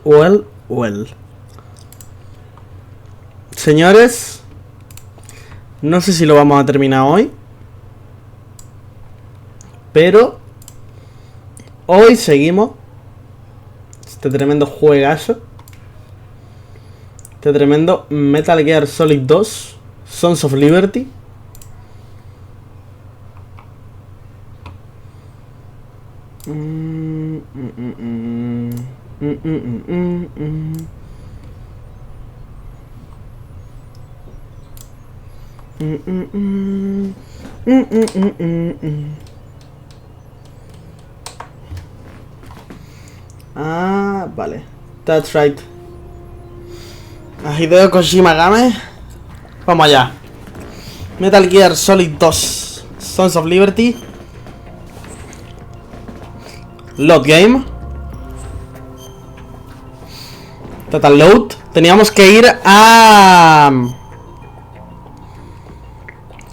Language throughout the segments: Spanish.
Well. Señores, no sé si lo vamos a terminar hoy, pero hoy seguimos este tremendo juegazo, este tremendo Metal Gear Solid 2 Sons of Liberty. Ah, vale. That's right. A Hideo Kojima Game. Vamos allá. Metal Gear Solid 2 Sons of Liberty. Load game. Total load. Teníamos que ir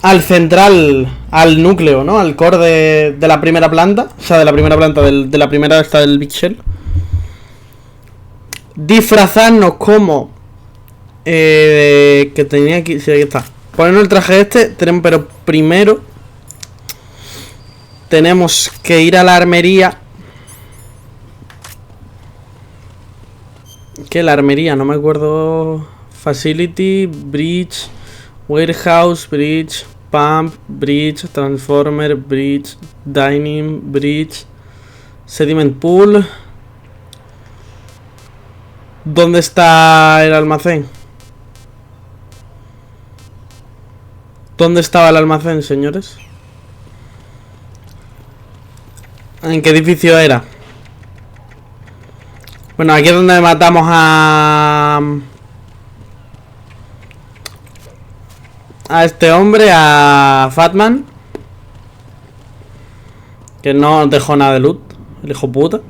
al central, al núcleo, ¿no? Al core de la primera planta. O sea, de la primera planta, de la primera esta del Big Shell. Disfrazarnos como que tenía que... Sí, ahí está. Ponernos el traje este. Pero primero tenemos que ir a la armería. ¿Qué? La armería, no me acuerdo. Facility, Bridge, Warehouse, Bridge, Pump, Bridge, Transformer, Bridge, Dining, Bridge, Sediment Pool. ¿Dónde está el almacén? ¿Dónde estaba el almacén, señores? ¿En qué edificio era? Bueno, aquí es donde matamos a este hombre, a Fatman, que no dejó nada de loot, el hijo puta.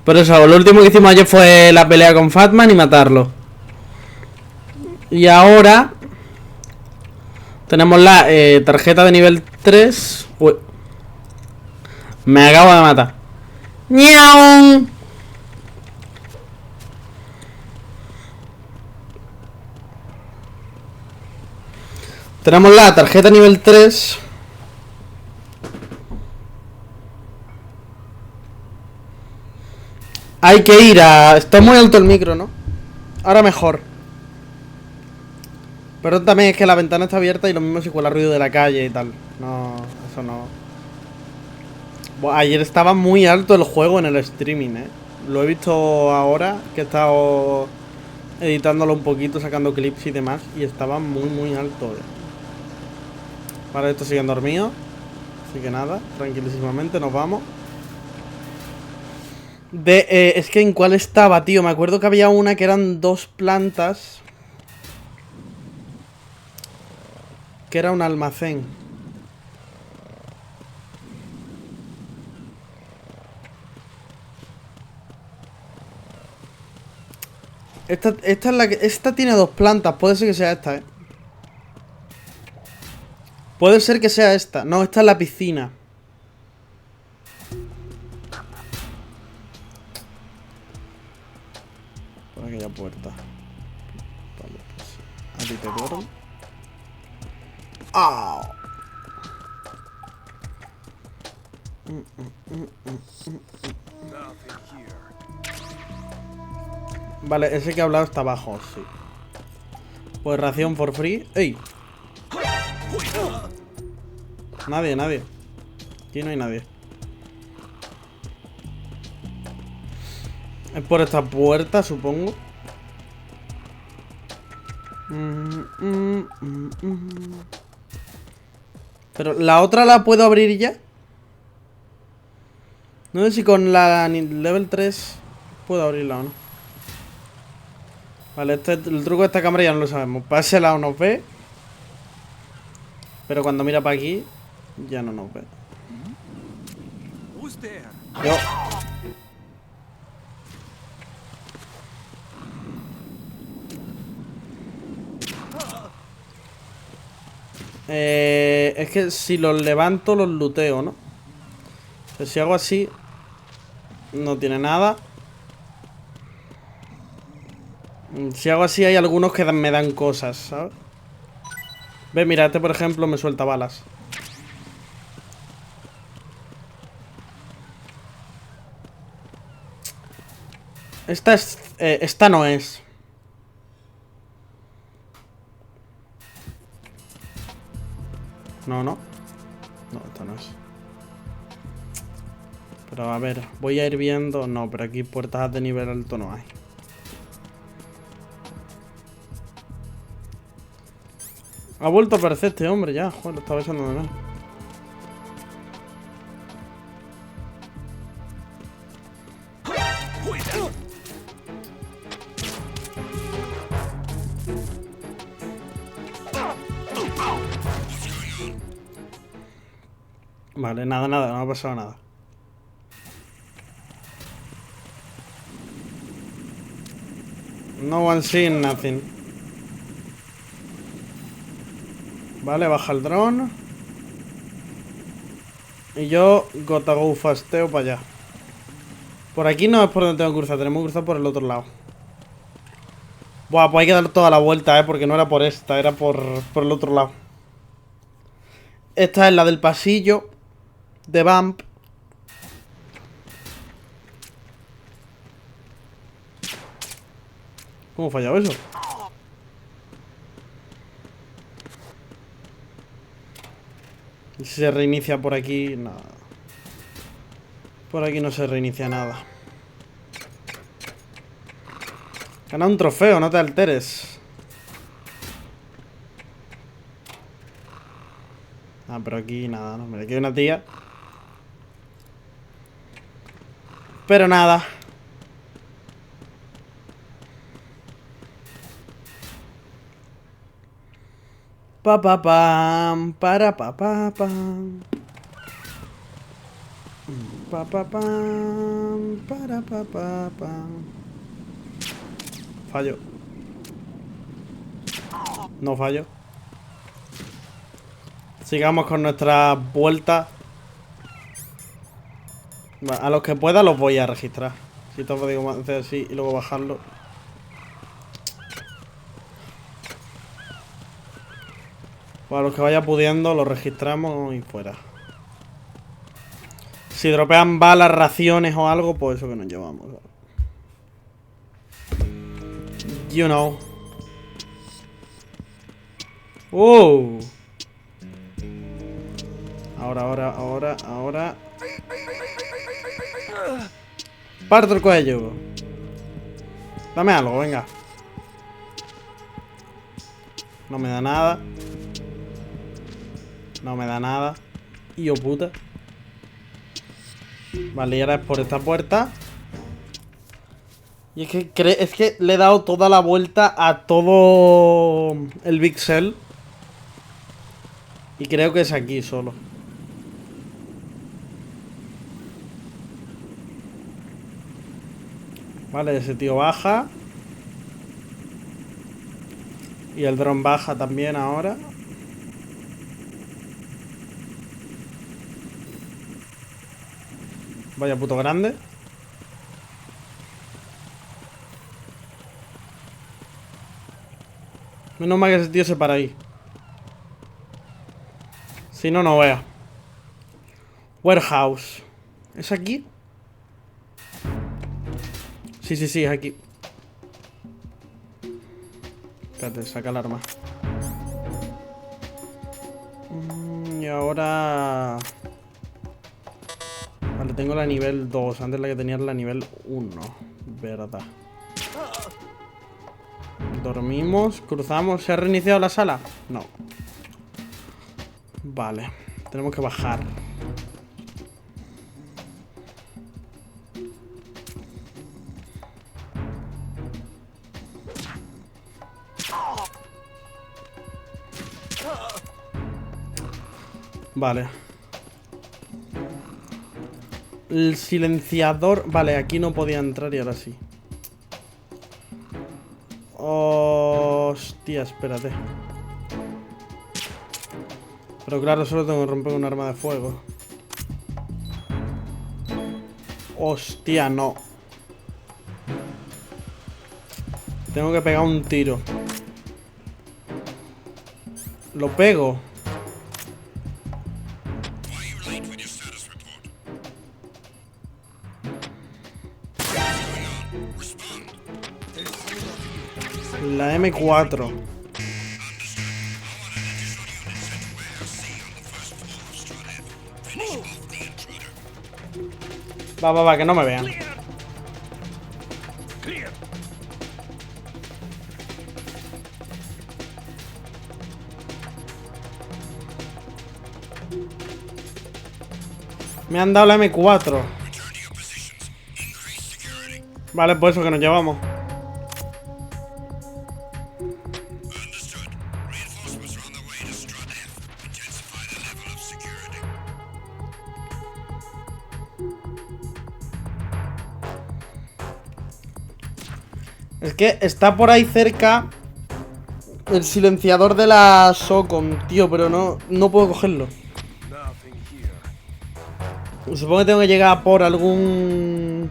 Por eso, lo último que hicimos ayer fue la pelea con Fatman y matarlo. Y ahora tenemos la tarjeta de nivel 3. Uy. Me acabo de matar. ¡Miau! Tenemos la tarjeta nivel 3. Hay que ir a... Está muy alto el micro, ¿no? Ahora mejor. Pero también es que la ventana está abierta y lo mismo si cuela ruido de la calle y tal. No, eso no. Bueno, ayer estaba muy alto el juego en el streaming, Lo he visto ahora, que he estado editándolo un poquito, sacando clips y demás. Y estaba muy alto, Vale, estos siguen dormidos. Así que nada, tranquilísimamente nos vamos. Es que en cuál estaba, tío. Me acuerdo que había una que eran 2 plantas. Que era un almacén. Esta es la que... Esta tiene 2 plantas. Puede ser que sea esta, Puede ser que sea esta. No, esta es la piscina. Por aquella puerta. Vale, pues... A ti te duermo. ¡Ah! Vale, ese que ha hablado está abajo, sí. Pues ración for free. ¡Ey! Nadie. Aquí no hay nadie. Es por esta puerta, supongo. Pero la otra la puedo abrir ya. No sé si con la level 3 puedo abrirla o no. Vale, el truco de esta cámara ya no lo sabemos. Para ese lado nos ve. Pero cuando mira para aquí, ya no nos ve. Yo. Es que si los levanto, los looteo, ¿no? Pero si hago así, no tiene nada. Si hago así hay algunos que me dan cosas, ¿sabes? Ve, mira, este por ejemplo me suelta balas. Esta no es. No, no. No, esta no es. Pero a ver, voy a ir viendo. No, pero aquí puertas de nivel alto no hay. Ha vuelto a aparecer este hombre ya. Joder, lo estaba echando de menos. Vale, nada, nada, no ha pasado nada. No one seen nothing. Vale, baja el dron. Y yo gotta go fasteo para allá. Por aquí no es por donde tengo que cruzar, tenemos que cruzar por el otro lado. Buah, pues hay que dar toda la vuelta, porque no era por esta, era por el otro lado. Esta es la del pasillo de Vamp. ¿Cómo ha fallado eso? Y si se reinicia por aquí, nada. Por aquí no se reinicia nada. Gana un trofeo, no te alteres. Ah, pero aquí nada, no. Mira, aquí hay una tía. Pero nada. Pa pa pam, para pa pa pam. Pa pa pam, para pa pa pam. Fallo. No fallo. Sigamos con nuestra vuelta. A los que pueda los voy a registrar. Si todo digo hacer así y luego bajarlo. Pues a los que vaya pudiendo los registramos y fuera. Si dropean balas, raciones o algo, pues eso que nos llevamos. You know. Ahora. Parto el cuello. Dame algo, venga. No me da nada. No me da nada. Hijo puta. Vale, y ahora es por esta puerta. Y es que le he dado toda la vuelta a todo el Big Cell. Y creo que es aquí solo. Vale, ese tío baja. Y el dron baja también ahora. Vaya puto grande. Menos mal que ese tío se para ahí. Si no, no vea. Warehouse. ¿Es aquí? Sí, es aquí. Espérate, saca el arma. Y ahora... Vale, tengo la nivel 2. Antes la que tenía era la nivel 1. Verdad. Dormimos, cruzamos. ¿Se ha reiniciado la sala? No. Vale. Tenemos que bajar. Vale. El silenciador... Vale, aquí no podía entrar y ahora sí. Hostia, espérate. Pero claro, solo tengo que romper un arma de fuego. Hostia, no. Tengo que pegar un tiro. Lo pego. La M4. Va, que no me vean. Me han dado la M4. Vale, pues eso que nos llevamos. Es que está por ahí cerca el silenciador de la SOCOM, tío, pero no puedo cogerlo. Supongo que tengo que llegar por alguna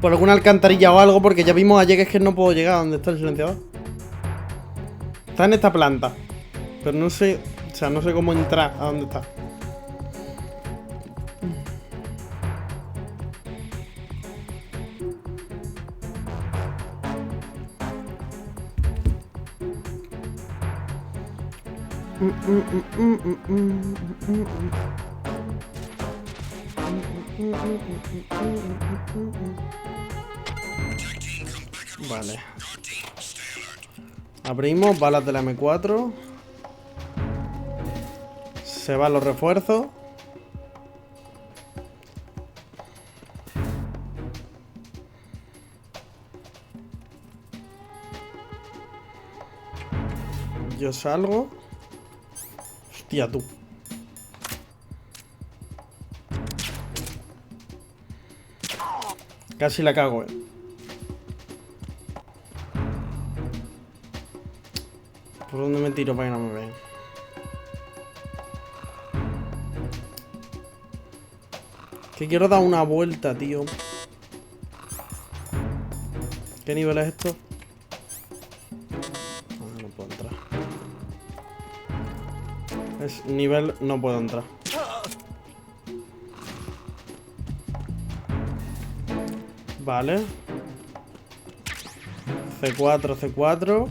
alcantarilla o algo, porque ya vimos ayer que es que no puedo llegar a donde está el silenciador. Está en esta planta, pero no sé, o sea, no sé cómo entrar a dónde está. Vale. Abrimos, balas de la M4. Se van los refuerzos. Yo salgo. Hostia, tú. Casi la cago, ¿Por dónde me tiro para que no me vean? Que quiero dar una vuelta, tío. ¿Qué nivel es esto? No puedo entrar. Es nivel... No puedo entrar. Vale. C4, C4.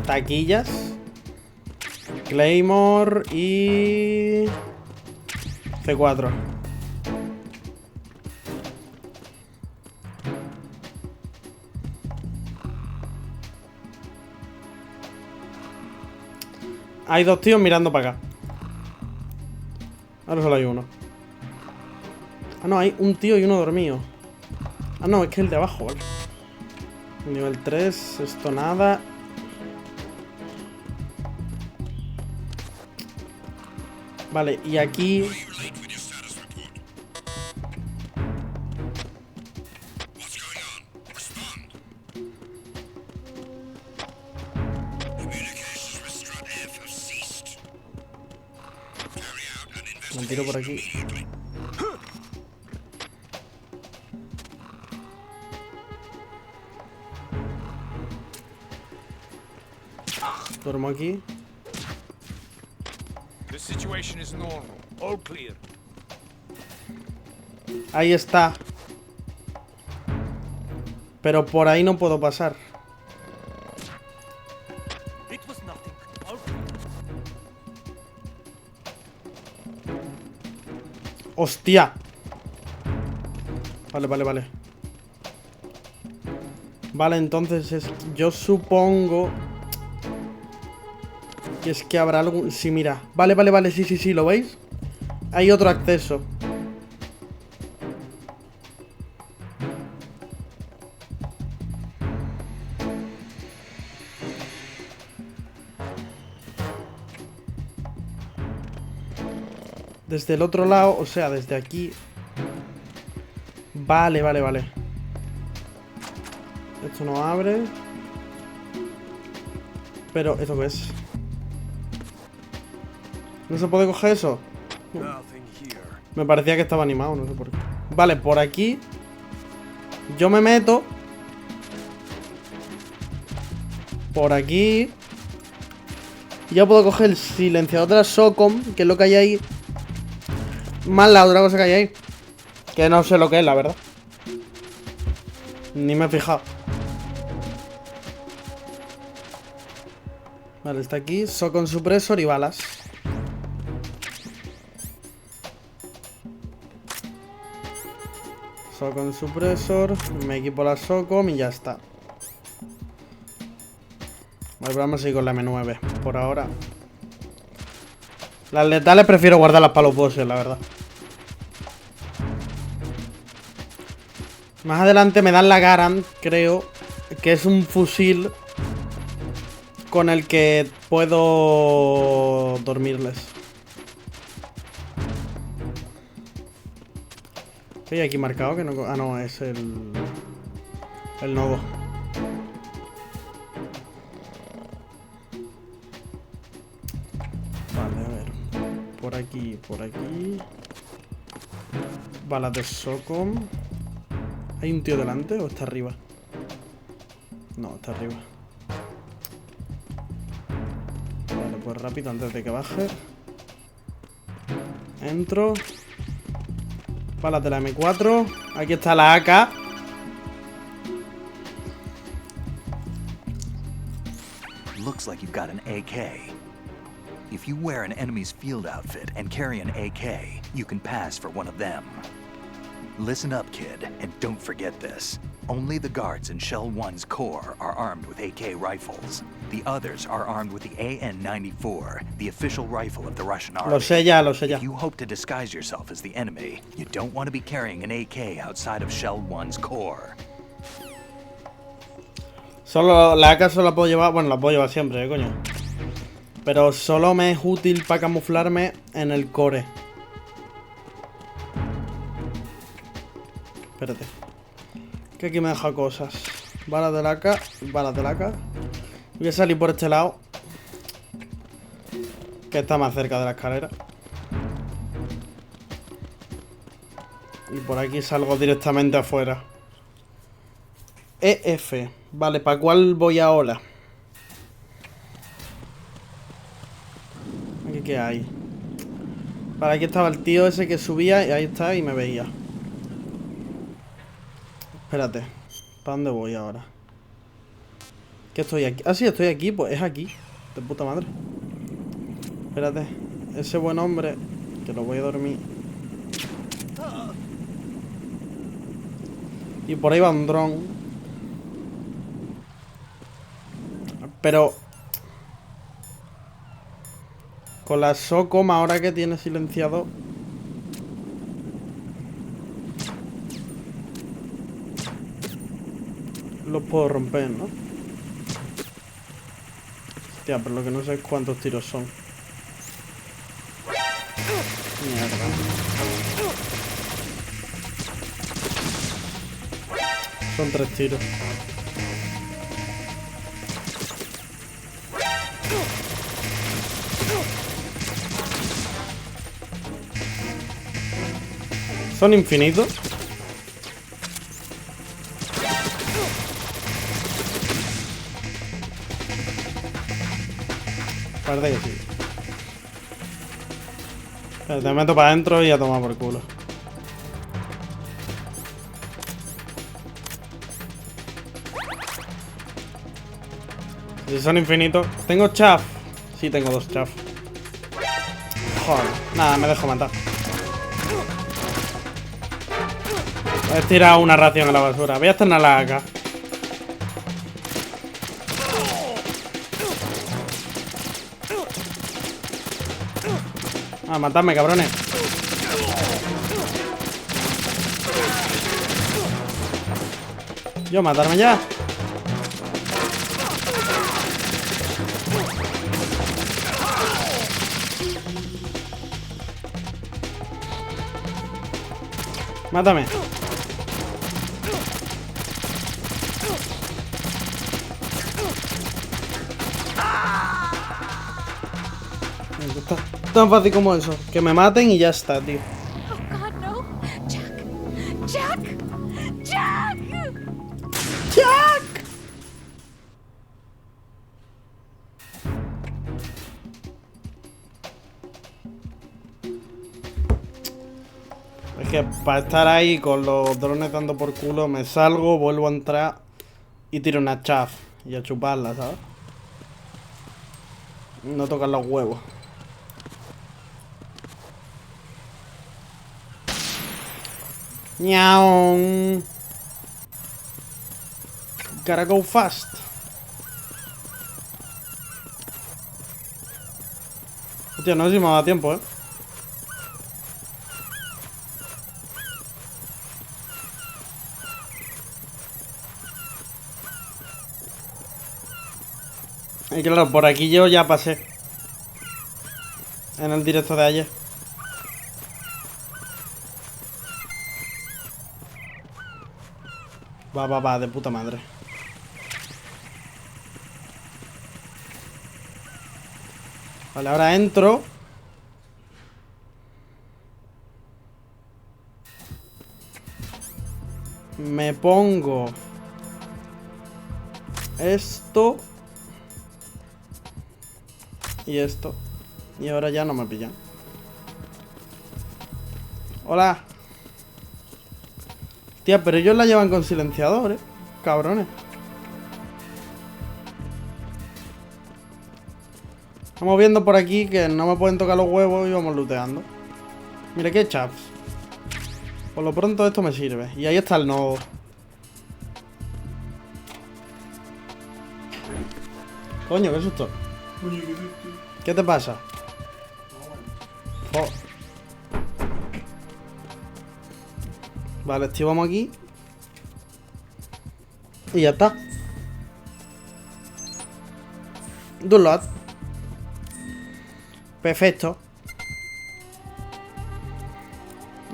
Taquillas. Claymore y... C4. Hay dos tíos mirando para acá. Ahora solo hay uno. Ah, no, hay un tío y uno dormido. Ah, no, es que el de abajo, ¿vale? Nivel 3, esto nada. Vale, y aquí... Me tiro por aquí. Duermo aquí. Ahí está. Pero por ahí no puedo pasar. ¡Hostia! Vale. Vale, entonces yo supongo que es que habrá algún... Sí, mira. Vale, sí, ¿lo veis? Hay otro acceso. Desde el otro lado, o sea, desde aquí. Vale. Esto no abre. Pero, ¿esto qué es? ¿No se puede coger eso? Me parecía que estaba animado, no sé por qué. Vale, por aquí yo me meto. por aquí. Y ya puedo coger el silenciador de la SOCOM, que es lo que hay ahí. Más la otra cosa que hay ahí. Que no sé lo que es, la verdad. Ni me he fijado. Vale, está aquí. SOCOM supresor y balas. SOCOM supresor. Me equipo la SOCOM y ya está. Vale, vamos a ir con la M9 por ahora. Las letales prefiero guardarlas para los bosses, la verdad. Más adelante me dan la Garand, creo, que es un fusil con el que puedo dormirles. ¿Qué hay aquí marcado? Que no... Ah, no, es el nodo. Vale, a ver. Por aquí, por aquí. Balas de SOCOM. ¿Hay un tío delante o está arriba? No, está arriba. Vale, pues rápido antes de que baje. Entro. Balas de la M4. Aquí está la AK. Looks like you've got an AK. If you wear an enemy's field outfit and carry an AK, you can pass for one of them. Listen up, kid, and don't forget this. Only the guards in Shell 1's core are armed with AK rifles. The others are armed with the AN-94, the official rifle of the Russian army. Lo sé ya, lo sé ya. If you hope to disguise yourself as the enemy, you don't want to be carrying an AK outside of Shell 1's core. Solo la AK solo la puedo llevar, bueno, la puedo llevar siempre, coño. Pero solo me es útil para camuflarme en el core. Espérate. Que aquí me deja cosas. Balas de la AK, balas de la AK. Voy a salir por este lado, que está más cerca de la escalera. Y por aquí salgo directamente afuera. EF. Vale, ¿para cuál voy ahora? ¿Aquí qué hay? Vale, aquí estaba el tío ese que subía y ahí está y me veía. Espérate. ¿Para dónde voy ahora? ¿Qué estoy aquí? Ah, sí, estoy aquí. Pues es aquí. De puta madre. Espérate. Ese buen hombre, que lo voy a dormir. Y por ahí va un dron. Pero con la SOCOM, ahora que tiene silenciado, los puedo romper, ¿no? Hostia, pero lo que no sé es cuántos tiros son. Mierda. Son 3 tiros. ¿Son infinitos? Parece que sí. Te meto para adentro y a tomar por culo. Si son infinitos. ¿Tengo chaff? Sí, tengo 2 chaff. Joder, nada, me dejo matar. He tirado una ración a la basura. Voy a estrenarla acá. Ah, matadme, cabrones. Yo, matarme ya. Mátame. Está tan fácil como eso. Que me maten y ya está, tío. Oh God, no! Jack! Jack! Jack! ¡Jack! que para estar ahí con los drones dando por culo, me salgo, vuelvo a entrar y tiro una chaff y a chuparla, ¿sabes? No tocar los huevos. Ñaón. Gotta go fast. Hostia, no sé si me da tiempo, Y claro, por aquí yo ya pasé. En el directo de ayer. Va, de puta madre. Vale, ahora entro. Me pongo esto y esto. Y ahora ya no me pillan. Hola. Tía, pero ellos la llevan con silenciador, cabrones. Vamos viendo por aquí que no me pueden tocar los huevos y vamos looteando. Mira qué chaps. Por lo pronto esto me sirve. Y ahí está el nodo. Coño, qué susto. ¿Qué te pasa? Oh. Vale, activamos aquí. Y ya está. Download. Perfecto.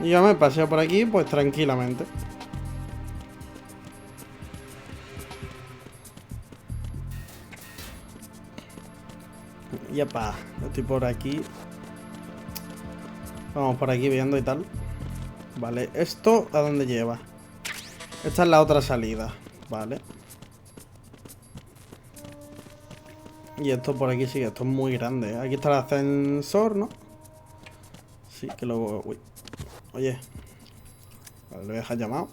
Y yo me paseo por aquí, pues tranquilamente. Yepa, estoy por aquí. Vamos por aquí viendo y tal. Vale, ¿esto a dónde lleva? Esta es la otra salida. Vale. Y esto por aquí sí, esto es muy grande. Aquí está el ascensor, ¿no? Sí, que lo... Uy. Oye. Vale, lo voy a dejar llamado.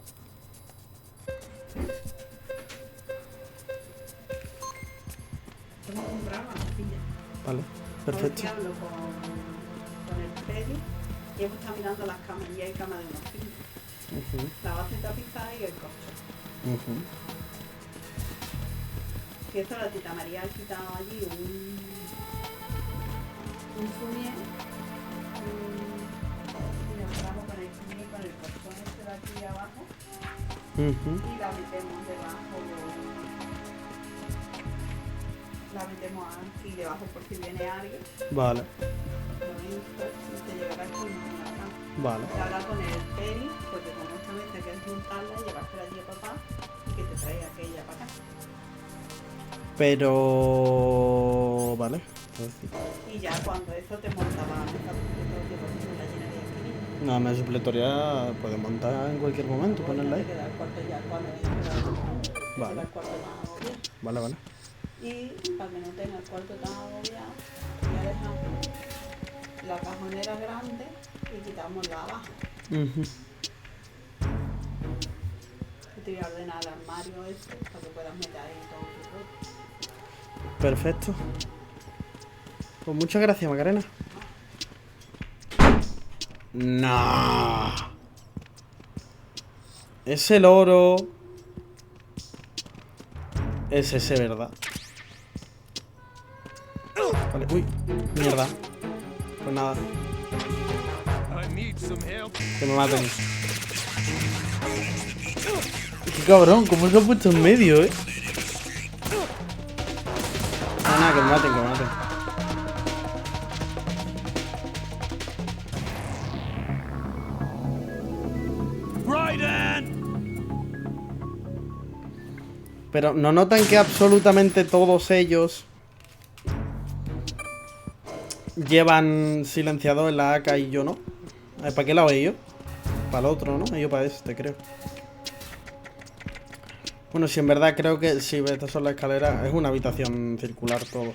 Vale, perfecto. Hoy hablo con el Freddy y hemos estado mirando las camas y hay camas de unos films. La base tapizada y el colchón. Y esto la tita María ha quitado allí un fumier y nos quedamos con el fumier con el colchón este de aquí abajo y la metemos debajo. La metemos aquí debajo por si viene alguien. Vale. Y te llevará con la cama. Vale. Y hablar con el Peri, porque como esta vez te quieres juntarla y llevársela allí a papá y que te traiga aquella para acá. Pero... Vale. Y ya cuando eso te montaba la mesa supletoria, pues no la llenaría aquí. Una mesa supletoria puede montar en cualquier momento, ponerla ahí. Queda el cuarto ya cuando Vale. el cuarto más agobiado. Vale, vale. Y para que no tenga el cuarto tan agobiado, ya dejamos la cajonera grande y quitamos la abajo. Y te voy a ordenar el armario este para que puedas meter ahí todo tu ropa. Perfecto. Pues muchas gracias, Macarena. No. Ese loro. Es ese, ¿verdad? Vale, uy, mierda. Pues nada. Que me maten. Qué cabrón, ¿cómo se ha puesto en medio, Nada, que me maten, que me maten. Pero ¿no notan que absolutamente todos ellos llevan silenciador en la AK y yo no? ¿Para qué lado ellos? Para el otro, ¿no? Yo para este, creo. Bueno, si en verdad creo que... Sí, estas son las escaleras. Es una habitación circular todo.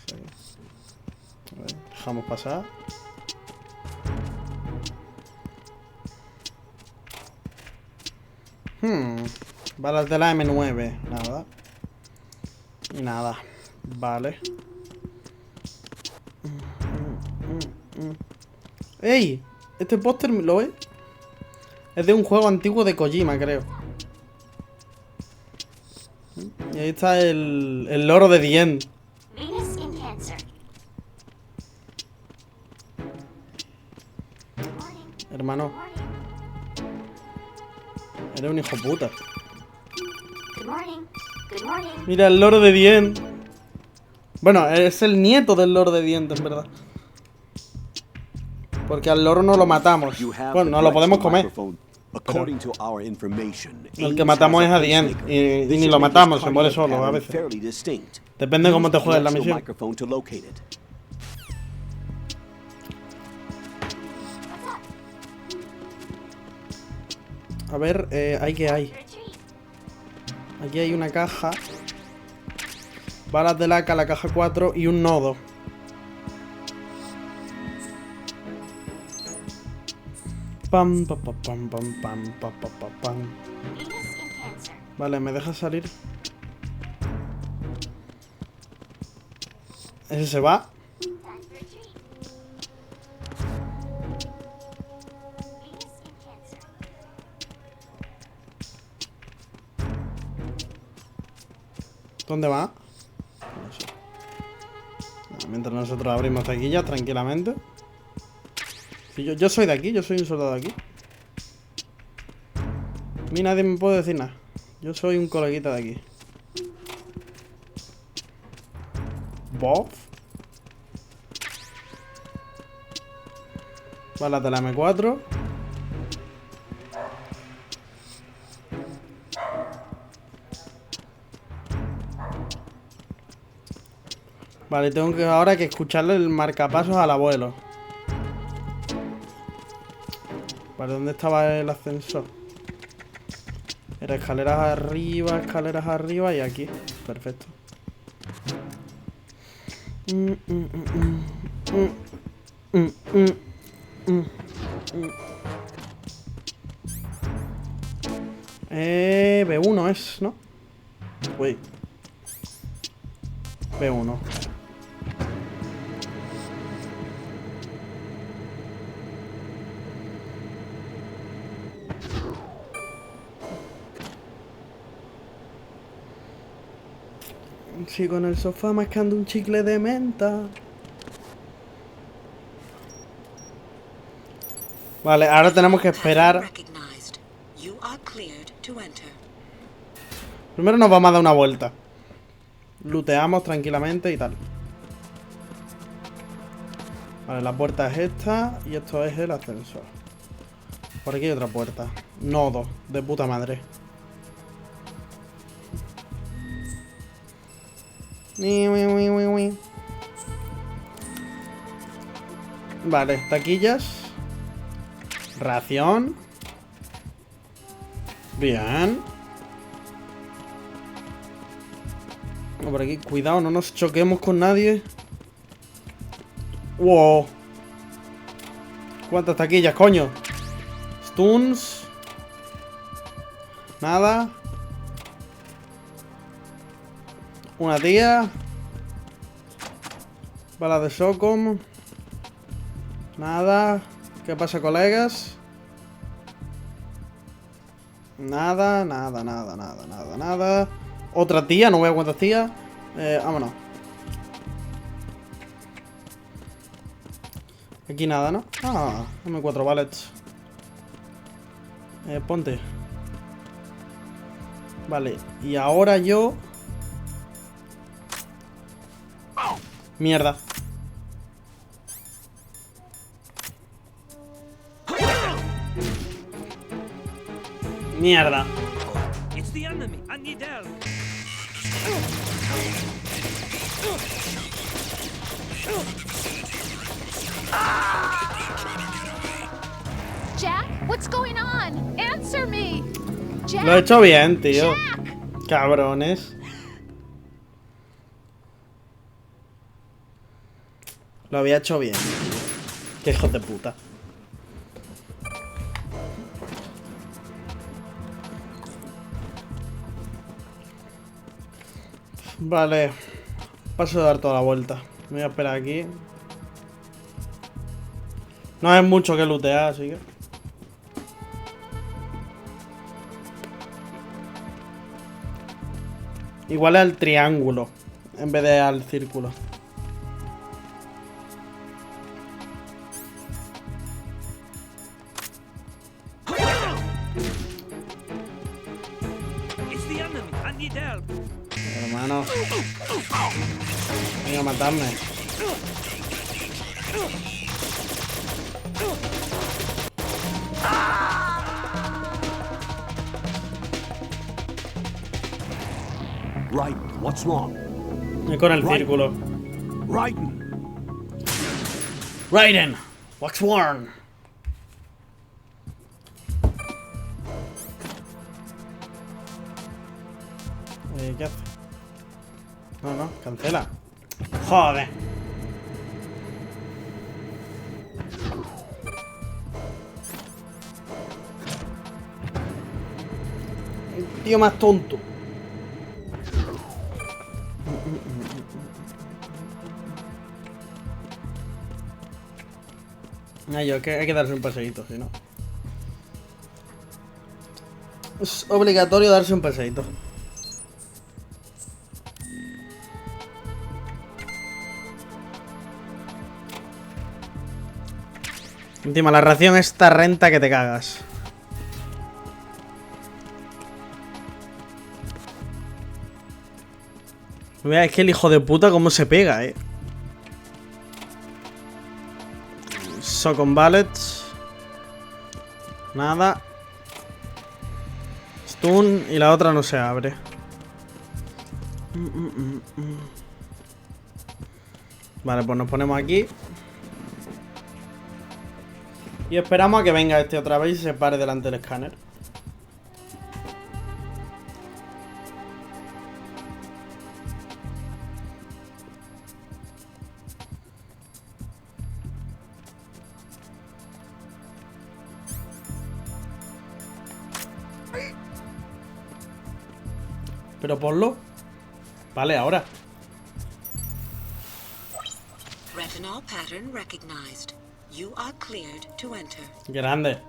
Sí. A ver, dejamos pasar. Balas de la M9. Nada. Y nada. Vale. ¡Ey! Este póster, ¿lo ves? Es de un juego antiguo de Kojima, creo. Y ahí está el loro de The End. Hermano, eres un hijo puta. Mira, el loro de The End. Bueno, es el nieto del loro de The End, en verdad. Porque al loro no lo matamos. Bueno, no lo podemos comer. Pero el que matamos es a The End. Y ni lo matamos, se muere solo a veces. Depende de cómo te juegues la misión. A ver, ¿hay qué hay? Aquí hay una caja. Balas de laca, la caja 4 y un nodo. Pam, pam, pam, pam, pam, pam, pam, pam, pam. Vale, ¿me deja salir? Ese se va. ¿Dónde va? No sé. Mientras nosotros abrimos taquillas tranquilamente. Si yo soy de aquí, yo soy un soldado de aquí. A mí nadie me puede decir nada. Yo soy un coleguita de aquí. Bob. Balas de la M4. Vale, tengo que ahora que escucharle el marcapasos al abuelo. Vale, ¿dónde estaba el ascensor? Era escaleras arriba y aquí. Perfecto. B1 es, ¿no? Uy. B1. Sigo en el sofá mascando un chicle de menta. Vale, ahora tenemos que esperar. Primero nos vamos a dar una vuelta. Looteamos tranquilamente y tal. Vale, la puerta es esta. Y esto es el ascensor. Por aquí hay otra puerta. Nodo, de puta madre. Vale, taquillas. Ración. Bien. Por aquí, cuidado, no nos choquemos con nadie. Wow. ¿Cuántas taquillas, coño? Stuns. Nada. Una tía. Bala de Socom. Nada. ¿Qué pasa, colegas? Nada. Otra tía, no veo cuántas tías. Vámonos. Aquí nada, ¿no? Ah, dame 4 ballets. Ponte. Vale, y ahora yo... Mierda. Mierda. Jack, what's going on? Answer me. Jack, Lo he hecho bien, tío. Jack. Cabrones. Lo había hecho bien. Qué hijos de puta. Vale. Paso de dar toda la vuelta. Me voy a esperar aquí. No hay mucho que lootear, así que... Igual es al triángulo en vez de al círculo. Hermano. Venga a matarme. Right, what's wrong? Y con el círculo. Raiden! Raiden, what's wrong? ¿Qué hace? No, cancela. Joder. El tío más tonto. Ay, hay que darse un paseíto, si no. Es obligatorio darse un paseíto. Encima, la ración esta renta que te cagas. Mira, es que el hijo de puta cómo se pega, Socon Ballets. Nada. Stun y la otra no se abre. Vale, pues nos ponemos aquí. Y esperamos a que venga este otra vez y se pare delante del escáner. Pero ponlo. Vale, ahora. Retinol pattern recognized. You are cleared to enter. Grande.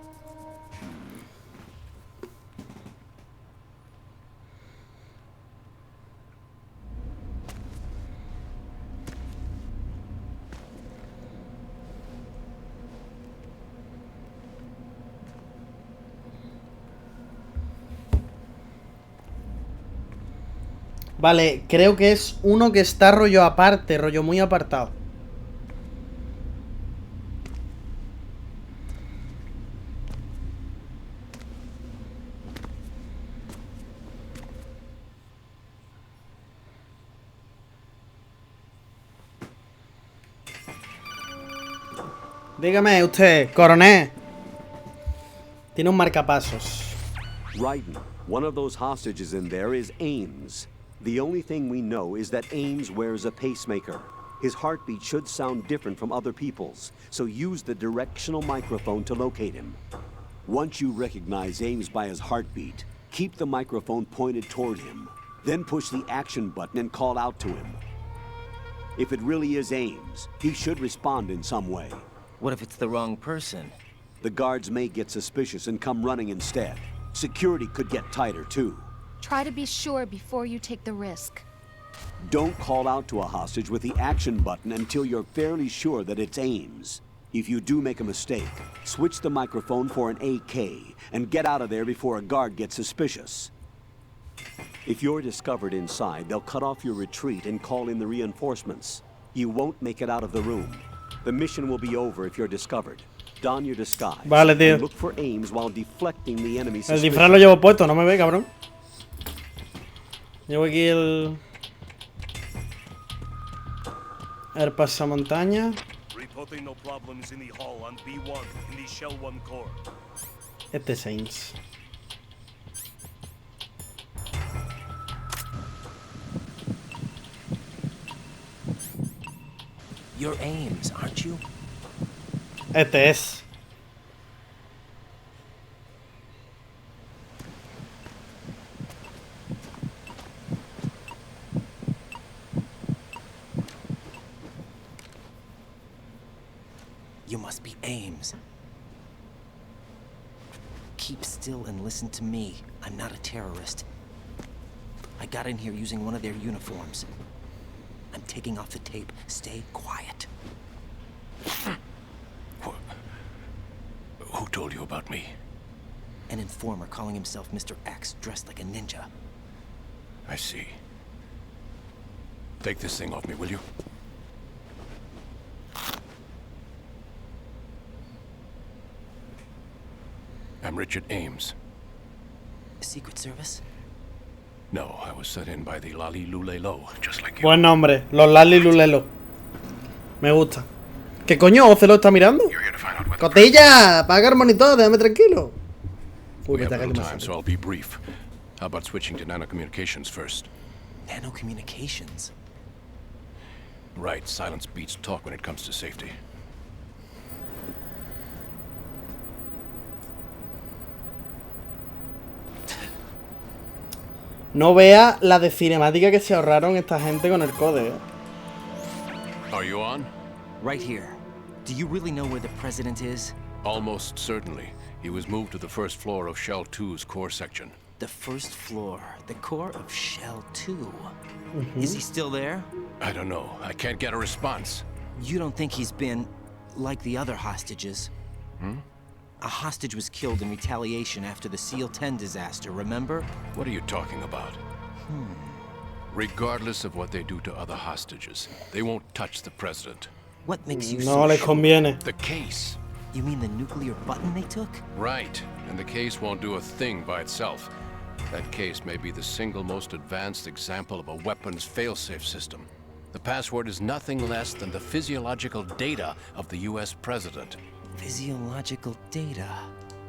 Vale, creo que es uno que está rollo aparte, rollo muy apartado. Dígame usted, coronel. Tiene un marcapasos. Raiden, one of those hostages in there is Ames. The only thing we know is that Ames wears a pacemaker. His heartbeat should sound different from other people's, so use the directional microphone to locate him. Once you recognize Ames by his heartbeat, keep the microphone pointed toward him. Then push the action button and call out to him. If it really is Ames, he should respond in some way. What if it's the wrong person? The guards may get suspicious and come running instead. Security could get tighter, too. Try to be sure before you take the risk. Don't call out to a hostage with the action button until you're fairly sure that it's Ames. If you do make a mistake, switch the microphone for an AK and get out of there before a guard gets suspicious. If you're discovered inside, they'll cut off your retreat and call in the reinforcements. You won't make it out of the room. The mission will be over if you're discovered. Don your disguise. Vale, tío. And look for Ames while deflecting the enemy's El suspicion. disfraz lo llevo puesto, no me ve, cabrón. Llevo aquí el pasamontaña. Reporting no problems in the hall on B1 in the Shell 1 core. Este es Ames. You're Ames, aren't you? Este es. Ames. Keep still and listen to me. I'm not a terrorist. I got in here using one of their uniforms. I'm taking off the tape. Stay quiet. Who told you about me? An informer calling himself Mr. X, dressed like a ninja. I see. Take this thing off me, will you? I'm Richard Ames. Secret Service? No, I was sent in by the Lali Lulelo, just like you. Buen nombre, los Lali Lulelo. Me gusta. ¿Qué coño? ¿Ocelo está mirando? You're here to find out whether... ¡Cotilla! Apaga el monitor, déjame tranquilo. Uy, We have me little está time, so I'll be brief. How about switching to nanocommunications first? Nanocommunications? Right, silence beats talk when it comes to safety. No vea la de cinemática que se ahorraron esta gente con el code, Are you on? Right here. Do you really know where the president is? Almost certainly. He was moved to the first floor of Shell 2's core section. The first floor, the core of Shell 2. Is he still there? I don't know. I can't get a response. You don't think he's been like the other hostages? A hostage was killed in retaliation after the SEAL 10 disaster, remember? What are you talking about? Regardless of what they do to other hostages, they won't touch the president. What makes you No so les sure? conviene. The case. You mean the nuclear button they took? Right. And the case won't do a thing by itself. That case may be the single most advanced example of a weapons failsafe system. The password is nothing less than the physiological data of the US president. Physiological data.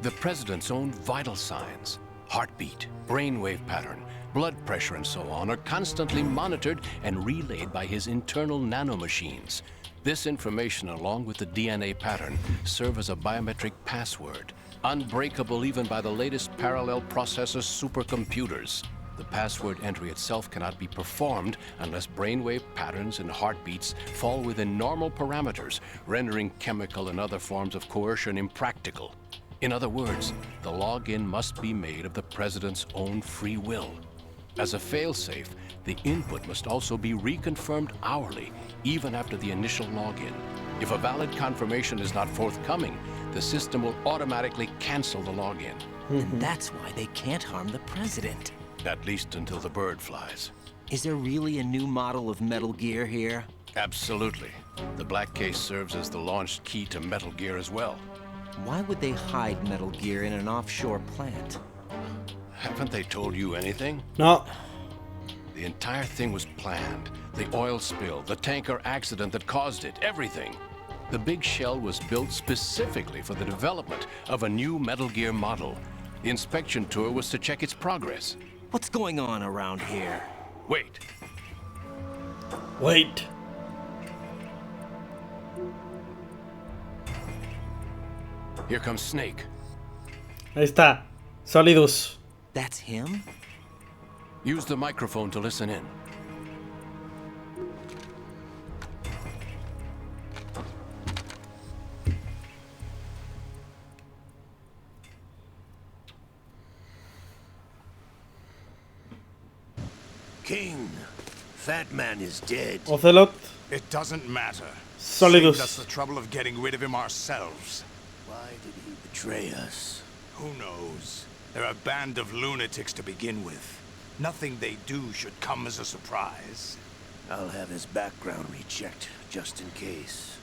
The president's own vital signs, heartbeat, brainwave pattern, blood pressure, and so on, are constantly monitored and relayed by his internal nanomachines. This information, along with the DNA pattern, serve as a biometric password, unbreakable even by the latest parallel processor supercomputers. The password entry itself cannot be performed unless brainwave patterns and heartbeats fall within normal parameters, rendering chemical and other forms of coercion impractical. In other words, the login must be made of the president's own free will. As a failsafe, the input must also be reconfirmed hourly, even after the initial login. If a valid confirmation is not forthcoming, the system will automatically cancel the login. And that's why they can't harm the president. At least until the bird flies. Is there really a new model of Metal Gear here? Absolutely. The black case serves as the launch key to Metal Gear as well. Why would they hide Metal Gear in an offshore plant? Haven't they told you anything? No. The entire thing was planned. The oil spill, the tanker accident that caused it, everything. The big shell was built specifically for the development of a new Metal Gear model. The inspection tour was to check its progress. What's going on around here? Wait. Wait. Here comes Snake. Ahí está. Solidus. That's him? Use the microphone to listen in. King, Fat Man is dead. Ocelot. It doesn't matter. Solidus. Saved us the trouble of getting rid of him ourselves. Why did he betray us? Who knows? They're a band of lunatics to begin with. Nothing they do should come as a surprise. I'll have his background rechecked, just in case.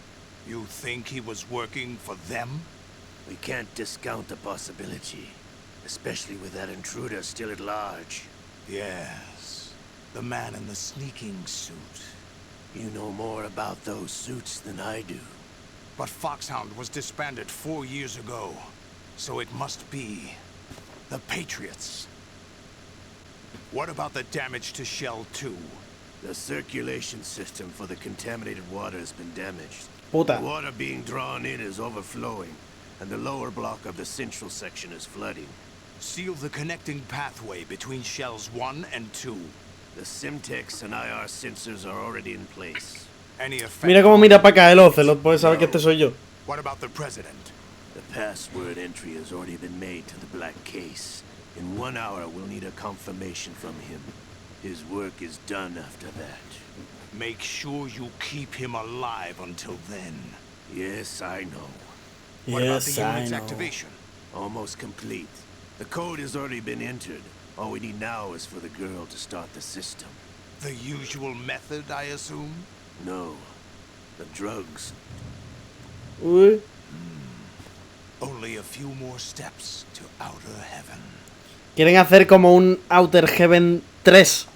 You think he was working for them? We can't discount the possibility, especially with that intruder still at large. Yes. The man in the sneaking suit. You know more about those suits than I do. But Foxhound was disbanded 4 years ago. So it must be the Patriots. What about the damage to Shell 2? The circulation system for the contaminated water has been damaged. Puta. The water being drawn in is overflowing, and the lower block of the central section is flooding. Seal the connecting pathway between Shells 1 and 2. The Simtex and IR sensors are already in place. Any effect? Mira cómo mira para acá el Ocelot. Puedes saber que este soy yo. What about the president? The password entry has already been made to the black case. In 1 hour, we'll need a confirmation from him. His work is done after that. Make sure you keep him alive until then. Yes, I know. What about the Yes, I unit's know. activation? Almost complete. The code has already been entered. All we need now is for the girl to start the system. The usual method, I assume? No. The drugs. Uy. Only a few more steps to outer heaven. Quieren hacer como un Outer Heaven 3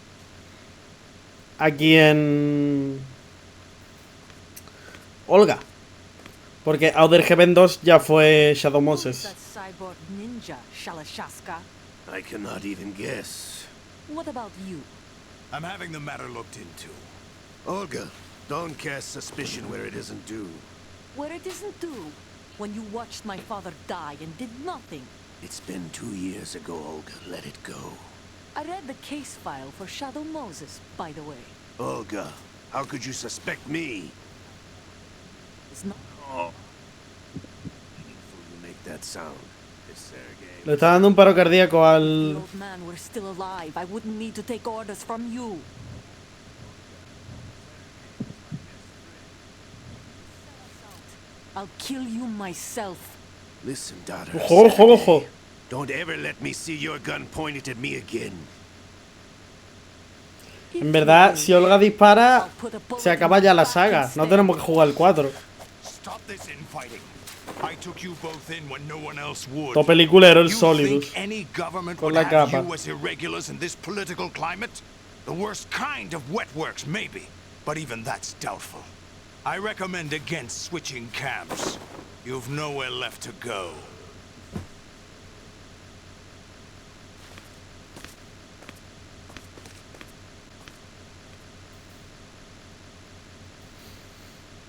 aquí en Olga. Porque Outer Heaven 2 ya fue Shadow Moses. That cyborg ninja, Shalashaska. I cannot even guess. What about you? I'm having the matter looked into. Olga, don't cast suspicion where it isn't due. Where it isn't due. When you watched my father die and did nothing. It's been 2 years ago, Olga. Let it go. I read the case file for Shadow Moses, by the way. Olga, how could you suspect me? It's not... Meaningful you make that sound. It's Sergei. Le está dando un paro cardíaco If al... the old man were still alive, I wouldn't need to take orders from you. I'll kill you myself. Listen, daughter. Ojo, ojo, ojo. Don't ever let me see your gun pointed at me again. En verdad, si Olga dispara, se acaba ya la saga. No tenemos que jugar el 4. Stop this infighting. I took you both in when no one else would. Todo peliculero el You Solidus. think any government Con would la have capa. you as irregulars in this political climate? The worst kind of wet works, maybe. But even that's doubtful. I recommend against switching camps. You've nowhere left to go.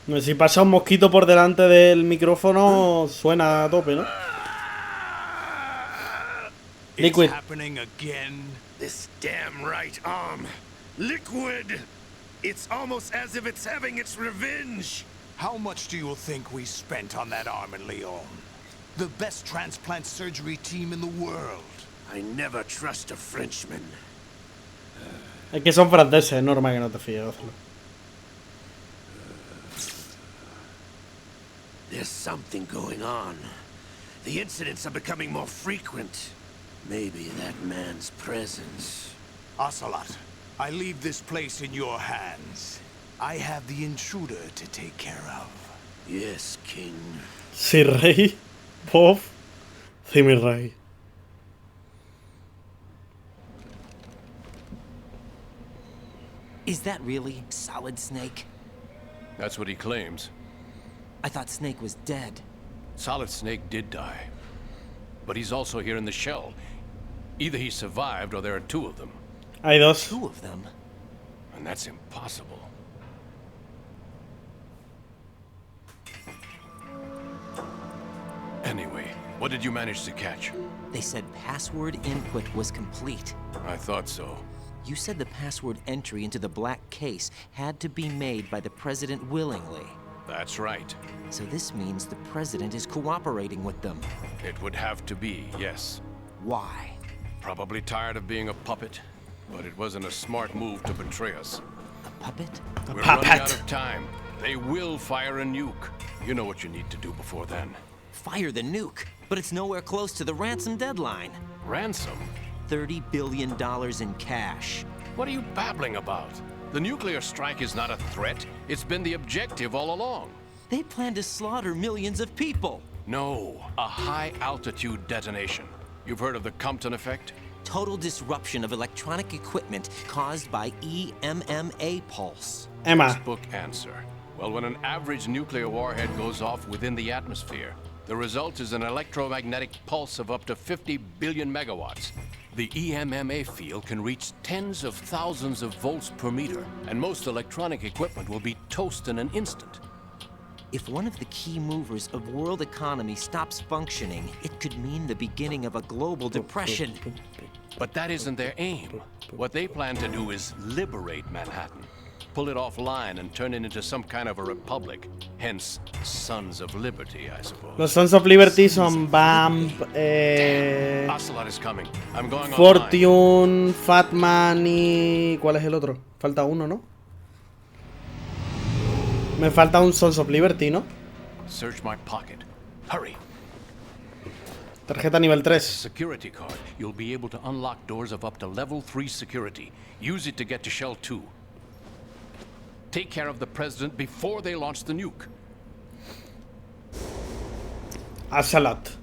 No sé, si pasa un mosquito por delante del micrófono, suena a tope, ¿no? Liquid. It's happening again. This damn right arm. Liquid! It's almost as if it's having its revenge. How much do you think we spent on that arm in Lyon? The best transplant surgery team in the world. I never trust a Frenchman. Es que son franceses, es normal que no te fíes, Ozlo. There's something going on. The incidents are becoming more frequent. Maybe that man's presence. Ocelot, I leave this place in your hands. I have the intruder to take care of. Yes, King. Sí, rey. Bob. Sí, mi rey. Is that really Solid Snake? That's what he claims. I thought Snake was dead. Solid Snake did die. But he's also here in the shell. Either he survived or there are two of them. Hay dos. Two of them? And that's impossible. Anyway, what did you manage to catch? They said password input was complete. I thought so. You said the password entry into the black case had to be made by the president willingly. That's right. So this means the president is cooperating with them. It would have to be, yes. Why? Probably tired of being a puppet, but it wasn't a smart move to betray us. A puppet? We're running out of time. They will fire a nuke. You know what you need to do before then. Fire the nuke, but it's nowhere close to the ransom deadline. Ransom? $30 billion in cash. What are you babbling about? The nuclear strike is not a threat. It's been the objective all along. They plan to slaughter millions of people. No, a high-altitude detonation. You've heard of the Compton effect? Total disruption of electronic equipment caused by EMMA pulse. Emma. Textbook answer. Well, when an average nuclear warhead goes off within the atmosphere, the result is an electromagnetic pulse of up to 50 billion megawatts. The EMMA field can reach tens of thousands of volts per meter, and most electronic equipment will be toast in an instant. If one of the key movers of world economy stops functioning, it could mean the beginning of a global depression. But that isn't their aim. What they plan to do is liberate Manhattan. pull it offline and turn it into some kind of a republic. Hence, Sons of Liberty, I suppose. Los Sons of Liberty son Vamp, Ocelot is coming. I'm going online. Fortune, Fatman y... ¿Cuál es el otro? Falta uno, ¿no? Me falta un Sons of Liberty, ¿no? Search my pocket. Hurry. Tarjeta nivel 3. Security card. You'll be able to unlock doors of up to level 3 security. Use it to get to Shell 2. Take care of the president before they launch the nuke. Ocelot.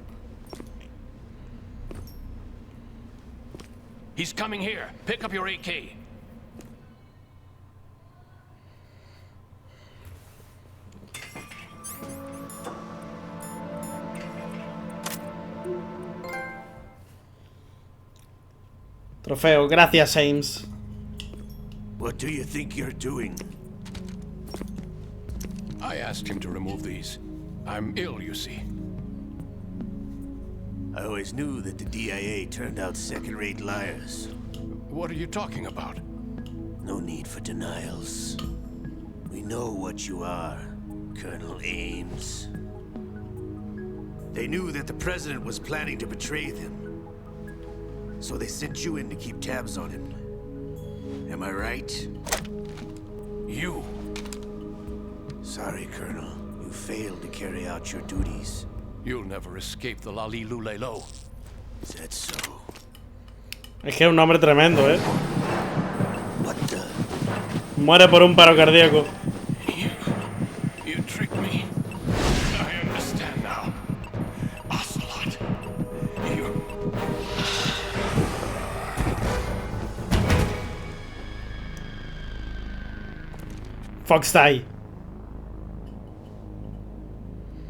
He's coming here. Pick up your AK. Trofeo, gracias, Ames. What do you think you're doing? I asked him to remove these. I'm ill, you see. I always knew that the DIA turned out second-rate liars. What are you talking about? No need for denials. We know what you are, Colonel Ames. They knew that the president was planning to betray them. So they sent you in to keep tabs on him. Am I right? You. Sorry, Colonel. You failed to carry out your duties. You'll never escape the Lali Lulelo. Is that so? Es que es un hombre tremendo, ¿eh? What the? Muere por un paro cardíaco. You tricked me. I understand now. Ocelot. You... Fox die.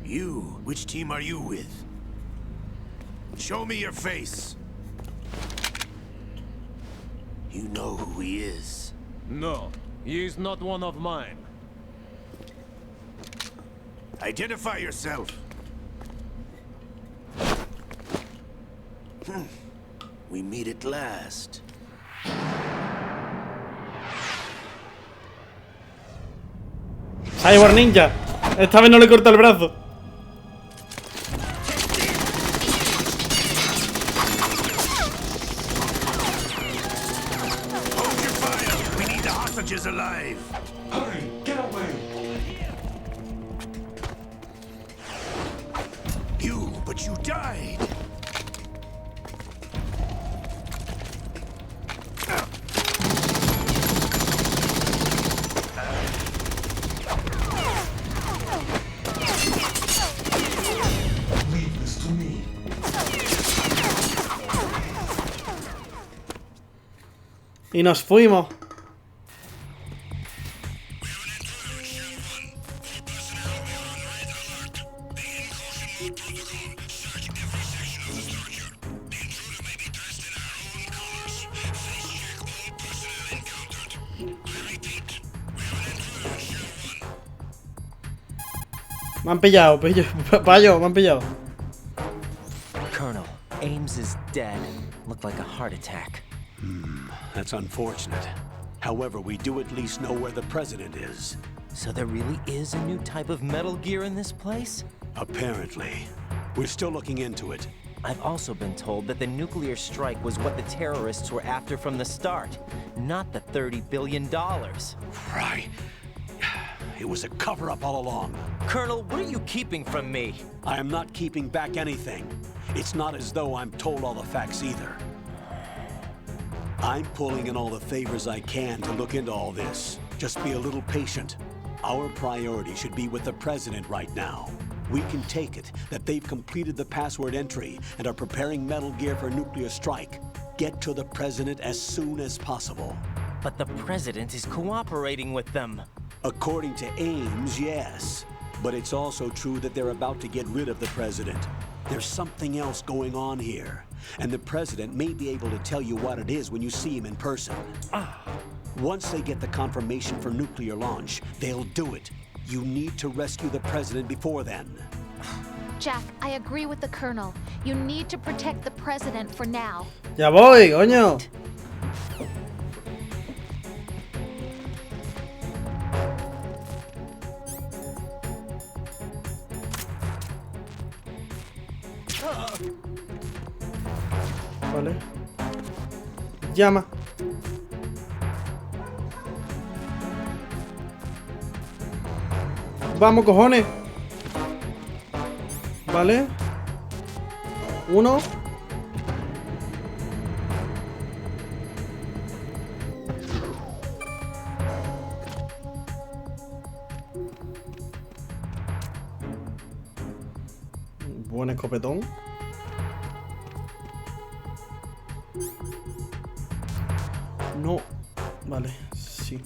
You? Which team are you with? Show me your face. You know who he is. No, he is not one of mine. Identify yourself. We meet at last. Cyborg Ninja. Esta vez no le corta el brazo. Hold your fire. We need the hostages alive. Hurry, get away. But you died. Leave this to me. Y nos fuimos. Me han pillado, payo, me han pillado. Colonel, Ames is dead. Looked like a heart attack. That's unfortunate. However, we do at least know where the president is. So there really is a new type of Metal Gear in this place? Apparently. We're still looking into it. I've also been told that the nuclear strike was what the terrorists were after from the start, not the $30 billion. Right. It was a cover-up all along. Colonel, what are you keeping from me? I am not keeping back anything. It's not as though I'm told all the facts either. I'm pulling in all the favors I can to look into all this. Just be a little patient. Our priority should be with the president right now. We can take it that they've completed the password entry and are preparing Metal Gear for a nuclear strike. Get to the president as soon as possible. But the president is cooperating with them. According to Ames, yes. But it's also true that they're about to get rid of the president. There's something else going on here. And the president may be able to tell you what it is when you see him in person. Once they get the confirmation for nuclear launch, they'll do it. You need to rescue the president before then. Jack, I agree with the Colonel. You need to protect the president for now. Ya voy, coño. Vale. Llama. Vamos, cojones. Vale. Uno. Buen escopetón. No. Vale, sí.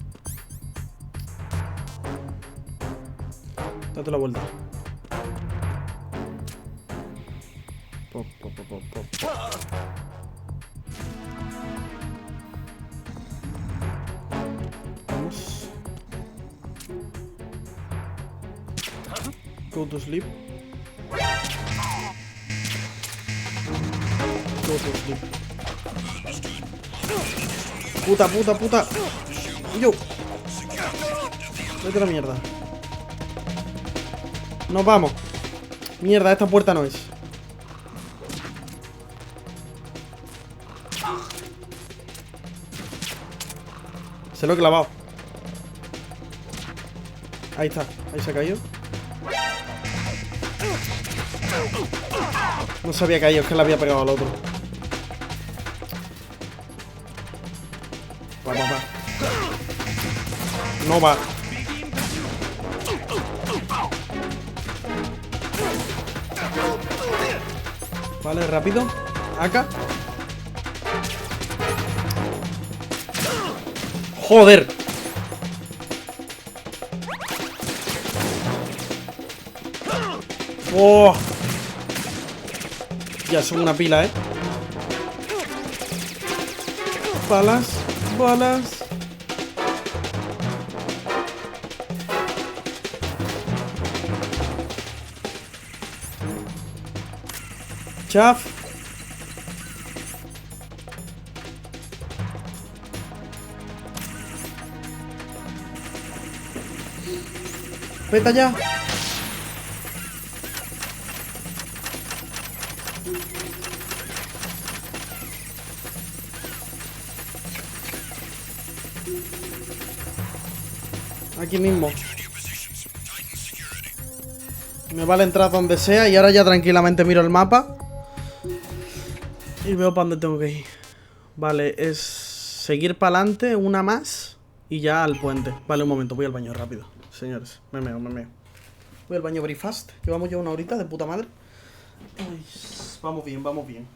Date la vuelta. Pop, pop, pop, pop, pop. Vamos. Go to sleep. Go to sleep. Puta, puta, puta. Yo. Vete a la mierda. Nos vamos. Mierda, esta puerta no es. Se lo he clavado. Ahí está, ahí se ha caído. No se había caído, es que le había pegado al otro. Va, va, va. No va. Vale, rápido. Acá. Joder. Oh. Ya son una pila, Balas, balas. Chaf. Vete allá. Aquí mismo. Me vale entrar donde sea y ahora ya tranquilamente miro el mapa y veo para dónde tengo que ir. Vale, es seguir para adelante, una más y ya al puente. Vale, un momento, voy al baño rápido. Señores, me meo. Voy al baño very fast. Llevamos ya una horita de puta madre. Ay, vamos bien, vamos bien.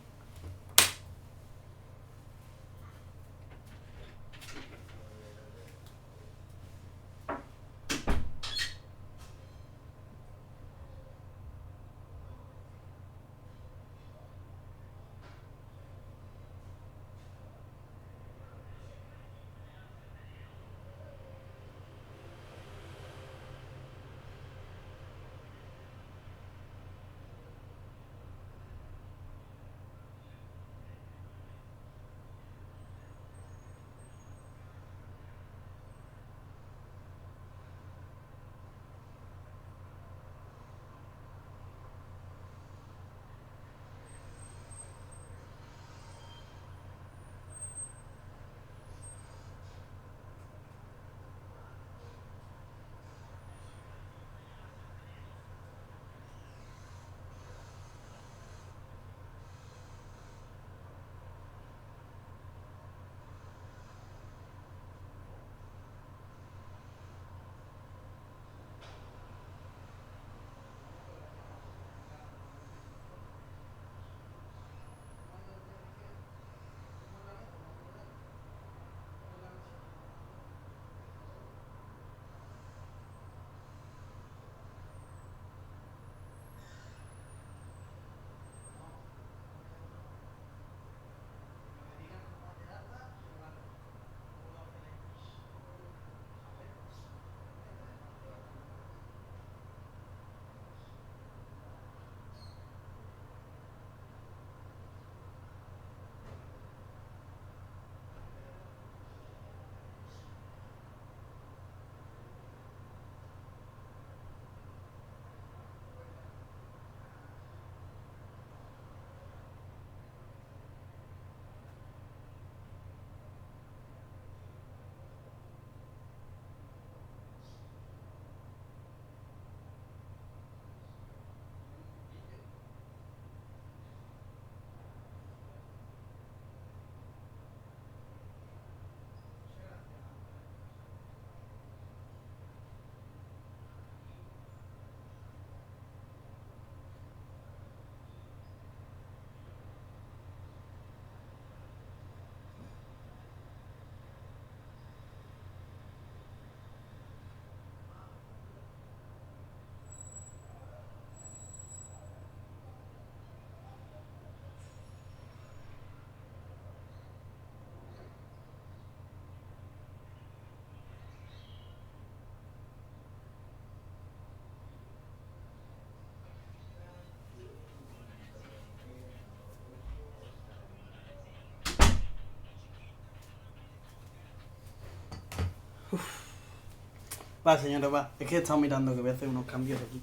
Va, señores, va. Es que he estado mirando que voy a hacer unos cambios aquí.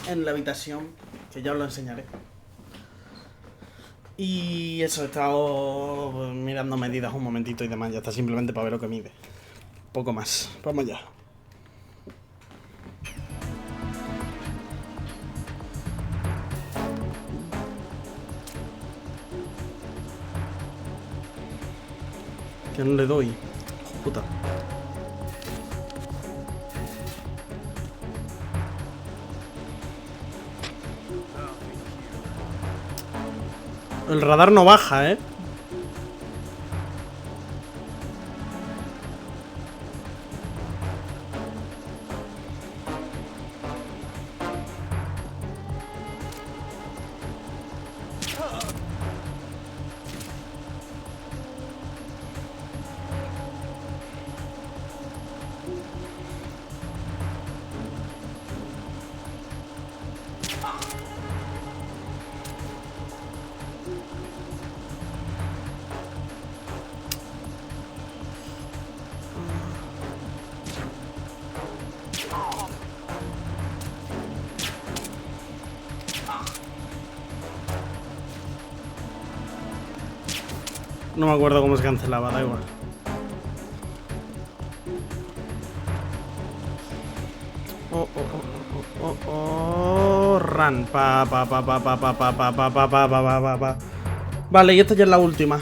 En la habitación, que ya os lo enseñaré. Y eso, he estado mirando medidas un momentito y demás. Ya está, simplemente para ver lo que mide. Poco más. Vamos allá. Que no le doy. Puta. El radar no baja, ¿eh? No me acuerdo cómo se cancelaba, da igual. Run. Vale, y esta ya es la última.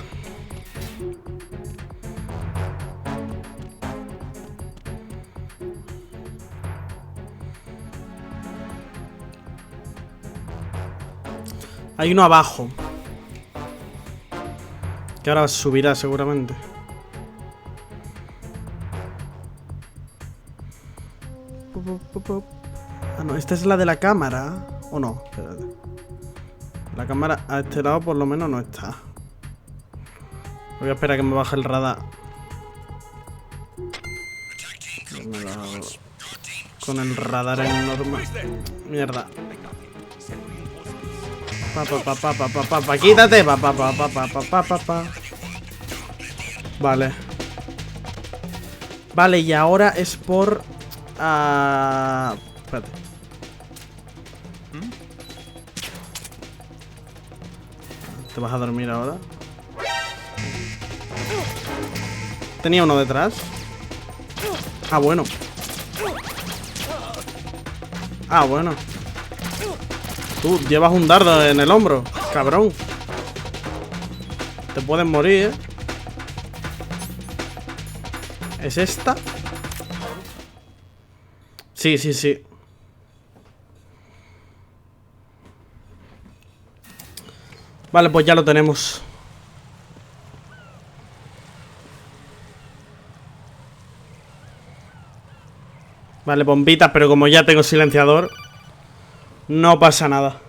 Hay uno abajo. Que ahora subirá seguramente. Ah, no, esta es la de la cámara. ¿O no? Espérate. La cámara a este lado por lo menos no está. Voy a esperar a que me baje el radar. Con el radar enorme. Mierda. Quítate. Vale. Vale, y ahora es por... espérate. ¿Te vas a dormir ahora? Tenía uno detrás. Ah, bueno. Ah, bueno. Tú llevas un dardo en el hombro, cabrón. Te puedes morir, ¿eh? ¿Es esta? Sí, sí, sí. Vale, pues ya lo tenemos. Vale, bombitas, pero como ya tengo silenciador, no pasa nada.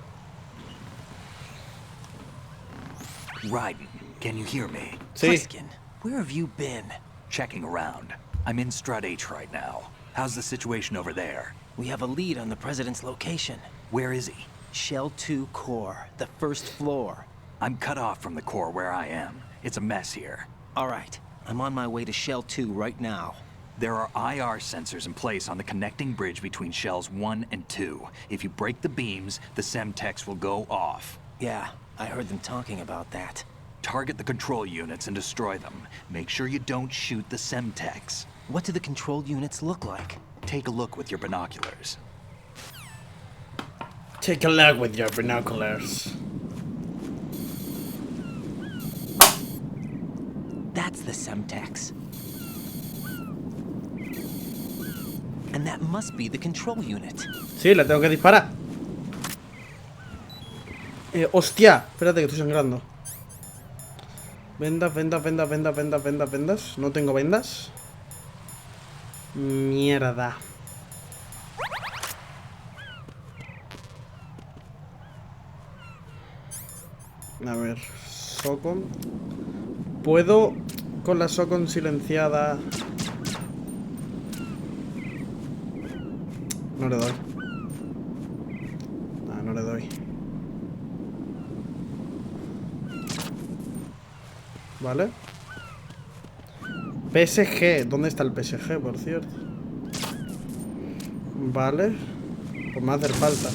Raiden, can you hear me? Sí. Huskin, where have you been? Checking around. I'm in Strut H right now. How's the situation over there? We have a lead on the president's location. Where is he? Shell 2 core, the first floor. I'm cut off from the core where I am. It's a mess here. All right, I'm on my way to Shell 2 right now. There are IR sensors in place on the connecting bridge between Shells 1 and 2. If you break the beams, the Semtex will go off. Yeah, I heard them talking about that. Target the control units and destroy them. Make sure you don't shoot the Semtex. What do the control units look like? Take a look with your binoculars. Take a look with your binoculars. That's the Semtex. And that must be the control unit. Sí, le tengo que disparar. Hostia, espérate que estoy sangrando. Vendas, vendas, vendas, vendas, vendas, vendas, vendas. No tengo vendas. Mierda. A ver, Socon. ¿Puedo con la Socon silenciada? No le doy. No le doy. Vale. PSG. ¿Dónde está el PSG, por cierto? Vale. Pues me va a hacer falta.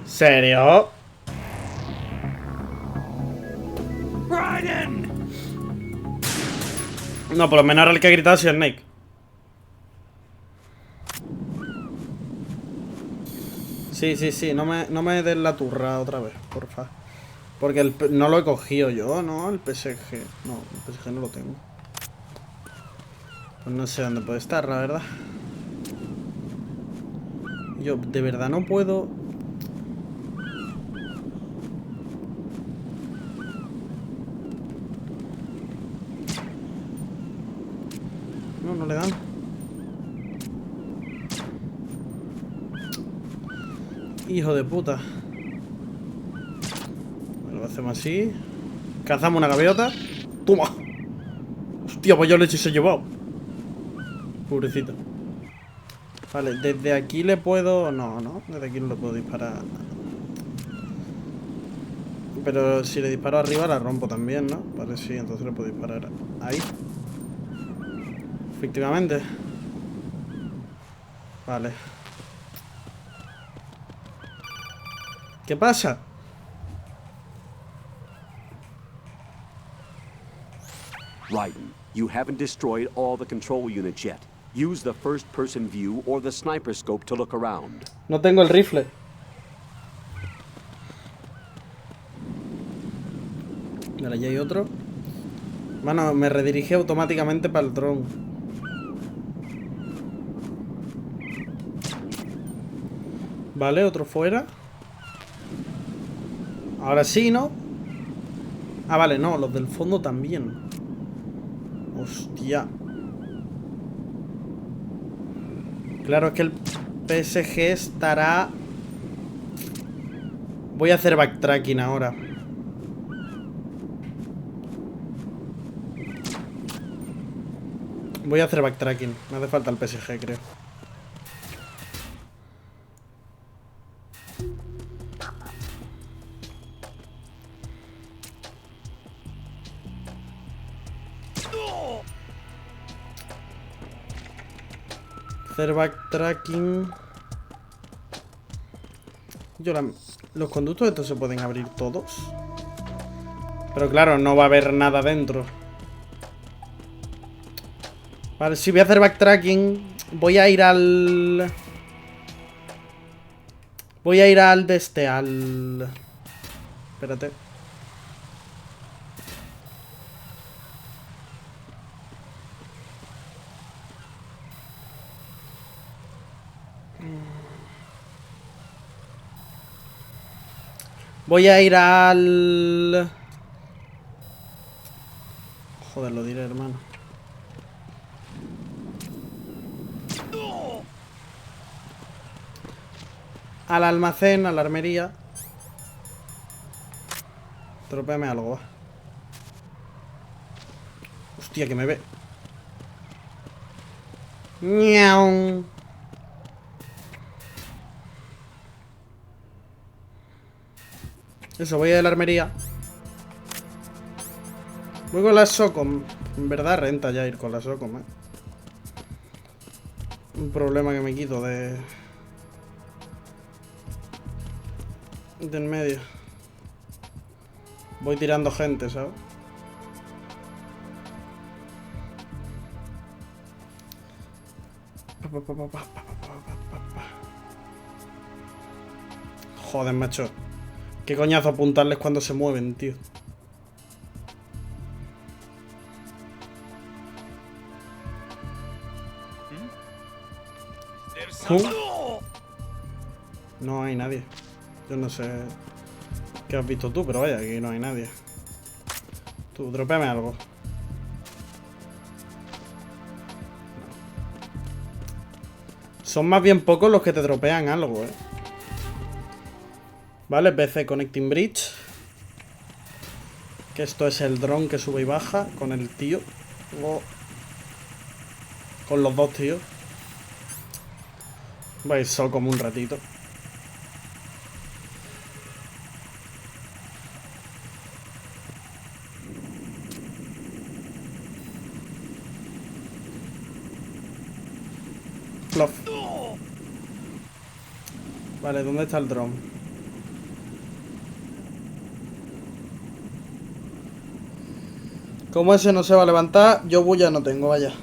¿Serio? No, por lo menos era el que ha gritado si Snake. Sí, no me des la turra otra vez, porfa. Porque no lo he cogido yo, ¿no? El PSG. No, el PSG no lo tengo. Pues no sé dónde puede estar, la verdad. Yo de verdad no puedo... No le dan. Hijo de puta. Lo hacemos así. Cazamos una gaviota. ¡Toma! Hostia, pues yo leche se ha llevado. Pobrecito. Vale, desde aquí le puedo... No, desde aquí no le puedo disparar. Pero si le disparo arriba la rompo también, ¿no? Vale, sí, entonces le puedo disparar ahí. Efectivamente. Vale. ¿Qué pasa? Raiden, you haven't destroyed all the control units yet. Use the first-person view or the sniper scope to look around. No tengo el rifle. Vale, ya hay otro. Bueno, me redirige automáticamente para el dron. Vale, otro fuera. Ahora sí, ¿no? Ah, vale, no, los del fondo también. Hostia. Claro, es que el PSG estará... Voy a hacer backtracking ahora. Voy a hacer backtracking. Me hace falta el PSG, creo. Hacer backtracking. Los conductos estos se pueden abrir todos. Pero claro, no va a haber nada dentro. Vale, si voy a hacer backtracking, voy a ir al... Voy a ir al de este, al... Espérate. Voy a ir al... Joder, lo diré, hermano. Al almacén, a la armería. Tropéame algo, va. Hostia, que me ve. Miau. Eso, voy a la armería. Voy con la Socom. En verdad renta ya ir con la Socom, Un problema que me quito de en medio. Voy tirando gente, ¿sabes? Joder, macho. Qué coñazo apuntarles cuando se mueven, tío. No hay nadie. Yo no sé qué has visto tú, pero vaya, aquí no hay nadie. Tú, dropéame algo. Son más bien pocos los que te dropean algo, Vale, BC Connecting Bridge. Que esto es el dron que sube y baja con el tío. Con los dos tíos. Vais solo como un ratito. Plof. Vale, ¿dónde está el dron? Como ese no se va a levantar, yo bulla no tengo, vaya.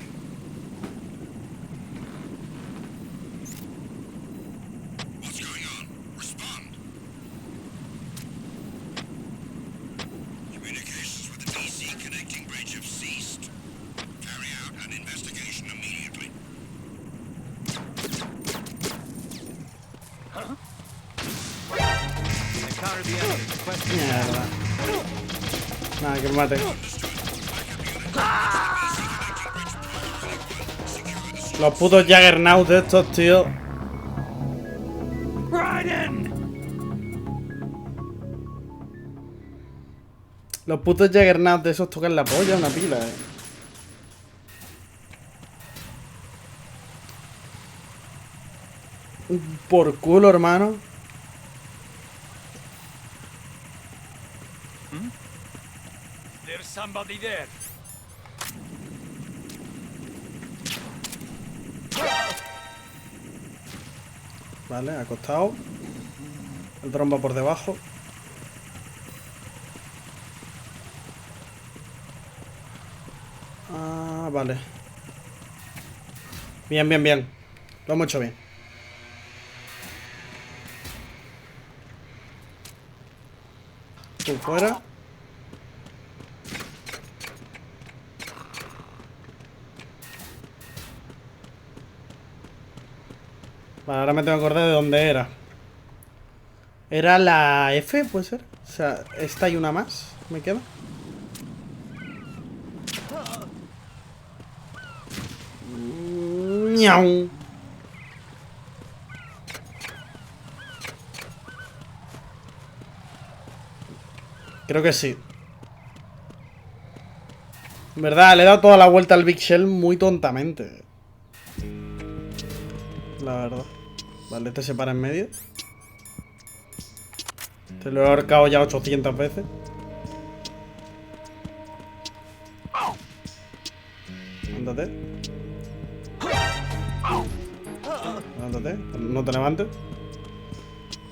Mierda. Nada, que me mate. Los putos Juggernaut estos, tío. Los putos Juggernaut de esos tocan la polla una pila, Por culo, hermano. There's somebody there. Vale, acostado. El dron va por debajo. Ah, vale. Bien, bien, bien. Lo hemos hecho bien. Tú fuera. Vale, ahora me tengo que acordar de dónde era. ¿Era la F, puede ser? O sea, esta y una más. ¿Me queda? Miau. Creo que sí. En verdad, le he dado toda la vuelta al Big Shell muy tontamente. La verdad. Vale, este se para en medio. Te lo he ahorcado ya 800 veces. Ándate. Ándate. No te levantes.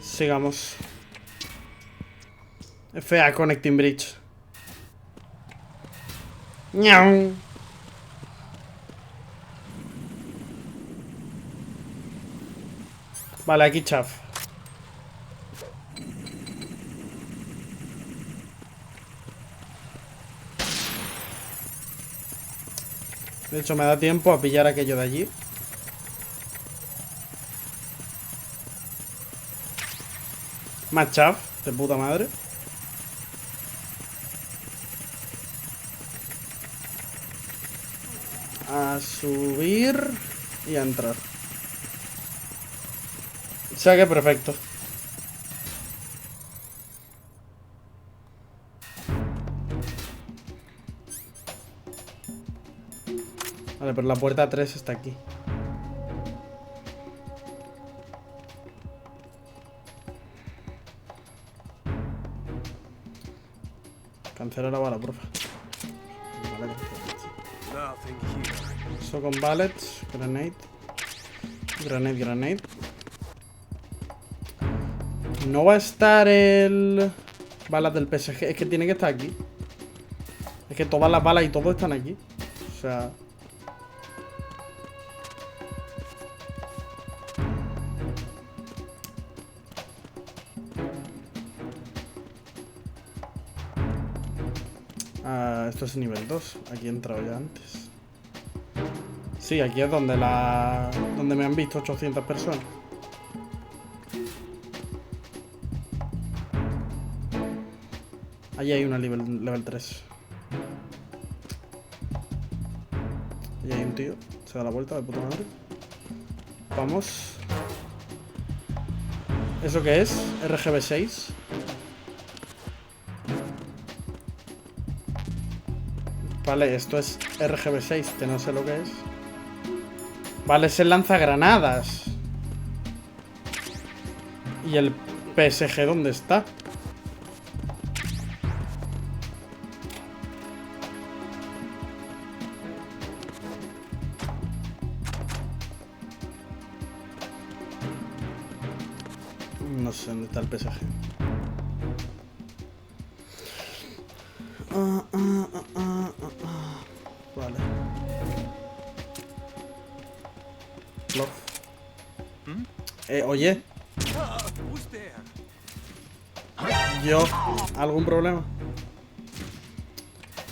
Sigamos. FA Connecting Bridge. ¡Ñau! Vale, aquí chaf. De hecho, me da tiempo a pillar aquello de allí. Más chaf, de puta madre. A subir y a entrar. O sea que perfecto. Vale, pero la puerta 3 está aquí. Cancela la bala, porfa. Vale, eso con ballets, grenade. Grenade, grenade. No va a estar el... balas del PSG. Es que tiene que estar aquí. Es que todas las balas y todo están aquí. O sea... Ah, esto es nivel 2. Aquí he entrado ya antes. Sí, aquí es donde donde me han visto 800 personas. Allí hay una level 3. Allí hay un tío. Se da la vuelta de puta madre. Vamos. ¿Eso qué es? RGB 6. Vale, esto es RGB 6, que no sé lo que es. Vale, es el lanzagranadas. ¿Y el PSG dónde está? no sé dónde está el PSG. Vale. Oye. Yo. ¿Algún problema?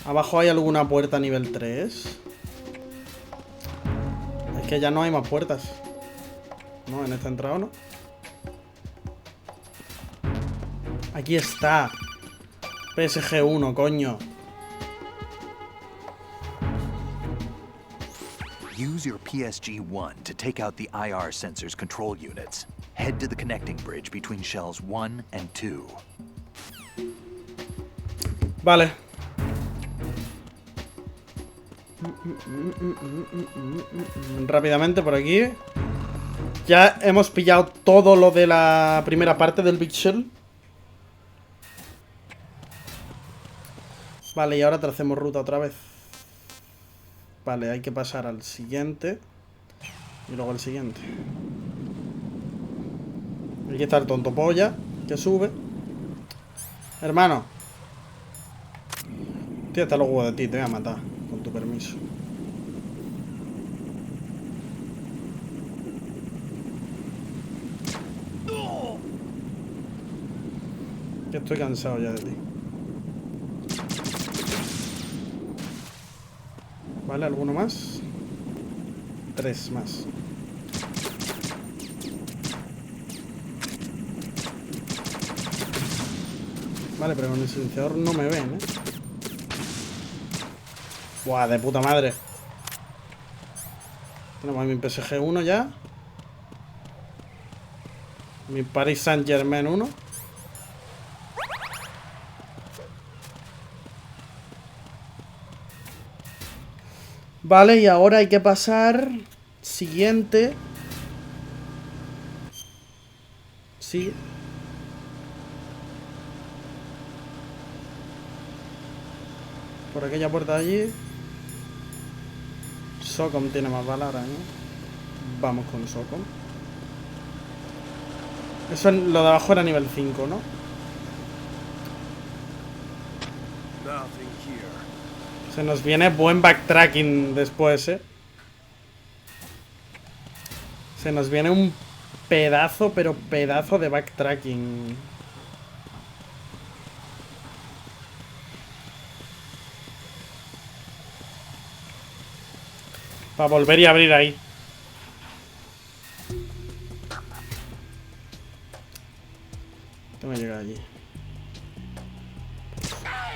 ¿Abajo hay alguna puerta a nivel 3? Es que ya no hay más puertas. No, en esta entrada no. Aquí está. PSG 1, coño. Use your PSG-1 to take out the IR sensors control units. Head to the connecting bridge between shells 1 and 2. Vale. Rápidamente por aquí. Ya hemos pillado todo lo de la primera parte del Big Shell. Vale, y ahora tracemos ruta otra vez. Vale, hay que pasar al siguiente. Y luego al siguiente. Aquí está el tonto polla que sube. Hermano. Tío, hasta los huevos de ti, te voy a matar. Con tu permiso. Que estoy cansado ya de ti. Vale, ¿alguno más? 3 más. Vale, pero con el silenciador no me ven, Buah, de puta madre. Tenemos a mi PSG 1 ya. Mi Paris Saint-Germain 1. Vale, y ahora hay que pasar. Siguiente. Sí. Por aquella puerta de allí. Socom tiene más palabras, ¿no? Vamos con Socom. Eso, lo de abajo era nivel 5, ¿no? Se nos viene buen backtracking después, Se nos viene un pedazo, pero pedazo de backtracking. Para volver y abrir ahí. Tengo que llegar allí.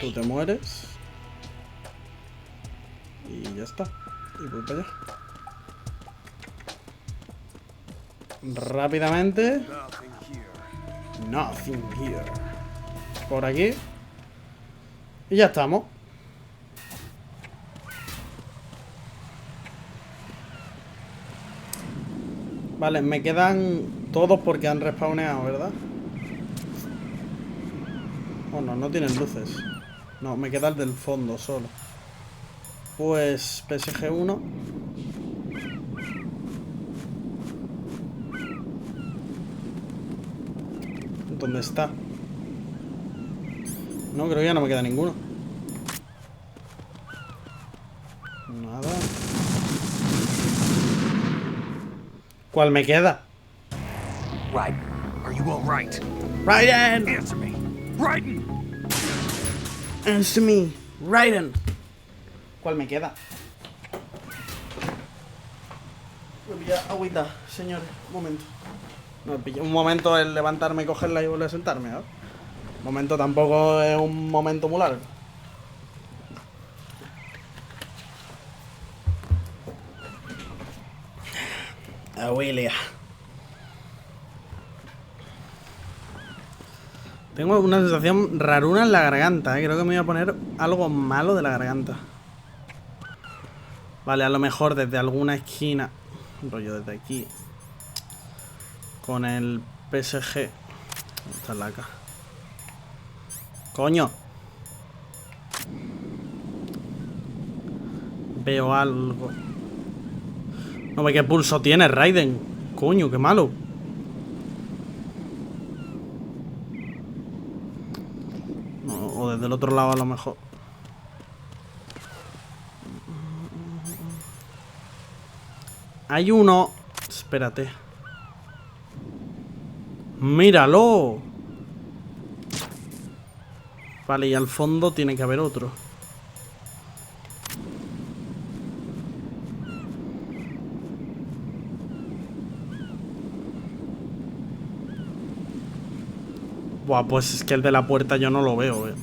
Tú te mueres. Y ya está. Y voy para allá. Rápidamente. Nothing here. Por aquí. Y ya estamos. Vale, me quedan todos porque han respawneado, ¿verdad? Oh, no, no tienen luces. No, me queda el del fondo solo. Pues PSG 1. ¿Dónde está? No, creo que ya no me queda ninguno. Nada. ¿Cuál me queda? Right. Are you all right? Raiden! Answer me. Raiden! Answer me. Raiden. ¿Cuál me queda? Me pilla agüita, señores. Un momento. No, pilla un momento el levantarme, cogerla y volver a sentarme, ¿eh? Un momento tampoco es un momento muy largo. Abuelia. Tengo una sensación raruna en la garganta, ¿eh? Creo que me voy a poner algo malo de la garganta. Vale, a lo mejor desde alguna esquina. Rollo desde aquí. Con el PSG. Esta es la acá. Coño. Veo algo. No ve qué pulso tiene Raiden. Coño, qué malo. del otro lado a lo mejor. Hay uno. Espérate. ¡Míralo! Vale, y al fondo tiene que haber otro. Buah, pues es que el de la puerta yo no lo veo,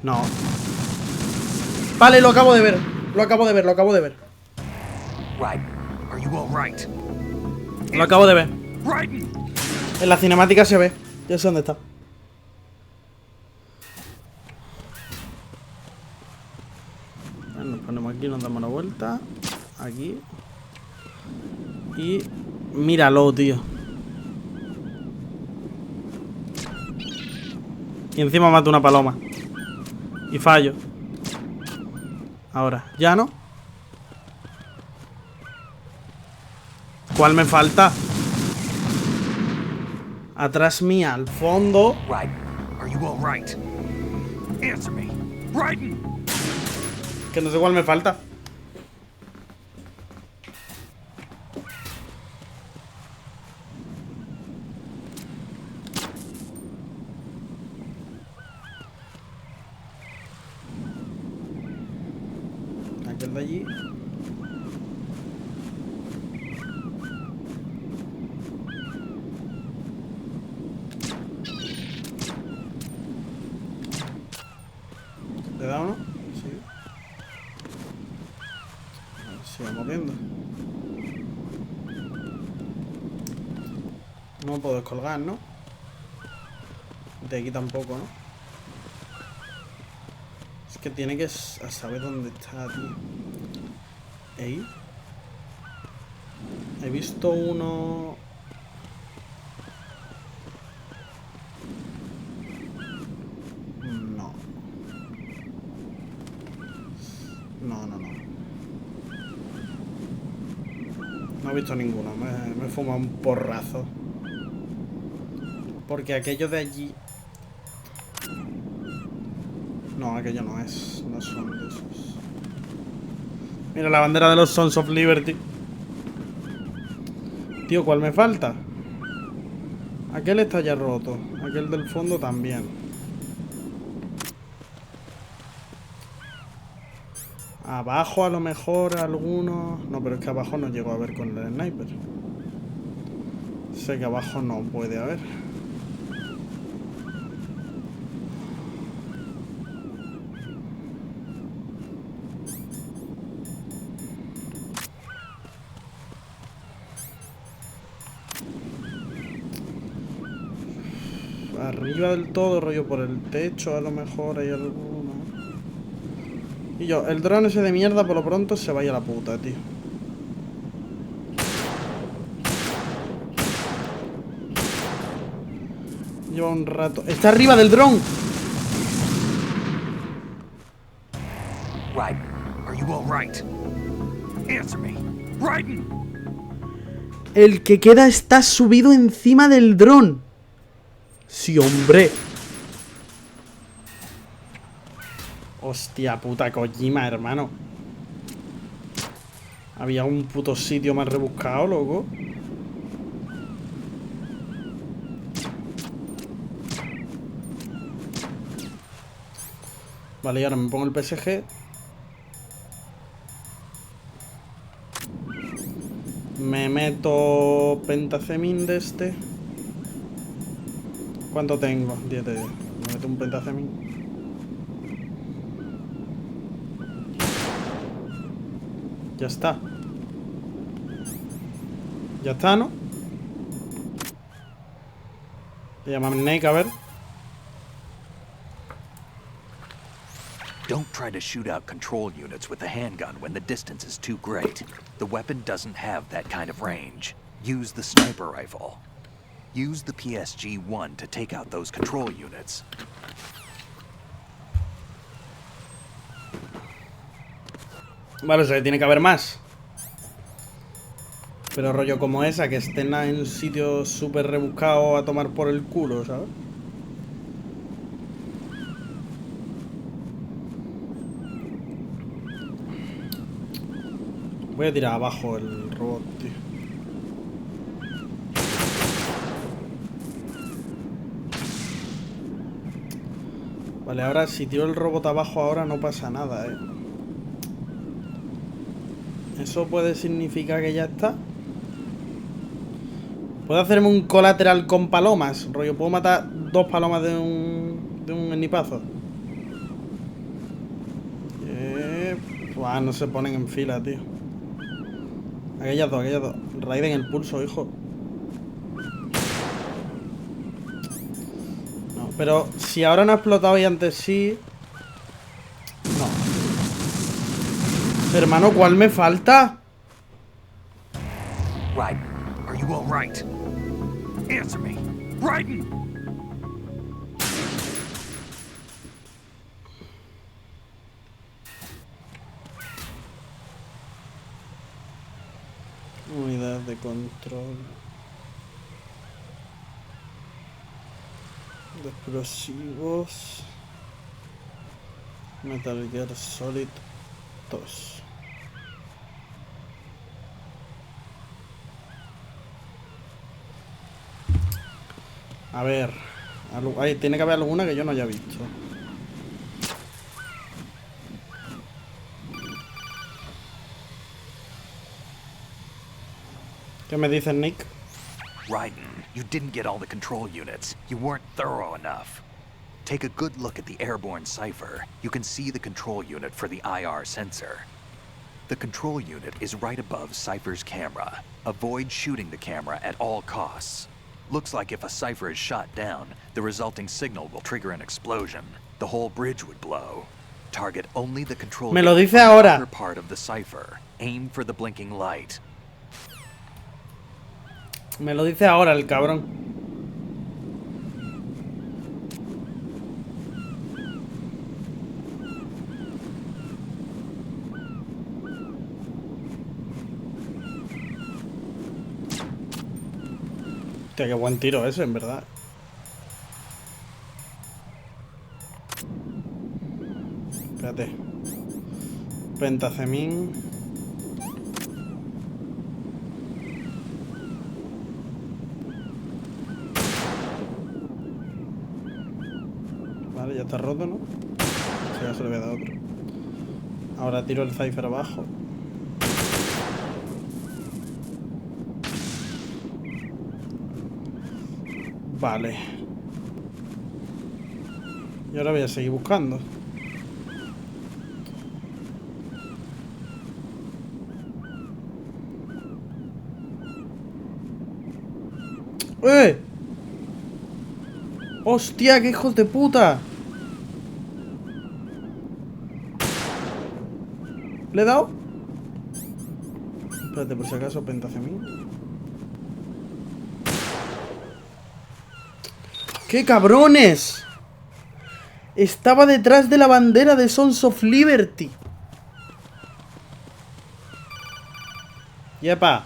No. Vale, lo acabo de ver. Lo acabo de ver. Right. Are you all right? Lo acabo de ver. Right. En la cinemática se ve. Ya sé dónde está. Bueno, nos ponemos aquí, nos damos la vuelta. Aquí. Y míralo, tío. Y encima mato una paloma. Y fallo. Ahora, ¿ya no? ¿Cuál me falta? Atrás mía, al fondo. Right. Are you all right? Answer me. Right. Que no sé cuál me falta. Aquel de allí. ¿Le da uno? Sí. A ver si va moviendo. No me puedo descolgar, ¿no? De aquí tampoco, ¿no? Es que tiene que saber dónde está, tío. ¿Ey? He visto uno... No. No. No he visto ninguno. Me he fumado un porrazo. Porque aquello de allí... No, aquello no es. No son de esos. Mira la bandera de los Sons of Liberty. Tío, ¿cuál me falta? Aquel está ya roto. Aquel del fondo también. Abajo a lo mejor alguno... No, pero es que abajo no llego a ver con el sniper. Sé que abajo no puede haber. Arriba del todo, rollo por el techo, a lo mejor hay alguno. Y yo, el dron ese de mierda por lo pronto se vaya a la puta, tío. Lleva un rato. ¡Está arriba del dron! Right. Are you all right? Answer me. Right. El que queda está subido encima del dron. Sí, hombre. Hostia puta, Kojima, hermano. Había un puto sitio más rebuscado, loco. Vale, y ahora me pongo el PSG. Me meto pentacemin de este. ¿Cuánto tengo? 10 de 10. Me meto un pentacemin. Ya está. Ya está, ¿no? Le llaman Snake, a ver. Don't try to shoot out control units with the handgun when the distance is too great. The weapon doesn't have that kind of range. Use the sniper rifle. Use the PSG-1 to take out those control units. Vale, o sea, tiene que haber más. Pero rollo como esa, que estén en sitios súper rebuscados a tomar por el culo, ¿sabes? Voy a tirar abajo el robot, tío. Vale, ahora si tiro el robot abajo ahora no pasa nada, ¿eh? ¿Eso puede significar que ya está? ¿Puedo hacerme un colateral con palomas? Rollo, ¿puedo matar 2 palomas de un ennipazo? Buah, no se ponen en fila, tío. Aquellas dos. Raiden el pulso, hijo. No, pero si ahora no ha explotado y antes sí... No. Hermano, ¿cuál me falta? Raiden, are you all right? Answer me. Raiden! Unidad de control. De explosivos. Metal Gear Solid 2. A ver. Ahí tiene que haber alguna que yo no haya visto. ¿Qué me dices, Nick? Raiden, you didn't get all the control units. You weren't thorough enough. Take a good look at the airborne cipher. You can see the control unit for the IR sensor. The control unit is right above Cypher's camera. Avoid shooting the camera at all costs. Looks like if a cipher is shot down, the resulting signal will trigger an explosion. The whole bridge would blow. Target only the control Me lo unit dice on the ahora. upper part of the cipher. Aim for the blinking light. Me lo dice ahora el cabrón. Hostia, qué buen tiro ese, en verdad. Espérate. Pentacemín. Vale, ya está roto, ¿no? O sea, ya se le voy a dar otro. Ahora tiro el cipher abajo. Vale. Y ahora voy a seguir buscando. ¡Eh! ¡Hostia, qué hijos de puta! ¿Le he dado? Espérate, por si acaso, pentacemín. ¡Qué cabrones! Estaba detrás de la bandera de Sons of Liberty. Yepa.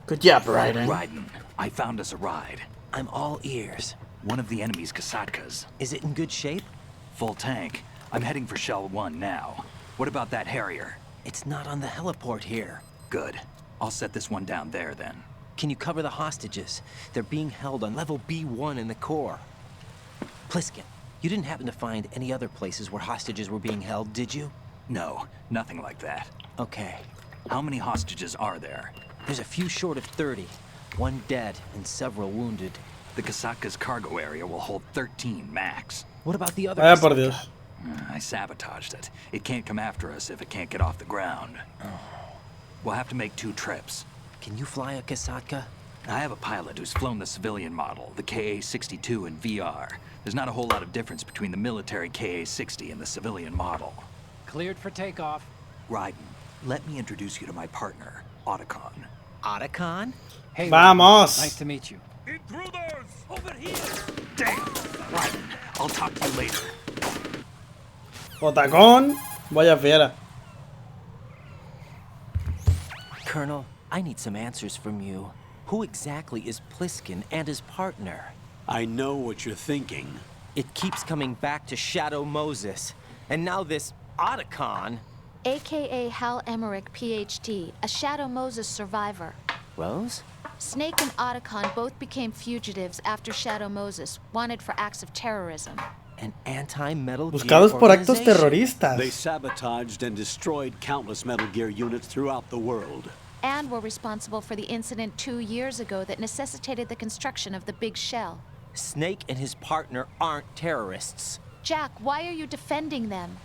Good job, Raiden. Raiden, I found us a ride. I'm all ears. One of the enemy's Kasatkas. Is it in good shape? Full tank. I'm heading for Shell 1 now. What about that Harrier? It's not on the heliport here. Good. I'll set this one down there then. Can you cover the hostages? They're being held on level B1 in the core. Pliskin, you didn't happen to find any other places where hostages were being held, did you? No, nothing like that. Okay. How many hostages are there? There's a few short of 30. One dead and several wounded. The Kasatka's cargo area will hold 13 max. What about the other Vaya por Kasatka? Dios. I sabotaged it. It can't come after us if it can't get off the ground. We'll have to make 2 trips. Can you fly a Kasatka? I have a pilot who's flown the civilian model, the KA-62 in VR. There's not a whole lot of difference between the military KA-60 and the civilian model. Cleared for takeoff. Raiden, let me introduce you to my partner, Otacon. Otacon? Hey, Vamos. nice to meet you. Intruders! Over here! Damn! Raiden, I'll talk to you later. Otacón. Vaya fiera. Colonel, I need some answers from you. Who exactly is Pliskin and his partner? I know what you're thinking. It keeps coming back to Shadow Moses. And now this Otacon. AKA Hal Emmerich, PhD, a Shadow Moses survivor. Rose? Snake and Otacon both became fugitives after Shadow Moses, wanted for acts of terrorism. An anti-Metal Gear Buscados por actos organization. terroristas. They sabotaged and destroyed countless Metal Gear units throughout the world. And were responsible for the incident 2 years ago that necessitated the construction of the big shell. Snake and his partner aren't terrorists. Jack, why are you defending them?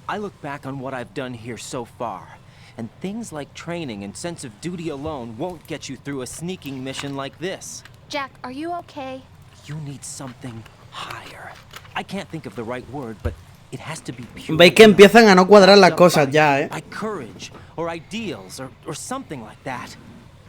I look back on what I've done here so far, and things like training and sense of duty alone won't get you through a sneaking mission like this. Jack, are you okay? You need something higher. I can't think of the right word, but it has to be pure. Veis que empiezan a no cuadrar las cosas ya, By courage, or ideals, or something like that.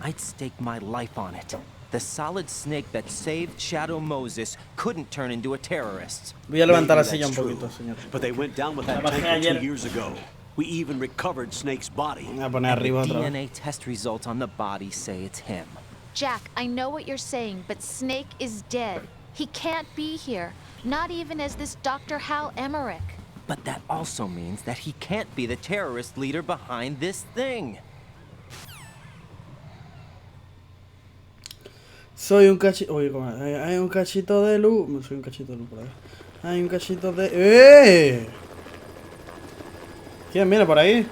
I'd stake my life on it. The solid snake that saved Shadow Moses couldn't turn into a terrorist. Voy a levantar la Maybe silla un that's poquito, true, señor. But they went down with that La bajé tanker 2 ayer. years ago. We even recovered Snake's body. Voy a poner And the arriba otra vez. DNA test results on the body say it's him. Jack, I know what you're saying, but Snake is dead. He can't be here, not even as this Dr. Hal Emmerich. But that also means that he can't be the terrorist leader behind this thing. Soy un cachito. Oye, ¿cómo es? Hay un cachito de luz. No soy un cachito de luz por ahí. Hay un cachito de. ¡Eh! ¿Quién viene por ahí?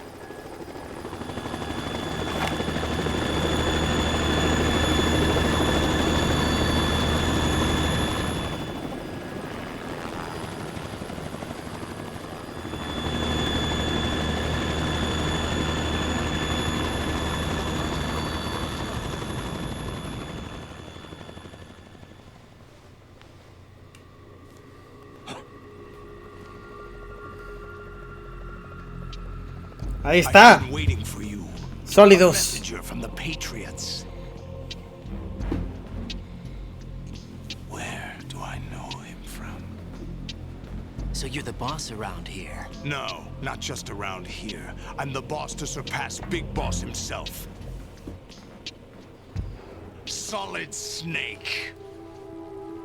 Ahí está. I've been waiting for you. A Sólidos. messenger from the Patriots. Where do I know him from? So you're the boss around here. No, not just around here. I'm the boss to surpass Big Boss himself. Solid Snake.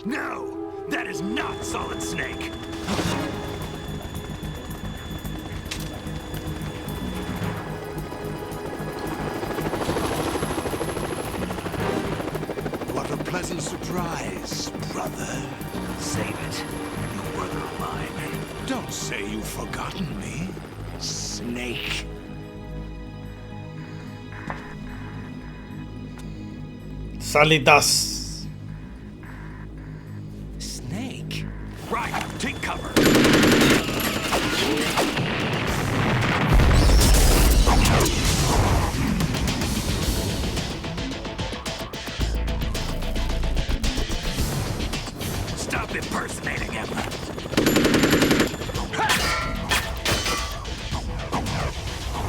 No! That is not Solid Snake! What a pleasant surprise, brother. Save it. You brother of mine. Don't say you've forgotten me, Snake. Salitas. Snake? Right, take cover. Stop impersonating him.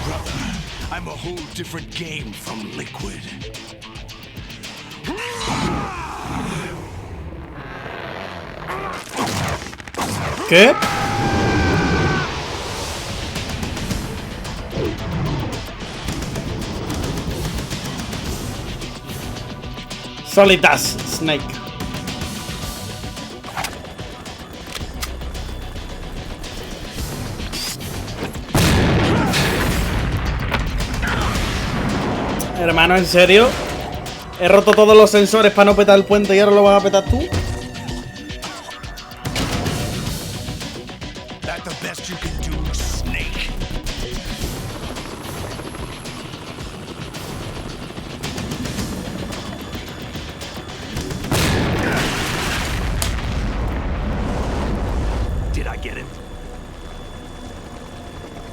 Brother, I'm a whole different game from Liquid. ¿Qué? Solitas, Snake. Hermano, ¿en serio? He roto todos los sensores para no petar el puente y ahora lo vas a petar tú. That the best you can do, Snake? Did I get it?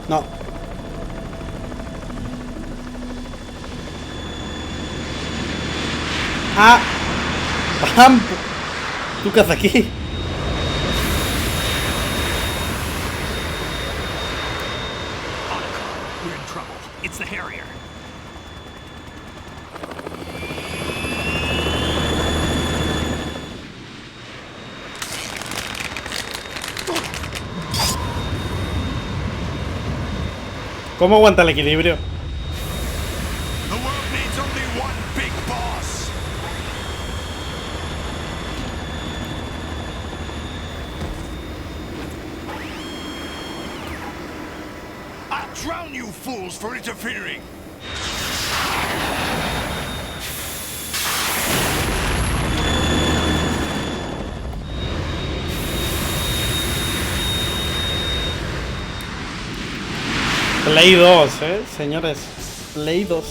No. Ah. ¡Pam! ¿Tú qué haces aquí? We're in trouble. It's the Harrier. ¿Cómo aguanta el equilibrio? The world needs drown you fools for interfering! Play 2, señores. Play 2.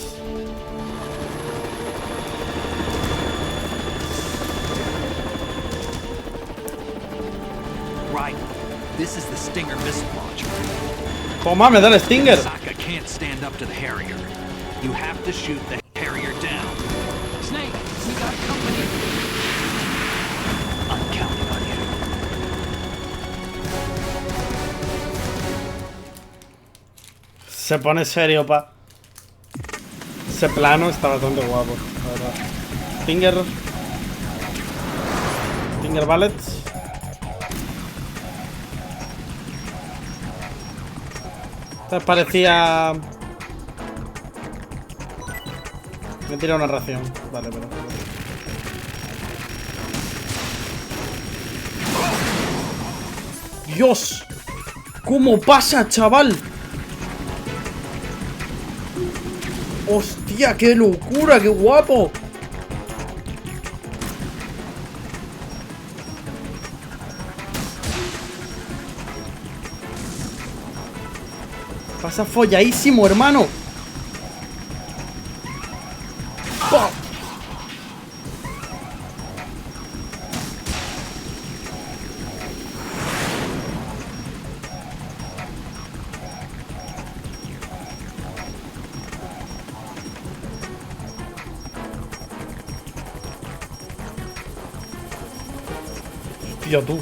Right. This is the Stinger missile launcher. Toma, me da el Stinger. Sokka can't stand up to the Harrier. You have to shoot the Harrier down. Snake, we got company. I'm counting on you. Se pone serio, pa. Ese plano está bastante guapo, la verdad. Stinger Bullets. Esto parecía... Me tira una ración. Vale, pero... ¡Dios! ¿Cómo pasa, chaval? ¡Hostia, qué locura! ¡Qué guapo! Pasa folladísimo, hermano. ¡Oh! Hostia, tú.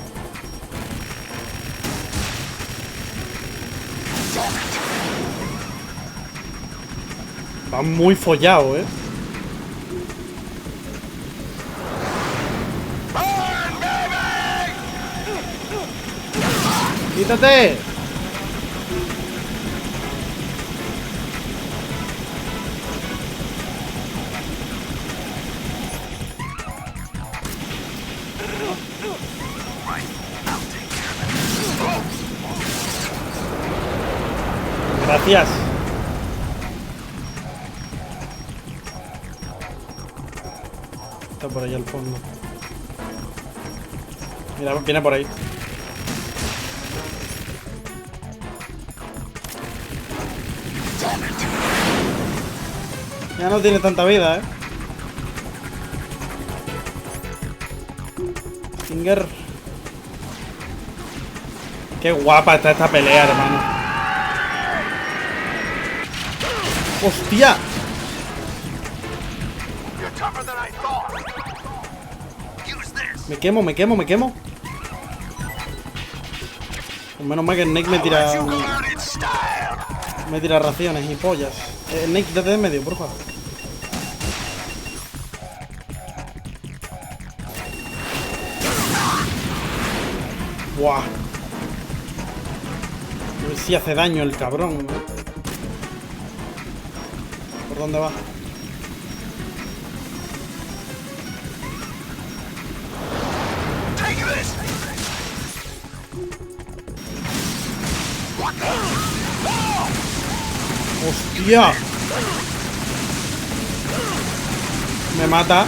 Va muy follado, ¡Quítate! Gracias. Está por ahí al fondo. Mira, viene por ahí. Ya no tiene tanta vida, Stinger. Qué guapa está esta pelea, hermano. ¡Hostia! Me quemo. Pues menos mal que Snake me tira... Me tira raciones y pollas. Snake, quítate de en medio, por favor. Buah. A ver si hace daño el cabrón, ¿Por dónde va? ¡Hostia! Me mata.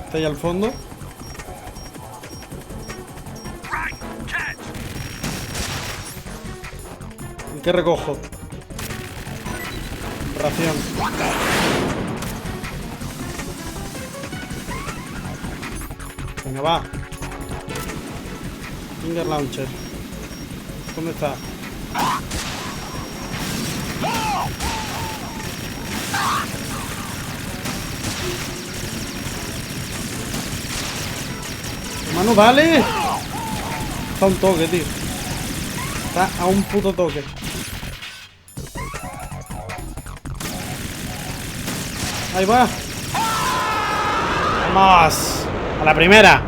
Está ahí al fondo. ¿Y qué recojo? Ración. Venga, va. Finger Launcher. ¿Dónde está? Hermano, dale. Está a un toque, tío. Está a un puto toque. Ahí va. Vamos. A la primera.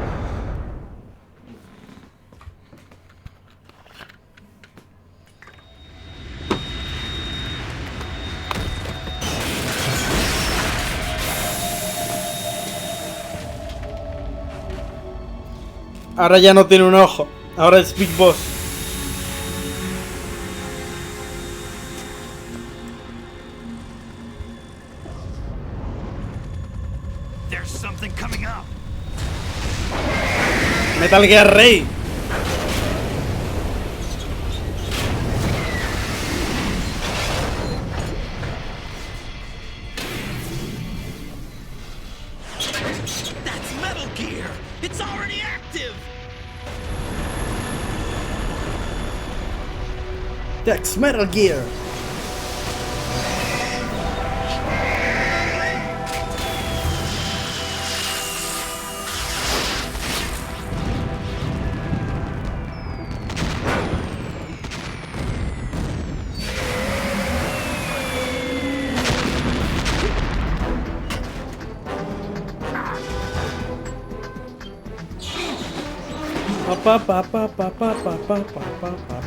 Ahora ya no tiene un ojo. Ahora es Big Boss. There's something coming up. Metal Gear Rey. That's Metal Gear! It's already active! That's Metal Gear. Pa pa pa pa pa pa pa pa pa pa.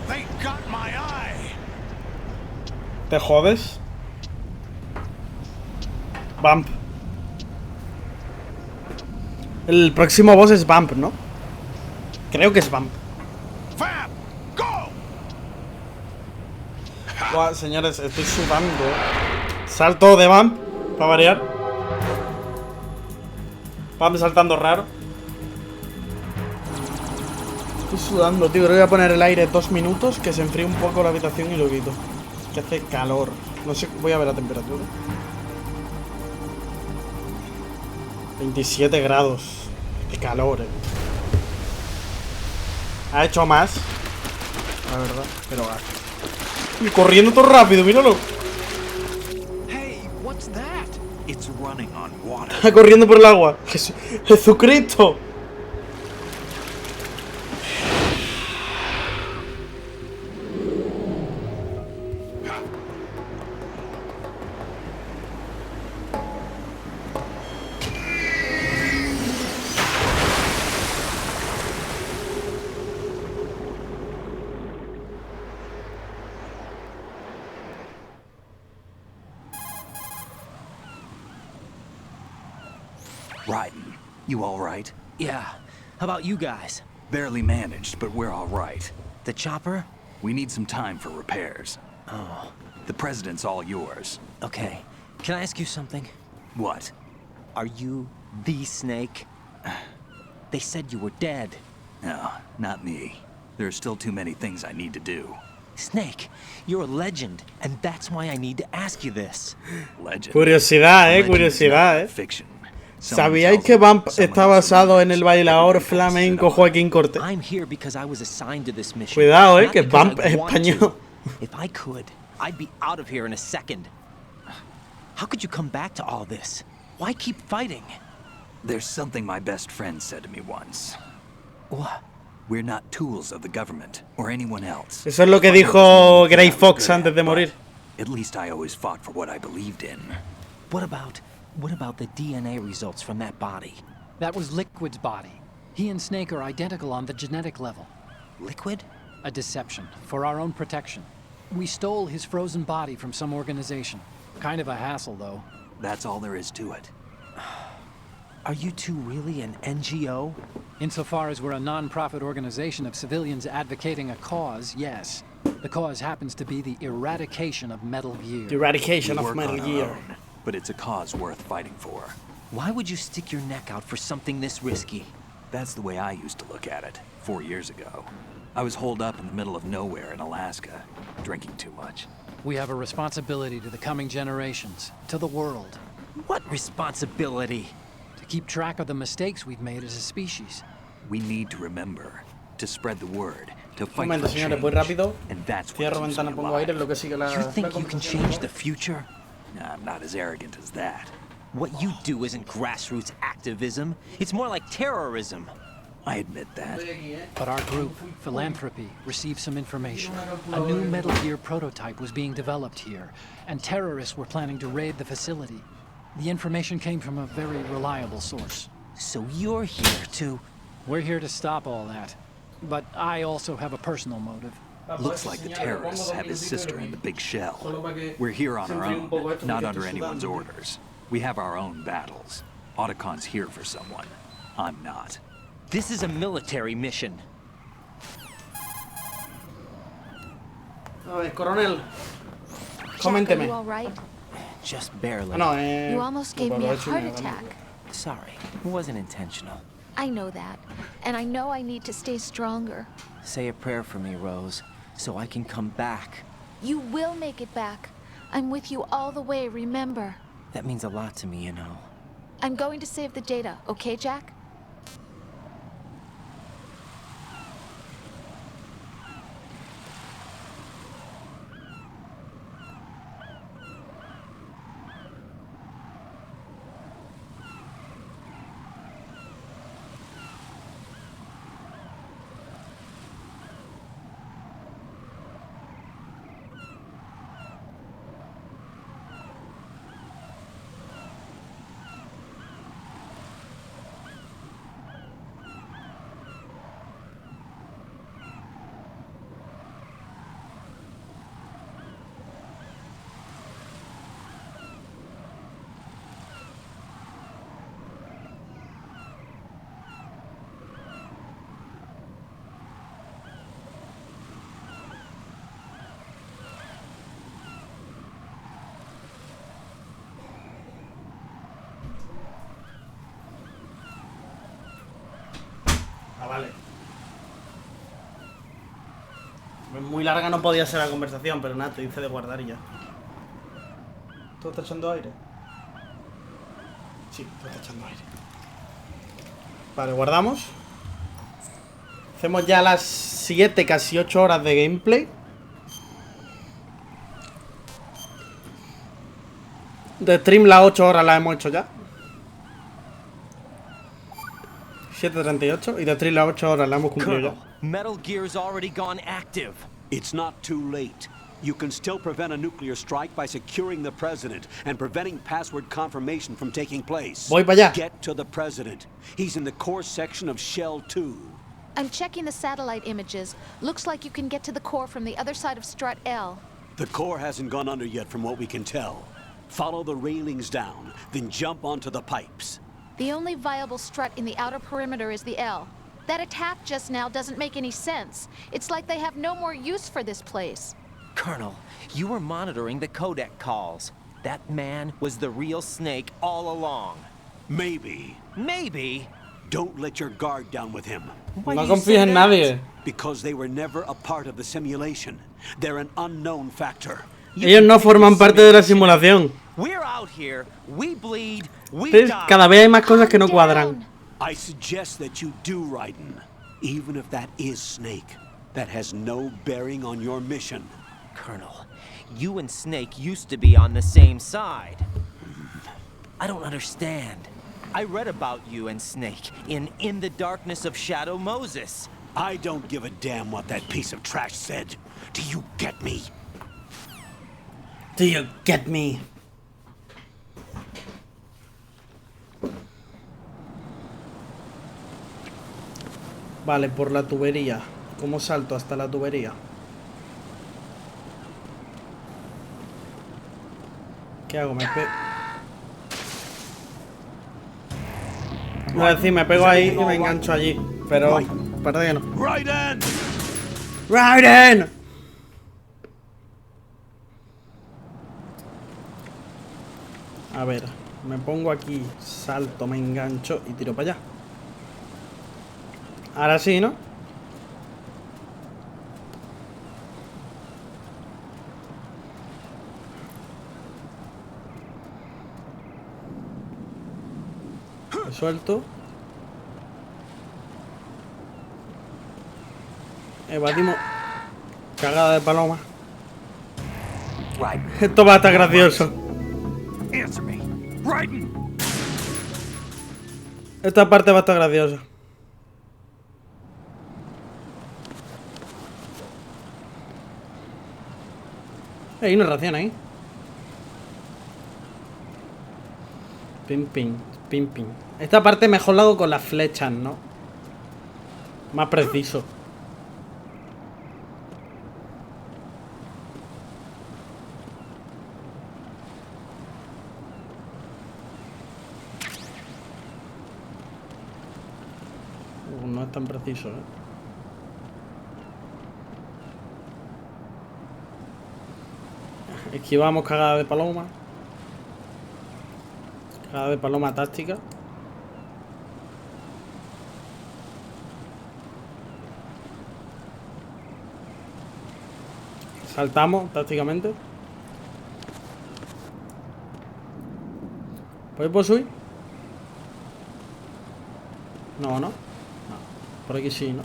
They got my eye! ¿Te jodes? Bump. El próximo boss es Bump, ¿no? Creo que es Bump. Fab! Go! Buah, señores, estoy sudando. Salto de Bump, para variar. Bump saltando raro. Estoy sudando, tío. Creo que voy a poner el aire 2 minutos, que se enfríe un poco la habitación y lo quito. Que hace calor. No sé, voy a ver la temperatura. 27 grados. Qué calor, Ha hecho más, la verdad, pero y corriendo todo rápido, míralo. Hey, what's that? It's running on water. Está corriendo por el agua. Jesucristo. Raiden, you all right? Yeah. How about you guys? Barely managed, but we're all right. The chopper? We need some time for repairs. Oh. The president's all yours. Okay. Can I ask you something? What? Are you the Snake? They said you were dead. No, not me. There are still too many things I need to do. Snake, you're a legend, and that's why I need to ask you this. Legend. Curiosidad, curiosidad, Fiction. ¿Sabíais que Bump está basado en el bailador flamenco Joaquín Cortés? I'm here because I was assigned to this mission. Cuidado, que Bump es español. If I could, I'd be out of here in a second. How could you come back to all this? Why keep fighting? There's something my best friend said to me once. What? We're not tools of the government or anyone else. Eso es lo que dijo Gray Fox antes de morir. At least I always fought for what I believed in. What about the DNA results from that body? That was Liquid's body. He and Snake are identical on the genetic level. Liquid? A deception, for our own protection. We stole his frozen body from some organization. Kind of a hassle, though. That's all there is to it. Are you two really an NGO? Insofar as we're a non-profit organization of civilians advocating a cause, yes. The cause happens to be the eradication of Metal Gear. The eradication We of work Metal on our Gear. own, but it's a cause worth fighting for. Why would you stick your neck out for something this risky? That's the way I used to look at it 4 years ago. I was holed up in the middle of nowhere in Alaska, drinking too much. We have a responsibility to the coming generations, to the world. What responsibility? To keep track of the mistakes we've made as a species. We need to remember, to spread the word, to Un fight momento, for señores, voy change, rápido. and that's what Cierro keeps ventana, me pongo aire, alive. lo que sigue la. You think la you can conversación. change the future? I'm not as arrogant as that. What you do isn't grassroots activism. It's more like terrorism. I admit that. But our group, Philanthropy, received some information. A new Metal Gear prototype was being developed here, and terrorists were planning to raid the facility. The information came from a very reliable source. So you're here to... We're here to stop all that. But I also have a personal motive. Looks like the terrorists have his sister in the big shell. We're here on our own, not under anyone's orders. We have our own battles. Otacon's here for someone. I'm not. This is a military mission. A ver, coronel. Jack, Coménteme. are you all right? Just barely. No, You almost gave me a heart attack. Sorry, it wasn't intentional. I know that, and I know I need to stay stronger. Say a prayer for me, Rose, so I can come back. You will make it back. I'm with you all the way, remember? That means a lot to me, you know. I'm going to save the data, okay, Jack? Vale. Muy larga no podía ser la conversación, pero nada, te dice de guardar y ya. ¿Todo está echando aire? Sí, todo está echando aire. Vale, guardamos. Hacemos ya las 7, casi 8 horas de gameplay. De stream las 8 horas las hemos hecho ya. 7:38 y de stream las 8 horas las hemos cumplido ya. Metal Gear's already gone active. It's not too late. You can still prevent a nuclear strike by securing the president and preventing password confirmation from taking place. Voy para allá. Get to the president. He's in the core section of Shell 2. I'm checking the satellite images. Looks like you can get to the core from the other side of Strut L. The core hasn't gone under yet from what we can tell. Follow the railings down, then jump onto the pipes. The only viable strut in the outer perimeter is the L. That attack just now doesn't make any sense. It's like they have no more use for this place. Colonel, you were monitoring the codec calls. That man was the real Snake all along. Maybe. Maybe? Don't let your guard down with him. Why No do you say confíes en that? nadie. Because they were never a part of the simulation. They're an unknown factor. Ellos no forman parte de la simulación. We're out here, we bleed, we Entonces, die. cada vez hay más cosas que no cuadran. I suggest that you do, Raiden. Even if that is Snake. That has no bearing on your mission. Colonel, you and Snake used to be on the same side. I don't understand. I read about you and Snake in the darkness of Shadow Moses. I don't give a damn what that piece of trash said. Do you get me? Do you get me? Vale, por la tubería. ¿Cómo salto hasta la tubería? ¿Qué hago? Voy a decir, me pego ahí y me engancho allí. Pero parece que no. Raiden! ¡Raiden! A ver, me pongo aquí, salto, me engancho y tiro para allá. Ahora sí, ¿no? Me suelto. Evadimos. Cagada de paloma. Esto va a estar gracioso. Answer me. Raiden! Esta parte va a estar graciosa. Hay una ración ahí. Pim, pim, pim, pim. Esta parte mejor la hago con las flechas, ¿no? Más preciso. No es tan preciso, ¿eh? Esquivamos cagada de paloma. Cagada de paloma táctica. Saltamos tácticamente. ¿Por ahí puedo subir? No, no. Por aquí sí, ¿no?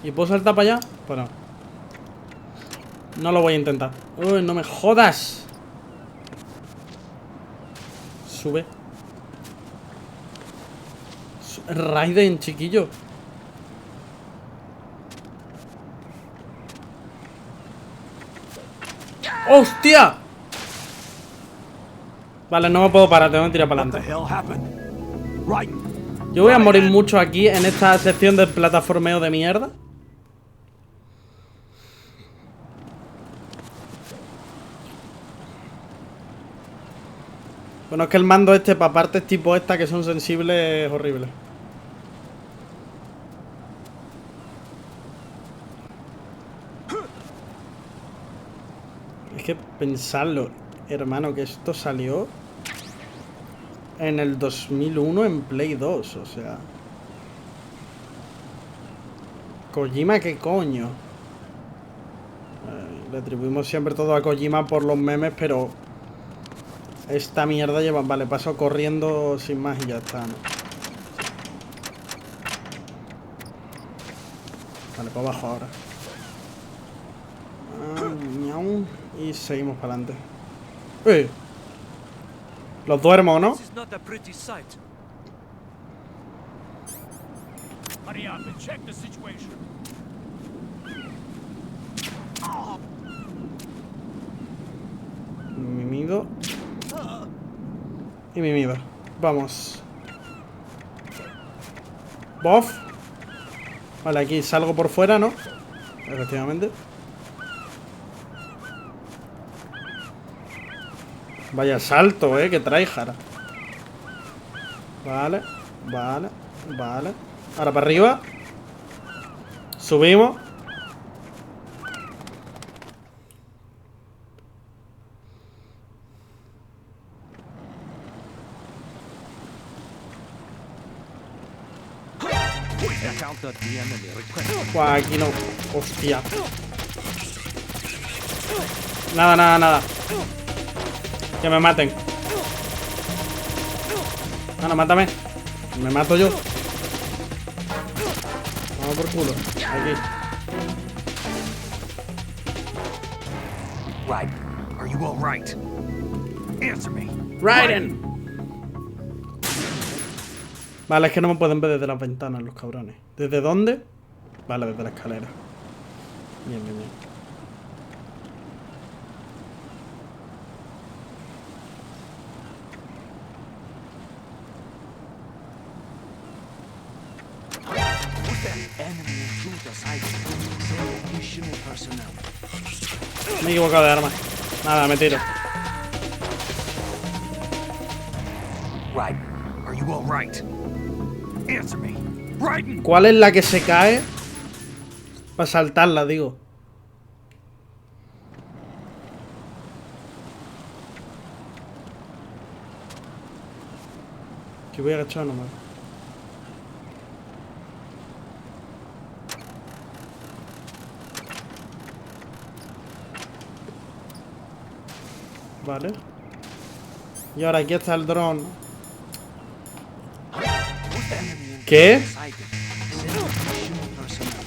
¿Y puedo saltar para allá? Pues no. No lo voy a intentar. Uy, no me jodas. Sube. Raiden, chiquillo. ¡Hostia! Vale, no me puedo parar, tengo que tirar para adelante. Yo voy a morir mucho aquí en esta sección de plataformeo de mierda. Bueno, es que el mando este para partes tipo esta que son sensibles es horrible. Es que pensarlo, hermano, que esto salió en el 2001 en Play 2, o sea. Kojima, ¿qué coño? Le atribuimos siempre todo a Kojima por los memes, pero esta mierda lleva... Vale, paso corriendo sin más y ya está, ¿no? Vale, para abajo ahora. Y seguimos para adelante. ¡Uy! Los duermo, ¿no? Mimido. Y mimido. Vamos. Bof. Vale, aquí salgo por fuera, ¿no? Efectivamente. Vaya salto, que tryhard. Vale, vale, vale. Ahora para arriba. Subimos. Buah, aquí no. Hostia. Nada, nada, nada. Que me maten. No, no, mátame. Me mato yo. Vamos por culo. Aquí. Right. Are you all right? Answer me. Raiden. Vale, es que no me pueden ver desde las ventanas los cabrones. ¿Desde dónde? Vale, desde la escalera. Bien, bien, bien. Me he equivocado de arma. Nada, me tiro. Right. Are you all right? Answer me. Raiden. ¿Cuál es la que se cae? Para saltarla, digo. Que voy agachado nomás. Vale. Y ahora aquí está el dron. ¿Qué?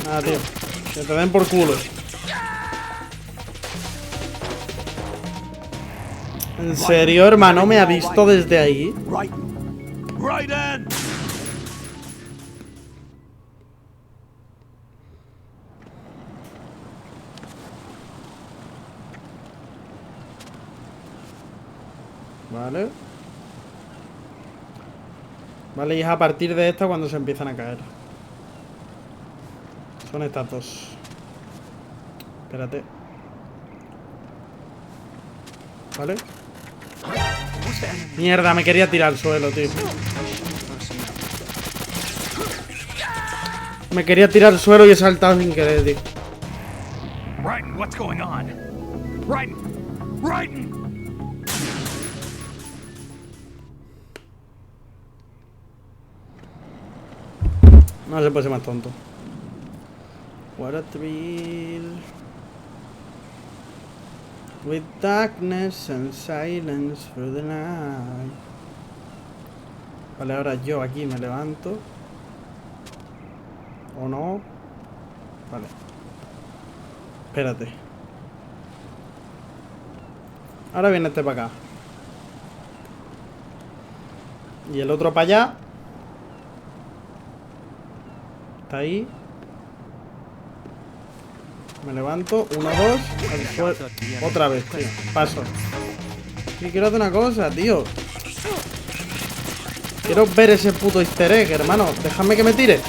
Nada, tío. Que te den por culo. ¿En serio, hermano? ¿Me ha visto desde ahí? Raiden. Vale. Vale, y es a partir de esta cuando se empiezan a caer. Son estas dos. Espérate. Vale. Mierda, me quería tirar al suelo, tío. Me quería tirar al suelo y he saltado sin querer, tío. Raiden, what's going on? Raiden! Raiden! No se puede ser más tonto. What a thrill. With darkness and silence for the night. Vale, ahora yo aquí me levanto. ¿O no? Vale. Espérate. Ahora viene este para acá. Y el otro para allá. Está ahí. Me levanto. 1, 2. Al suelo. Otra vez, tío. Paso. Y quiero hacer una cosa, tío. Quiero ver ese puto easter egg, hermano. Déjame que me tire.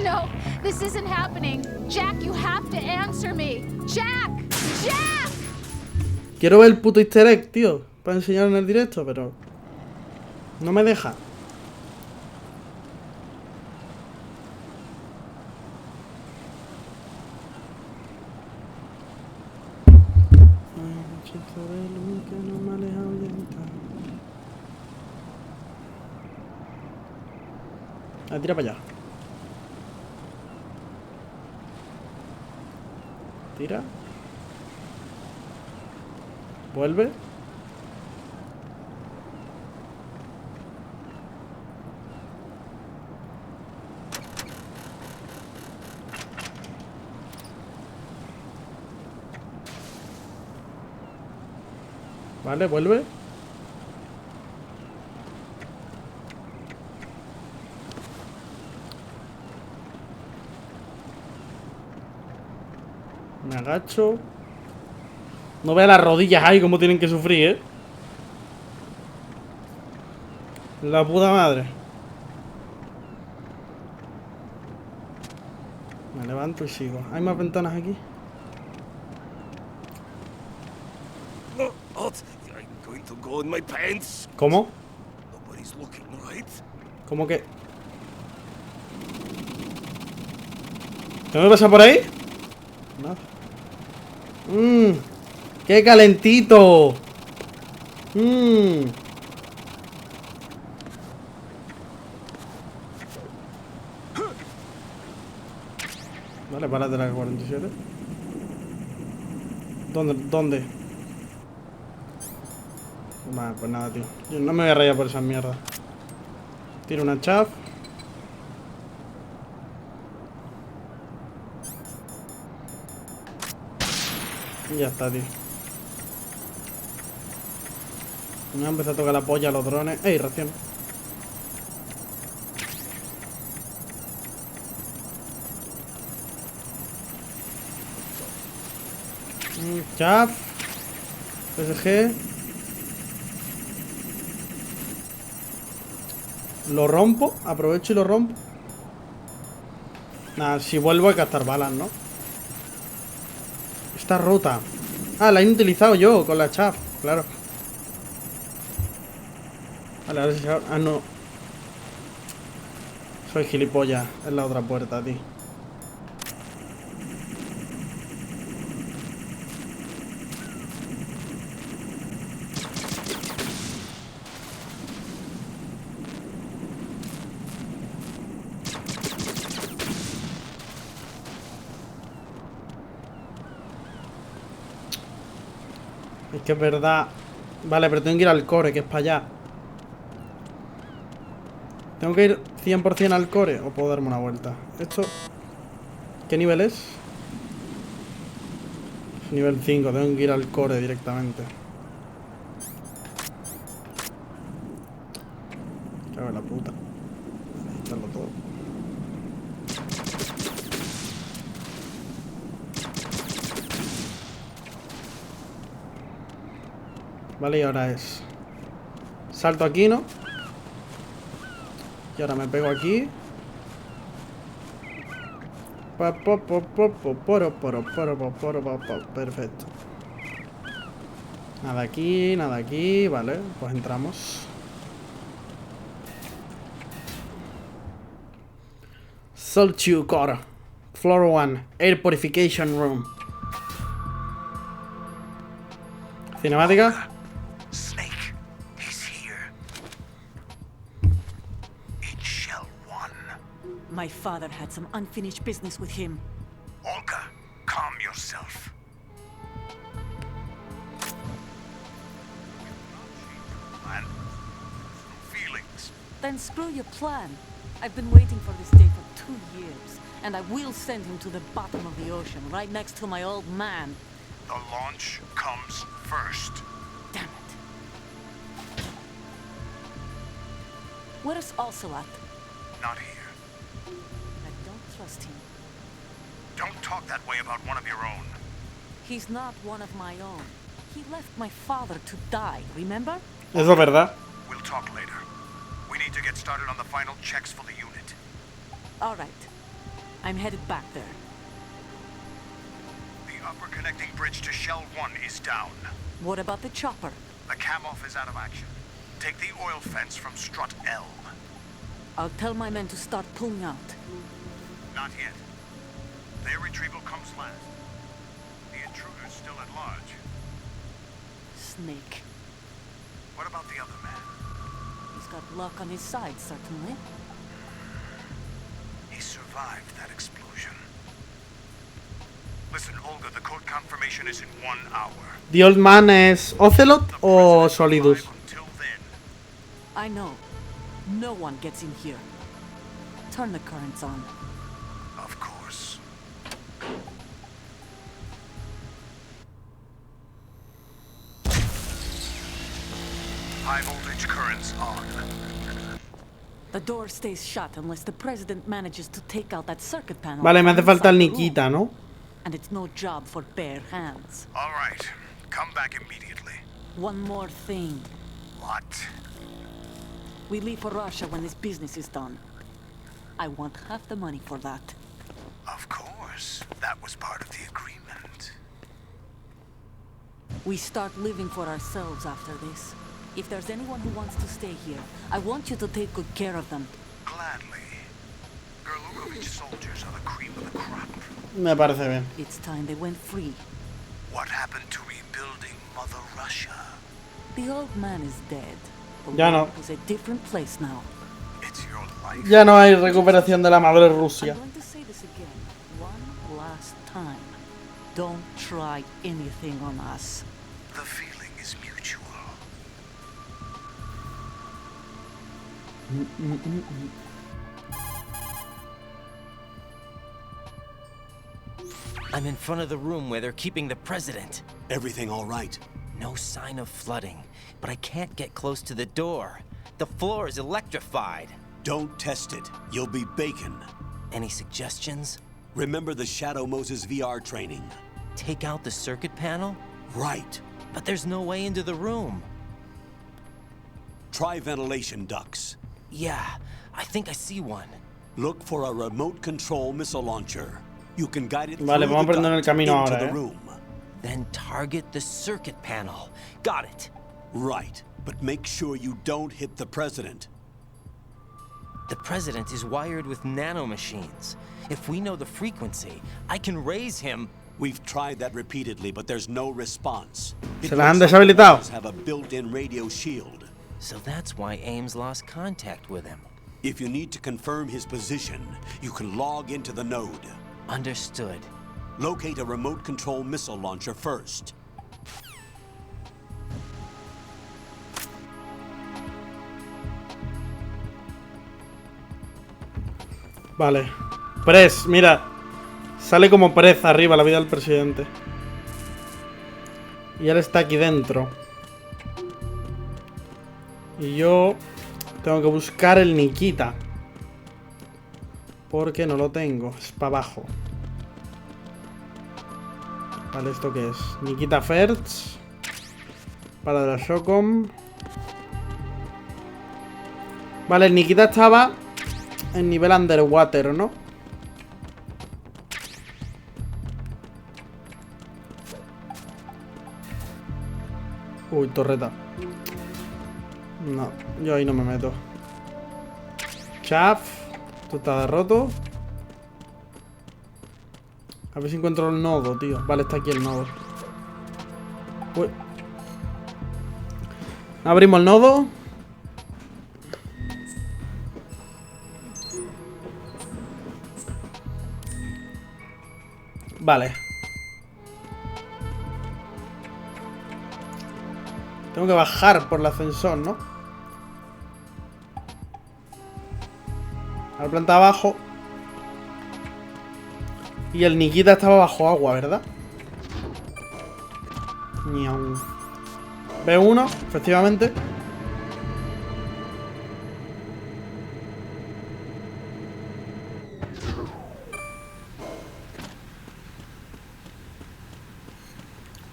No, this isn't happening. Jack, you have to answer me. Jack! Jack! Quiero ver el puto easter egg, tío. Para enseñar en el directo, pero... no me deja. Ah, tira para allá. Tira. Vuelve. Vale, vuelve. Me agacho. No vea las rodillas ahí como tienen que sufrir, ¿eh? La puta madre. Me levanto y sigo. ¿Hay más ventanas aquí? ¿Cómo? ¿Cómo que? ¿Tengo que pasar por ahí? Nada. ¡Qué calentito! Vale, párate la 47. ¿Dónde? Vale, pues nada, tío. Yo no me voy a rayar por esas mierdas. Tiro una chaff. Y ya está, tío. Me ha empezado a tocar la polla a los drones. ¡Ey, ración! Chaff. PSG. Lo rompo. Aprovecho y lo rompo. Nada, si vuelvo hay que gastar balas, ¿no? Está rota. Ah, la he utilizado yo con la chaff. Claro. Vale, ahora sí. Ah, no. Soy gilipollas. Es la otra puerta, tío. Es que es verdad. Vale, pero tengo que ir al core, que es para allá. ¿Tengo que ir 100% al core o puedo darme una vuelta? ¿Esto qué nivel es? Nivel 5, tengo que ir al core directamente. Cago en la puta. Vale, quitarlo todo. Vale, y ahora es... Salto aquí, ¿no? Y ahora me pego aquí. Perfecto. Nada aquí, nada aquí. Vale, pues entramos. Solitude Core. Floor 1. Air Purification Room. Cinemática. Snake, he's here. In Shell 1. My father had some unfinished business with him. Olga, calm yourself. Man, feelings. Then screw your plan. I've been waiting for this day for 2 years, and I will send him to the bottom of the ocean, right next to my old man. The launch comes first. Damn it. Where's Ocelot? Not here. I don't trust him. Don't talk that way about one of your own. He's not one of my own. He left my father to die, remember? Eso es verdad. We'll talk later. We need to get started on the final checks for the unit. All right. I'm headed back there. The upper connecting bridge to Shell 1 is down. What about the chopper? The cam-off is out of action. Take the oil fence from strut L. I'll tell my men to start pulling out. Not yet. Their retrieval comes last. The intruder's still at large. Snake. What about the other man? He's got luck on his side, certainly. He survived that explosion. Listen, Olga, the code confirmation is in 1 hour. ¿The Old Man es Ocelot o Solidus? Until then, I know. No one gets in here. Turn the currents on. of course. High voltage currents on. The door stays shut unless the president manages to take out that circuit panel. Vale, me hace falta el inside the room. Nikita, ¿no? And it's no job for bare hands. All right. Come back immediately. One more thing. What? We leave for Russia when this business is done. I want half the money for that. Of course. That was part of the agreement. We start living for ourselves after this. If there's anyone who wants to stay here, I want you to take good care of them. Gladly. Gerlukovich soldiers are the cream of the crop. Me parece bien. It's time they went free. What happened to rebuilding Mother Russia? The old man is dead. The Ya no. world is a different place now. It's your life. Ya no hay recuperación de la madre Rusia. I'm going to say this again, one last time. Don't try anything on us. The feeling is mutual. I'm in front of the room where they're keeping the president. Everything all right? No sign of flooding, but I can't get close to the door. The floor is electrified. Don't test it. You'll be bacon. Any suggestions? Remember the Shadow Moses VR training? Take out the circuit panel? Right. But there's no way into the room. Try ventilation ducts. Yeah, I think I see one. Look for a remote control missile launcher. You can guide it Vale, through vamos the aprendiendo el duct camino into ahora, the room. Then target the circuit panel. Got it. Right, but make sure you don't hit the president. The president is wired with nanomachines. If we know the frequency, I can raise him. We've tried that repeatedly, but there's no response. Se las han deshabilitado. It have a built-in radio shield. So that's why Ames lost contact with him. If you need to confirm his position, you can log into the node. Understood. Locate a remote control missile launcher first. Vale. Press, mira. Sale como prez arriba la vida del presidente. Y él está aquí dentro. Y yo tengo que buscar el Nikita. Porque no lo tengo. Es para abajo. Vale, ¿esto qué es? Nikita First. Para la Shocom. Vale, el Nikita estaba en nivel underwater, ¿no? Uy, torreta. No, yo ahí no me meto. Chaff. Esto está roto. A ver si encuentro el nodo, tío. Vale, está aquí el nodo. Uy. Abrimos el nodo. Vale. Tengo que bajar por el ascensor, ¿no? A la planta de abajo. Y el Nikita estaba bajo agua, ¿verdad? Ñau. B1, efectivamente.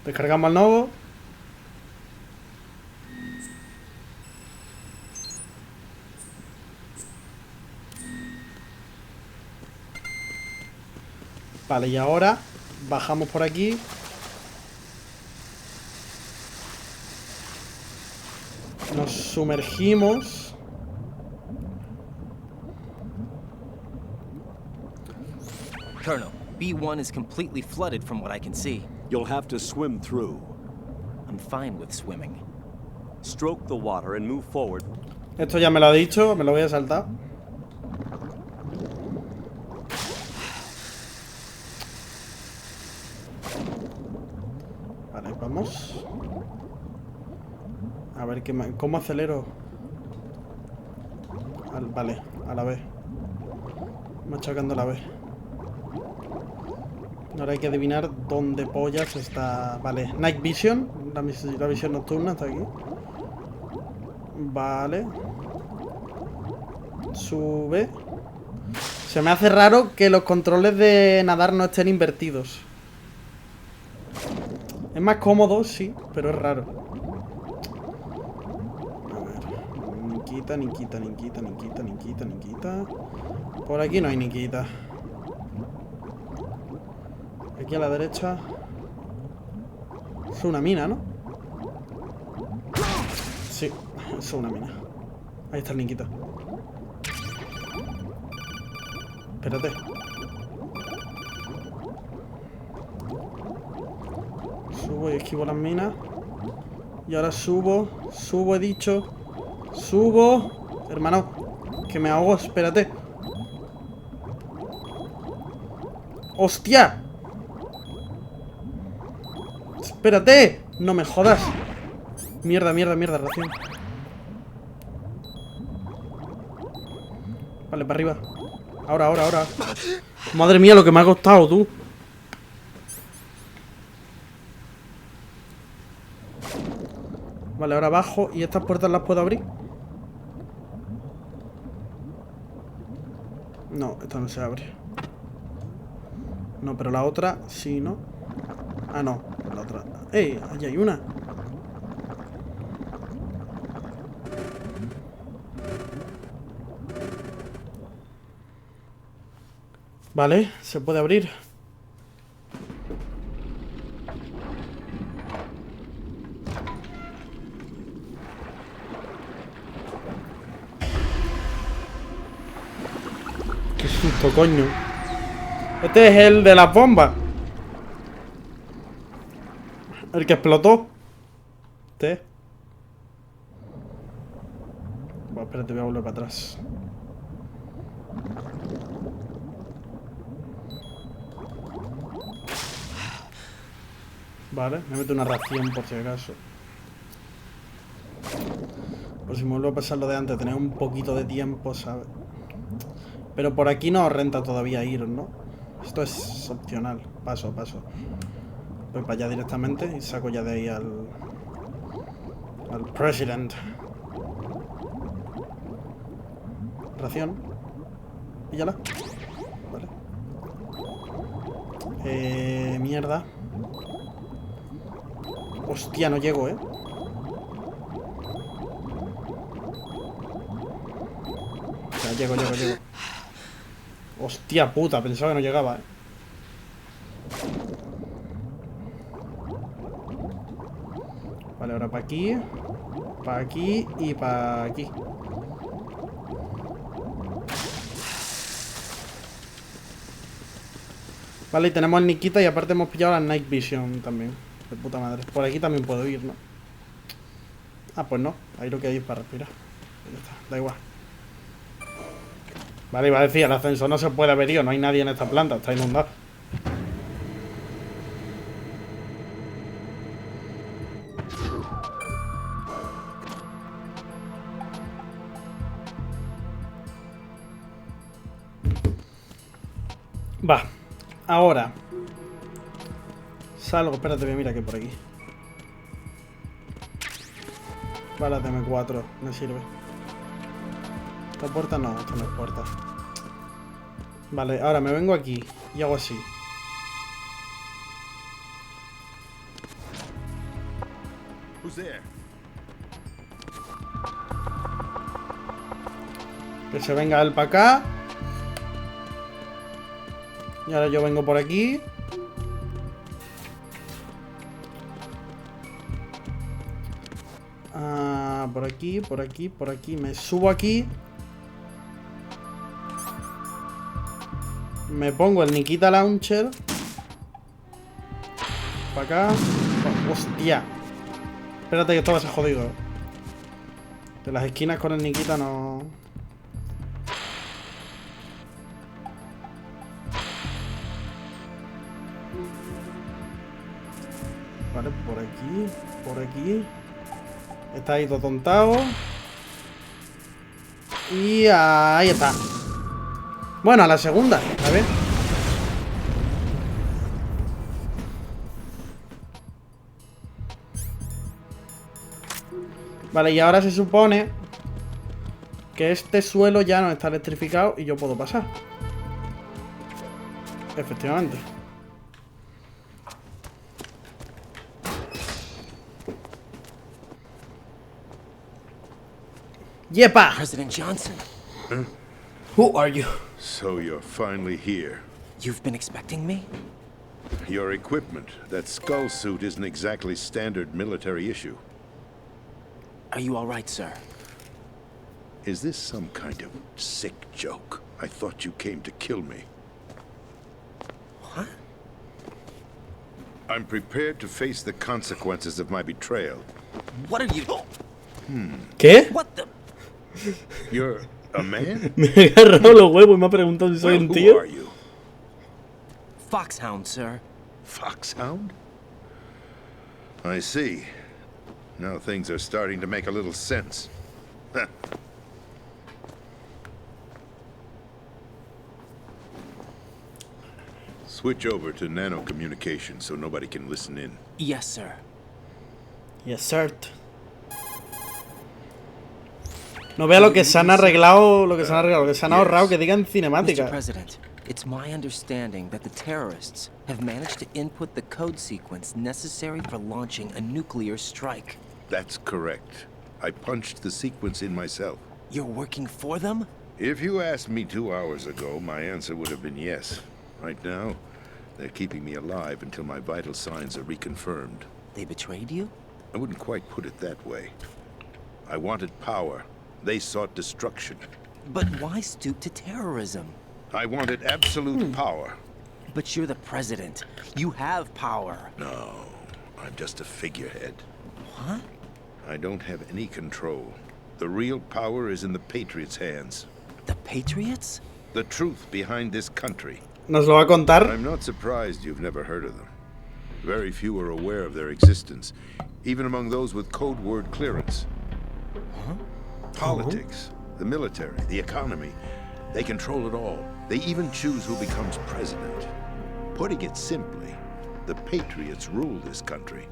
Descargamos el nodo. Vale, y ahora bajamos por aquí. Nos sumergimos. Colonel, B1 is completely flooded from what I can see. You'll have to swim through. I'm fine with swimming. Stroke the water and move forward. Esto ya me lo ha dicho, me lo voy a saltar. Vale, vamos. A ver cómo acelero. Vale, a la vez. Machacando a la vez. Ahora hay que adivinar dónde pollas está. Vale, Night Vision. La visión nocturna está aquí. Vale. Sube. Se me hace raro que los controles de nadar no estén invertidos. Es más cómodo, sí, pero es raro. A ver. Nikita, Nikita, Nikita, Nikita, Nikita, Nikita. Por aquí no hay Nikita. Aquí a la derecha. Es una mina, ¿no? Sí, es una mina. Ahí está el Nikita. Espérate. Subo y esquivo las minas. Y ahora subo. Subo, he dicho. Subo. Hermano, que me ahogo, espérate. ¡Hostia! ¡Espérate! No me jodas. Mierda, mierda, mierda, ración. Vale, para arriba. Ahora, ahora, ahora. Madre mía, lo que me ha costado, tú. Vale, ahora abajo. ¿Y estas puertas las puedo abrir? No, esta no se abre. No, pero la otra sí, ¿no? Ah, no, la otra. ¡Ey! Allí hay una. Vale, se puede abrir. Qué susto, coño. Este es el de las bombas. El que explotó. Este. Bueno, espérate, voy a volver para atrás. Vale, me meto una ración por si acaso. Por si me vuelvo a pasar lo de antes, tener un poquito de tiempo, ¿sabes? Pero por aquí no os renta todavía ir, ¿no? Esto es opcional, paso a paso. Voy para allá directamente y saco ya de ahí al president. Ración. Píllala. Vale. Mierda. Hostia, no llego, ¿eh? Llego. Hostia puta, pensaba que no llegaba, Vale, ahora para aquí y para aquí. Vale, y tenemos el Nikita y aparte hemos pillado la Night Vision también. De puta madre. Por aquí también puedo ir, ¿no? Ah, pues no. Ahí lo que hay es para respirar. Ya está, da igual. Vale, iba a decir, el ascensor no se puede abrir, no hay nadie en esta planta, está inundado. Va, ahora salgo, espérate, mira que por aquí. Balas de M4, me sirve. ¿Esta puerta? No, esto no es puerta. Vale, ahora me vengo aquí y hago así. Que se venga él para acá. Y ahora yo vengo por aquí. Por aquí. Me subo aquí. Me pongo el Nikita Launcher. Para acá. Hostia. Espérate que esto va a ser jodido. De las esquinas con el Nikita no... Vale, por aquí. Está ahí todo tontado. Y ahí está. Bueno, a la segunda, a ver. Vale, y ahora se supone que este suelo ya no está electrificado y yo puedo pasar. Efectivamente. Yepa! President Johnson. Huh? Who are you? So you're finally here. You've been expecting me? Your equipment, that skull suit, isn't exactly standard military issue. Are you all right, sir? Is this some kind of sick joke? I thought you came to kill me. What? I'm prepared to face the consequences of my betrayal. What are you... ¿Qué? What the... You're a man? Me he agarrado los huevos y me ha preguntado si soy un tío. Who are you? Foxhound, sir. Foxhound? I see. Now things are starting to make a little sense. Huh. Switch over to nano communication so nobody can listen in. Yes, sir. Yes, sir. No vea lo que se han arreglado, lo que se han ahorrado que digan cinemática. Mr. President, it's my understanding that the terrorists have managed to input the code sequence necessary for launching a nuclear strike. That's correct. I punched the sequence in myself. You're working for them? If you asked me 2 hours ago, my answer would have been yes. Right now, they're keeping me alive until my vital signs are reconfirmed. They betrayed you? I wouldn't quite put it that way. I wanted power. They sought destruction. But why stoop to terrorism? I wanted absolute power. But you're the president. You have power. No, I'm just a figurehead. What? I don't have any control. The real power is in the Patriots' hands. The Patriots? The truth behind this country. ¿Nos lo va a contar? I'm not surprised you've never heard of them. Very few are aware of their existence, even among those with code word clearance. Huh? Politics, the military, the economy, they control it all. They even choose who becomes president. Putting it simply, the Patriots rule this country.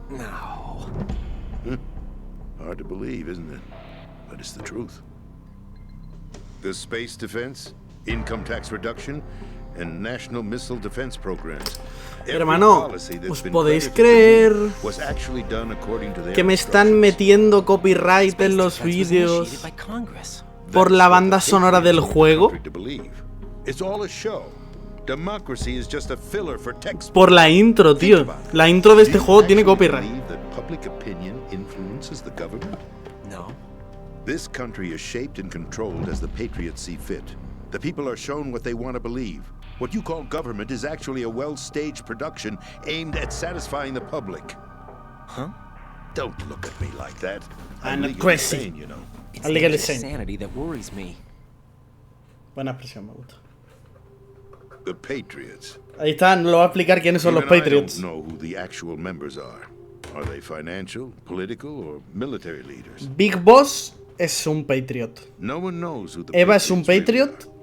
No. Hard to believe, isn't it? But it's the truth. The space defense, income tax reduction, and national missile defense programs. Hermano, ¿os podéis creer que me están metiendo copyright en los vídeos por la banda sonora del juego. It's all a show. Democracy is just a filler for textbooks. Por la intro, tío. La intro de este juego tiene copyright. Public opinion influences the government? No. This country is shaped and controlled as the patriots see fit. The people are shown what they want to believe. What you call government is actually a well-staged production aimed at satisfying the public. Huh? Don't look at me like that. I'm not legally crazy. sane, you know. It's I'm the legally sane. insanity that worries me. Buena expresión, me gusta. The Patriots. Ahí está, no lo va a explicar quiénes son los Even Patriots. I don't know who the actual members are. Are they financial, political, or military leaders? Big Boss es un Patriot. No one knows who the Eva es un Patriots really Patriot. are.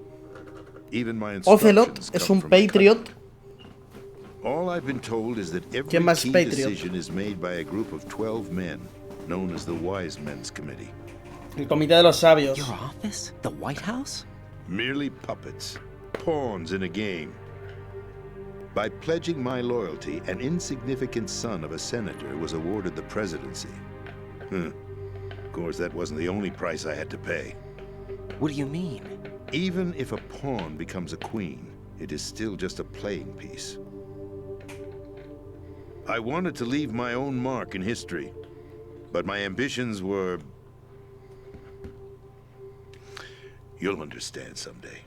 Even my Ocelot instructions es come un from a Patriot. All I've been told is that every ¿Quién más key Patriot? decision is made by a group of 12 men, known as the Wise Men's Committee. El Comité de los Sabios. Your office? The White House? Merely puppets, pawns in a game. By pledging my loyalty, an insignificant son of a senator was awarded the presidency. Of course, that wasn't the only price I had to pay. What do you mean? Even if a pawn becomes a queen, it is still just a playing piece. I wanted to leave my own mark in history, but my ambitions were... You'll understand someday.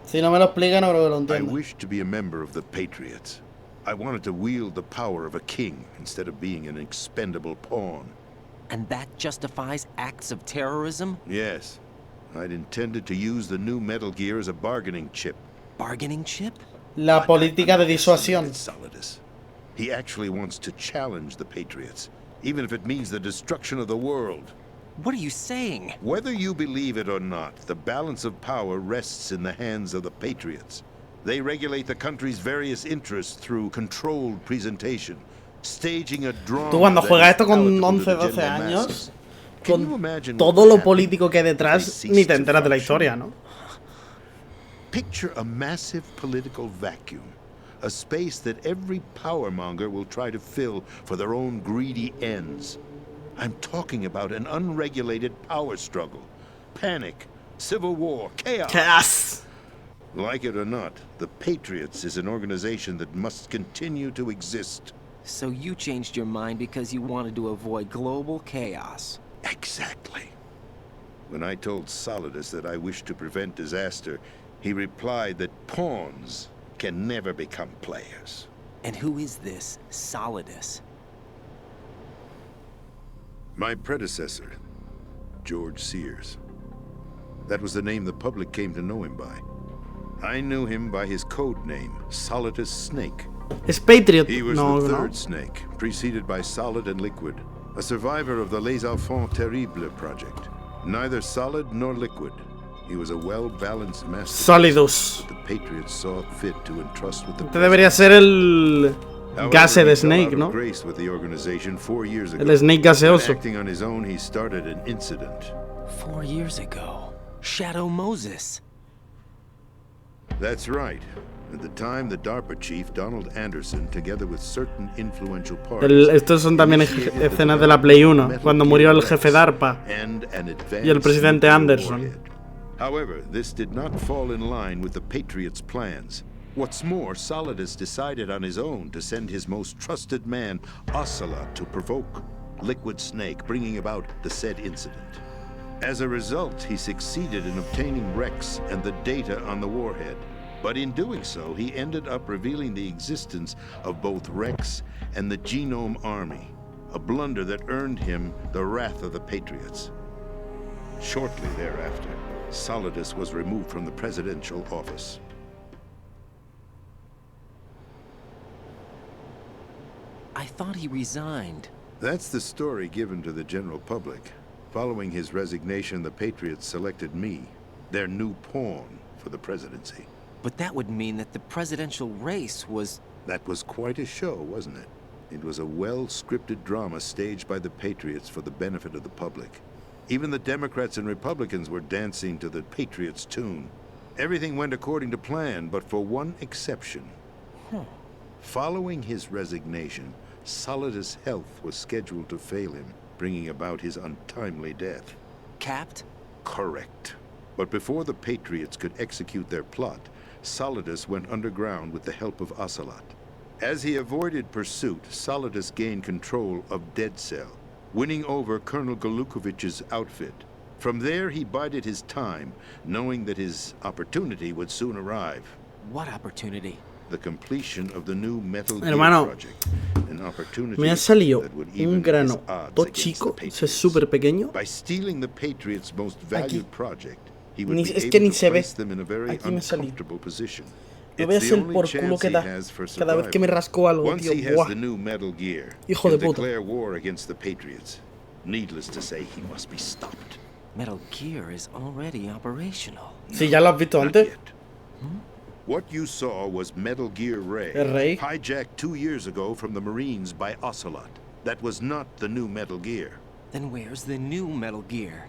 Si no me lo explica, no creo que lo I entienda. wished to be a member of the Patriots. I wanted to wield the power of a king instead of being an expendable pawn. And that justifies acts of terrorism? Yes. I'd intended to use the new Metal Gear as a bargaining chip. Bargaining chip? La política de disuasión. Solidus. He actually wants to challenge the Patriots, even if it means the destruction of the world. What are you saying? Whether you believe it or not, the balance of power rests in the hands of the Patriots. They regulate the country's various interests through controlled presentation, staging a drama. Tú cuando that juegas is esto con palatable to 11, the 12 general años, masses. Can you imagine todo what lo would happen político que hay if detrás, they ni ceased te to enteras de la function? historia, ¿no? Picture a massive political vacuum, a space that every powermonger will try to fill for their own greedy ends. I'm talking about an unregulated power struggle, panic, civil war, chaos. Chaos. Like it or not, the Patriots is an organization that must continue to exist. So you changed your mind because you wanted to avoid global chaos. Exactly. When I told Solidus that I wished to prevent disaster, he replied that pawns can never become players. And who is this Solidus? My predecessor, George Sears. That was the name the public came to know him by. I knew him by his code name, Solidus Snake. Es Patriot. He was No, the no. third Snake, preceded by Solid and Liquid, a survivor of the Les Enfants Terribles project. Neither solid nor liquid. He was a well-balanced master. Solidus. The Patriots saw fit to entrust with the Este debería ser el gase de Snake, ¿no? Grace with the organization 4 years ago. El Snake gaseoso. Acting on his own, he started an incident. 4 years ago. Shadow Moses. That's right. At the time, the DARPA chief, Donald Anderson, together with certain influential parties, Estos son también escenas de la Play 1, cuando murió el jefe DARPA and an y el presidente Anderson. warhead. However, this did not fall in line with the Patriots' plans. What's more, Solidus decided on his own to send his most trusted man, Ocelot, to provoke Liquid Snake, bringing about the said incident. As a result, he succeeded in obtaining Rex and the data on the warhead. But in doing so, he ended up revealing the existence of both Rex and the Genome Army, a blunder that earned him the wrath of the Patriots. Shortly thereafter, Solidus was removed from the presidential office. I thought he resigned. That's the story given to the general public. Following his resignation, the Patriots selected me, their new pawn, for the presidency. But that would mean that the presidential race was... That was quite a show, wasn't it? It was a well-scripted drama staged by the Patriots for the benefit of the public. Even the Democrats and Republicans were dancing to the Patriots' tune. Everything went according to plan, but for one exception. Following his resignation, Solidus' health was scheduled to fail him. bringing about his untimely death. Capped? Correct. But before the Patriots could execute their plot, Solidus went underground with the help of Ocelot. As he avoided pursuit, Solidus gained control of Dead Cell, winning over Colonel Golukovich's outfit. From there, he bided his time, knowing that his opportunity would soon arrive. What opportunity? The completion of the new Metal Gear Hermano, project. An opportunity me ha salido that would un even grano his odds todo against chico, the es Patriots. súper pequeño. By stealing the Patriots' most valued project, he would be Es able que ni to se ve. place them in a very Aquí me salí. uncomfortable position. No veas It's the el only por culo chance que he da has for cada vez que me survival. rasco algo, Once tío. he has Buah. the new Metal Gear, Hijo de he'll puta. declare war against the Patriots. Needless to say, he must be stopped. Metal Gear is already operational. Sí, ya lo has visto antes. What you saw was Metal Gear Ray, El Rey. hijacked 2 years ago from the Marines by Ocelot. That was not the new Metal Gear. Then where's the new Metal Gear?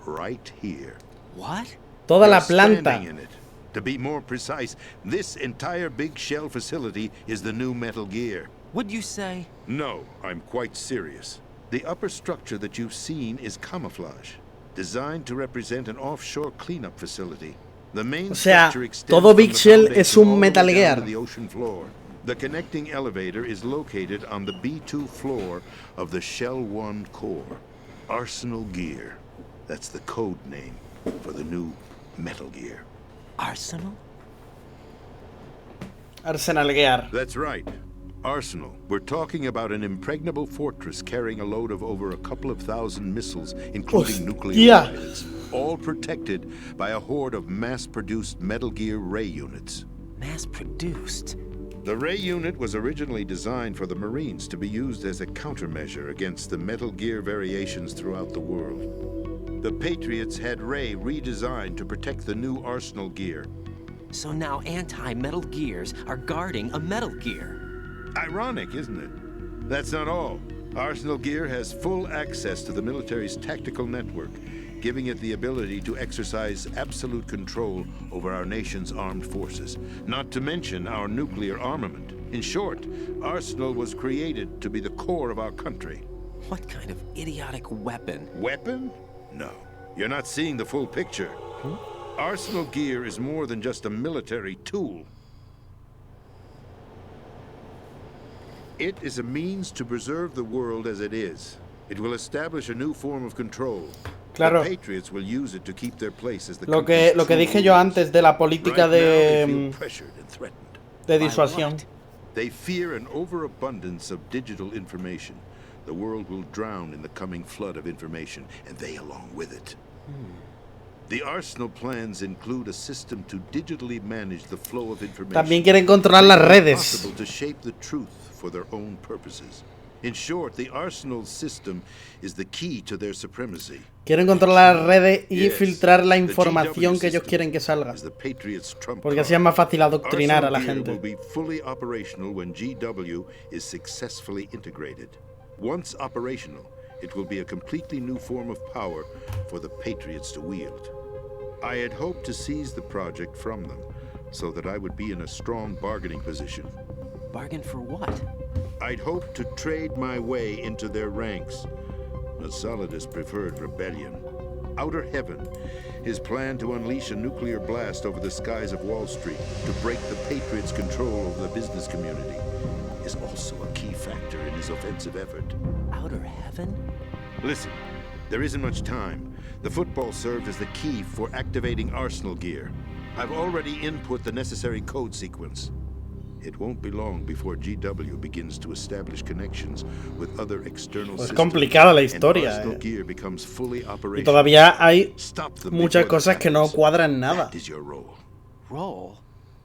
Right here. What? Toda la You're planta. standing in it. To be more precise, this entire big shell facility is the new Metal Gear. What'd you say? No, I'm quite serious. The upper structure that you've seen is camouflage, designed to represent an offshore cleanup facility. The main O sea, structure extends todo from Big the Shell foundation es un all the way Metal down Gear. to the ocean floor. The connecting elevator is located on the B2 floor of the Shell 1 core. Arsenal Gear. That's the code name for the new Metal Gear. Arsenal? Arsenal Gear. That's right. Arsenal. We're talking about an impregnable fortress carrying a load of over a couple of thousand missiles, including nuclear warheads, all protected by a horde of mass-produced Metal Gear Ray units. Mass-produced? The Ray unit was originally designed for the Marines to be used as a countermeasure against the Metal Gear variations throughout the world. The Patriots had Ray redesigned to protect the new Arsenal Gear. So now anti-Metal Gears are guarding a Metal Gear. Ironic, isn't it? That's not all. Arsenal Gear has full access to the military's tactical network, giving it the ability to exercise absolute control over our nation's armed forces, not to mention our nuclear armament. In short, Arsenal was created to be the core of our country. What kind of idiotic weapon? Weapon? No. You're not seeing the full picture. Arsenal Gear is more than just a military tool. It is a means to preserve the world as it is. It will establish a new form of control. Claro. The Patriots will use it to keep their place as the Lo que dije yo antes de la política de disuasión. They fear an overabundance of digital information. The world will drown in the coming flood of information, and they along with it. The Arsenal plans include a system to digitally manage the flow of information. También quieren controlar las redes. Possible to shape the truth for their own purposes. In short, the Arsenal system is the key to their supremacy. Quieren controlar las redes y filtrar la información que ellos quieren que salga. Porque así es más fácil adoctrinar a la gente. Will be fully operational when GW is successfully integrated. Once operational, it will be a completely new form of power for the Patriots to wield. I had hoped to seize the project from them, so that I would be in a strong bargaining position. Bargain for what? I'd hoped to trade my way into their ranks, but Solidus preferred rebellion. Outer Heaven, his plan to unleash a nuclear blast over the skies of Wall Street to break the Patriots' control over the business community, is also a key factor in his offensive effort. Outer Heaven? Listen, there isn't much time. The football served as the key for activating Arsenal Gear. I've already input the necessary code sequence. It won't be long before GW begins to establish connections with other external systems. Es complicada la historia. Arsenal Gear becomes fully Y operational. todavía hay Stop them muchas before cosas that que no happens. cuadran nada. That is your role. Role?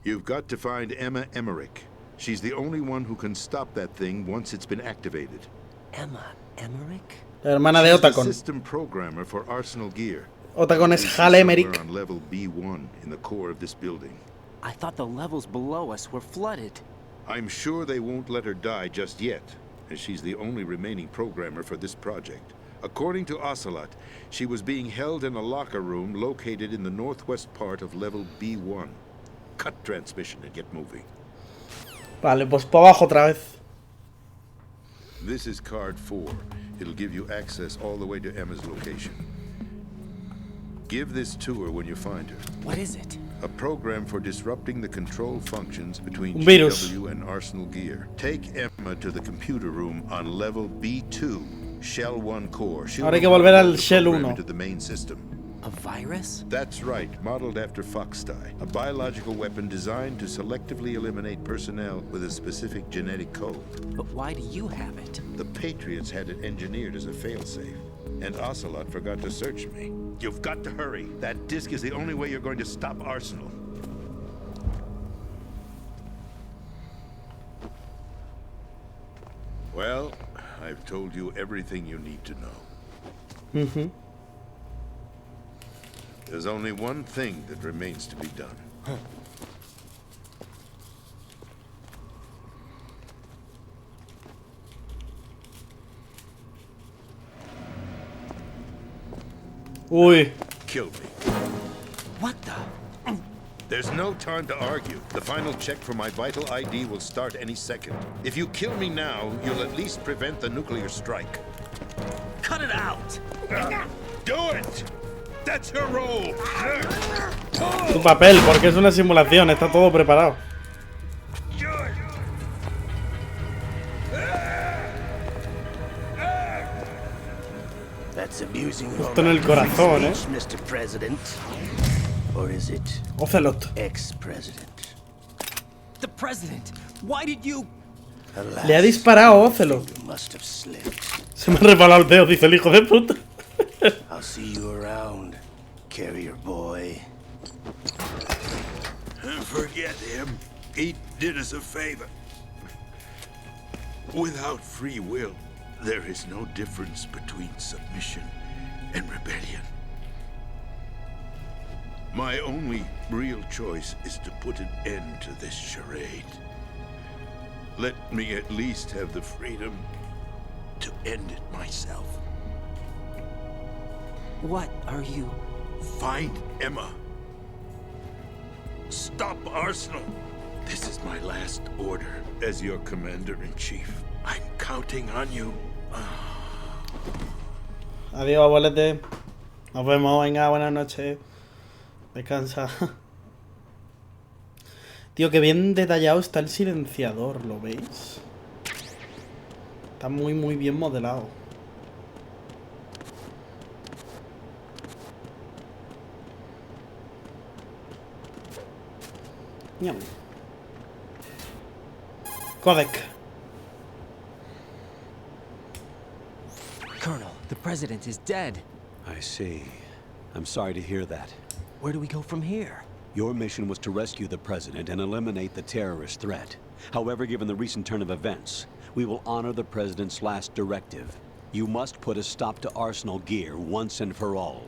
You've got to find Emma Emmerich. She's the only one who can stop that thing once it's been activated. Emma Emmerich? La hermana de She's the Otacon. system programmer for Arsenal Gear. Otacon es She's Hal Emmerich. somewhere on level B1 in the core of this building. I thought the levels below us were flooded. I'm sure they won't let her die just yet, as she's the only remaining programmer for this project. According to Ocelot, she was being held in a locker room located in the northwest part of level B1. Cut transmission and get moving. Vale, pues para abajo otra vez. This is card 4. It'll give you access all the way to Emma's location. Give this to her when you find her. What is it? A program for disrupting the control functions between Virus. GW and Arsenal gear. Take Emma to the computer room on level B2, Shell 1 core. Ahora hay que volver al Shell 1. Into the main system. A virus? That's right, modeled after Foxdie, a biological weapon designed to selectively eliminate personnel with a specific genetic code. But why do you have it? The Patriots had it engineered as a failsafe, and Ocelot forgot to search me. You've got to hurry. That disk is the only way you're going to stop Arsenal. Well, I've told you everything you need to know. Mm-hmm. There's only one thing that remains to be done. Uy. Kill me. What the? There's no time to argue. The final check for my vital ID will start any second. If you kill me now, you'll at least prevent the nuclear strike. Cut it out! Do it! That's your role! Tu papel, porque es una simulación, está todo preparado. That's abusing Justo en el corazón, Mr. President. Or is it Ocelot. ex-president? The president! Why did you... Le ha disparado Ocelot. Must have slipped. Se me ha resbalado el dedo, dice el hijo de puta. I'll see you around, carrier boy. Forget him. He did us a favor. Without free will, there is no difference between submission and rebellion. My only real choice is to put an end to this charade. Let me at least have the freedom to end it myself. What are you... Find Emma. Stop Arsenal. This is my last order as your commander-in-chief. I'm counting on you. Adiós, abuelete. Nos vemos, venga, buenas noches. Descansa. Tío, que bien detallado está el silenciador, ¿lo veis? Está muy, muy bien modelado. Ñam. Codec. Colonel, the president is dead. I see. I'm sorry to hear that. Where do we go from here? Your mission was to rescue the president and eliminate the terrorist threat. However, given the recent turn of events, we will honor the president's last directive. You must put a stop to Arsenal gear once and for all.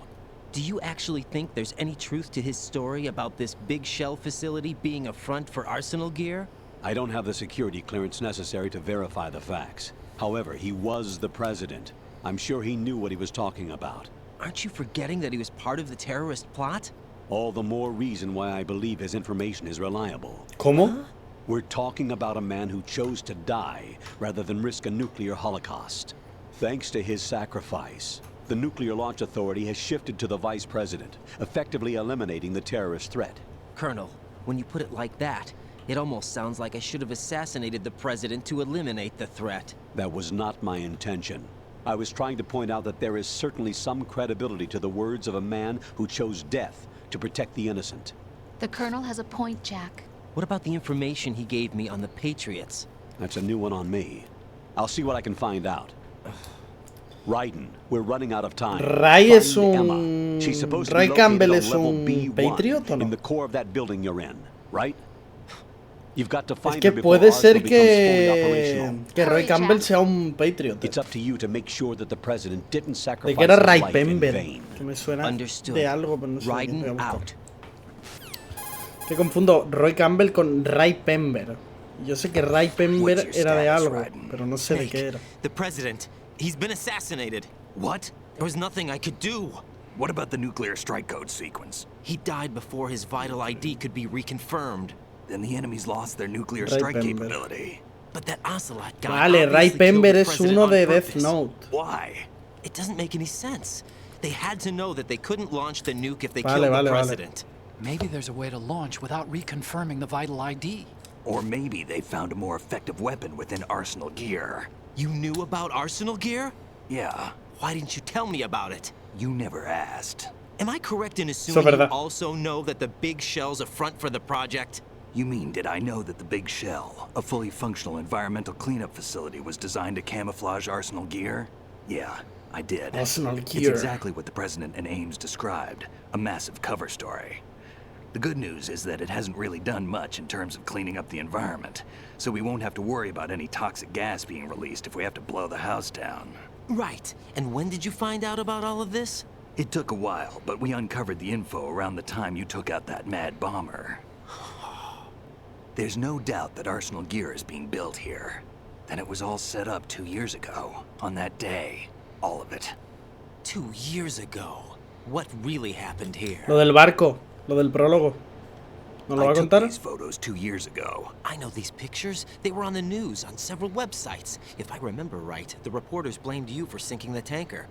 Do you actually think there's any truth to his story about this big shell facility being a front for Arsenal gear? I don't have the security clearance necessary to verify the facts. However, he was the president. I'm sure he knew what he was talking about. Aren't you forgetting that he was part of the terrorist plot? All the more reason why I believe his information is reliable. ¿Cómo? We're talking about a man who chose to die rather than risk a nuclear holocaust. Thanks to his sacrifice, the Nuclear Launch Authority has shifted to the vice president, effectively eliminating the terrorist threat. Colonel, when you put it like that, it almost sounds like I should have assassinated the president to eliminate the threat. That was not my intention. I was trying to point out that there is certainly some credibility to the words of a man who chose death to protect the innocent. The Colonel has a point, Jack. What about the information he gave me on the Patriots? That's a new one on me. I'll see what I can find out. Raiden, we're running out of time. Ray es Find Emma. un... She's supposed to Ray be Campbell located es on level un B1 Patriot, ¿o no? in the core of that building you're in, right? You've got to Es find que her before puede ser Arsenal becomes fully operational. que Roy Campbell sea un Patriot. It's up to you to make sure that the president didn't De sacrifice que era his Ray life in Pember. vain. Que me suena Understood. de algo, pero no sé. Raiden out. Que confundo Roy Campbell con Ray Pember. Yo sé que Ray Pember era de algo, pero no sé de qué era. The president, he's been assassinated. What? There was nothing I could do. What about the nuclear strike code sequence? He died before his vital ID could be reconfirmed. Then the enemy's lost their nuclear Ray strike Pember. capability. But that Ocelot guy Vale, Ray obviously killed Pember the es president uno on de Death purpose. Note. Why? It doesn't make any sense. They had to know that they couldn't launch the nuke if they Vale, killed vale, the vale. president. Maybe there's a way to launch without reconfirming the vital ID. Or maybe they found a more effective weapon within Arsenal gear. You knew about Arsenal gear? Yeah, Why didn't you tell me about it? you never asked. Am I correct in assuming you verdad. also know that the big shell's a front for the project? You mean, did I know that the Big Shell, a fully functional environmental cleanup facility, was designed to camouflage Arsenal gear? Yeah, I did. Arsenal It's gear. exactly what the President and Ames described, a massive cover story. The good news is that it hasn't really done much in terms of cleaning up the environment, so we won't have to worry about any toxic gas being released if we have to blow the house down. Right. And when did you find out about all of this? It took a while, but we uncovered the info around the time you took out that mad bomber. There's no doubt that Arsenal gear is being built here. Then it was all set up 2 years ago, on that day. All of it. 2 years ago. What really happened here? Lo del barco, lo del prólogo. ¿Nos lo va I a took contar? these photos 2 years ago. I know these pictures. They were on the news on several websites. If I remember right, the reporters blamed you for sinking the tanker.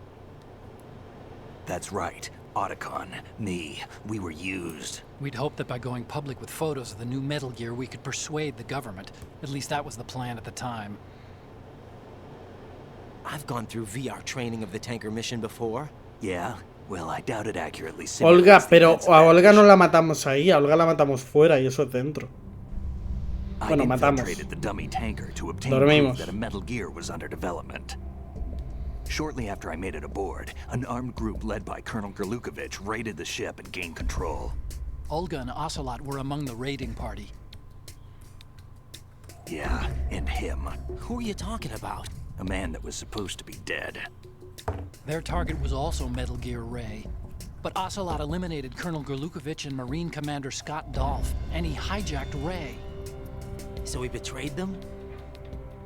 That's right. Otacon, me, we were used. We'd hoped that by going public with photos of the new Metal Gear, we could persuade the government. At least that was the plan at the time. I've gone through VR training of the tanker mission before. Yeah? Well, I doubt it accurately Olga, simulates the pero events of a that Olga no mission. la matamos ahí, a Olga la matamos fuera y eso es dentro. Bueno, I matamos. infiltrated the dummy tanker to obtain Dormimos. proof that a Metal Gear was under development. Shortly after I made it aboard, an armed group led by Colonel Gerlukovich raided the ship and gained control. Olga and Ocelot were among the raiding party. Yeah, and him. Who are you talking about? A man that was supposed to be dead. Their target was also Metal Gear Ray. But Ocelot eliminated Colonel Gerlukovich and Marine Commander Scott Dolph, and he hijacked Ray. So he betrayed them?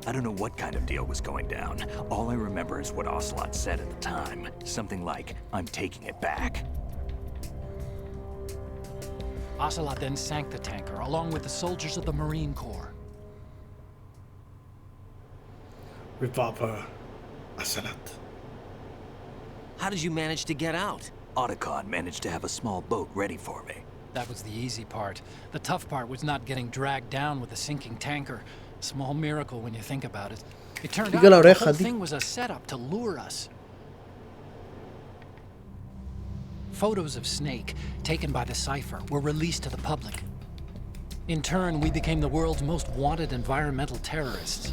I don't know what kind of deal was going down. All I remember is what Ocelot said at the time. Something like, I'm taking it back. Ocelot then sank the tanker, along with the soldiers of the Marine Corps. Revolver. Ocelot. How did you manage to get out? Otacon managed to have a small boat ready for me. That was the easy part. The tough part was not getting dragged down with the sinking tanker. Small miracle when you think about it. It turned out Pica la the oreja, whole tío. thing was a setup to lure us. Photos of Snake, taken by the Cypher, were released to the public. In turn, we became the world's most wanted environmental terrorists.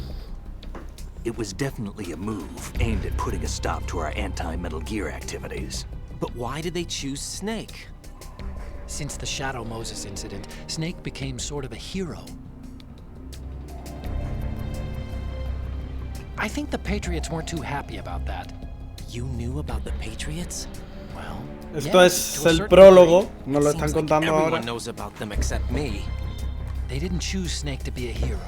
It was definitely a move aimed at putting a stop to our anti-Metal Gear activities. But why did they choose Snake? Since the Shadow Moses incident, Snake became sort of a hero. I think the Patriots weren't too happy about that. You knew about the Patriots? Well, Esto yeah, es to a el certain prólogo, degree. nos lo Seems están like contando everyone ahora. knows about them except me. They didn't choose Snake to be a hero.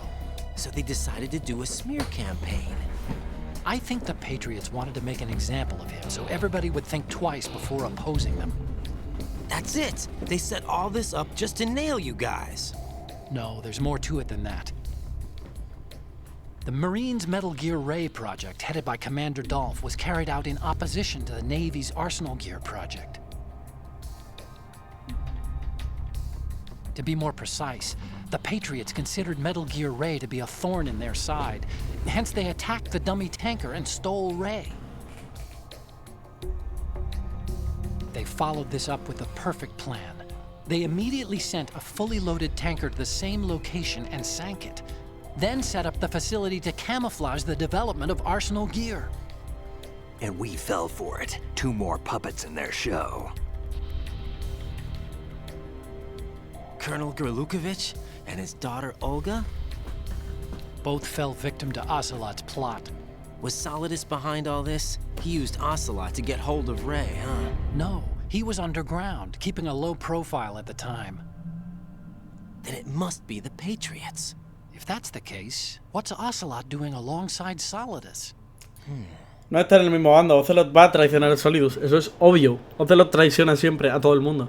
So they decided to do a smear campaign. I think the Patriots wanted to make an example of him so everybody would think twice before opposing them. That's it! They set all this up just to nail you guys. No, there's more to it than that. The Marines' Metal Gear Ray project, headed by Commander Dolph, was carried out in opposition to the Navy's Arsenal Gear project. To be more precise, the Patriots considered Metal Gear Ray to be a thorn in their side. Hence, they attacked the dummy tanker and stole Ray. They followed this up with a perfect plan. They immediately sent a fully loaded tanker to the same location and sank it. Then set up the facility to camouflage the development of Arsenal Gear. And we fell for it. 2 more puppets in their show. Colonel Gerlukovich and his daughter Olga? Both fell victim to Ocelot's plot. Was Solidus behind all this? He used Ocelot to get hold of Ray, huh? No, he was underground, keeping a low profile at the time. Then it must be the Patriots. If that's the case, what's Ocelot doing alongside Solidus? No está en el mismo bando. Ocelot va a traicionar a Solidus. Eso es obvio. Ocelot traiciona siempre a todo el mundo.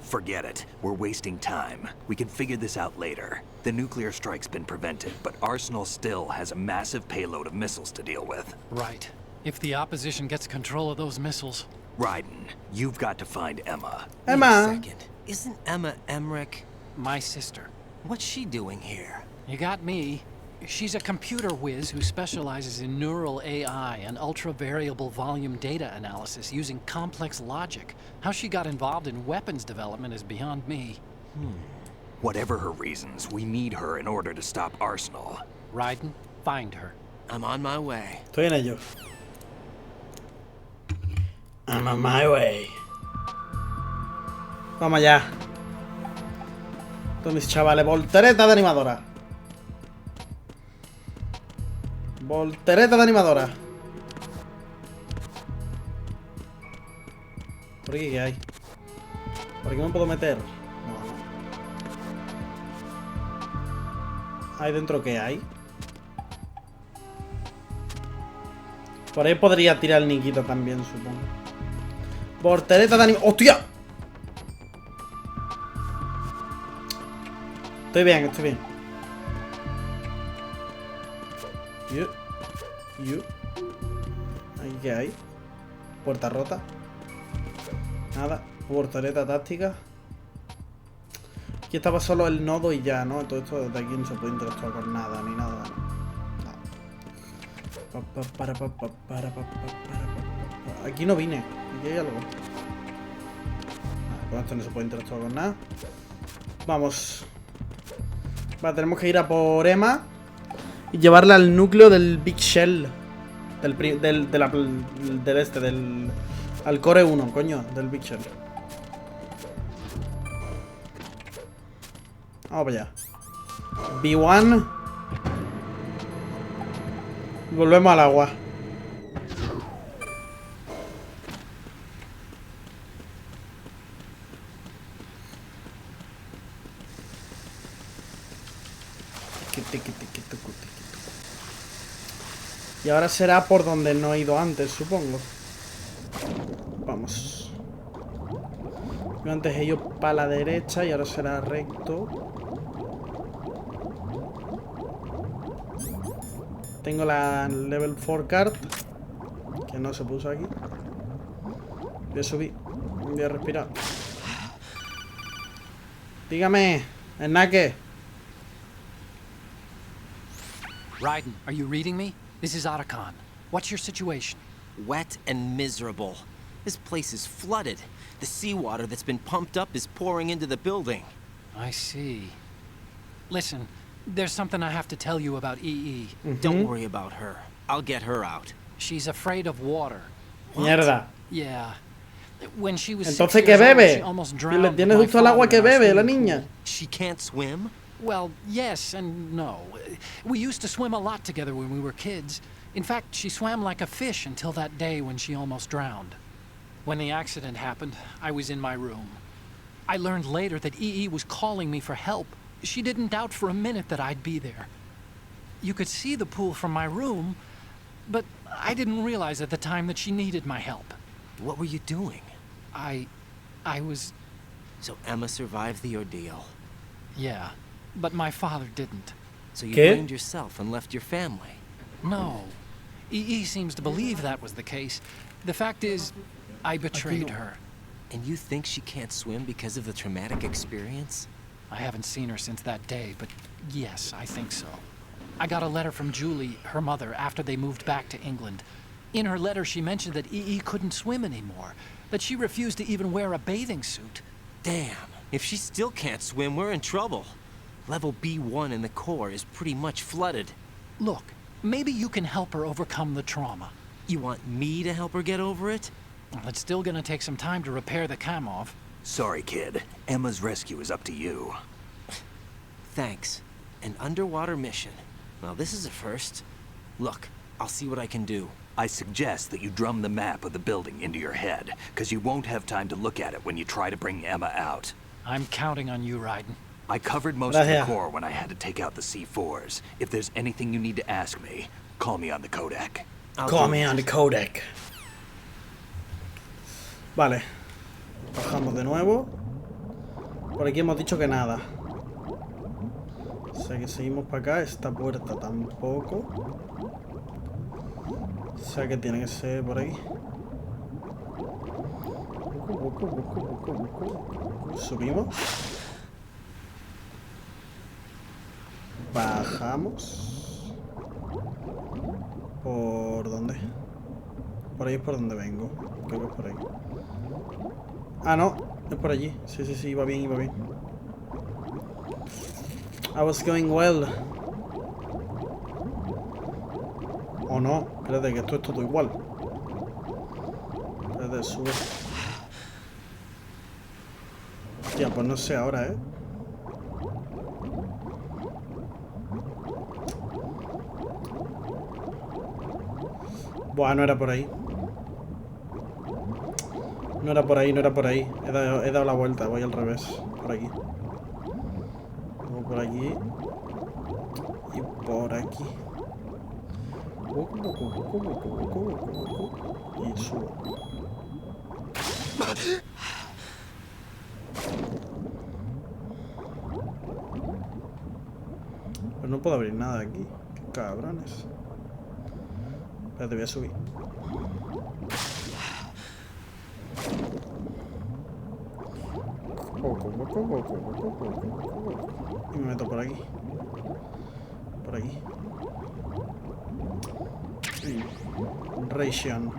Forget it. We're wasting time. We can figure this out later. The nuclear strike's been prevented, but Arsenal still has a massive payload of missiles to deal with. Right. If the opposition gets control of those missiles... Raiden, you've got to find Emma. Wait a second. Isn't Emma Emmerich my sister? What's she doing here? You got me. She's a computer whiz who specializes in neural AI and ultra-variable volume data analysis using complex logic. How she got involved in weapons development is beyond me. Whatever her reasons, we need her in order to stop Arsenal. Raiden, find her. I'm on my way. Estoy en ello. I'm on my way. Vamos allá. Todos mis chavales. Voltereta de animadora. Voltereta de animadora. ¿Por aquí qué hay? ¿Por aquí me puedo meter? No, no. ¿Ahí dentro qué hay? Por ahí podría tirar el niquito también, supongo. Voltereta de animadora. ¡Hostia! Estoy bien, estoy bien. ¿Ahí qué hay? Puerta rota. Nada. Voltereta táctica. Aquí estaba solo el nodo y ya, ¿no? Todo esto de aquí no se puede interactuar con nada, ni nada, ¿no? Aquí no vine. Aquí hay algo. Con esto no se puede interactuar con nada. Vamos. Vale, tenemos que ir a por Emma y llevarla al núcleo del Big Shell. Al Core 1, coño, del Big Shell. Vamos para allá. B1. Volvemos al agua. Y ahora será por donde no he ido antes, supongo. Vamos. Yo antes he ido para la derecha y ahora será recto. Tengo la level 4 card, que no se puso aquí. Voy a subir. Voy a respirar. Dígame, Enake. Raiden, are you reading me? This is Otacon. What's your situation? Wet and miserable. This place is flooded. The seawater that's been pumped up is pouring into the building. I see. Listen, there's something I have to tell you about EE. Don't worry about her. I'll get her out. She's afraid of water. Mierda. Yeah. When she was Entonces, 6 ¿qué years old, bebe? she almost Y drowned le with tiene my justo el agua father que in our bebe, la swimming niña. pool. She can't swim? Well, yes and no. We used to swim a lot together when we were kids. In fact, she swam like a fish until that day when she almost drowned. When the accident happened, I was in my room. I learned later that EE was calling me for help. She didn't doubt for a minute that I'd be there. You could see the pool from my room, but I didn't realize at the time that she needed my help. What were you doing? I was... So Emma survived the ordeal. Yeah, but my father didn't. So you ¿Qué? blamed yourself and left your family. No. EE seems to believe that was the case. The fact is, I betrayed her. And you think she can't swim because of the traumatic experience? I haven't seen her since that day, but yes, I think so. I got a letter from Julie, her mother, after they moved back to England. In her letter, she mentioned that EE couldn't swim anymore, that she refused to even wear a bathing suit. Damn, if she still can't swim, we're in trouble. Level B1 in the core is pretty much flooded. Look, maybe you can help her overcome the trauma. You want me to help her get over it? Well, it's still gonna take some time to repair the Kamov. Sorry, kid. Emma's rescue is up to you. Thanks. An underwater mission. Well, this is a first. Look, I'll see what I can do. I suggest that you drum the map of the building into your head, because you won't have time to look at it when you try to bring Emma out. I'm counting on you, Raiden. I covered most of the Gracias. core when I had to take out the C4s. If there's anything you need to ask me, call me on the codec. Call me on the codec. Vale. Bajamos de nuevo. Por aquí hemos dicho que nada. O sea que seguimos para acá. Esta puerta tampoco. O sea que tiene que ser por aquí. Subimos. Bajamos. ¿Por dónde? Por ahí es por donde vengo. Creo que es por ahí. Ah, no. Es por allí. Sí, sí, sí. Iba bien, iba bien. I was going well. ¿O no? Espérate, que esto es todo igual. Espérate, sube. Hostia, pues no sé ahora, ¿eh? Buah, no era por ahí. No era por ahí, no era por ahí. He dado la vuelta, voy al revés. Por aquí. Luego por aquí. Y por aquí. Y subo. Pero no puedo abrir nada aquí. Qué cabrones. Espérate, voy a subir. Y me meto por aquí. Por aquí. Ration.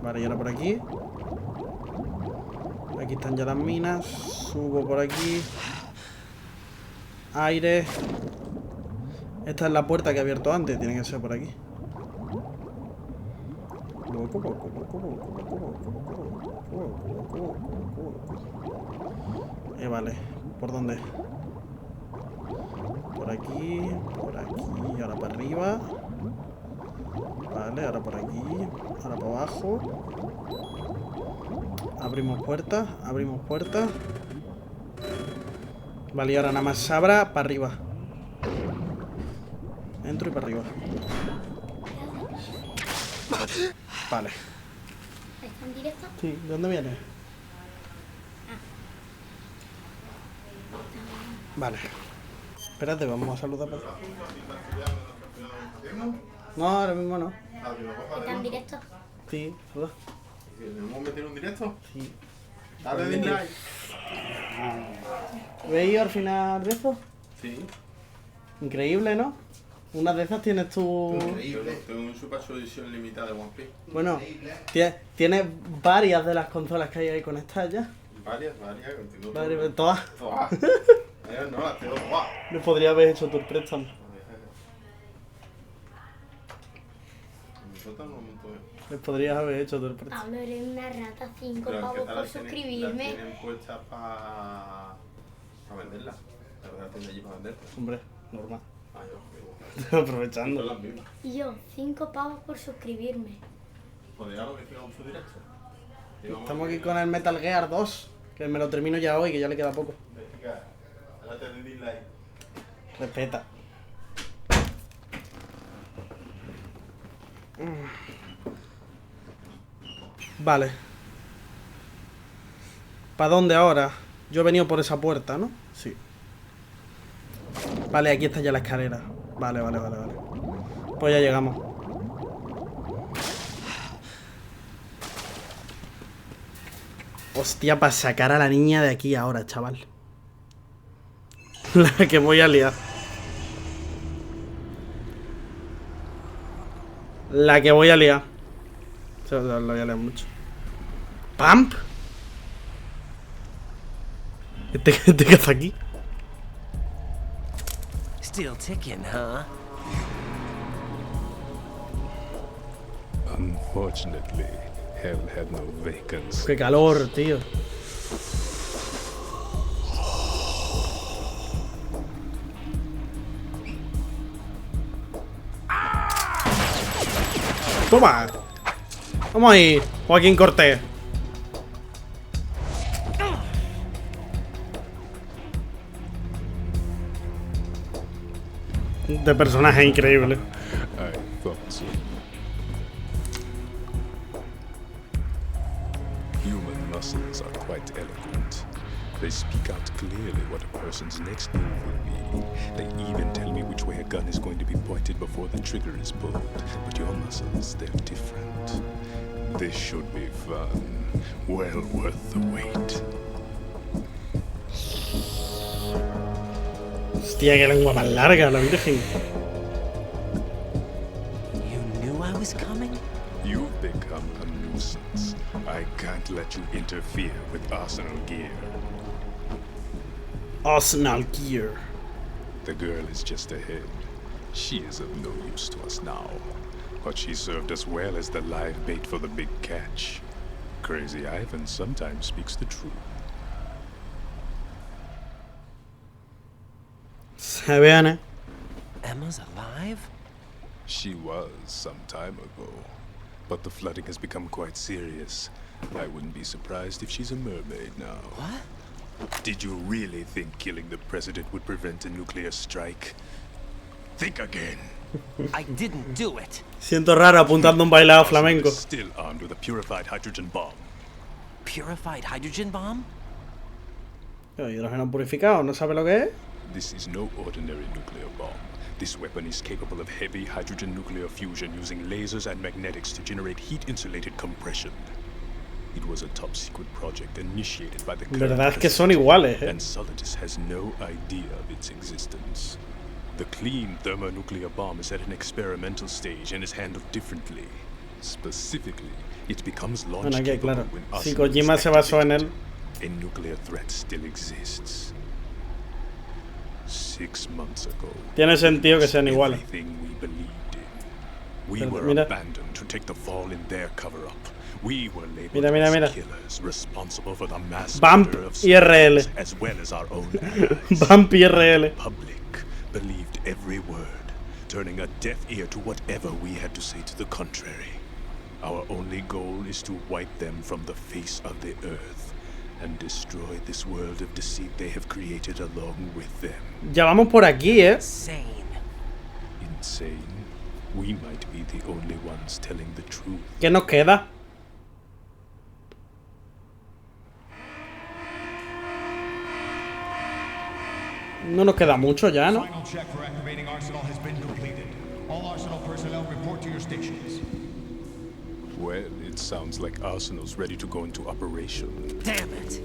Vale, y ahora por aquí. Aquí están ya las minas. Subo por aquí. Aire. Esta es la puerta que he abierto antes. Tiene que ser por aquí. Vale. ¿Por dónde? Por aquí. Por aquí. Y ahora para arriba. Vale, ahora por aquí. Ahora para abajo. Abrimos puerta. Abrimos puerta. Vale, y ahora nada más se abra para arriba. Entro y para arriba. Vale. ¿Está en directo? Sí, ¿de dónde viene? Vale. Espérate, vamos a saludar. No, ahora mismo no. ¿Está en directo? Sí, saluda. ¿Tenemos que meter un directo? Sí. Dale dislike. ¿Veis al final de eso? Sí. Increíble, ¿no? Una de esas tienes tú... Increíble. Tengo un Super Edición limitada de One Piece. Bueno, tienes varias de las consolas que hay ahí conectadas ya. Varias. Tengo Todas. Todas. No, las tengo todas. Le podría haber hecho tu préstamo. Les podrías haber hecho tu préstamo. Pablo, eres una rata, 5 Pero pavos por las suscribirme. tienen puestas para venderlas. Las tienen allí para venderlas. Hombre, normal. Ah, yo. Aprovechando. Son las mismas. Y yo, 5 pavos por suscribirme. ¿Podría algo que siga un directo? Estamos aquí con el Metal Gear 2, que me lo termino ya hoy, que ya le queda poco. Venga, dale de dislike. Respeta. Vale. ¿Para dónde ahora? Yo he venido por esa puerta, ¿no? Sí. Vale, aquí está ya la escalera. Vale. Pues ya llegamos. Hostia, para sacar a la niña de aquí ahora, chaval. La que voy a liar. La que voy a liar. La voy a liar mucho. ¿Pump? ¿Este qué hace aquí? Still ticking, huh? Unfortunately, hell had no vacancy. Qué calor, tío. Toma. Vamos ahí, Joaquín Cortés. De personaje increíble. I thought so. Human muscles are quite eloquent. They speak out clearly what a person's next move will be. They even tell me which way a gun is going to be pointed before the trigger is pulled. But your muscles, they're different. This should be fun. Well worth the wait. Hostia, qué lengua más larga, la virgen. You knew I was coming? You've become a nuisance. I can't let you interfere with Arsenal gear. Arsenal gear. The girl is just ahead. She is of no use to us now. But she served us well as the live bait for the big catch. Crazy Ivan sometimes speaks the truth. Se vean, eh. Emma's alive? She was some time ago. But the flooding has become quite serious. I wouldn't be surprised if she's a mermaid now. What? Did you really think killing the president would prevent a nuclear strike? Think again. I didn't do it. Siento raro apuntando un bailado flamenco. Still armed with a purified hydrogen bomb. Purified hydrogen bomb? Hidrógeno purificado, ¿no sabe lo que es? This is no ordinary nuclear bomb. This weapon is capable of heavy hydrogen nuclear fusion using lasers and magnetics to generate heat-insulated compression. It was a top-secret project initiated by the verdad es que son iguales, and Solidus has no idea of its existence. The clean thermonuclear bomb is at an experimental stage and is handled differently. Specifically, it becomes launch bueno, aquí, claro. when Si Kojima se basó en él. A nuclear threat still exists. 6 months ago. Tiene sentido que sean iguales. We were mira. abandoned to take the fall in their cover-up. We were labeled mira. as killers responsible for the mass Bump murder of IRL. civilians as well as our own allies. Bump IRL. The public believed every word, turning a deaf ear to whatever we had to say to the contrary. Our only goal is to wipe them from the face of the earth and destroy this world of deceit they have created along with them. Ya vamos por aquí, ¿eh? Insane. We might be the only ones telling the truth. ¿Qué nos queda? No nos queda mucho ya, ¿no? Final check for activating Arsenal has been completed. All Arsenal personnel report to your stations. Well, it sounds like Arsenal's ready to go into operation. Damn it!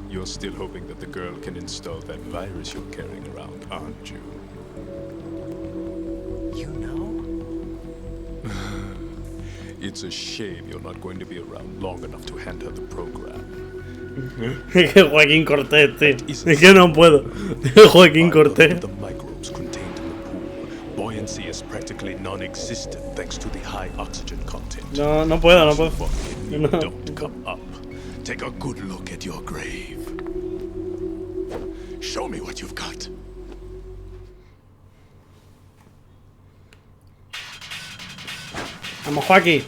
You're still hoping that the girl can install that virus you're carrying around, aren't you? You know? It's a shame you're not going to be around long enough to hand her the program. Es que Joaquín Cortés, tío. Es que no puedo. Joaquín Cortés. The microbes contained in the pool. Buoyancy is practically non-existent thanks to the high oxygen content. No puedo. No. Don't come up. Take a good look at your grave. Show me what you've got. Vamos, Joaquín.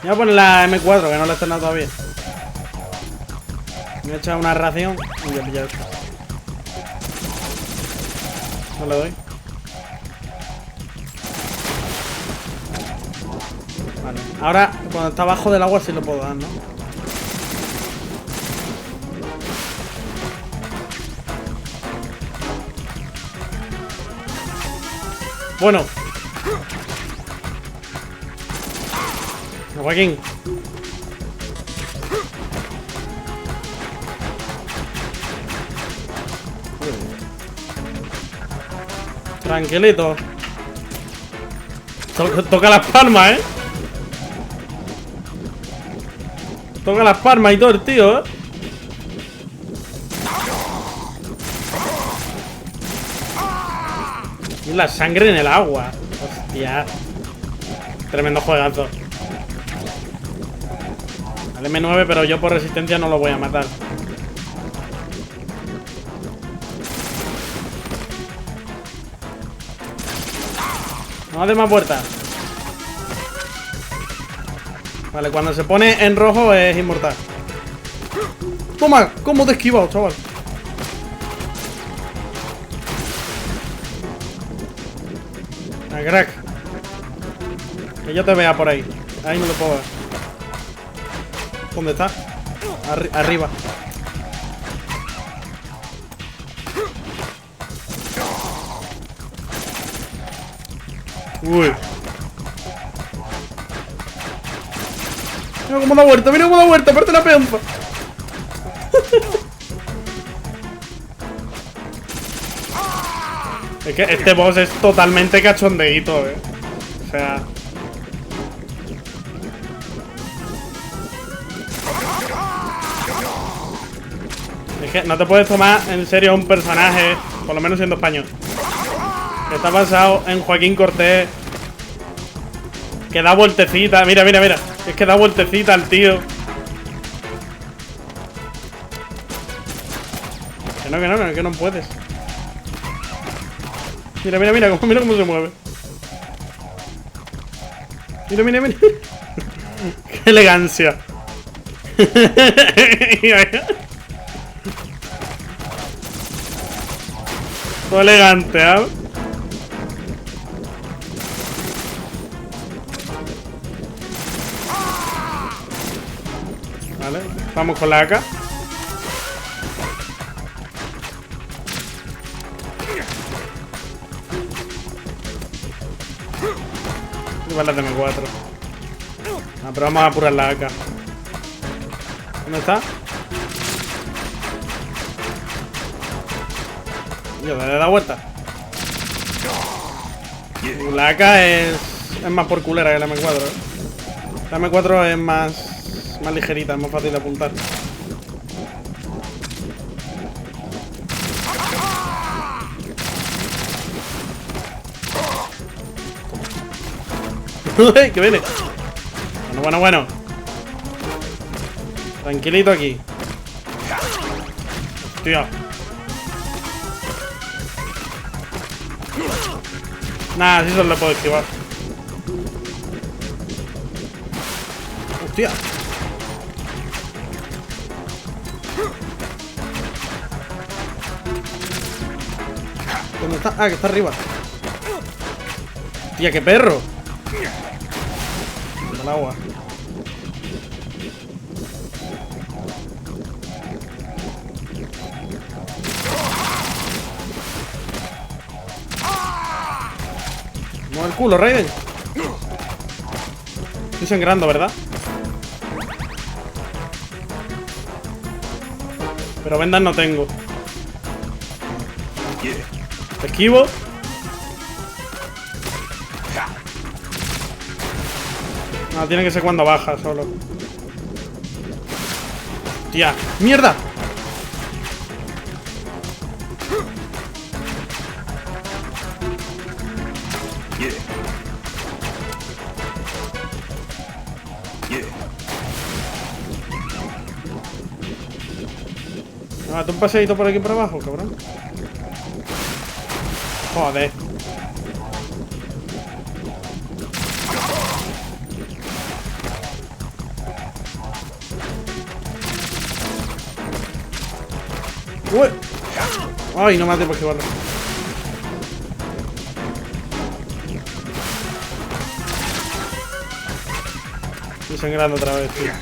Voy a poner la M4, que no la he estrenado todavía. Me he echado una ración y voy a pillar esto. No le doy. Vale. Ahora, cuando está abajo del agua sí lo puedo dar, ¿no? Bueno. Joaquín. Tranquilito. Toca las palmas, Toca las palmas y todo el tío, Y la sangre en el agua. Hostia. Tremendo juegazo. Al M9, pero yo por resistencia no lo voy a matar. No hace más puertas. Vale, cuando se pone en rojo es inmortal. Toma, cómo te he esquivado, chaval. Ah, crack. Que yo te vea por ahí. Ahí no lo puedo ver. ¿Dónde está? Arriba. Uy. Mira cómo da vuelta, mira cómo da vuelta, aparte la peonza. Es que este boss es totalmente cachondeíto, O sea... Es que no te puedes tomar en serio a un personaje, por lo menos siendo español, que está basado en Joaquín Cortés, que da vueltecita. Mira, mira, mira. Es que da vueltecita al tío. Que no puedes. Mira, mira, mira cómo se mueve. Mira, mira, mira. Qué elegancia. Todo elegante, ¿ah? Vale, vamos con la AK. Y balas de M4. Ah, pero vamos a apurar la AK. ¿Dónde está? Yo, dale la vuelta. La AK es más por culera que la M4, La M4 es más ligerita, es más fácil de apuntar. ¡Que viene! Bueno. Tranquilito aquí. Hostia. Nah, sí solo le puedo esquivar. Hostia. ¿Dónde está? Ah, que está arriba. Tía, qué perro. El agua. Mueve el culo, Raiden. Estoy sangrando, ¿verdad? Pero vendas no tengo. Esquivo. No, tiene que ser cuando baja solo. Tía, mierda. Ah, ¿tú un paseíto por aquí por abajo, cabrón? Joder. Uy. Ay, no me hace por esquivarlo. Estoy sangrando otra vez, tío.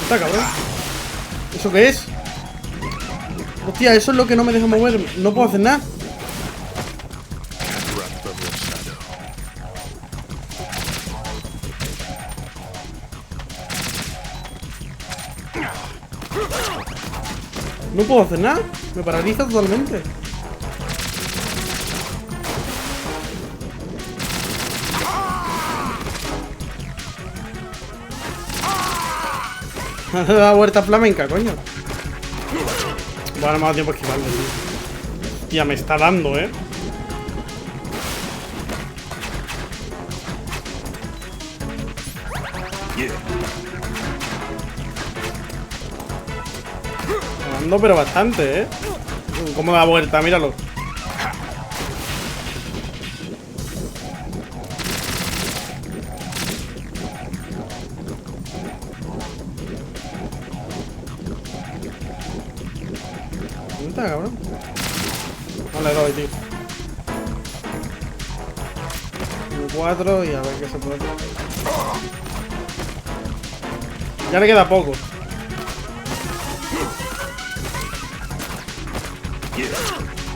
Está cabrón. ¿Eso qué es? Hostia, eso es lo que no me deja mover. No puedo hacer nada. No puedo hacer nada. Me paraliza totalmente. Da vuelta flamenca, coño. Bueno, me ha dado tiempo a esquivarle, tío. Ya me está dando, Está dando, pero bastante, ¿Cómo da vuelta? Míralo. está, cabrón? No le doy, tío. Un 4 y a ver qué se puede hacer. Ya le queda poco.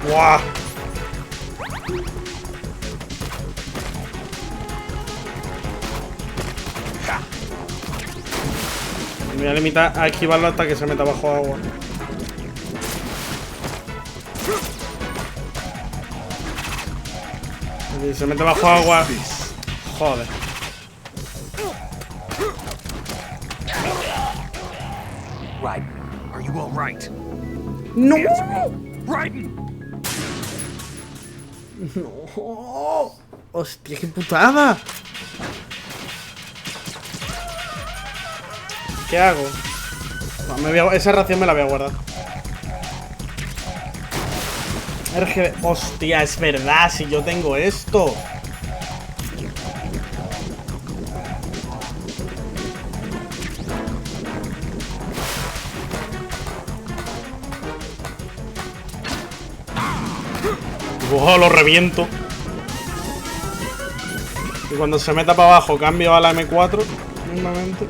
¡Guau! Me voy a limitar a esquivarlo hasta que se meta bajo agua. Si se mete bajo agua. Joder. Right. Are you all right? No. Raiden. No. Hostia, qué putada. ¿Qué hago? No, esa ración me la voy a guardar. Hostia, es verdad, si yo tengo esto. ¡Oh, lo reviento! Y cuando se meta para abajo cambio a la M4 mismamente.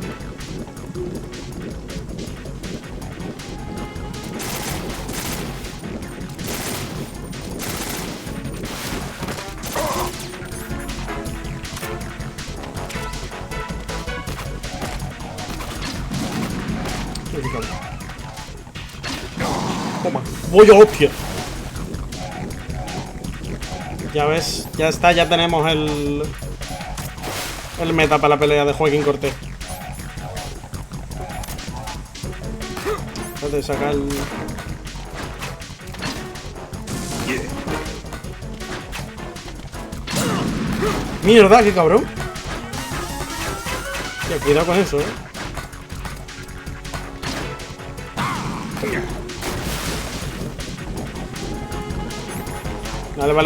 Toma, voy a hostia. Ya ves, ya está, ya tenemos el meta para la pelea de Joaquín Cortés. Espérate, saca el... ¡Mierda, qué cabrón! Tío, cuidado con eso,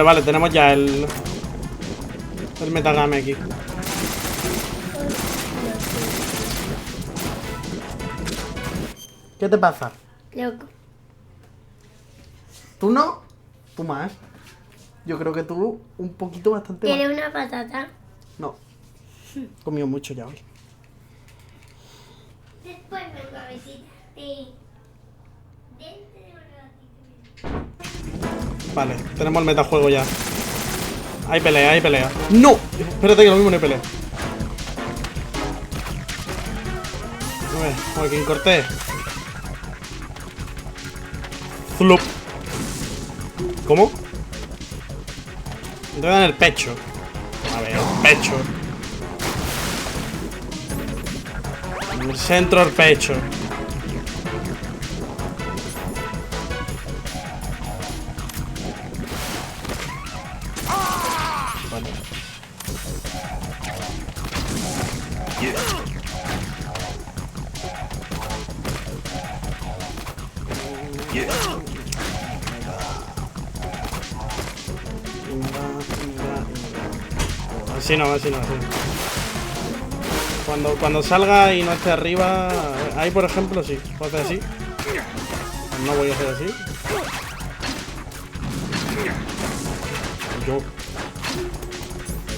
Vale, tenemos ya el metagame aquí. ¿Qué te pasa? Loco. ¿Tú no? Tú más. Yo creo que tú un poquito bastante más. ¿Quieres una patata? No. He comido mucho ya hoy. Después vengo a visitarte. Vale, tenemos el metajuego ya. Hay pelea, hay pelea. ¡No! Espérate que lo mismo no hay pelea. A ver, Joaquín Cortés. Flup. ¿Cómo? Te dan el pecho. A ver, el pecho. En el centro del pecho. Vale. Así no. Cuando salga y no esté arriba. Ahí por ejemplo sí. Puedo hacer así. Pues no voy a hacer así. Yo.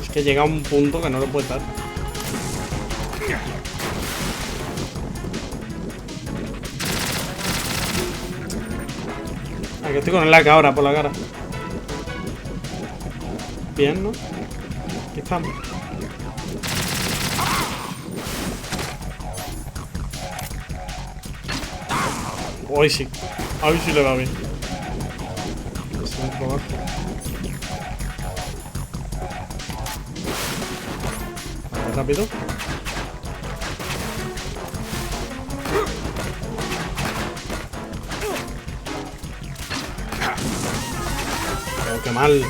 Es que llega a un punto que no lo puede dar. Aquí estoy con el AK ahora por la cara. Bien, ¿no? Aquí estamos. Hoy sí. Hoy sí le va bien. Vamos rápido. Oh, qué mal.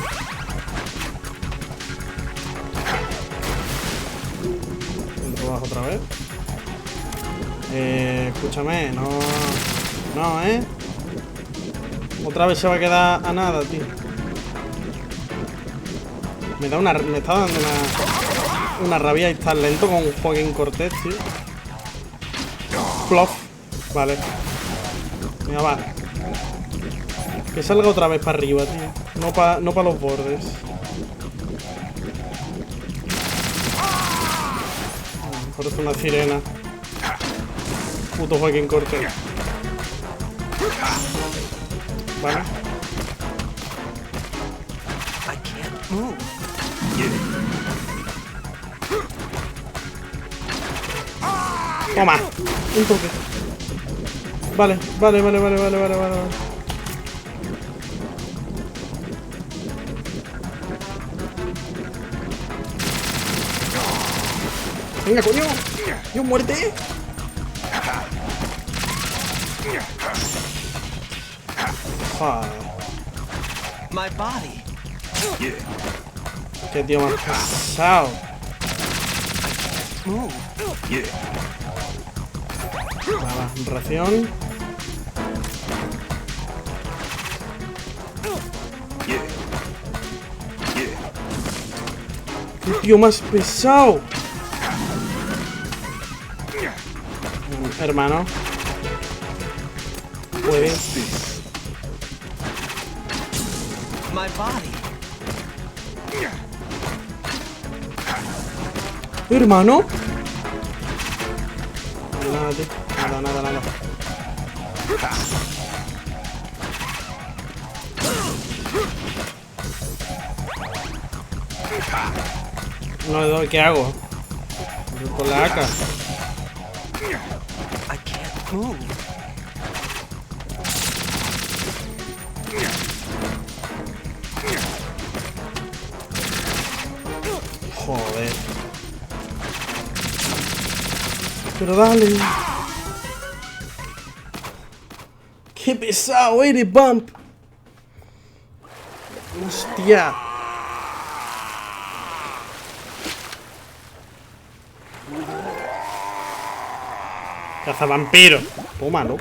Entro abajo otra vez. Escúchame, no. No, otra vez se va a quedar a nada, tío. Me está dando una rabia y estar lento con un Joaquín Cortés, tío. Plof. Vale. Venga, va. Que salga otra vez para arriba, tío. No para los bordes. Parece una sirena. Puto Joaquín Corte. Vale. Toma. Un toque. Vale. Venga, coño. Yo muerte. My body. Qué tío más pesado. Va, ración. Qué tío más pesado. Hermano. Puedes. My body. Hermano. Nada. No, ¿qué hago? Con la AK. I can't move. Joder. Pero dale. Qué pesado eres, Bump. Hostia. Cazavampiro. Tómalo.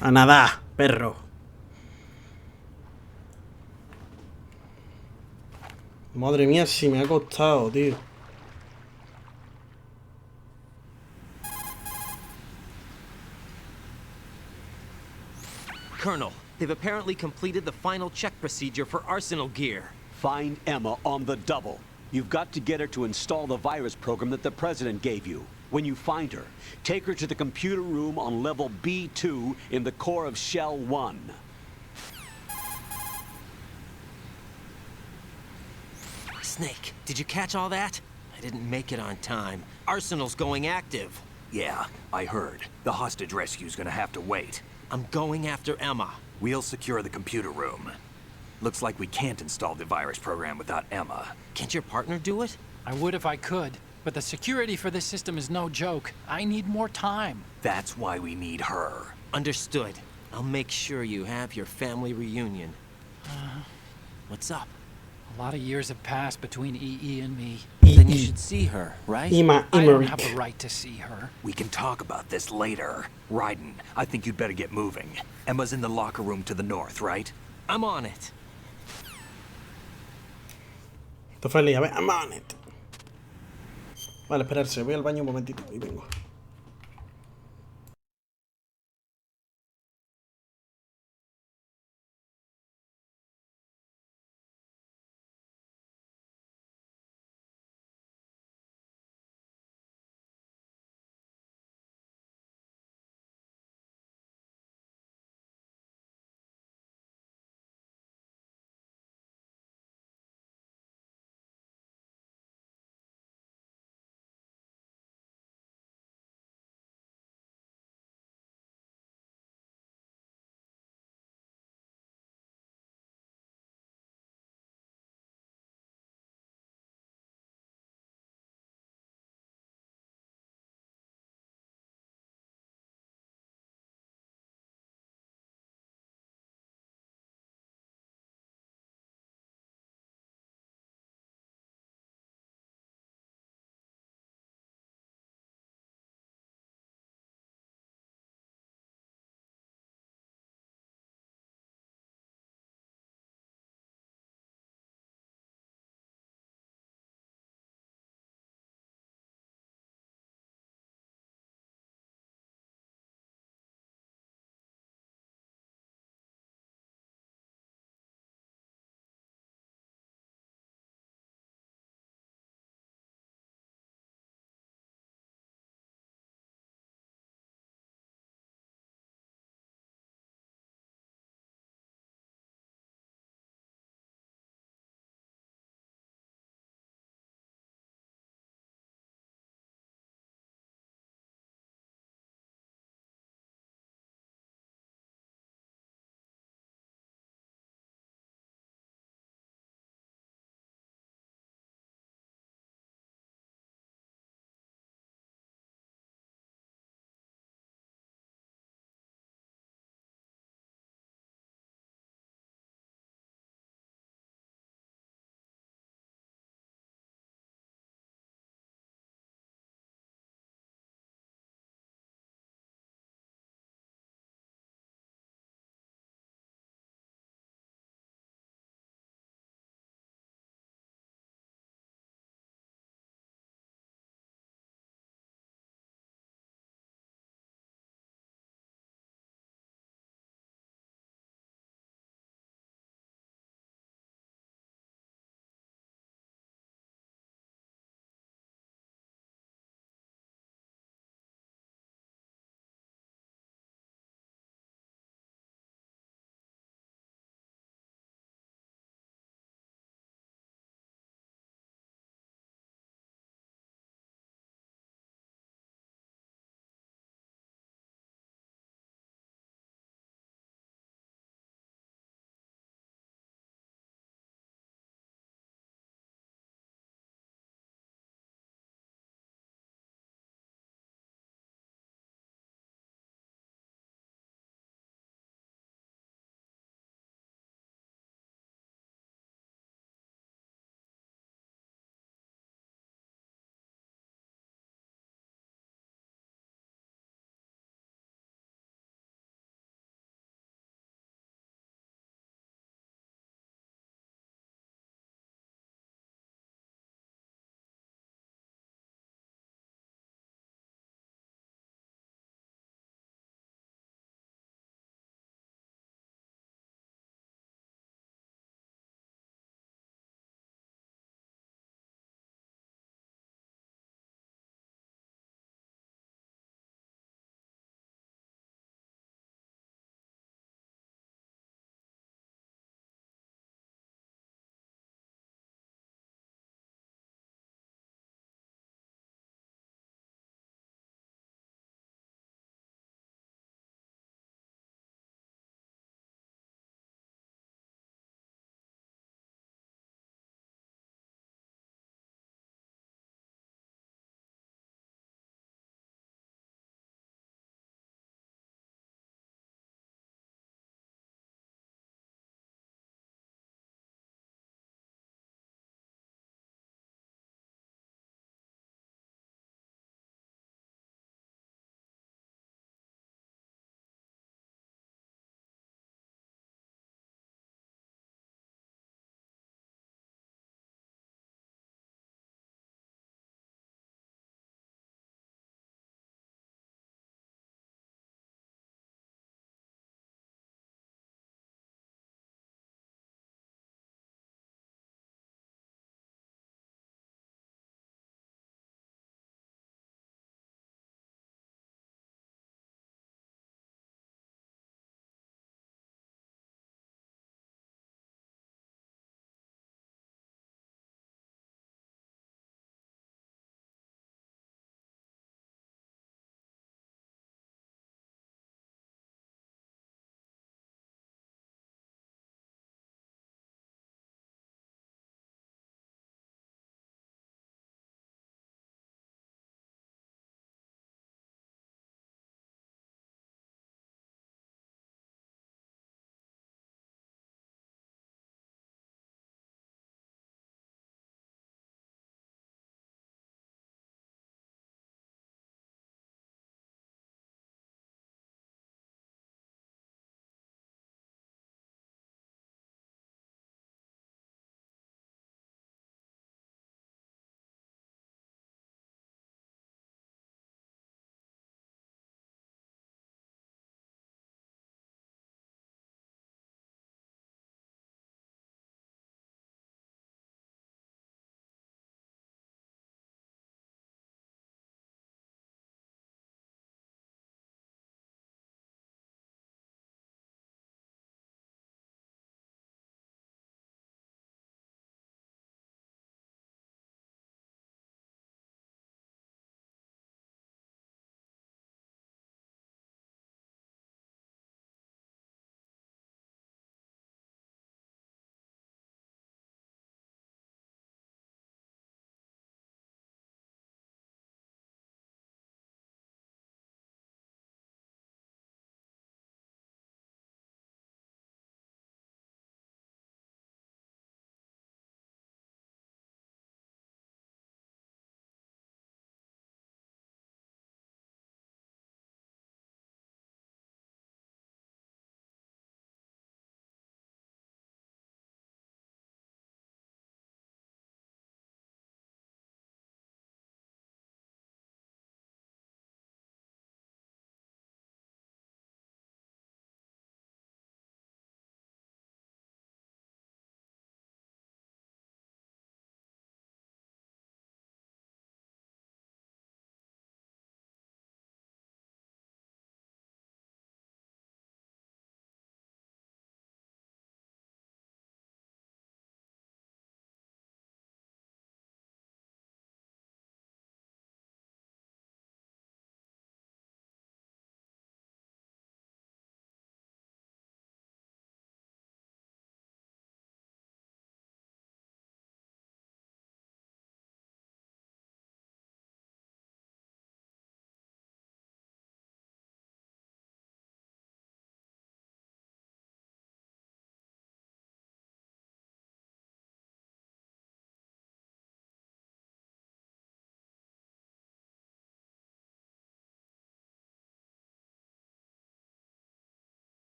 A nada, perro. Madre mía, si me ha costado, tío. Colonel, they've apparently completed the final check procedure for arsenal gear. Find Emma on the double. You've got to get her to install the virus program that the President gave you. When you find her, take her to the computer room on level B2 in the core of Shell 1. Snake, did you catch all that? I didn't make it on time. Arsenal's going active. Yeah, I heard. The hostage rescue's gonna have to wait. I'm going after Emma. We'll secure the computer room. Looks like we can't install the virus program without Emma. Can't your partner do it? I would if I could, but the security for this system is no joke. I need more time. That's why we need her. Understood. I'll make sure you have your family reunion. What's up? A lot of years have passed between EE and me. Then you should see her, right? I don't have a right to see her. We can talk about this later. Raiden, I think you'd better get moving. Emma's in the locker room to the north, right? I'm on it. Estoy feliz, a ver, I'm on it. Vale, esperarse, voy al baño un momentito y vengo.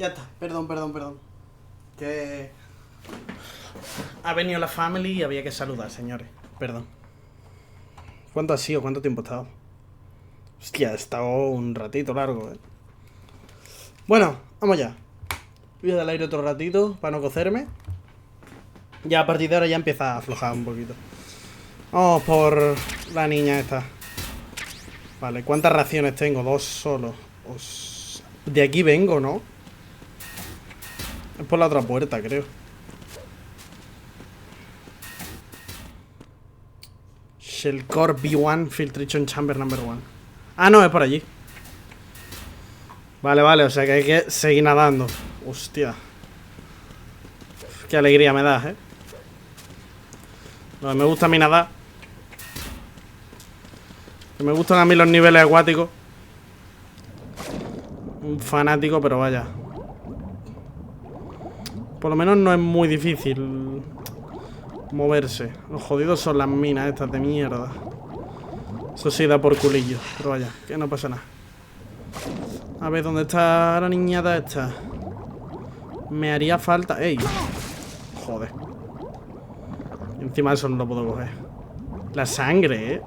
Ya está. Perdón. Que... ha venido la family y había que saludar, señores. Perdón. ¿Cuánto ha sido? ¿Cuánto tiempo ha estado? Hostia, ha estado un ratito largo, Bueno, vamos ya. Voy a dar aire otro ratito para no cocerme. Ya a partir de ahora ya empieza a aflojar un poquito. Vamos por la niña esta. Vale, ¿cuántas raciones tengo? 2 solo. De aquí vengo, ¿no? Es por la otra puerta, creo. Shell Core B1 Filtration Chamber number 1. Ah, no, es por allí. Vale, o sea que hay que seguir nadando. Hostia. Qué alegría me da, No, me gusta a mí nadar. Me gustan a mí los niveles acuáticos. Un fanático, pero vaya. Por lo menos no es muy difícil moverse. Los jodidos son las minas estas de mierda. Eso sí da por culillo. Pero vaya, que no pasa nada. A ver, ¿dónde está la niñata esta? Me haría falta... ¡Ey! Joder. Encima de eso no lo puedo coger. La sangre,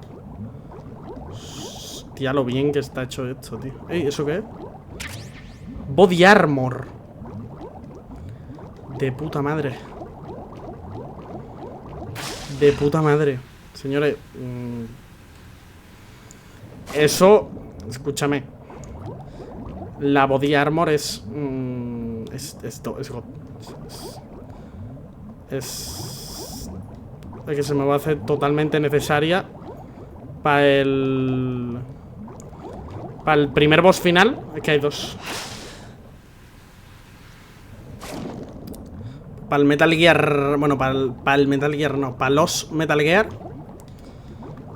Hostia, lo bien que está hecho esto, tío. Ey, ¿eso qué es? Body Armor. De puta madre. De puta madre. Señores. Eso... Escúchame. La Body Armor es... esto. Es que se me va a hacer totalmente necesaria para el primer boss final. Es que hay 2. Para el Metal Gear... Bueno, para el Metal Gear no. Para los Metal Gear.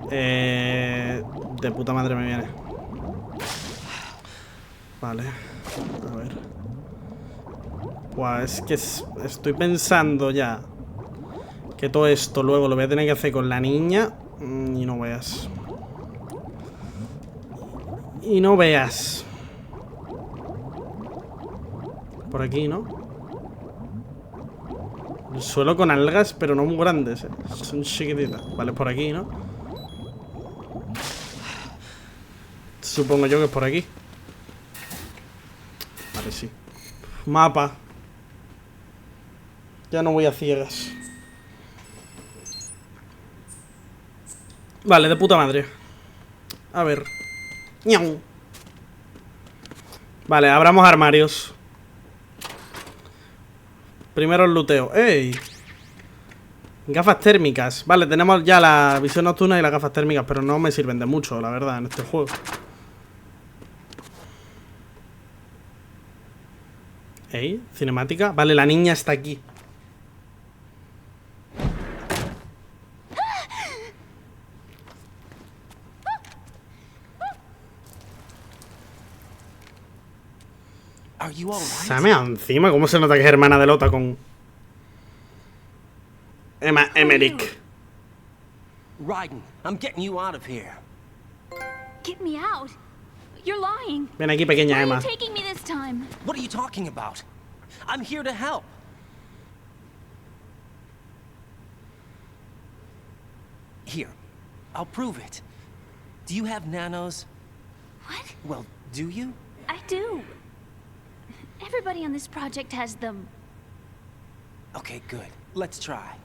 De puta madre me viene. Vale. A ver. Pues es que estoy pensando ya que todo esto luego lo voy a tener que hacer con la niña. Y no veas. Y no veas. Por aquí, ¿no? El suelo con algas, pero no muy grandes, Son chiquititas. Vale, por aquí, ¿no? Supongo yo que es por aquí. Vale, sí. Mapa. Ya no voy a ciegas. Vale, de puta madre. A ver. ¡Ñau! Vale, abramos armarios. Primero el luteo. ¡Ey! Gafas térmicas. Vale, tenemos ya la visión nocturna y las gafas térmicas, pero no me sirven de mucho, la verdad, en este juego. ¿Ey? Cinemática. Vale, la niña está aquí. Se ha meado encima. ¿Cómo se nota que es hermana de Lota con Emma Emmerich? Raiden, I'm getting you out of here. Get me out? You're lying. Ven aquí, pequeña Emma. Where are you taking me this time? What are you talking about? I'm here to help. Here, I'll prove it. Do you have nanos? What? Well, do you? I do. Everybody on this project has them. Okay, good. Let's try.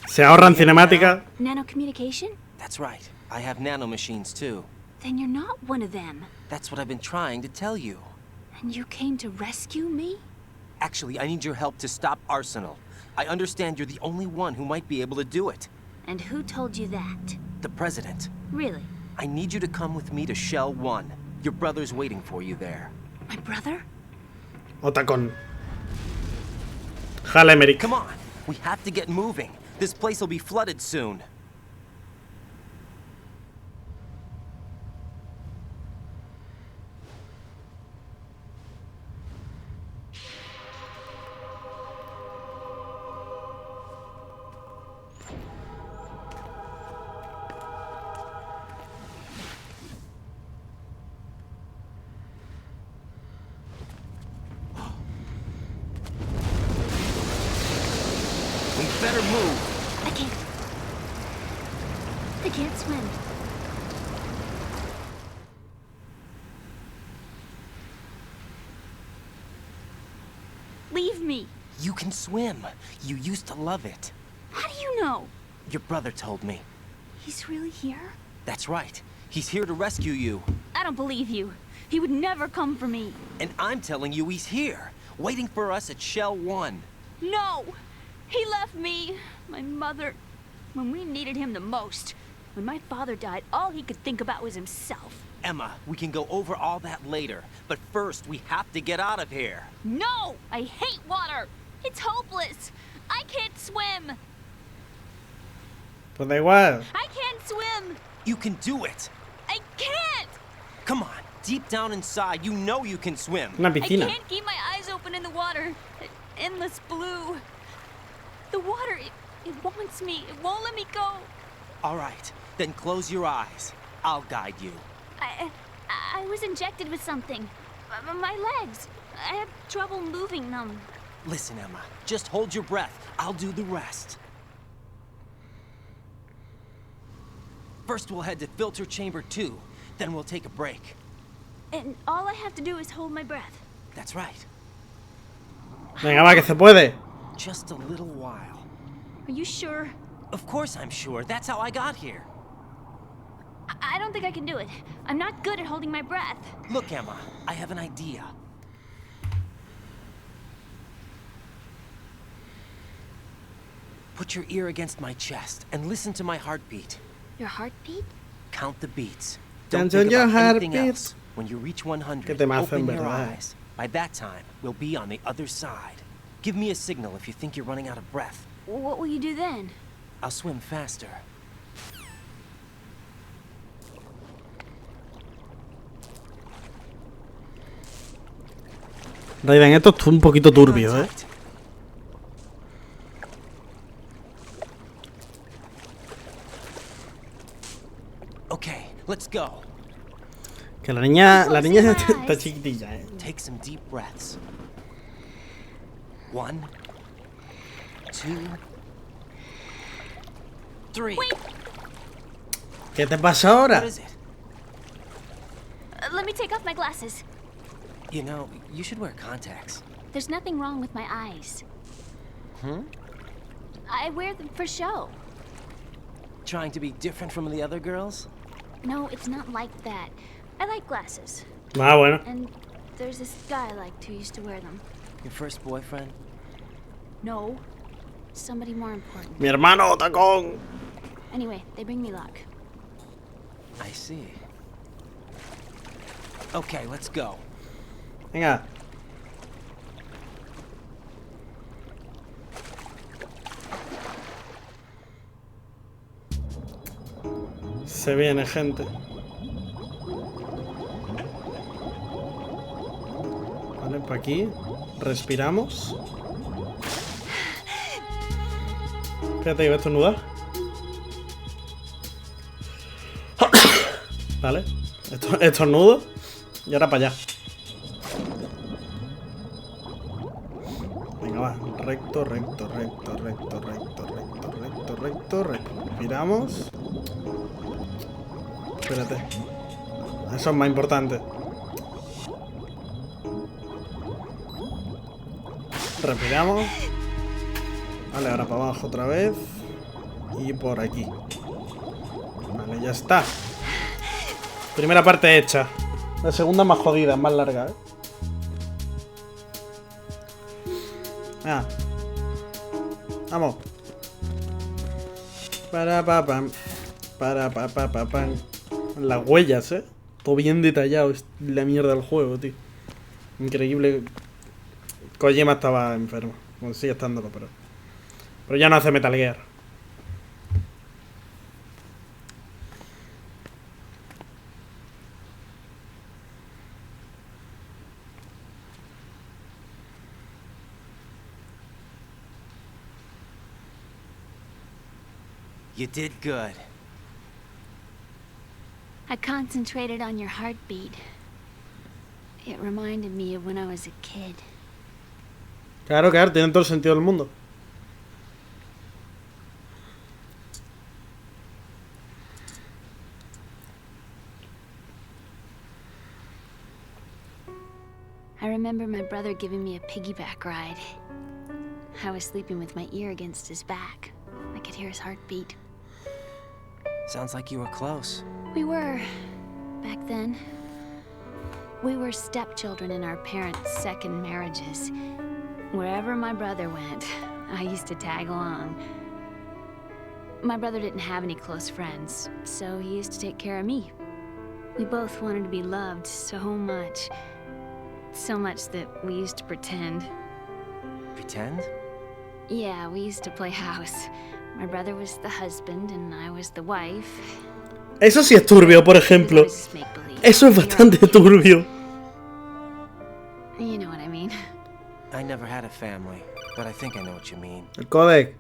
Se ahorran cinemática. Nanocommunication? That's right. I have nanomachines too. Then you're not one of them. That's what I've been trying to tell you. And you came to rescue me? Actually, I need your help to stop Arsenal. I understand you're the only one who might be able to do it. And who told you that? The President. Really? I need you to come with me to Shell 1. Your brother's waiting for you there. My brother? Otacon. Jale, Emmerich. Come on. We have to get moving. This place will be flooded soon. better move. I can't swim. Leave me. You can swim. You used to love it. How do you know? Your brother told me. He's really here? That's right. He's here to rescue you. I don't believe you. He would never come for me. And I'm telling you he's here, waiting for us at Shell 1. No! He left me, my mother, when we needed him the most. When my father died, all he could think about was himself. Emma, we can go over all that later, but first we have to get out of here. No! I hate water! It's hopeless! I can't swim! Pues da igual. I can't swim! You can do it! I can't! Come on, deep down inside, you know you can swim. Una piscina. I can't keep my eyes open in the water. Endless blue. The water, it wants me. It won't let me go. All right, then close your eyes. I'll guide you. I was injected with something. My legs. I have trouble moving them. Listen, Emma, just hold your breath. I'll do the rest. First, we'll head to filter chamber 2. Then we'll take a break. And all I have to do is hold my breath. That's right. Venga, va, que se puede. Just a little while. Are you sure? Of course I'm sure. That's how I got here. I don't think I can do it. I'm not good at holding my breath. Look, Emma, I have an idea. Put your ear against my chest and listen to my heartbeat. Your heartbeat? Count the beats. Don't Don't think your about anything heartbeat. else. When you reach 100, Qué temazo, en open your verdad. eyes. By that time, we'll be on the other side. Give me a signal if you think you're running out of breath. What will you do then? I'll swim faster. Raiden, esto es un poquito turbio, ¿eh? Okay, let's go. Que la niña está chiquitilla, ¿eh? Take some deep breaths. 1, 2, 3. Wait, ¿Qué te pasa ahora? What is it? let me take off my glasses. You know, you should wear contacts. There's nothing wrong with my eyes. Hmm? I wear them for show. Trying to be different from the other girls? No, it's not like that. I like glasses. Ah, bueno. And there's this guy I liked who used to wear them. Your first boyfriend? No. Somebody more important. Mi hermano, tacón. Anyway, they bring me luck. I see. Okay, let's go. Venga. Se viene, gente. Vale, para aquí. Respiramos. Espérate, que voy a estornudar. Vale. Estornudo. Y ahora para allá. Venga, va. Recto, recto, recto, recto, recto, recto, recto, recto, recto. Respiramos. Espérate. Eso es más importante. Respiramos. Vale, ahora para abajo otra vez. Y por aquí. Vale, ya está. Primera parte hecha. La segunda más jodida, más larga, ¿eh? Ah. Vamos. Para pa pam. Para pa pa pa pam. Las huellas, ¿eh? Todo bien detallado. Es la mierda del juego, tío. Increíble. Kojima estaba enfermo. Bueno, sigue estándolo, pero ya no hace Metal Gear. You did good. I concentrated on your heartbeat. It reminded me of when I was a kid. Claro, claro, tiene todo el sentido del mundo. remember my brother giving me a piggyback ride. I was sleeping with my ear against his back. I could hear his heartbeat. Sounds like you were close. We were, back then. We were stepchildren in our parents' second marriages. Wherever my brother went, I used to tag along. My brother didn't have any close friends, so he used to take care of me. We both wanted to be loved so much. So much that we used to pretend. Pretend? Yeah, we used to play house. My brother was the husband and I was the wife. Eso sí es turbio, por ejemplo. Eso es bastante turbio. You know what I mean. I never had a family, but I think I know what you mean. El codec.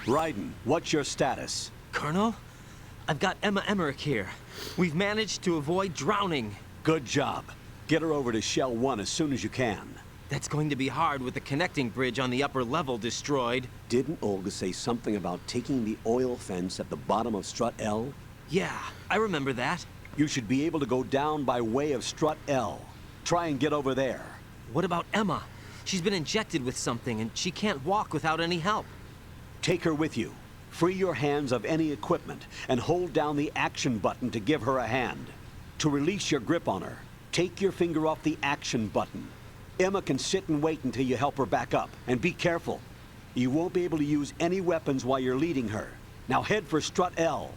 Raiden, what's your status? Colonel, I've got Emma Emmerich here. We've managed to avoid drowning. Good job. Get her over to Shell 1 as soon as you can. That's going to be hard with the connecting bridge on the upper level destroyed. Didn't Olga say something about taking the oil fence at the bottom of Strut L? Yeah, I remember that. You should be able to go down by way of Strut L. Try and get over there. What about Emma? She's been injected with something and she can't walk without any help. Take her with you. Free your hands of any equipment and hold down the action button to give her a hand. To release your grip on her, take your finger off the action button. Emma can sit and wait until you help her back up. And be careful. You won't be able to use any weapons while you're leading her. Now head for Strut L.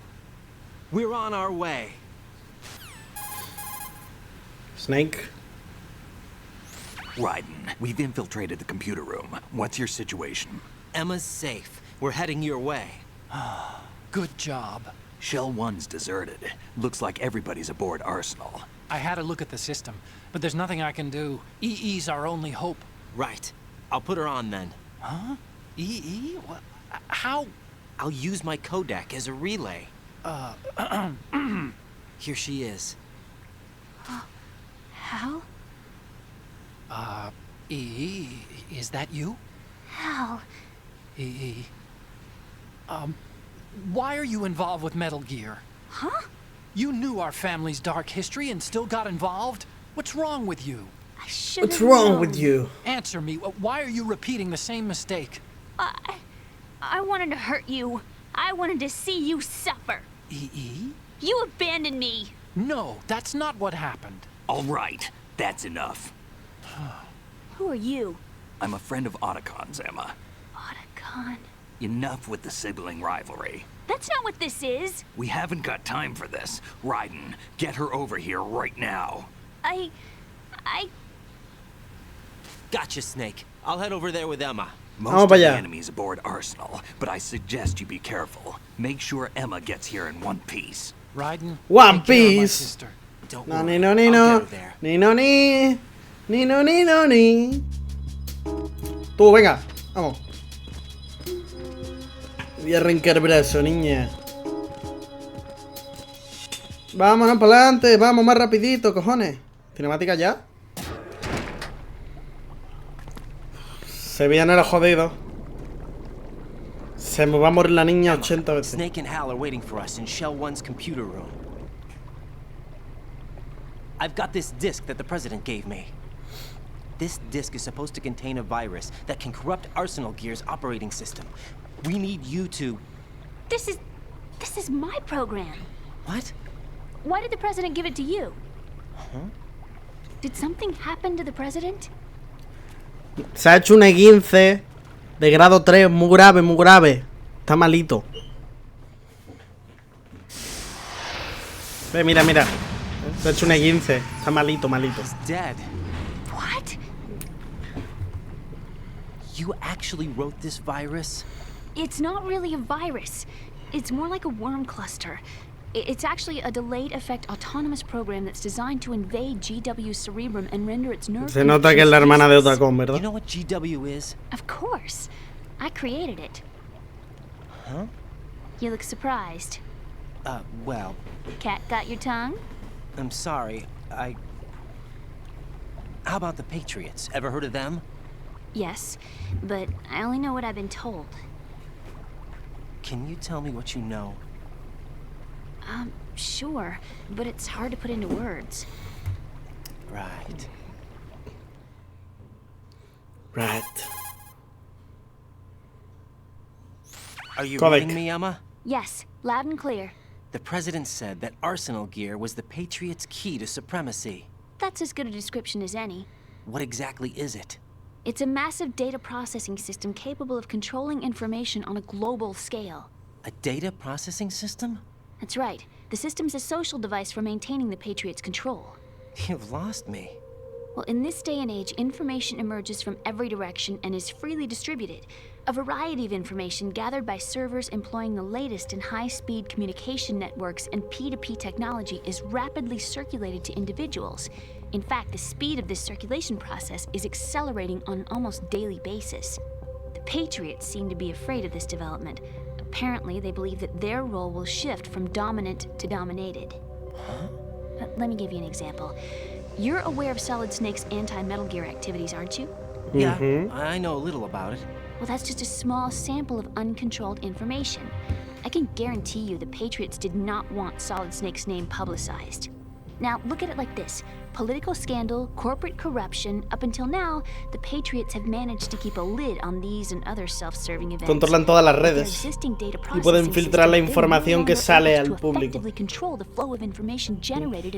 We're on our way. Snake. Raiden, we've infiltrated the computer room. What's your situation? Emma's safe. We're heading your way. Good job. Shell 1's deserted. Looks like everybody's aboard Arsenal. I had a look at the system, but there's nothing I can do. EE's our only hope. Right. I'll put her on then. Huh? EE? What? How? I'll use my Kodak as a relay. Here she is. Hal? EE, is that you? Hal. EE. Why are you involved with Metal Gear? Huh? You knew our family's dark history and still got involved? What's wrong with you? I should What's wrong with you? Answer me. Why are you repeating the same mistake? I wanted to hurt you. I wanted to see you suffer. EE? You abandoned me. No, that's not what happened. All right, that's enough. Who are you? I'm a friend of Otacon's, Emma. Otacon? Enough with the sibling rivalry. That's not what this is. We haven't got time for this. Raiden, get her over here right now. I... Gotcha, Snake. I'll head over there with Emma. Most of the enemies aboard Arsenal, but I suggest you be careful. Make sure Emma gets here in one piece. Raiden, One Piece. Don't No, worry. ni no, ni I'll no. get her there. Ni no, ni. Ni no, ni no, ni. Tú, venga. Vamos. Voy a arrancar brazo, niña. Vámonos para adelante. Vamos más rapidito, cojones. ¿Cinemática ya? Se viene el jodido. Se me va a morir la niña 80 veces. Snake and Hal are waiting for us in Shell 1's computer room. I've got this disk that the President gave me. This disk is supposed to contain a virus that can corrupt Arsenal Gear's operating system. We need you to... This is my program. What? Why did the President give it to you? Huh? Did something happen to the President? Se ha hecho un E15 de grado 3, muy grave, muy grave. Está malito. Ve, mira, mira. Se ha hecho un E15. Está malito, malito. He's dead. What? You actually wrote this virus? It's not really a virus. It's more like a worm cluster. It's actually a delayed effect autonomous program that's designed to invade GW's cerebrum and render its nerve. Se nota que es la hermana de Otacon, ¿verdad? You know what GW is? Of course. I created it. Huh? You look surprised. Well... Cat got your tongue? I'm sorry, How about the Patriots? Ever heard of them? Yes, but I only know what I've been told. Can you tell me what you know? Sure, but it's hard to put into words. Right. Right. Are you Correct. reading me, Emma? Yes, loud and clear. The president said that Arsenal gear was the Patriots' key to supremacy. That's as good a description as any. What exactly is it? It's a massive data processing system capable of controlling information on a global scale. A data processing system? That's right. The system's a social device for maintaining the Patriots' control. You've lost me. Well, in this day and age, information emerges from every direction and is freely distributed. A variety of information gathered by servers employing the latest in high-speed communication networks and P2P technology is rapidly circulated to individuals. In fact, the speed of this circulation process is accelerating on an almost daily basis. The Patriots seem to be afraid of this development. Apparently, they believe that their role will shift from dominant to dominated. Huh? Let me give you an example. You're aware of Solid Snake's anti-Metal Gear activities, aren't you? Yeah, I know a little about it. Well, that's just a small sample of uncontrolled information. I can guarantee you the Patriots did not want Solid Snake's name publicized. Now, look at it like this. Political scandal, corporate corruption, up until now, the Patriots have managed to keep a lid on these and other self-serving events. Controlan todas las redes y pueden filtrar la información que sale al público.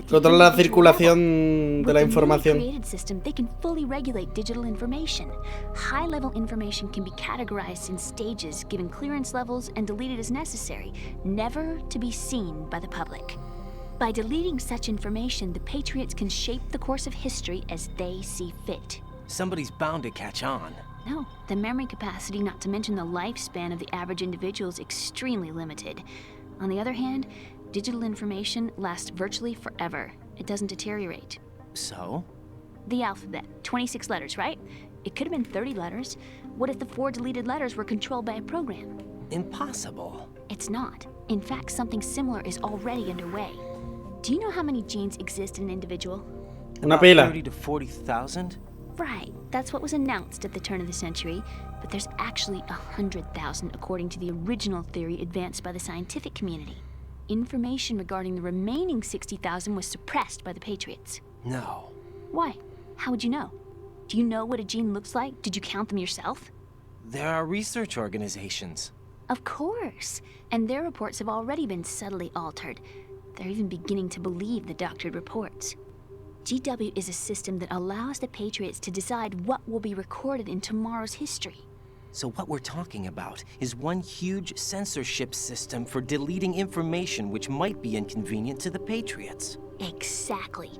Controlan la circulación de la información. They can fully regulate digital information. High-level information can be categorized in stages, given clearance levels, and deleted as necessary, never to be seen by the public. By deleting such information, the Patriots can shape the course of history as they see fit. Somebody's bound to catch on. No, the memory capacity, not to mention the lifespan of the average individual, is extremely limited. On the other hand, digital information lasts virtually forever. It doesn't deteriorate. So? The alphabet, 26 letters, right? It could have been 30 letters. What if the 4 deleted letters were controlled by a program? Impossible. It's not. In fact, something similar is already underway. Do you know how many genes exist in an individual? Una pila. 30 to 40,000? Right, that's what was announced at the turn of the century, but there's actually 100,000 according to the original theory advanced by the scientific community. Information regarding the remaining 60,000 was suppressed by the Patriots. No. Why? How would you know? Do you know what a gene looks like? Did you count them yourself? There are research organizations. Of course, and their reports have already been subtly altered. They're even beginning to believe the doctored reports. GW is a system that allows the Patriots to decide what will be recorded in tomorrow's history. So what we're talking about is one huge censorship system for deleting information which might be inconvenient to the Patriots. Exactly.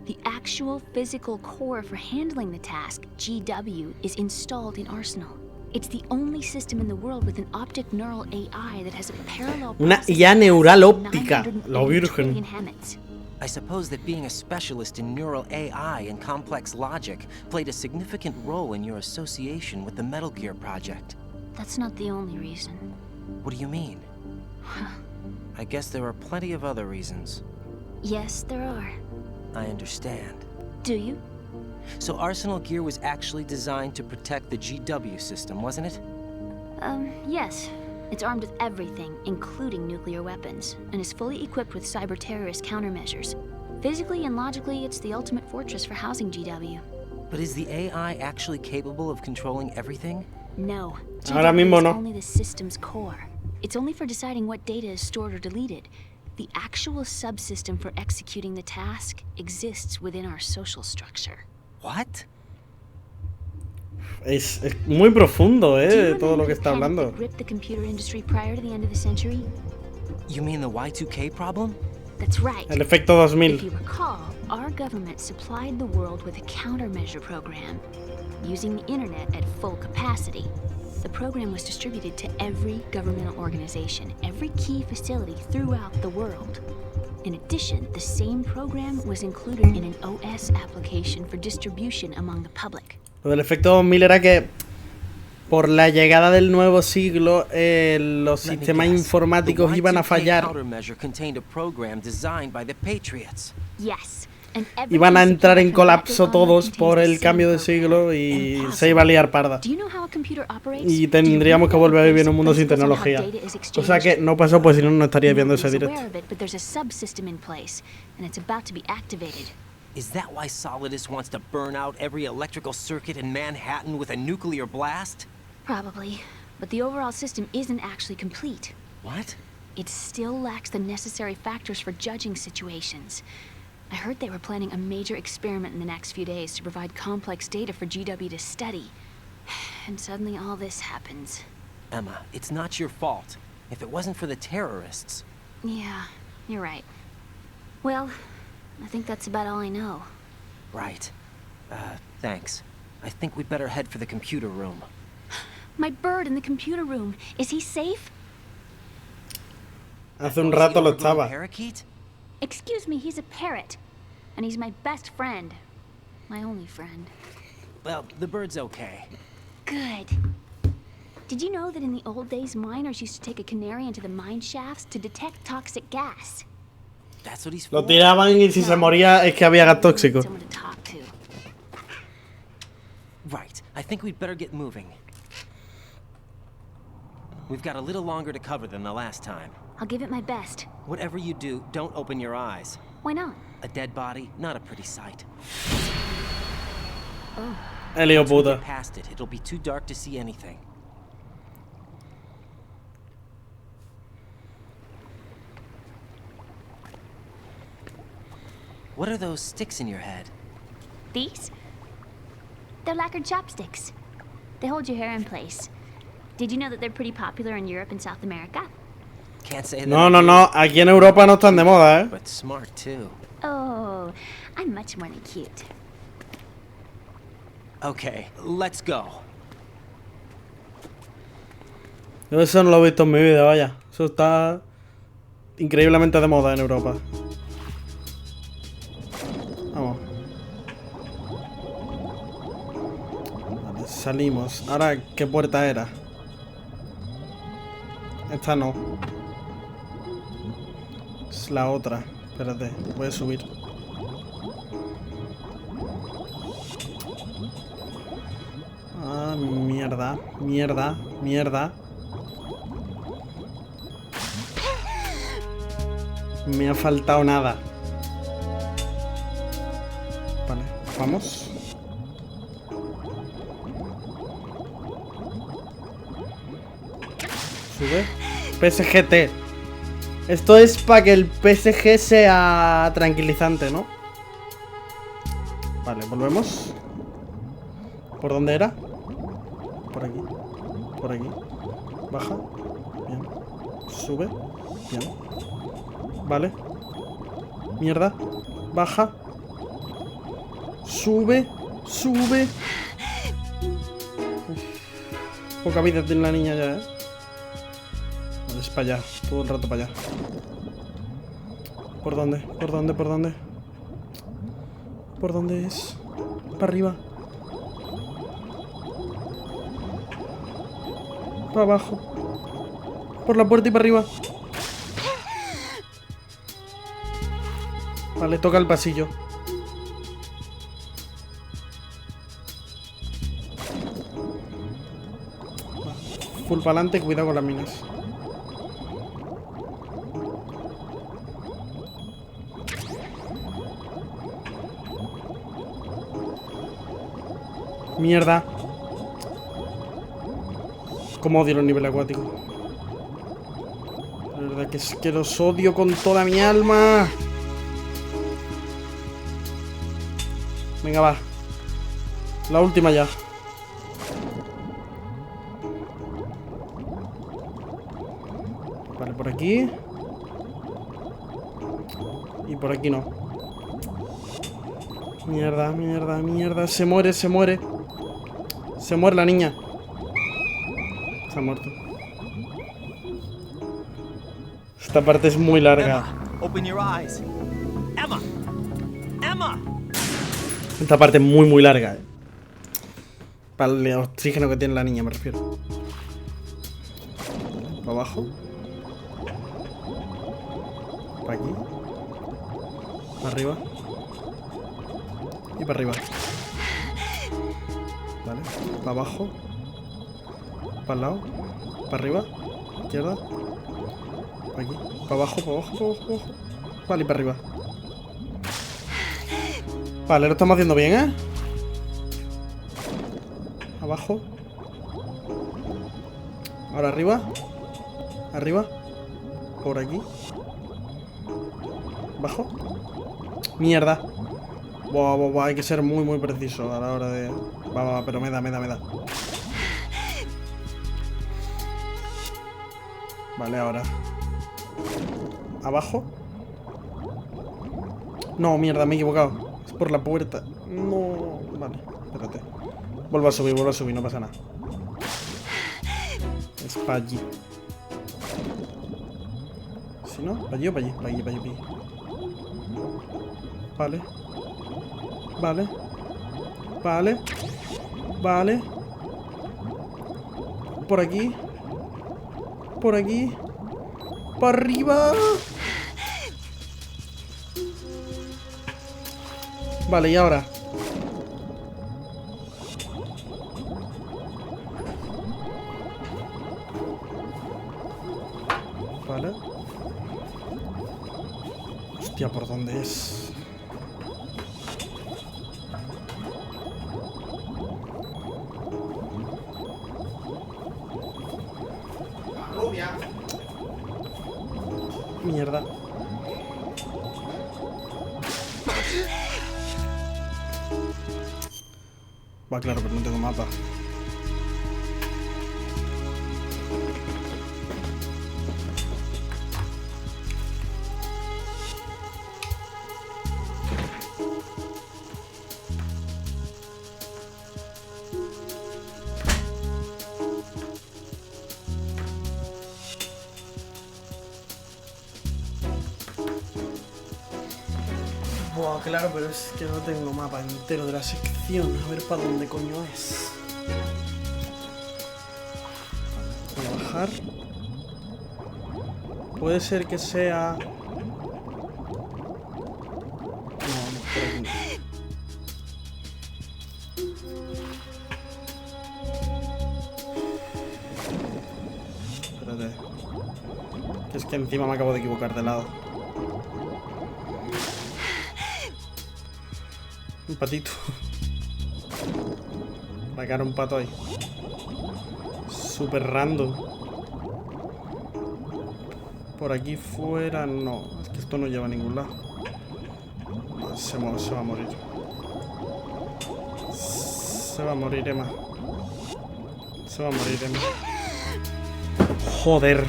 The actual physical core for handling the task, GW, is installed in Arsenal. It's the only system in the world with an optic neural AI that has a parallel Una IA neural óptica, la virgen. I suppose that being a specialist in neural AI and complex logic played a significant role in your association with the Metal Gear project. That's not the only reason. What do you mean? I guess there are plenty of other reasons. Yes, there are. I understand. Do you? So Arsenal gear was actually designed to protect the GW system, wasn't it? Yes. It's armed with everything, including nuclear weapons, and is fully equipped with cyber-terrorist countermeasures. Physically and logically, it's the ultimate fortress for housing GW. But is the AI actually capable of controlling everything? No. Ahora mismo no. It's only the system's core. It's only for deciding what data is stored or deleted. The actual subsystem for executing the task exists within our social structure. What? Es muy profundo, todo lo que está hablando. Gripped the computer industry prior to the end of the century? You mean the Y2K problem? That's right. El efecto 2000. If you recall, our government supplied the world with a countermeasure program, using the internet at full capacity. The program was distributed to every governmental organization, every key facility throughout the world. In addition, the same program was included in an OS application for distribution among the public. Lo del efecto 2000 era que por la llegada del nuevo siglo los sistemas informáticos iban a fallar. Countermeasure contained a program designed by the Patriots. Yes, iban a entrar en colapso todos por el cambio de siglo y se iba a liar parda. Y tendríamos que volver a vivir en un mundo sin tecnología. O sea que no pasó, pues si no, no estaría viendo ese directo. Is that why Solidus wants to burn out every electrical circuit in Manhattan with a nuclear blast? Probably, but the overall system isn't actually complete. What? It still lacks the necessary factors for judging situations. I heard they were planning a major experiment in the next few days to provide complex data for GW to study. And suddenly all this happens. Emma, it's not your fault. If it wasn't for the terrorists... Yeah, you're right. Well, I think that's about all I know. Right. Thanks. I think we'd better head for the computer room. My bird in the computer room. Is he safe? Hace un rato lo estaba. Excuse me, he's a parrot. And he's my best friend. My only friend. Well, the bird's okay. Good. Did you know that in the old days, miners used to take a canary into the mine shafts to detect toxic gas? That's what he's Lo tiraban y si se moría es que había gas tóxico. Right. I think we'd better get moving. We've got a little longer to cover than the last time. I'll give it my best. Whatever you do, don't open your eyes. Why not? A dead body, not a pretty sight. Oh. Elio Once we puta. get past it, it'll be too dark to see anything. What are those sticks in your head? These? They're lacquered chopsticks. They hold your hair in place. Did you know that they're pretty popular in Europe and South America? Can't say that. No, no, no. Aquí en Europa no están de moda, ¿eh? But smart too. Oh, I'm much more than cute. Okay, let's go. Yo eso no lo he visto en mi vida, vaya. Eso está increíblemente de moda en Europa. Vamos. Vale, salimos. Ahora, ¿qué puerta era? Esta no. Es la otra. Espérate, voy a subir. Ah, mierda, mierda, mierda. Me ha faltado nada. Vale, vamos. Sube. PSGT. Esto es para que el PSG sea tranquilizante, ¿no? Vale, volvemos. ¿Por dónde era? Por aquí. Por aquí. Baja. Bien. Sube. Bien. Vale. Mierda. Baja. Sube. Sube. Uf. Poca vida tiene la niña ya, ¿eh? Vale, es para allá. Todo el rato para allá. ¿Por dónde? ¿Por dónde? ¿Por dónde? ¿Por dónde es? Para arriba. Para abajo. Por la puerta y para arriba. Vale, toca el pasillo. Full para adelante, cuidado con las minas. Mierda. Como odio los niveles acuáticos. La verdad que es que los odio con toda mi alma. Venga, va. La última ya. Vale, por aquí. Y por aquí no. Mierda, mierda, mierda. Se muere, se muere. Se muere la niña. Se ha muerto. Esta parte es muy larga. Emma, open your eyes. Emma. Emma. Esta parte es muy, muy larga, ¿eh? Para el oxígeno que tiene la niña, me refiero. Para abajo. Para aquí. Para arriba. Y para arriba. Vale. Para abajo. Para el lado. Para arriba. Izquierda. Para aquí. Para abajo, para abajo, para abajo, para abajo. Vale, y para arriba. Vale, lo estamos haciendo bien, ¿eh? Abajo. Ahora arriba. Arriba. Por aquí. Abajo. Mierda. Buah, buah, buah, hay que ser muy, muy preciso a la hora de... Va, va, pero me da. Vale, ahora. Abajo. No, mierda, me he equivocado. Es por la puerta. No. Vale, espérate. Vuelvo a subir, no pasa nada. Es para allí. Si no, para allí o para allí. Para allí, para allí. Vale. Vale. Vale. Vale. Por aquí. Por aquí. Para arriba. Vale, y ahora. Vale. Hostia, ¿por dónde es? Mierda. Va, claro, pero no tengo mapa. Buah, claro, pero es que no tengo mapa entero de la sección. A ver para dónde coño es. Voy a bajar. Puede ser que sea... No, por aquí no. Espérate. Que es que encima me acabo de equivocar de lado. Un patito. Sacar un pato ahí. Súper random. Por aquí fuera no. Es que esto no lleva a ningún lado. No, se va a morir. Se va a morir, Emma. Se va a morir, Emma. Joder.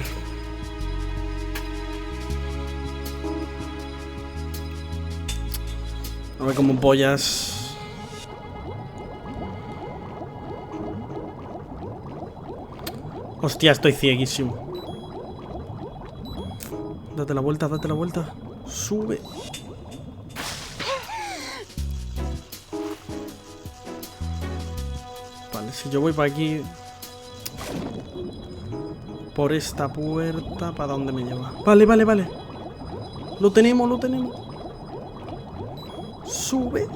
A ver cómo pollas. Hostia, estoy cieguísimo. Date la vuelta, date la vuelta. Sube. Vale, si yo voy para aquí, por esta puerta, ¿para dónde me lleva? Vale, vale, vale. Lo tenemos, lo tenemos. Sube.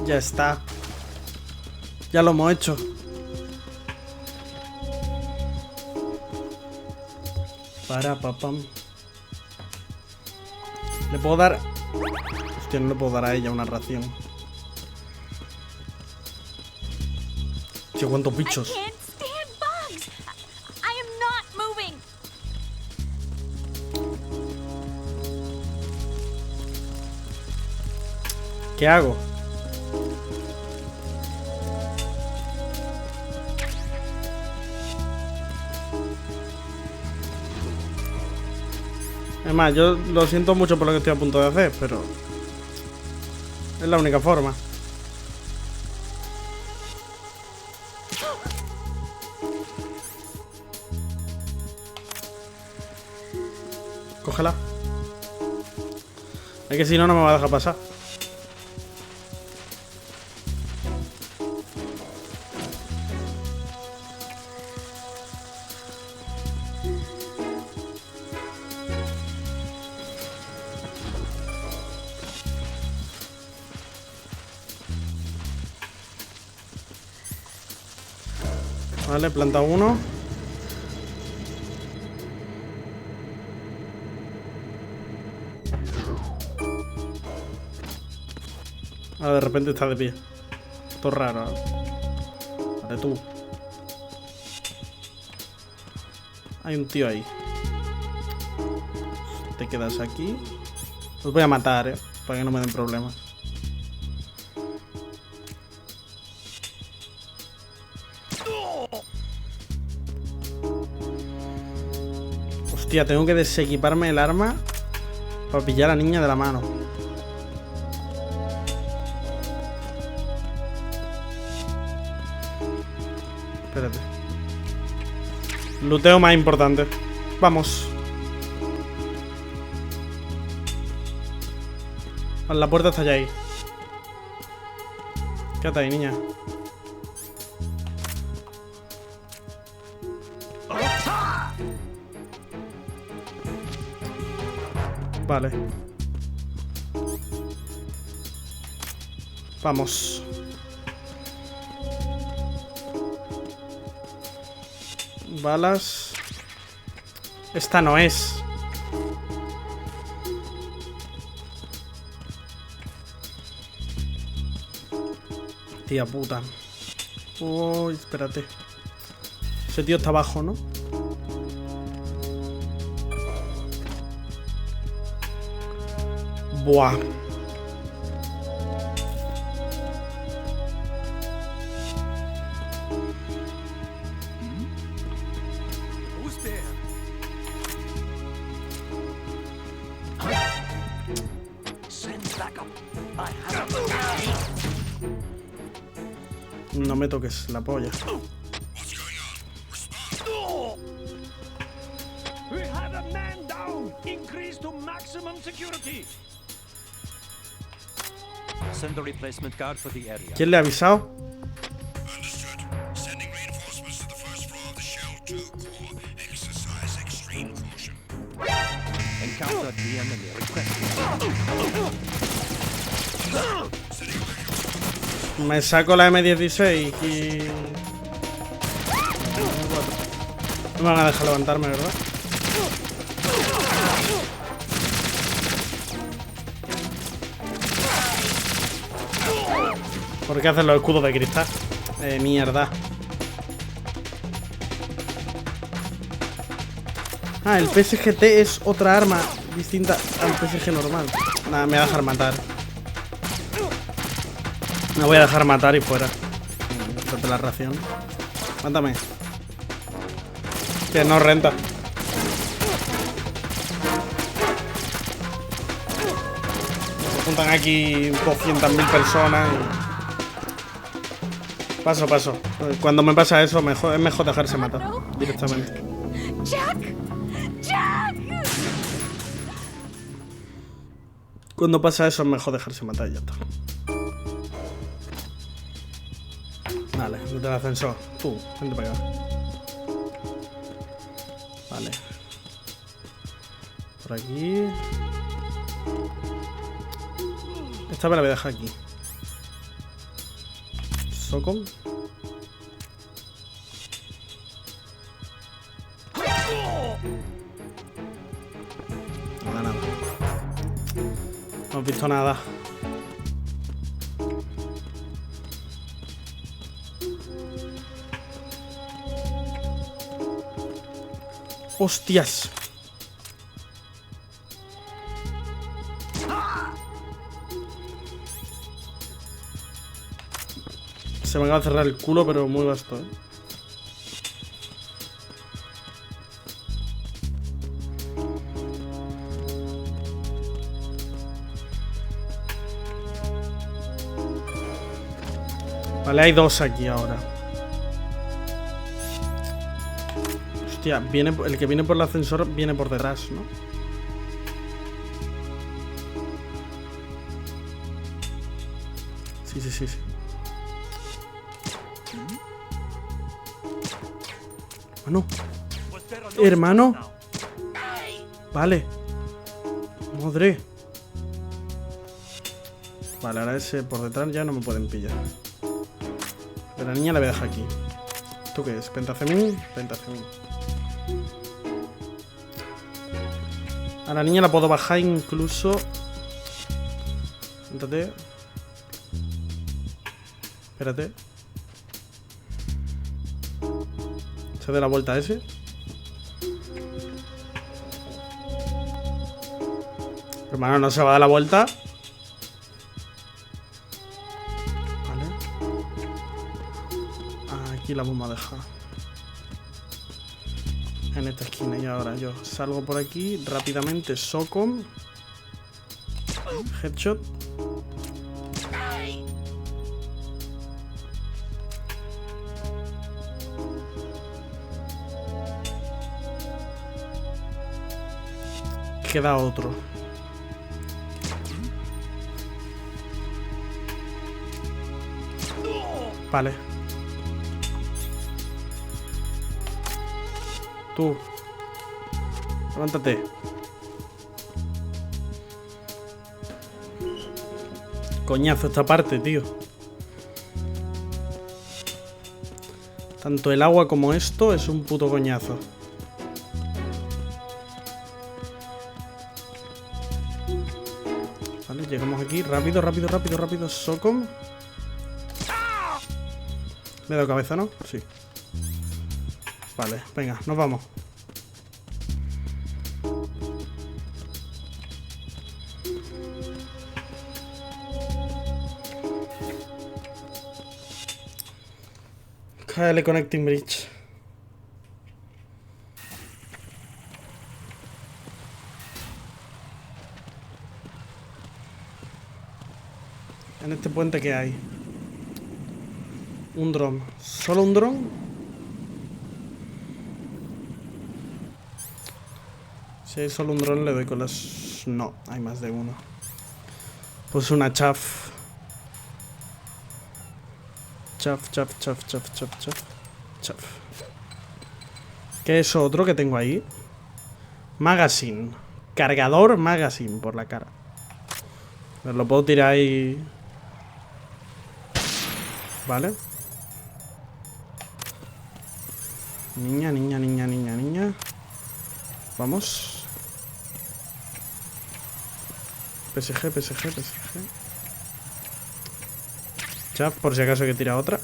Ya está. Ya lo hemos hecho. Para, papam. ¿Le puedo dar? Hostia, no le puedo dar a ella una ración. Tío, cuántos bichos. ¿Qué hago? Es más, yo lo siento mucho por lo que estoy a punto de hacer, pero es la única forma. Cógela. Es que si no, no me va a dejar pasar. Vale, planta 1. Ahora de repente está de pie. Todo raro. Vale, tú. Hay un tío ahí. Te quedas aquí. Os voy a matar, para que no me den problemas. Hostia, tengo que desequiparme el arma para pillar a la niña de la mano. Espérate. Luteo más importante. Vamos. La puerta está ya ahí. Quédate ahí, niña. Vale. Vamos. Balas. Esta no es. Tía puta. Uy, espérate. Ese tío está abajo, ¿no? Buah. No me toques la polla. We have a man down. Increase to maximum security. Send the replacement guard for the area. ¿Quién le ha avisado? Understood. Sending reinforcements to the first floor of the Shell 2 core. Exercise extreme caution. Encounter the enemy. Me saco la M16 y... No me van a dejar levantarme, ¿verdad? ¿Por qué hacen los escudos de cristal? Mierda. Ah, el PSGT es otra arma distinta al PSG normal. Nada, me voy a dejar matar. Me voy a dejar matar y fuera. Date la ración. Mátame. Que no renta. Se juntan aquí 200.000 personas y... Paso, paso. Cuando me pasa eso, es mejor dejarse matar directamente. Jack! Jack! Cuando pasa eso, es mejor dejarse matar y ya está. Vale, desde el ascensor. Tú, vente para acá. Vale. Por aquí. Esta me la voy a dejar aquí. Socom. Nada. No he visto nada. ¡Hostias! Se me acaba de cerrar el culo, pero muy vasto, ¿eh? Vale, hay dos aquí ahora. Hostia, el que viene por el ascensor viene por detrás, ¿no? Sí. Hermano. Vale. Madre. Vale, ahora ese por detrás ya no me pueden pillar. Pero la niña la voy a dejar aquí. ¿Esto qué es? Pentacemín. Pentacemín. A la niña la puedo bajar incluso. Siéntate. Espérate. Se dé la vuelta a ese. Hermano, no se va a dar la vuelta. Vale. Aquí la vamos a dejar. En esta esquina. Y ahora yo salgo por aquí rápidamente. Socom. Headshot. Queda otro. Vale. Tú. Levántate. Coñazo esta parte, tío. Tanto el agua como esto es un puto coñazo. Vale, llegamos aquí. Rápido, rápido, rápido, rápido. Socom. ¿Le he dado cabeza, no? Sí. Vale, venga, nos vamos. Cállale Connecting Bridge. En este puente, ¿qué hay? Un dron. ¿Solo un dron? Si hay solo un dron le doy con las... No, hay más de uno. Pues una chaf. Chaf, chaf, chaf, chaf, chaf, chaf. Chaf. ¿Qué es otro que tengo ahí? Magazine. Cargador magazine por la cara. Pero lo puedo tirar ahí. Vale. Niña, niña, niña, niña, niña. Vamos. PSG, PSG, PSG. Chaf, por si acaso hay que tirar otra.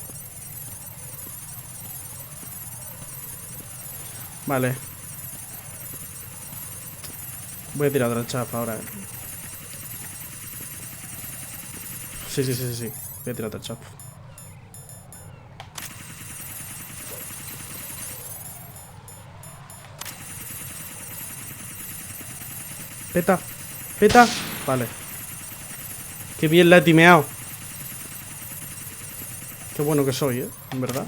Vale. Voy a tirar otra chaf ahora. Sí, sí, sí, sí, sí. Voy a tirar otra chaf. Peta, peta. Vale. Qué bien la he timeado. Qué bueno que soy, en verdad.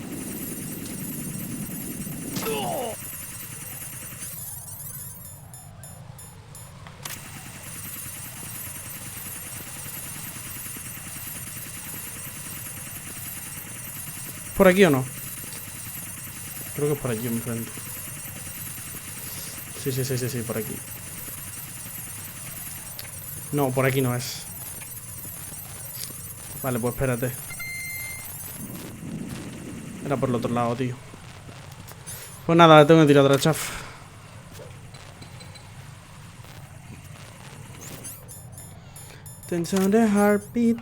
¿Por aquí o no? Creo que es por aquí enfrente. Sí, sí, sí, sí, sí, por aquí. No, por aquí no es. Vale, pues espérate. Era por el otro lado, tío. Pues nada, le tengo que tirar otra chaf. Tension the heartbeat.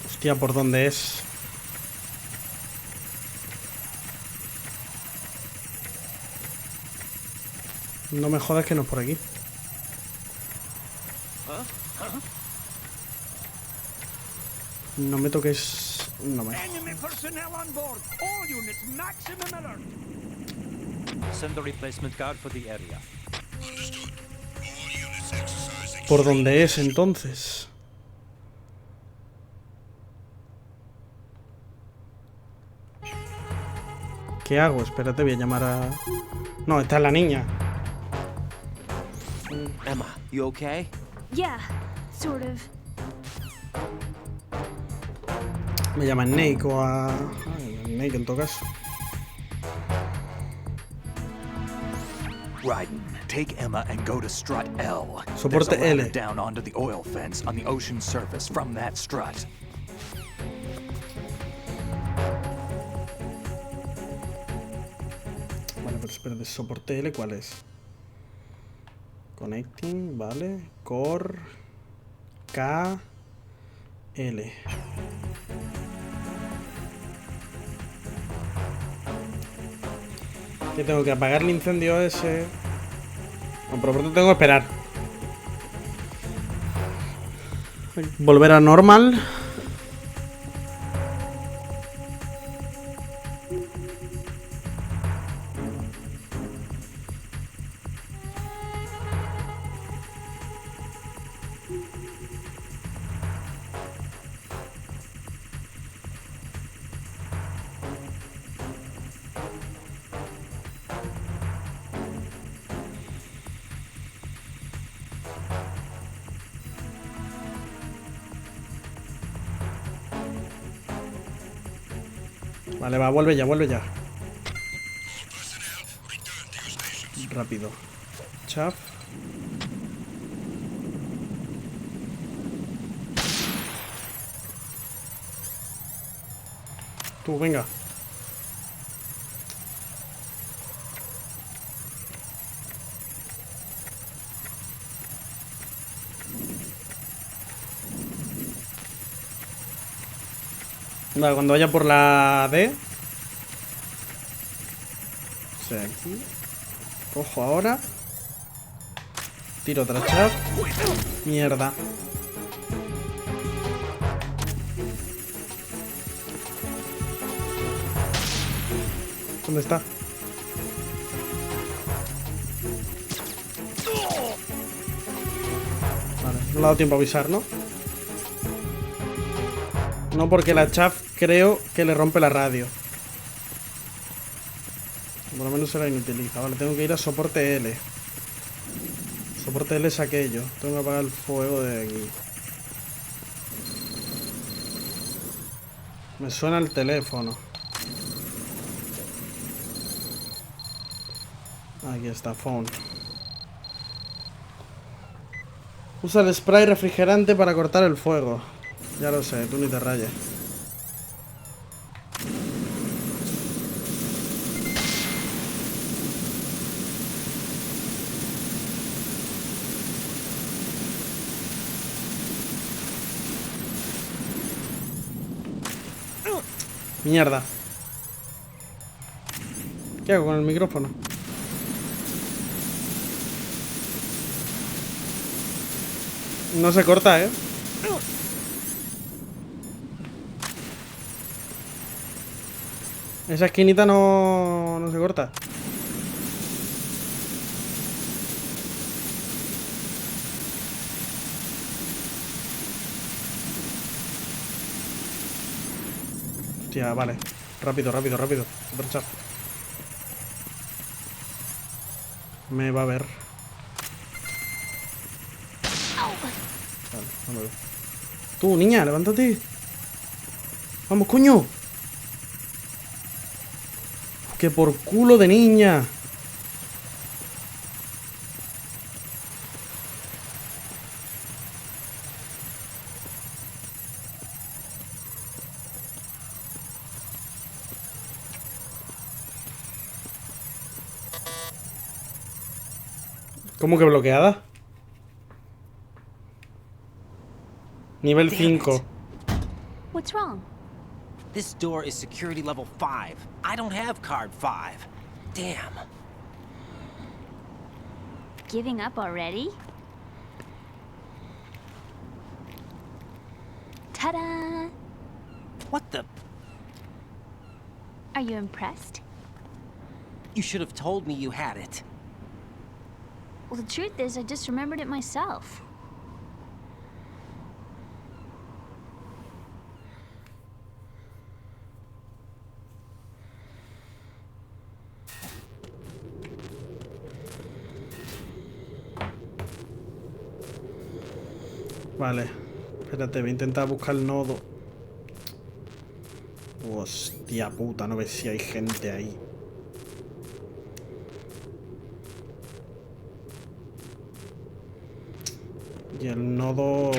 Hostia, ¿por dónde es? No me jodas que no es por aquí. No me toques. No me. Enemy personnel on board. All units, maximum alert. Send the replacement guard for the area. ¿Por dónde es entonces? ¿Qué hago? Espérate, voy a llamar a... No, esta es la niña. Emma, you okay? Yeah, sort of. Me llama Snake o a... Ay, Snake en todo caso. Raiden, take Emma and go to strut L. Soporte There's a ladder L. down onto the oil fence on the ocean surface from that strut. Vale, pero espérate, soporte L, ¿cuál es? Connecting, vale. Core K L. Que tengo que apagar el incendio ese. No, pero pronto tengo que esperar. Volver a normal. Vale, va, vuelve ya, vuelve ya. Rápido. Chaf. Tú, venga. Vale, cuando vaya por la D. O sea, aquí. Cojo ahora. Tiro otra chap. Mierda. ¿Dónde está? Vale, no le ha dado tiempo a avisar, ¿no? No, porque la chaff creo que le rompe la radio. Por lo menos se la inutiliza. Vale, tengo que ir a soporte L. Soporte L es aquello. Tengo que apagar el fuego de aquí. Me suena el teléfono. Aquí está, phone. Usa el spray refrigerante para cortar el fuego. Ya lo sé, tú ni te rayes. Mierda. ¿Qué hago con el micrófono? No se corta, ¿eh? Esa esquinita no se corta. Hostia, vale. Rápido, rápido, rápido. Super chat. Me va a ver. Vale, no me veo. Tú, niña, levántate. Vamos, coño. Que por culo de niña. ¿Cómo que bloqueada? Nivel 5. What's wrong? This door is security level 5. I don't have card 5. Damn. Giving up already? Ta-da! What the? Are you impressed? You should have told me you had it. Well, the truth is, I just remembered it myself. Vale. Espérate, voy a intentar buscar el nodo. Hostia puta, no ves si hay gente ahí. Y el nodo...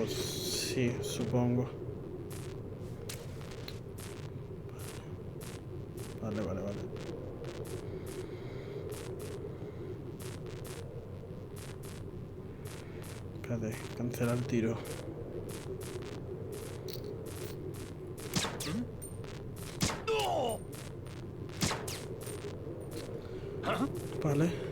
sí, supongo. Vale. Espérate, cancela el tiro. Vale.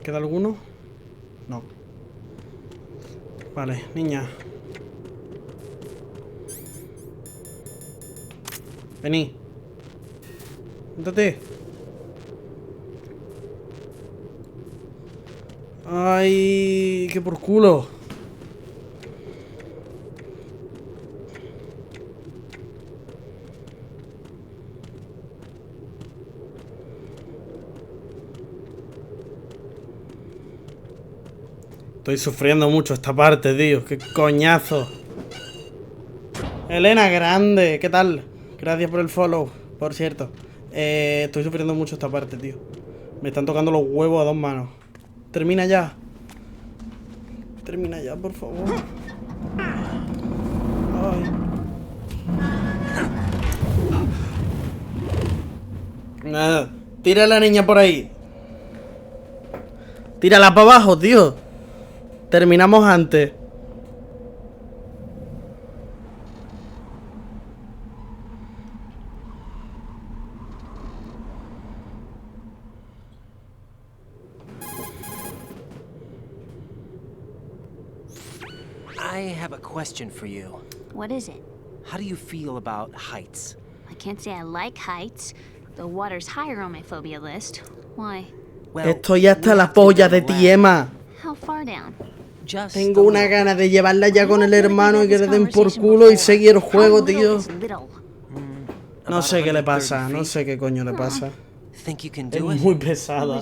¿Queda alguno? No. Vale, niña. Vení. Siéntate. Ay, que por culo. Estoy sufriendo mucho esta parte, tío. Qué coñazo. Elena Grande, ¿qué tal? Gracias por el follow, por cierto. Estoy sufriendo mucho esta parte, tío. Me están tocando los huevos a dos manos. Termina ya. Termina ya, por favor. Ay. Nada. Tira a la niña por ahí. Tírala para abajo, tío. Terminamos antes. I have a question for you. What is it? How do you feel about heights? I can't say I like heights. The water's higher on my phobia list. Why? Estoy hasta la polla de ti, Emma. How far down? Tengo una gana de llevarla ya con el hermano y que le den por culo y seguir el juego, tío. No sé qué le pasa, no sé qué coño le pasa. Es muy pesada.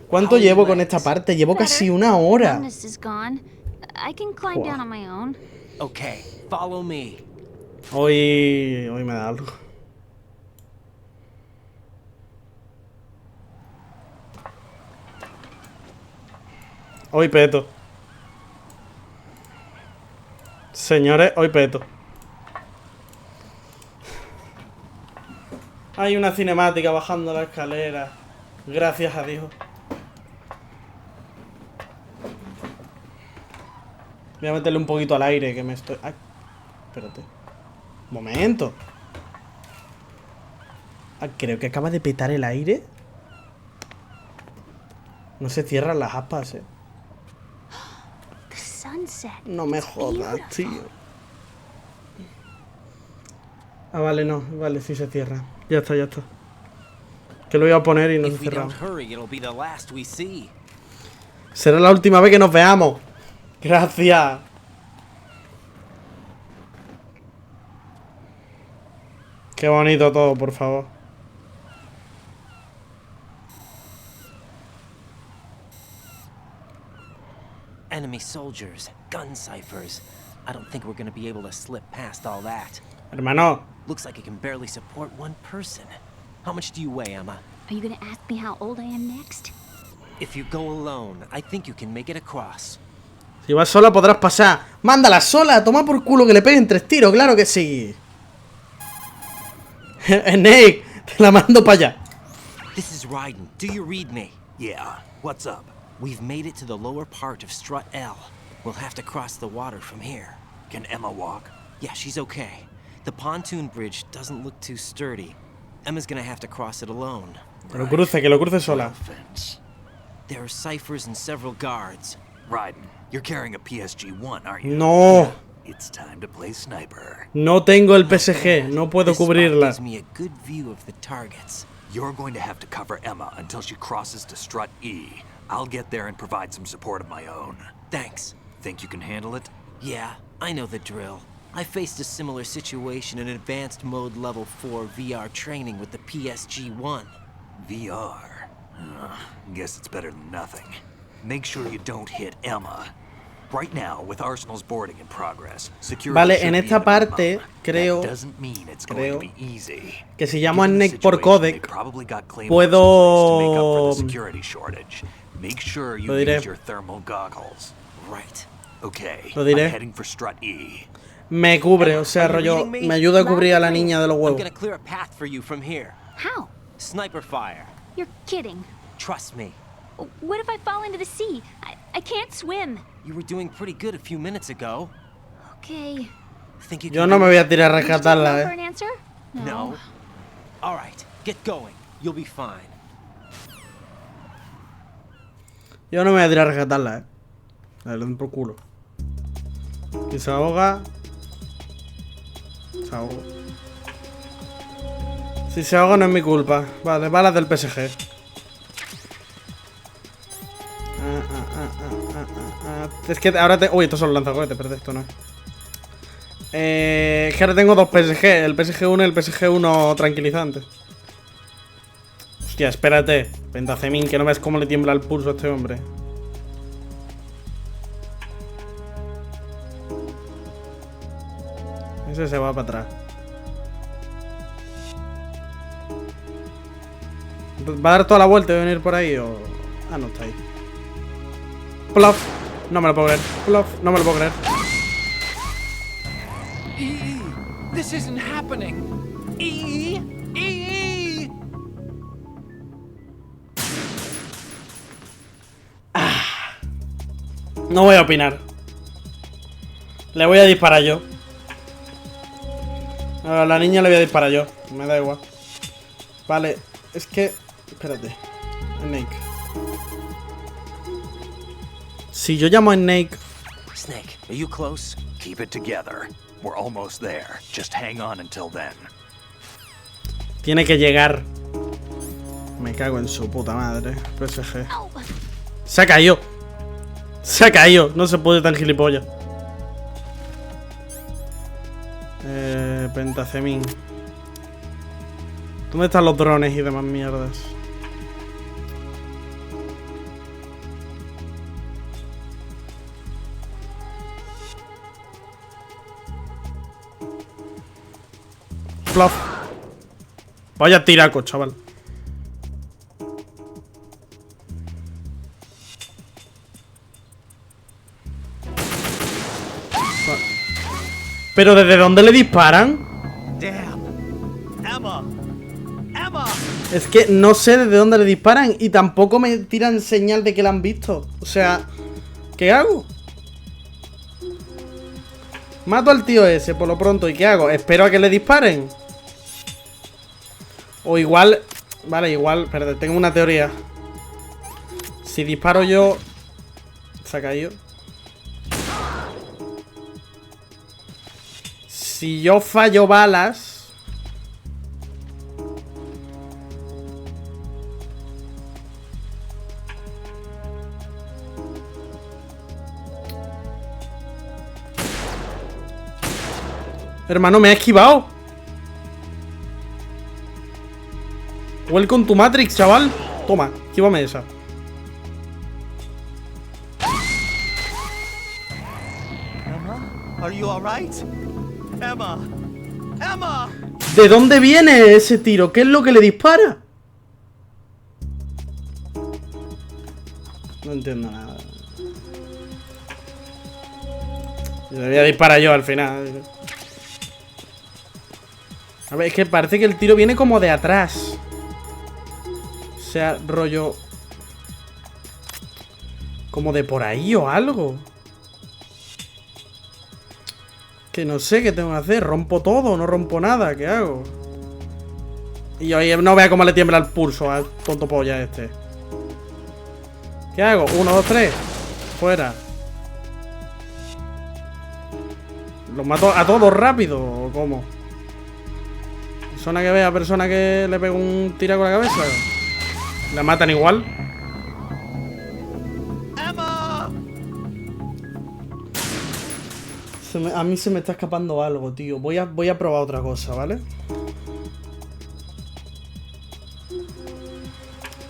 ¿Cuánto llevo con esta parte? Llevo casi una hora. Okay, follow me. Hoy me da algo. Hoy peto. Señores, hoy peto. Hay una cinemática bajando la escalera. Gracias a Dios. Voy a meterle un poquito al aire que me estoy... Ay, espérate. Un momento. Ah, creo que acaba de petar el aire. No se cierran las aspas, No me jodas, tío. Ah, vale, no. Vale, sí se cierra. Ya está, ya está. Que lo iba a poner y no se cerraba. Será la última vez que nos veamos. Gracias. Qué bonito todo, por favor. Enemy soldiers, gun ciphers. I don't think we're gonna be able to slip past all that. Hermano. Looks like it can barely support one person. How much do you weigh, Emma? Are you gonna ask me how old I am next? If you go alone, I think you can make it across. Si vas sola podrás pasar. Mándala sola, toma por culo que le peguen 3 tiros, claro que sí. Snake, te la mando para allá. This is Raiden. Do you read me? Yeah. What's up? We've made it to the lower part of Strut L. We'll have to cross the water from here. Can Emma walk? Yeah, she's okay. The pontoon bridge doesn't look too sturdy. Emma's gonna have to cross it alone. Que lo cruce sola. There are ciphers and several guards. Raiden, you're carrying a PSG-1, aren't you? No. It's time to play sniper. No tengo el PSG, no puedo cubrirla. Gives me a good view of the targets. You're going to have to cover Emma until she crosses to Strut E. I'll get there and provide some support of my own. Thanks. Think you can handle it? Yeah, I know the drill. I faced a similar situation in advanced mode level 4 VR training with the PSG-1. VR? Guess it's better than nothing. Make sure you don't hit Emma. Right now, with Arsenal's boarding in progress, security Vale, should en be esta at a parte minimum. creo, That doesn't mean it's going to be easy. que si llamo a Given the Snake por situation, they codec, probably got claymores in place to make up for puedo... the security shortage. Make sure you Lo diré. use your thermal goggles. Right. Okay, Lo diré. I'm heading for strut E. Me cubre, o sea, rollo, me ayuda a cubrir a la niña de los I'm huevos. gonna clear a path for you from here. How? Sniper fire. You're kidding. Trust me. What if I fall into the sea? I can't swim. You were doing pretty good a few minutes ago. Okay. Think you Yo can no me do voy a it? tirar a Would you take no rescatarla, for an answer? No. All right, get going. You'll be fine. Yo no me voy a tirar a rescatarla, A ver, le den por culo. Si se ahoga... Se ahoga. Si se ahoga no es mi culpa. Vale, balas del PSG. Es que ahora te... Uy, estos son los lanzacohetes, pero esto no es. Es que ahora tengo dos PSG. El PSG-1 y el PSG-1 tranquilizante. Hostia, espérate. Pentacemín, que no ves cómo le tiembla el pulso a este hombre. Ese se va para atrás. ¿Va a dar toda la vuelta y venir por ahí o...? Ah, no, está ahí. Plop. No me lo puedo creer. Plop. No me lo puedo creer. This isn't happening. No voy a opinar. Le voy a disparar yo. A la niña le voy a disparar yo. Me da igual. Vale, es que... Espérate. Snake. Si yo llamo a Snake... Snake, are you close? Keep it together. We're almost there. Just hang on until then. Tiene que llegar. Me cago en su puta madre. PSG. Se ha caído. Se ha caído. No se puede tan gilipollas. Pentacemín. ¿Dónde están los drones y demás mierdas? Fluff. Vaya tiraco, chaval. ¿Pero desde dónde le disparan? Es que no sé desde dónde le disparan y tampoco me tiran señal de que la han visto. O sea, ¿qué hago? Mato al tío ese por lo pronto. ¿Y qué hago? ¿Espero a que le disparen? O igual... Vale, igual... Perdón, tengo una teoría. Si disparo yo... Se ha caído. Si yo fallo balas... Hermano, me ha esquivado. Welcome to Matrix, chaval. Toma, esquívame esa. Emma, are you all right? Emma, Emma. ¿De dónde viene ese tiro? ¿Qué es lo que le dispara? No entiendo nada. Le voy a disparar yo al final. A ver, es que parece que el tiro viene como de atrás. O sea, rollo... Como de por ahí o algo. Que no sé qué tengo que hacer. ¿Rompo todo? ¿No rompo nada? ¿Qué hago? Y oye, no vea cómo le tiembla el pulso al tonto polla este. ¿Qué hago? 1, 2, 3. Fuera. ¿Los mato a todos rápido o cómo? Persona que vea, persona que le pegue un tiro con la cabeza. La matan igual. A mí se me está escapando algo, tío. Voy a probar otra cosa, ¿vale?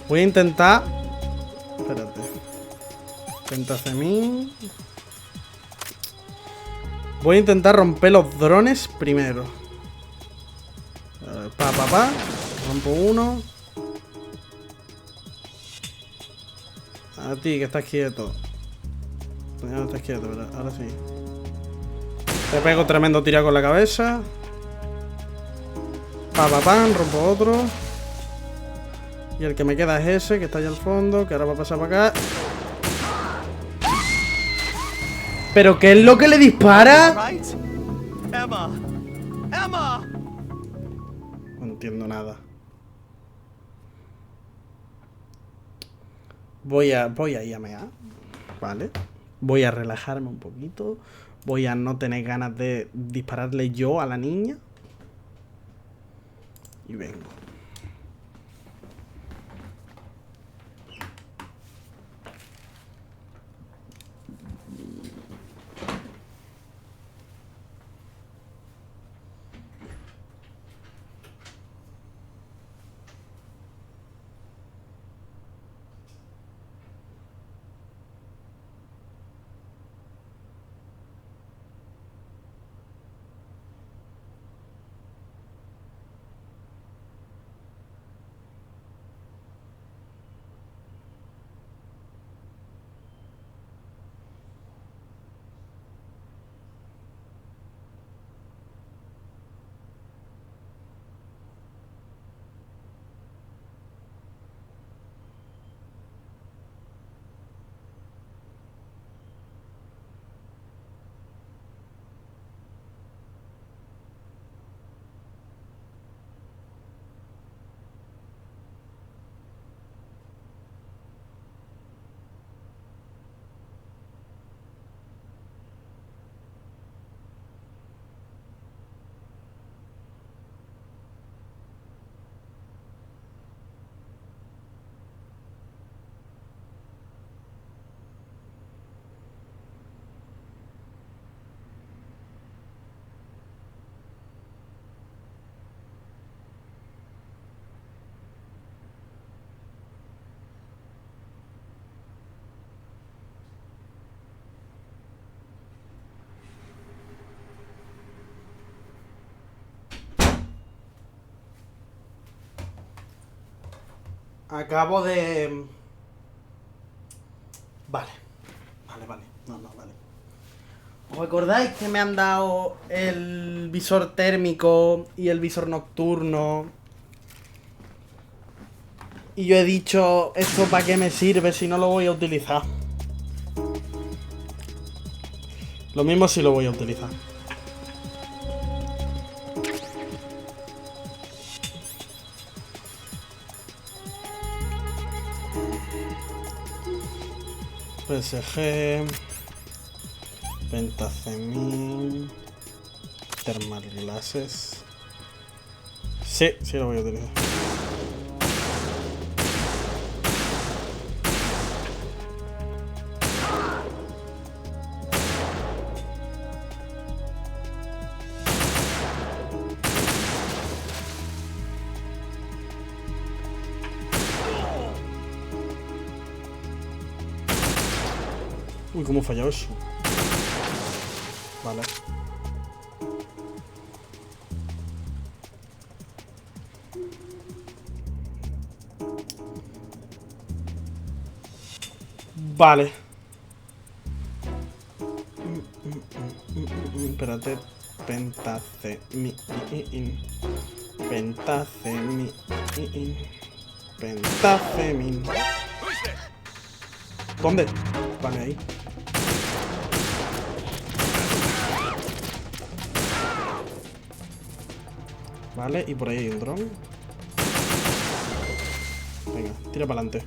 Voy a intentar... Espérate. Pentacemín. Voy a intentar romper los drones primero. Pa. Rompo uno. A ti, que estás quieto. Ya no estás quieto, ¿verdad? Ahora sí. Te pego tremendo tira con la cabeza. Pam, rompo otro. Y el que me queda es ese, que está allá al fondo, que ahora va a pasar para acá. ¿Pero qué es lo que le dispara? Emma. Emma. No entiendo nada. Voy a ir a mear. Vale. Voy a relajarme un poquito. Voy a no tener ganas de dispararle yo a la niña. Y vengo. Acabo de... Vale. No, vale. ¿Os acordáis que me han dado el visor térmico y el visor nocturno? Y yo he dicho, ¿esto para qué me sirve si no lo voy a utilizar? Lo mismo si lo voy a utilizar. PSG, Pentacemín, Thermal Glasses. Sí lo voy a utilizar. Uy, cómo ha fallado eso. Vale. Vale. Espérate. Pentacemín. ¿Dónde? Vale, ahí. Vale, y por ahí hay un dron. Venga, tira para adelante.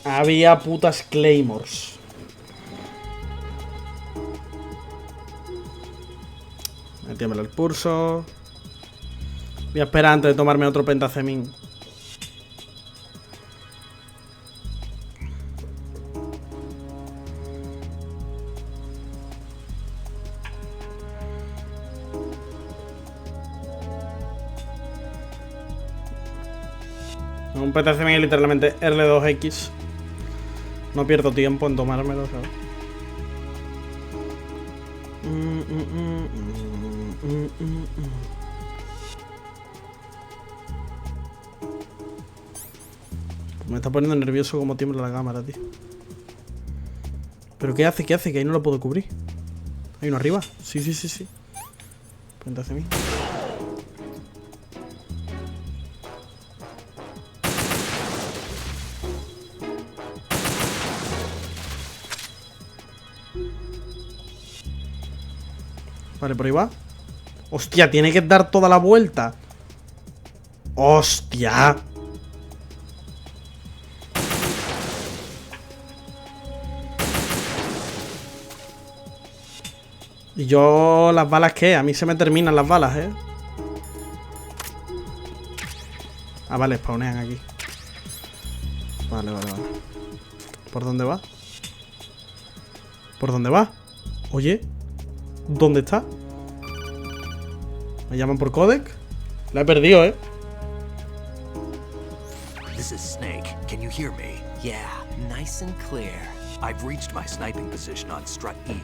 Había putas claymores. Metíamelo el pulso. Voy a esperar antes de tomarme otro pentacemín. Un PTCM literalmente R2X. No pierdo tiempo en tomármelo, ¿sabes? Me está poniendo nervioso como tiembla la cámara, tío. ¿Pero qué hace? ¿Qué hace? Que ahí no lo puedo cubrir. ¿Hay uno arriba? Sí. Vente hacia mí. Vale, por ahí va. Hostia, tiene que dar toda la vuelta. Hostia. Y yo, las balas, ¿qué? A mí se me terminan las balas, ¿eh? Ah, vale, spawnean aquí. Vale. ¿Por dónde va? ¿Por dónde va? Oye, ¿dónde está? ¿Me llaman por codec? La he perdido, ¿eh? This is Snake. Can you hear me? Yeah, nice and clear. I've reached my sniping position on Strut E.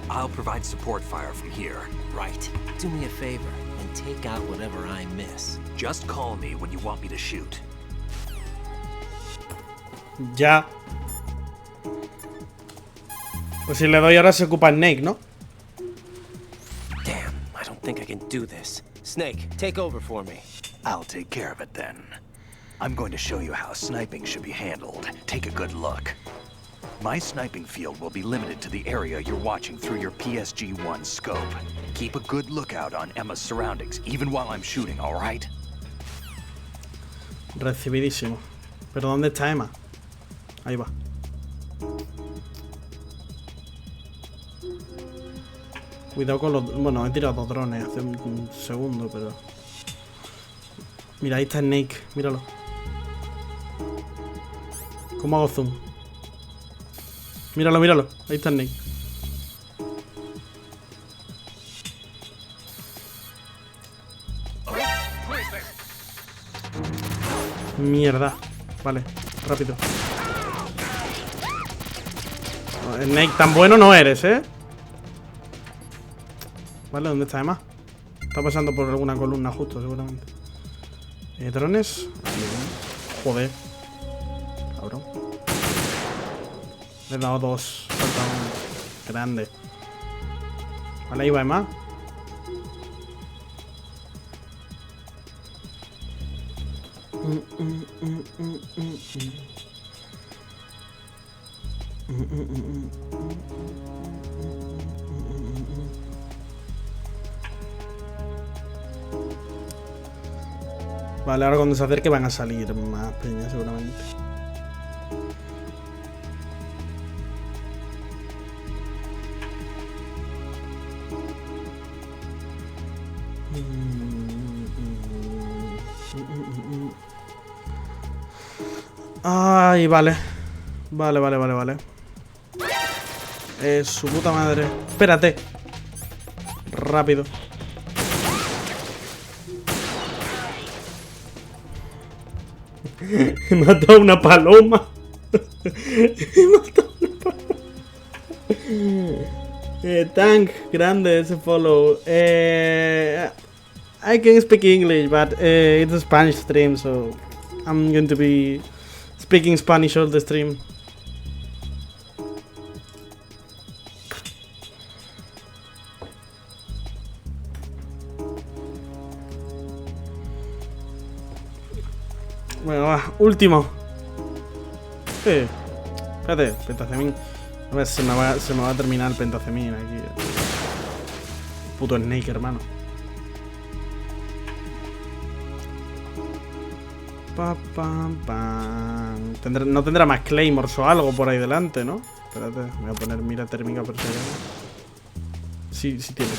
I'll provide support fire from here. Right. Do me a favor and take out whatever I miss. Just call me when you want me to shoot. Ya. Pues si le doy ahora se ocupa Snake, ¿no? Damn, I don't think I can do this. Snake, take over for me. I'll take care of it then. I'm going to show you how sniping should be handled. Take a good look. My sniping field will be limited to the area you're watching through your PSG-1 scope. Keep a good lookout on Emma's surroundings, even while I'm shooting, all right? Recibidísimo. ¿Pero dónde está Emma? Ahí va. Cuidado con los... Bueno, he tirado 2 drones hace un segundo, pero... Mira, ahí está Snake. Míralo. ¿Cómo hago zoom? Míralo. Ahí está Snake. Mierda. Vale, rápido. Snake, tan bueno no eres, ¿eh? Vale, ¿dónde está Emma? Está pasando por alguna columna justo, seguramente. ¿Drones? Joder. Cabrón. Le he dado 2. Falta uno. Grande. Vale, ahí va Emma. Vale, ahora cuando se acerque van a salir más peñas seguramente. Ay, vale. Vale. Su puta madre. Espérate. Rápido. He matado a una paloma. Tank, grande ese follow. I can speak English, but it's a Spanish stream, so I'm going to be speaking Spanish all the stream. Bueno, va, último. Espérate, pentacemín. A ver, se me va a terminar el pentacemín aquí. Puto Snake, hermano. No tendrá más claymores o algo por ahí delante, ¿no? Espérate, me voy a poner mira térmica por si acaso. Sí tiene.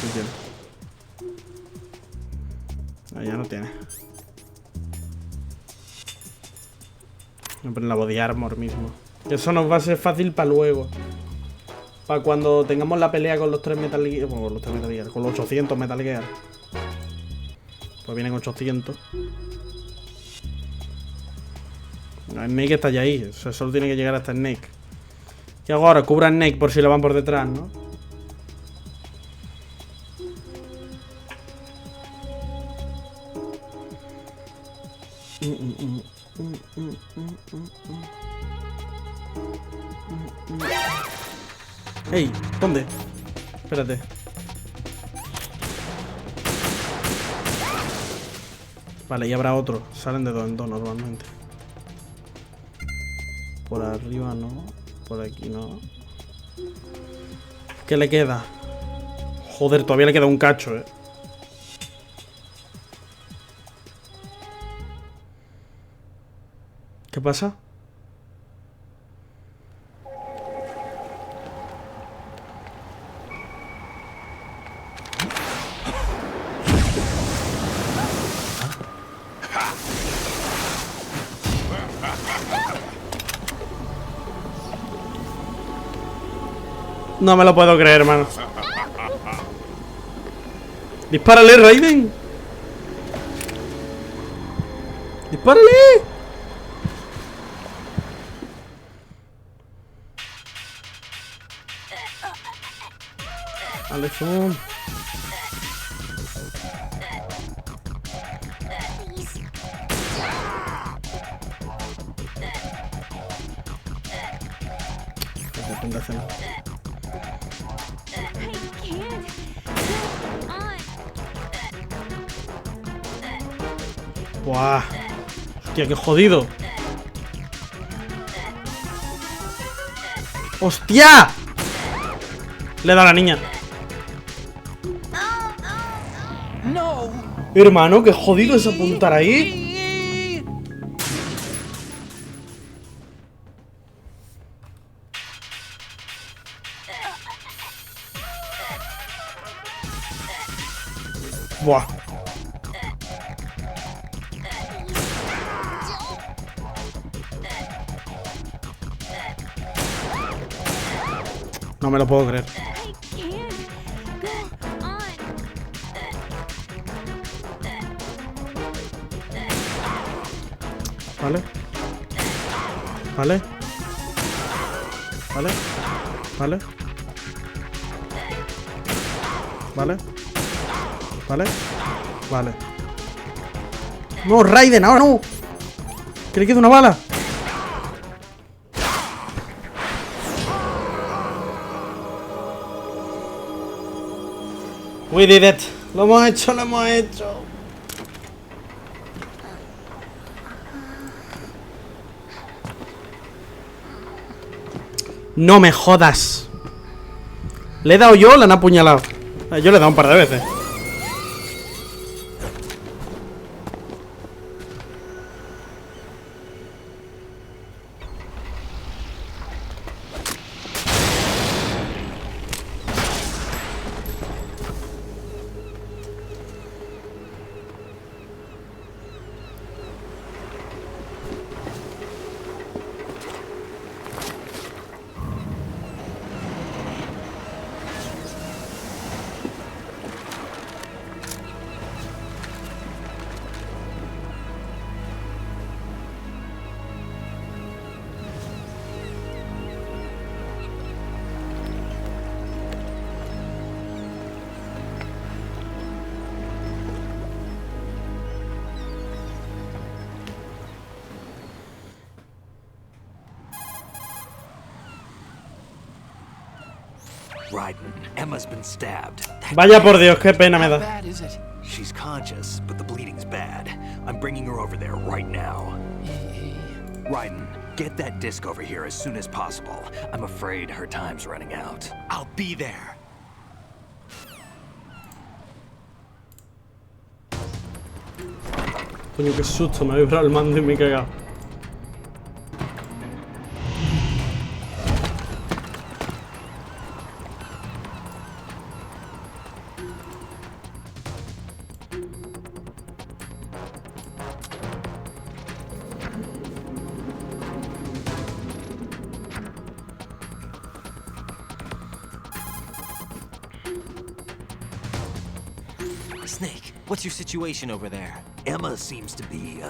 Ah, ya no tiene. Voy a poner la body armor mismo. Eso nos va a ser fácil para luego. Para cuando tengamos la pelea con los 3 Metal Gear. Bueno, con los 3 Metal Gear. Con los 800 Metal Gear. Pues vienen 800. Snake está ya ahí. O sea, solo tiene que llegar hasta Snake. ¿Qué hago ahora? Cubra a Snake por si le van por detrás, ¿no? Ey, ¿dónde? Espérate. Vale, y habrá otro. Salen de 2 en 2 normalmente. Por arriba no. Por aquí no. ¿Qué le queda? Joder, todavía le queda un cacho, ¿Qué pasa? No me lo puedo creer, hermano. ¡Dispárale, Raiden! ¡Dispárale! Alexon. Buah. Hostia, qué jodido. ¡Hostia! Le da a la niña. No. Hermano, qué jodido es apuntar ahí. Buah. No me lo puedo creer. Vale. Vale. Vale. Vale. Vale. Vale. Vale. No, Raiden, ahora no. Que le quede una bala. We did it. Lo hemos hecho, lo hemos hecho. No me jodas. ¿Le he dado yo o le han apuñalado? Yo le he dado un par de veces. Raiden, Emma's been stabbed. Vaya por Dios, qué pena me da. She's conscious, but the bleeding's bad. I'm bringing her over there right now. Raiden, get that disc over here as soon as possible. I'm afraid her time's running out. I'll be there. Coño, qué susto, me ha vibrado el mando y me he cagado. Snake, what's your situation over there? Emma seems to be,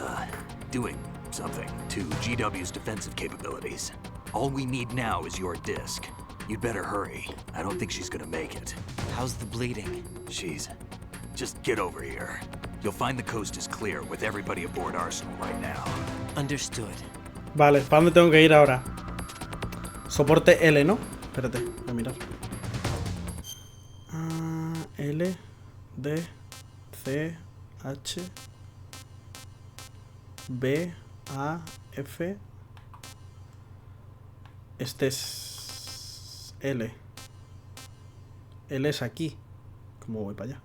doing something to GW's defensive capabilities. All we need now is your disc. You'd better hurry. I don't think she's gonna make it. How's the bleeding? Just get over here. You'll find the coast is clear with everybody aboard Arsenal right now. Understood. Vale, ¿para dónde tengo que ir ahora? Soporte L, ¿no? Espérate, voy a mirar. L, D, C, H, B, A, F. Este es L. L es aquí. ¿Cómo voy para allá?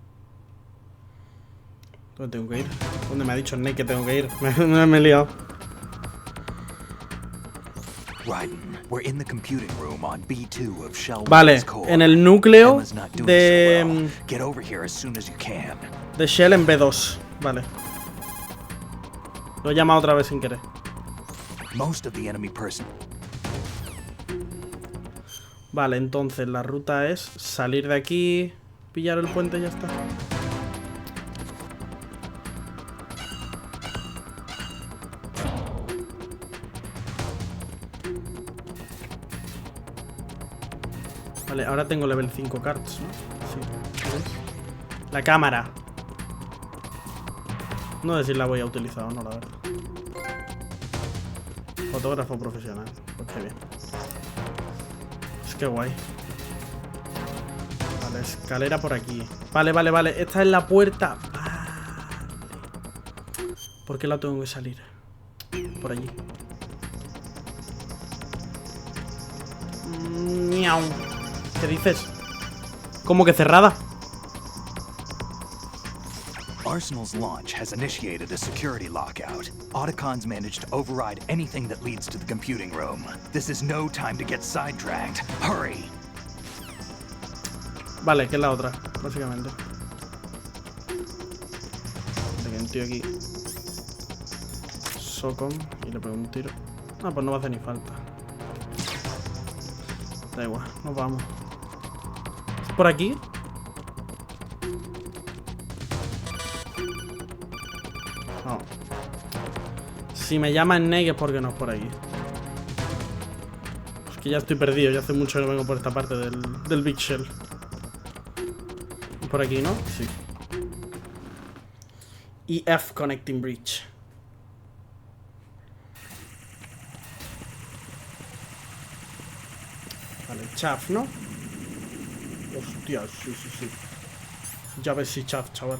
¿Dónde tengo que ir? ¿Dónde me ha dicho Snake que tengo que ir? Me he liado. Vale, en el núcleo de Shell en B2. Vale. Lo he llamado otra vez sin querer. Vale, entonces la ruta es salir de aquí, pillar el puente y ya está. Vale, ahora tengo level 5 cards, ¿no? Sí. ¿Ves? La cámara. No sé si la voy a utilizar o no, la verdad. Fotógrafo profesional. Pues qué bien. Es que guay. Vale, escalera por aquí. Vale, vale, vale. Esta es la puerta. Vale. ¿Por qué la tengo que salir? Por allí. Miau. ¿Qué dices? ¿Cómo que cerrada? Arsenal's launch has initiated a security lockout. Otacons managed to override anything that leads to the computing room. This is no time to get sidetracked. Hurry! Vale, que es la otra, básicamente. Tengo un tío aquí. Socom y le pego un tiro. Ah, pues no va a hacer ni falta. Da igual, nos vamos. ¿Es por aquí? No. Si me llama Snake es porque no es por aquí. Es que ya estoy perdido, ya hace mucho que vengo por esta parte del Big Shell. Por aquí, ¿no? Sí. EF Connecting Bridge. Vale, chaff, ¿no? Hostia, sí, sí, sí. Ya ves si chaff, chaval.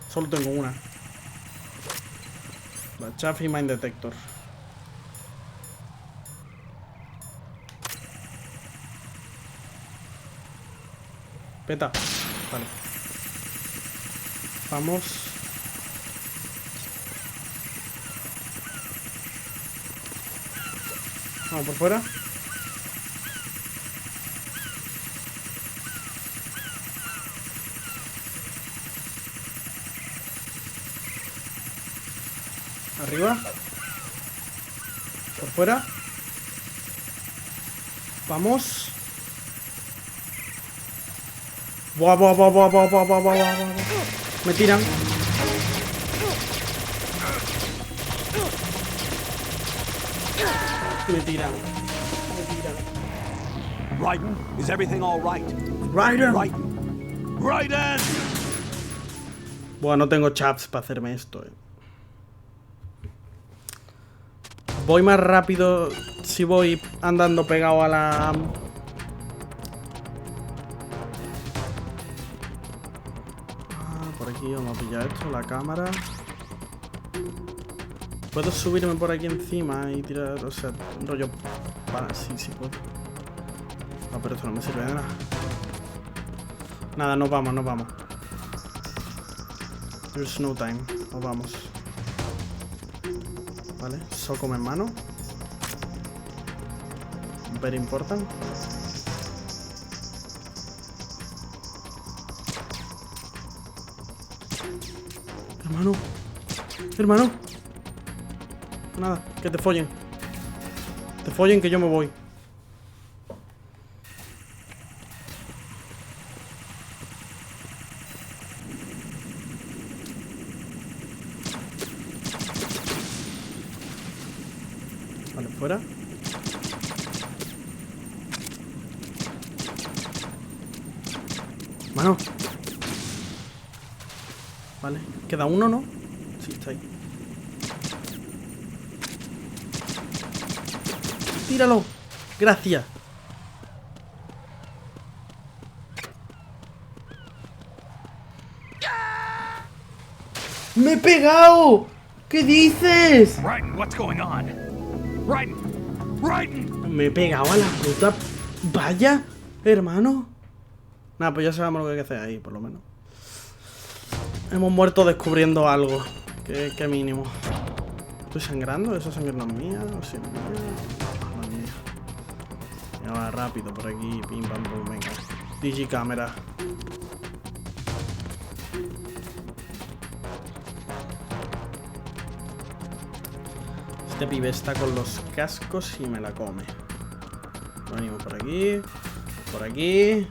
Solo tengo una. La chaff y Mine Detector. Peta. Vale. Vamos. Vamos por fuera. Arriba. Por fuera. Vamos. Buah, buah, buah, buah, buah, buah, buah, buah, buah. Me tiran. Me tiran. Me tiran. Raiden, is everything all right? Raiden. Raiden. Buah, no tengo chaps para hacerme esto, Voy más rápido si voy andando pegado a la... por aquí vamos a pillar esto, la cámara. Puedo subirme por aquí encima y tirar, o sea, rollo... Para, sí puedo. No, pero esto no me sirve de nada. Nada, nos vamos, nos vamos. There's no time, nos vamos. Vale, Socom en mano. Very important. Hermano. Hermano. Nada, que te follen. Te follen que yo me voy. fuera. Mano. Vale, queda uno, ¿no? Sí, está ahí. Tíralo. Gracias. ¡Me he pegado! ¿Qué dices? Raiden, what's going on? Raiden! Raiden! Me he pegado a la puta. Vaya, hermano. Nada, pues ya sabemos lo que hay que hacer ahí, por lo menos. Hemos muerto descubriendo algo. Qué mínimo. ¿Estoy sangrando? ¿Esa sangre no es mía? ¿O sí es mía? No es mía. Ya va rápido por aquí. Pim, pam, pum, venga. Digicámara. Este pibe está con los cascos y me la come. Venimos por aquí. Por aquí.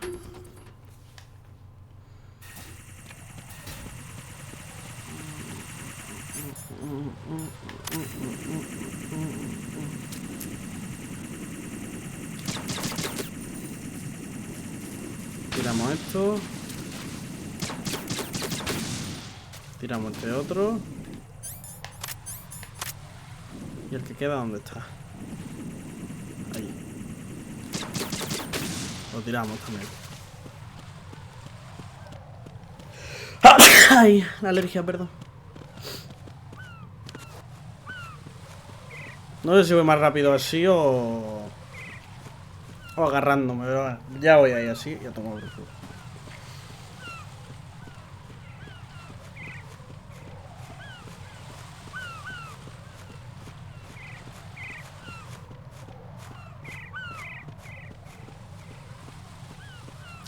Tiramos esto. Tiramos este otro. ¿Y el que queda dónde está? Ahí. Lo tiramos también. ¡Ay! La alergia, perdón. No sé si voy más rápido así o agarrándome, pero bueno, ya voy ahí así y ya tomo el refugio.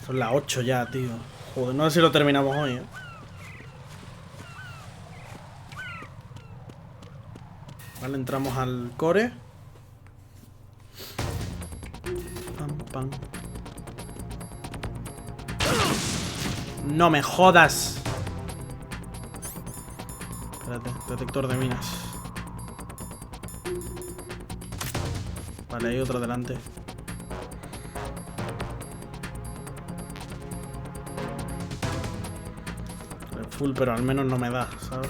Son las 8 ya, tío. Joder, no sé si lo terminamos hoy, ¿eh? Vale, entramos al core. Pam, pam. No me jodas. Espérate, detector de minas. Vale, hay otro delante. El full, pero al menos no me da, ¿sabes?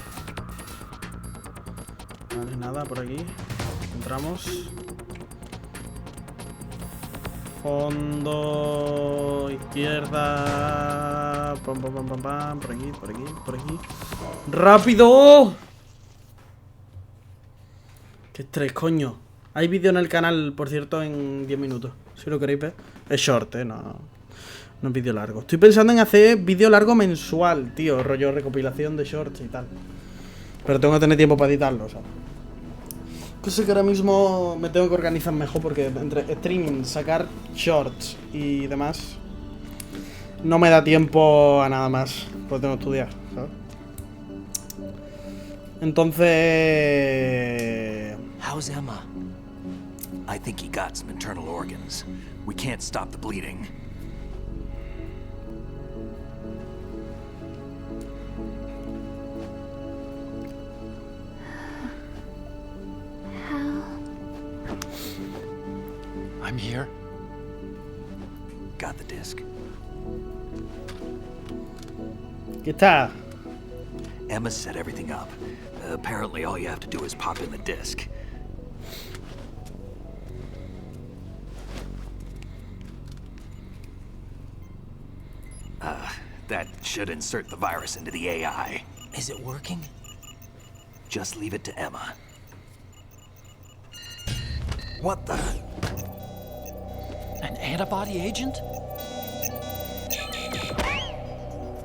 Vale, nada, por aquí. Entramos. Fondo. Izquierda. Pam, pam, pam, pam, pam. Por aquí, por aquí, por aquí. ¡Rápido! ¡Qué estrés, coño! Hay vídeo en el canal, por cierto, en 10 minutos. Si lo queréis ver. Es short, no es vídeo largo. Estoy pensando en hacer vídeo largo mensual, tío. Rollo recopilación de shorts y tal. Pero tengo que tener tiempo para editarlo, ¿sabes? Que sé que ahora mismo me tengo que organizar mejor porque entre streaming, sacar shorts y demás no me da tiempo a nada más, porque tengo que estudiar, ¿sabes? Entonces... How's Emma? I think he got some internal organs. We can't stop the bleeding. I'm here. Got the disc. ¿Qué está? Emma set everything up. Apparently all you have to do is pop in the disc. That should insert the virus into the AI. Is it working? Just leave it to Emma. What the? An antibody agent?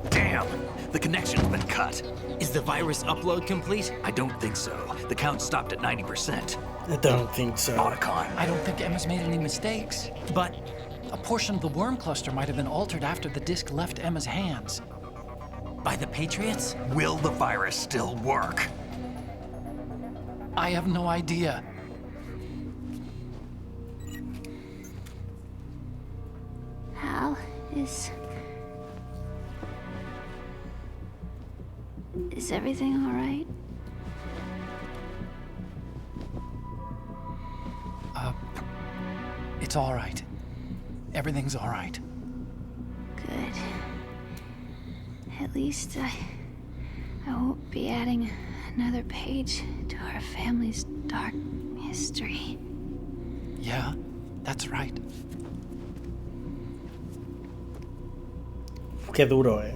Damn! The connection's been cut. Is the virus upload complete? I don't think so. The count stopped at 90%. I don't think so. Otacon. I don't think Emma's made any mistakes. But a portion of the worm cluster might have been altered after the disc left Emma's hands. By the Patriots? Will the virus still work? I have no idea. Hal, is everything all right? It's all right. Everything's all right. Good. At least I won't be adding another page to our family's dark history. Yeah, that's right. Qué duro, eh.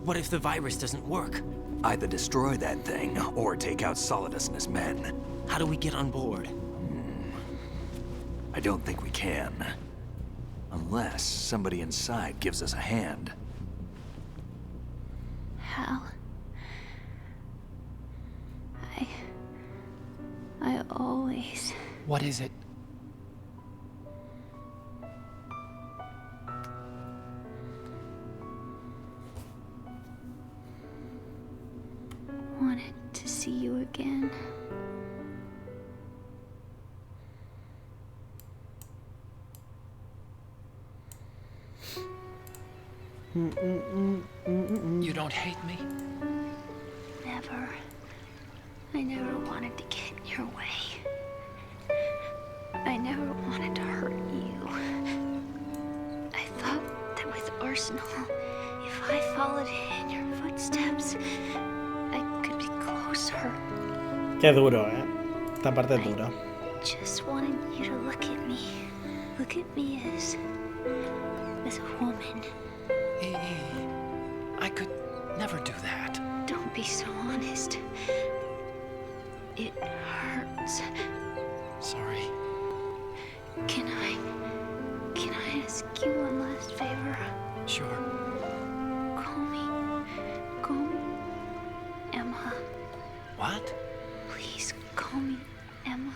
What if the virus doesn't work? Either destroy that thing, or take out Solidus and his men. How do we get on board? I don't think we can. Unless somebody inside gives us a hand. Hal. I always... What is it? wanted to see you again. You don't hate me? Never. I never wanted to get in your way. I never wanted to hurt you. I thought that with Arsenal, if I followed in your footsteps, I could be closer. Qué duro, eh. Esta parte es dura. Just wanted you to look at me. Look at me as a woman. I could never do that. Don't be so honest. It hurts. Sorry. Can I ask you one last favor? Sure. Call me Emma. What? Please call me Emma.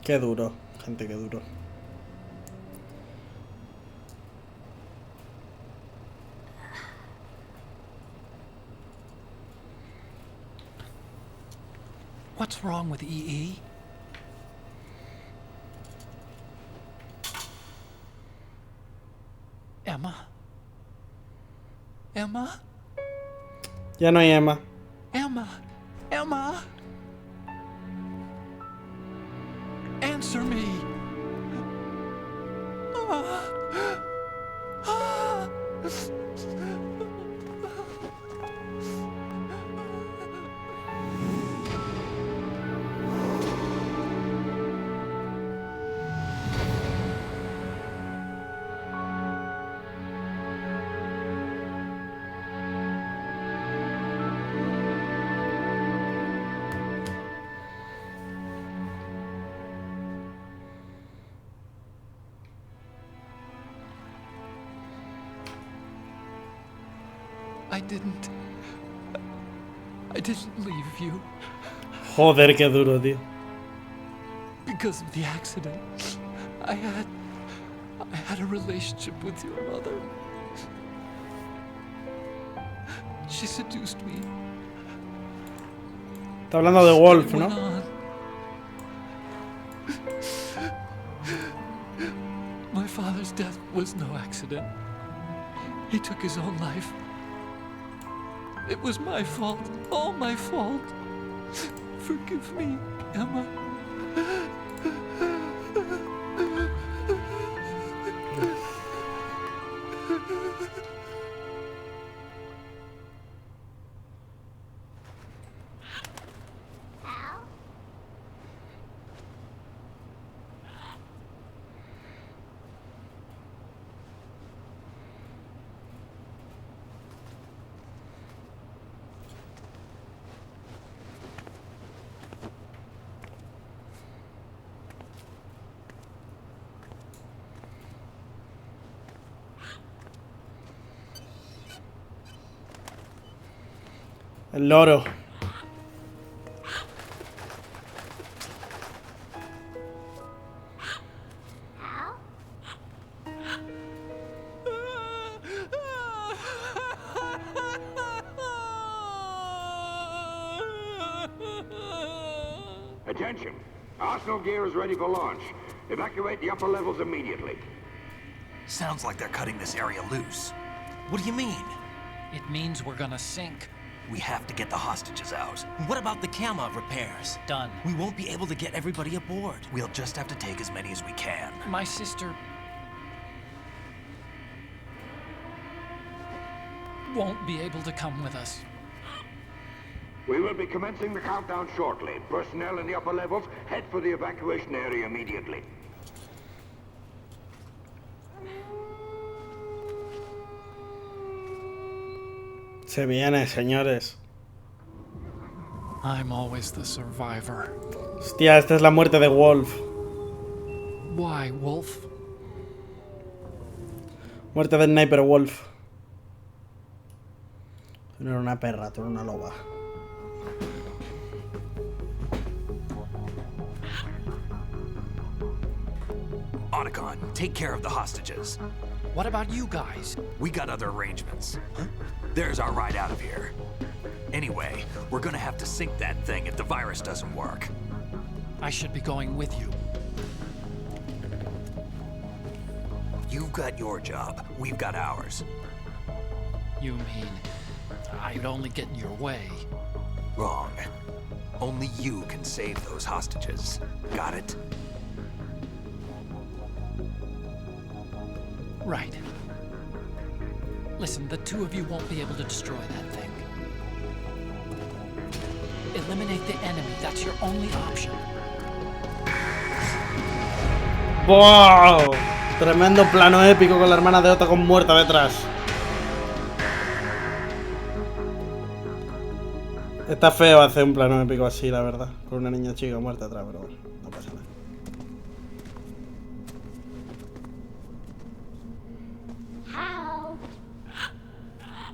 Qué duro, gente, qué duro. What's wrong with EE? Emma? Emma? Ya no hay Emma. Emma? Emma? Answer me. I didn't leave you. Joder, qué duro, tío. Because of the accident. I had a relationship with your mother. She seduced me. Está hablando de Wolf, ¿no? My father's death was no accident. He took his own life. It was my fault, all my fault. Forgive me, Emma. El loro. Attention! Arsenal gear is ready for launch. Evacuate the upper levels immediately. Sounds like they're cutting this area loose. What do you mean? It means we're gonna sink. We have to get the hostages out. What about the camo repairs? Done. We won't be able to get everybody aboard. We'll just have to take as many as we can. My sister won't be able to come with us. We will be commencing the countdown shortly. Personnel in the upper levels, head for the evacuation area immediately. Se viene, señores. I'm always the survivor. Hostia, esta es la muerte de Wolf. Why, Wolf? Muerte de Sniper Wolf. Tú no eres una perra, tú eres una loba. Otacon, take care of the hostages. What about you guys? We got other arrangements. There's our ride out of here. Anyway, we're gonna have to sink that thing if the virus doesn't work. I should be going with you. You've got your job. We've got ours. You mean I'd only get in your way? Wrong. Only you can save those hostages. Got it? Right. Listen, the two of you won't be able to destroy that thing. Eliminate the enemy. That's your only option. ¡Wow! Tremendo plano épico con la hermana de Otacon muerta detrás. Está feo hacer un plano épico así, la verdad. Con una niña chica muerta atrás, pero bueno, no pasa nada.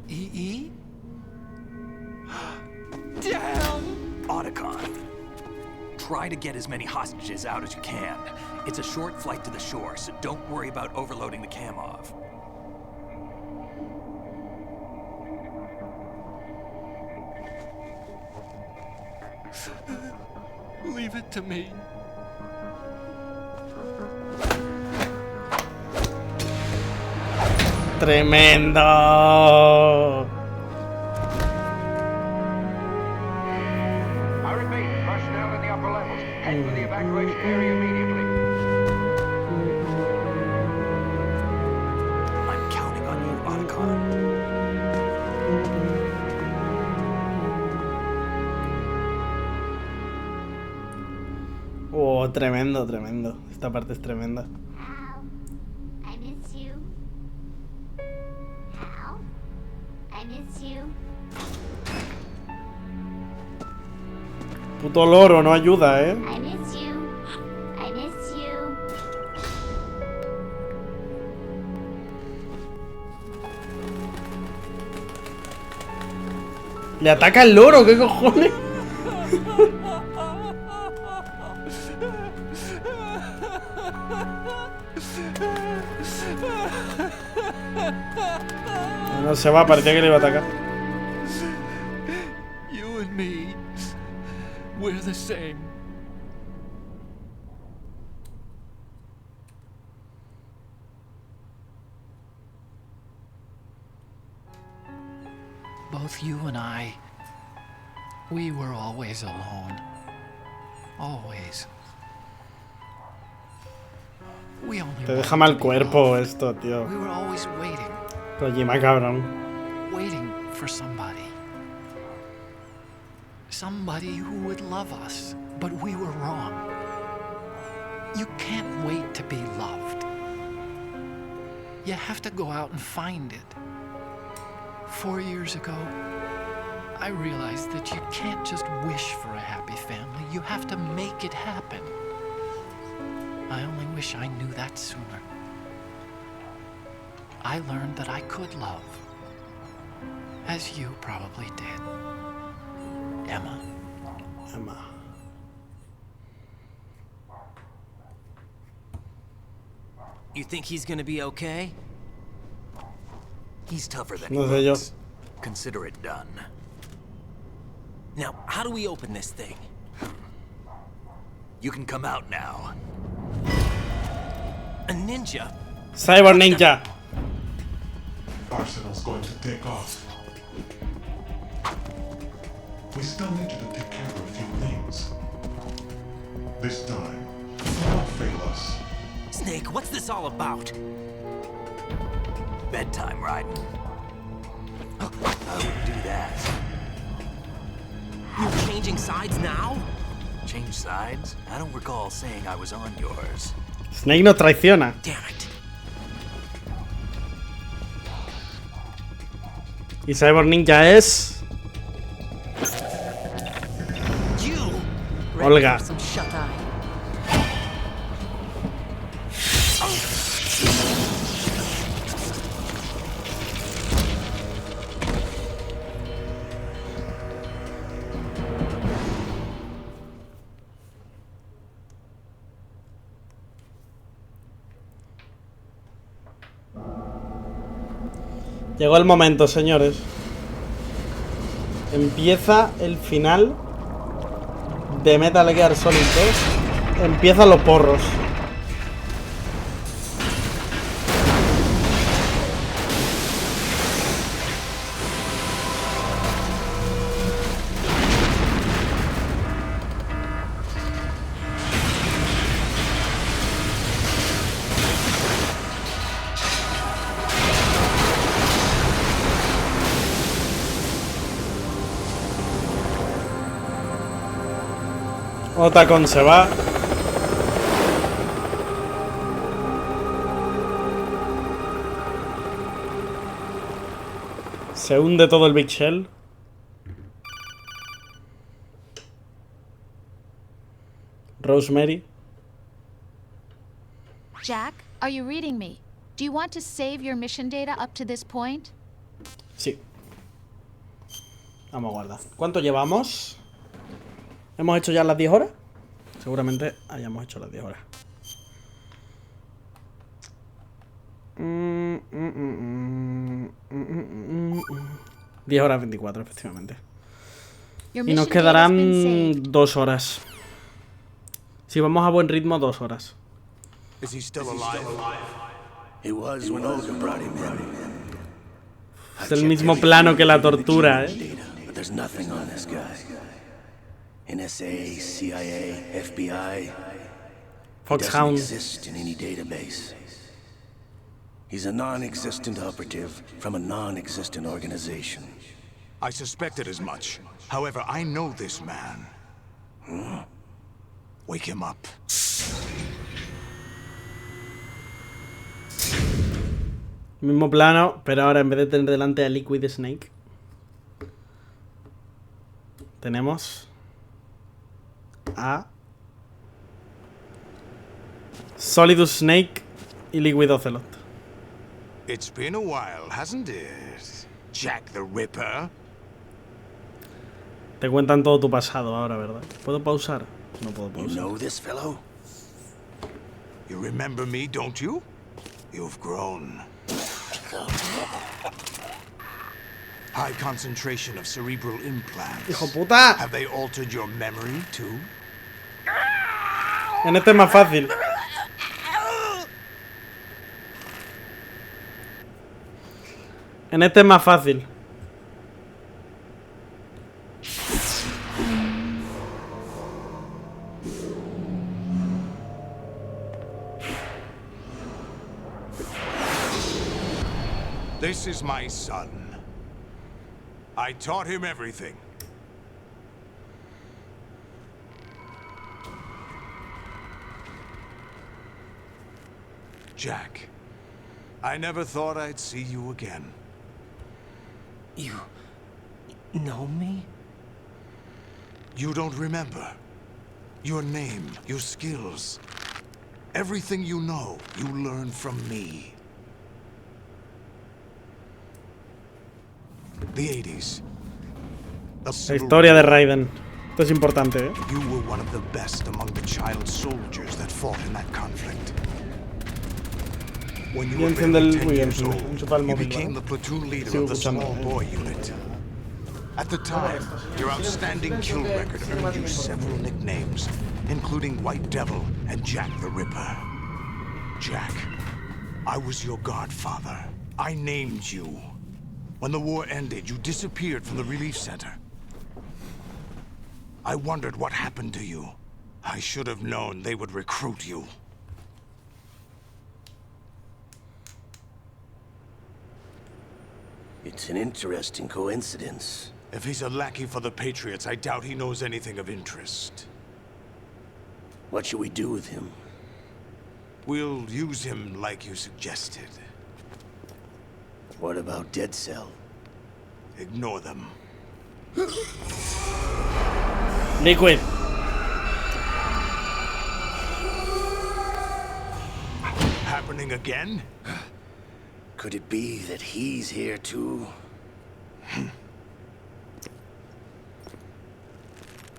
E.E.? Damn! Otacon, try to get as many hostages out as you can. It's a short flight to the shore, so don't worry about overloading the Kamov. Leave it to me. ¡Tremendo! I repeat, personnel in the upper levels, head for the evacuation area immediately. I'm counting on you, Otacon. Oh, tremendo, tremendo. Esta parte es tremenda. I miss you. Hal, I miss you. Puto loro, no ayuda, ¿eh? I miss you. I miss you. Le ataca el loro, ¿qué cojones? No se va, parecía que le iba a atacar. You and me, we're the same. Both you and I, we were always alone. Always. We only Te deja mal cuerpo esto, tío. We were always waiting. Kojima, cabrón. Waiting for somebody. Somebody who would love us, but we were wrong. You can't wait to be loved. You have to go out and find it. 4 years ago, I realized that you can't just wish for a happy family. You have to make it happen. I only wish I knew that sooner. I learned that I could love, as you probably did. Emma. Emma. You think he's gonna be okay? He's tougher than No he sé yo. looks. Consider it done. Now, how do we open this thing? You can come out now. A ninja? Cyber Ninja. Arsenal's going to take off. we still need you to take care of a few things. This time, do not fail us. Snake, what's this all about? Bedtime, Raiden. I would do that. You're changing sides now? Change sides? I don't recall saying I was on yours. Snake nos traiciona. Damn it. Y Cyborg Ninja es... Olga. Llegó el momento, señores. Empieza el final de Metal Gear Solid 2. Empiezan los porros. Otacon se va. Se hunde todo el Big Shell. Rosemary. Jack, are you reading me? Do you want to save your mission data up to this point? Sí. Vamos a guardar. ¿Cuánto llevamos? ¿Hemos hecho ya las 10 horas? Seguramente hayamos hecho las 10 horas. 10 horas 24, efectivamente. Y nos quedarán 2 horas. Si vamos a buen ritmo, 2 horas. Is he still alive? He was when Olga brought him in. Es el mismo plano que la tortura, But there's nothing on this guy. NSA, CIA, FBI. Foxhound. He doesn't exist in any database. He's a non-existent operative from a non-existent organization. I suspected as much. However, I know this man. Wake him up. Mismo plano, pero ahora en vez de tener delante a Liquid Snake, tenemos a Solidus Snake y Liquid Ocelot. It's been a while, hasn't it? Jack the Ripper. Te cuentan todo tu pasado ahora, ¿verdad? ¿Puedo pausar? No puedo pausar. You know this fellow? You remember me, don't you? You've grown. High concentration of cerebral implants. ¡Hijo puta! Have they altered your memory too? En este es más fácil. En este es más fácil. This is my son. I taught him everything. Jack, I never thought I'd see you again. You know me? You don't remember. Your name, your skills. Everything you know, you learned from me. The 80s. La historia de Raiden. Esto es importante, ¿eh? You were one of the best among the child soldiers that fought in that conflict. When you were barely 10 years old, you became the platoon leader of the small boy unit. At the time, your outstanding kill record earned you several nicknames, including White Devil and Jack the Ripper. Jack, I was your godfather. I named you. When the war ended, you disappeared from the relief center. I wondered what happened to you. I should have known they would recruit you. It's an interesting coincidence. If he's a lackey for the Patriots, I doubt he knows anything of interest. What should we do with him? We'll use him like you suggested. What about Dead Cell? Ignore them. Liquid. Happening again? Could it be that he's here too?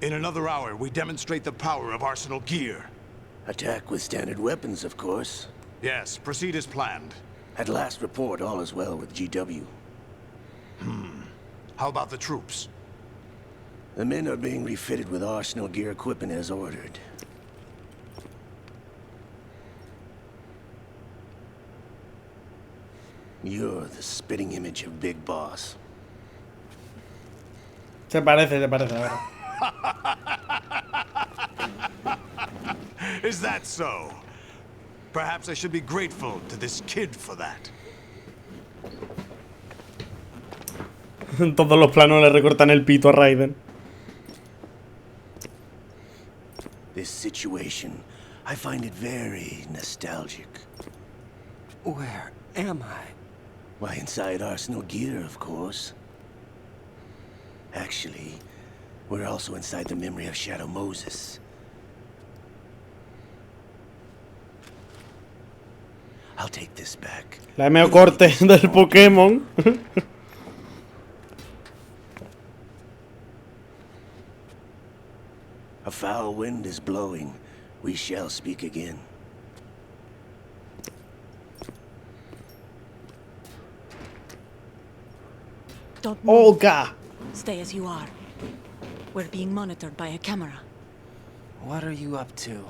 In another hour, we demonstrate the power of Arsenal gear. Attack with standard weapons, of course. Yes, proceed as planned. At last report, all is well with GW. How about the troops? The men are being refitted with Arsenal gear equipment as ordered. You're the spitting image of Big Boss. Se parece, a ver. Is that so? Perhaps I should be grateful to this kid for that. En todos los planos le recortan el pito a Raiden. This situation, I find it very nostalgic. Where am I? Why, inside Arsenal gear, of course. Actually, we're also inside the memory of Shadow Moses. I'll take this back. La meo corte del Pokémon. A foul wind is blowing. We shall speak again. Don't move. Olga. Stay as you are. We're being monitored by a camera. What are you up to?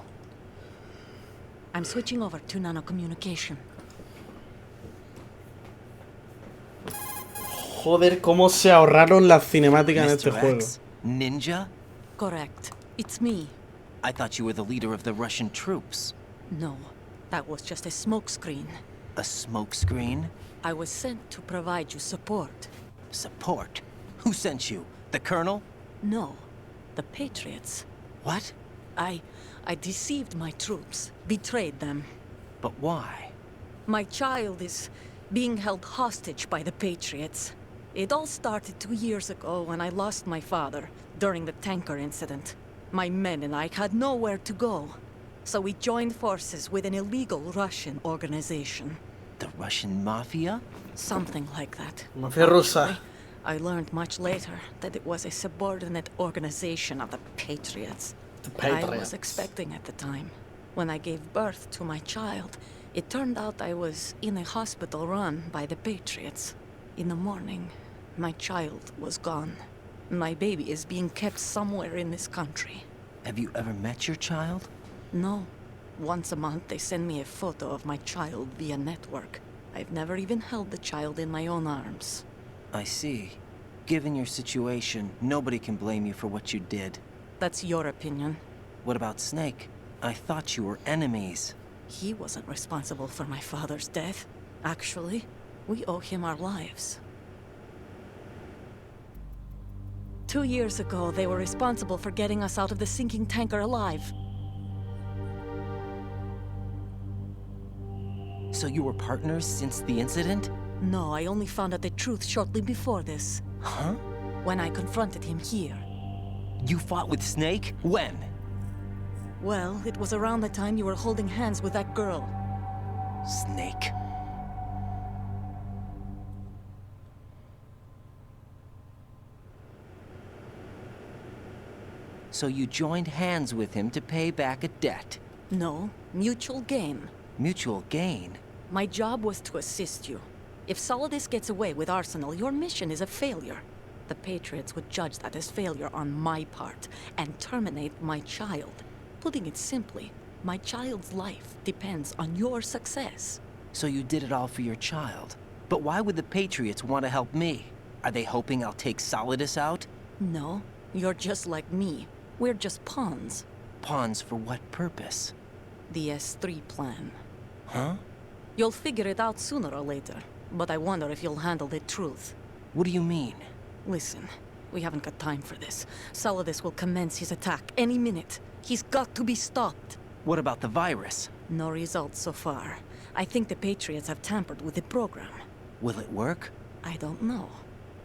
I'm switching over to nanocommunication. Joder, cómo se ahorraron las cinemáticas en este Mr. juego. X? Ninja? Correct. It's me. I thought you were the leader of the Russian troops. No, that was just a smokescreen. A smokescreen? I was sent to provide you support. Support? Who sent you? The Colonel? No, the Patriots. What? I deceived my troops, betrayed them. But why? My child is being held hostage by the Patriots. It all started 2 years ago when I lost my father during the tanker incident. My men and I had nowhere to go, so we joined forces with an illegal Russian organization. The Russian Mafia? Something like that. Mafia rusa. I learned much later that it was a subordinate organization of the Patriots. I was expecting at the time. When I gave birth to my child, it turned out I was in a hospital run by the Patriots. In the morning, my child was gone. My baby is being kept somewhere in this country. Have you ever met your child? No. Once a month, they send me a photo of my child via network. I've never even held the child in my own arms. I see. Given your situation, nobody can blame you for what you did. That's your opinion. What about Snake? I thought you were enemies. He wasn't responsible for my father's death. Actually, we owe him our lives. 2 years ago, they were responsible for getting us out of the sinking tanker alive. So you were partners since the incident? No, I only found out the truth shortly before this. Huh? When I confronted him here. You fought with Snake? When? Well, it was around the time you were holding hands with that girl. Snake. So you joined hands with him to pay back a debt? No, mutual gain. Mutual gain? My job was to assist you. If Solidus gets away with Arsenal, your mission is a failure. The Patriots would judge that as failure on my part and terminate my child. Putting it simply, my child's life depends on your success. So you did it all for your child. But why would the Patriots want to help me? Are they hoping I'll take Solidus out? No, you're just like me. We're just pawns. Pawns for what purpose? The S3 plan. Huh? You'll figure it out sooner or later, but I wonder if you'll handle the truth. What do you mean? Listen, we haven't got time for this. Solidus will commence his attack any minute. He's got to be stopped. What about the virus? No results so far. I think the Patriots have tampered with the program. Will it work? I don't know.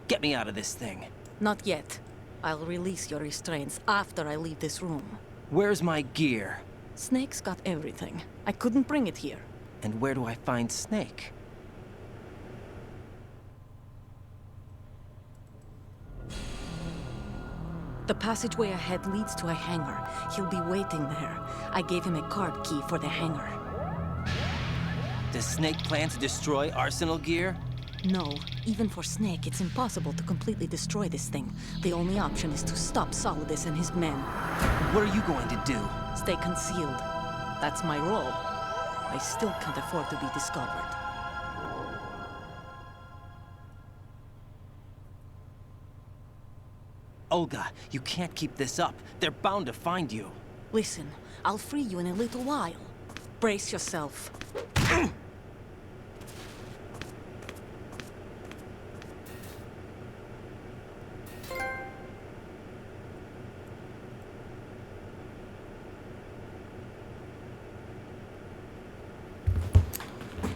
Get me out of this thing. Not yet. I'll release your restraints after I leave this room. Where's my gear? Snake's got everything. I couldn't bring it here. And where do I find Snake? The passageway ahead leads to a hangar. He'll be waiting there. I gave him a card key for the hangar. Does Snake plan to destroy Arsenal gear? No. Even for Snake, it's impossible to completely destroy this thing. The only option is to stop Solidus and his men. What are you going to do? Stay concealed. That's my role. I still can't afford to be discovered. Olga, you can't keep this up. They're bound to find you. Listen, I'll free you in a little while. Brace yourself.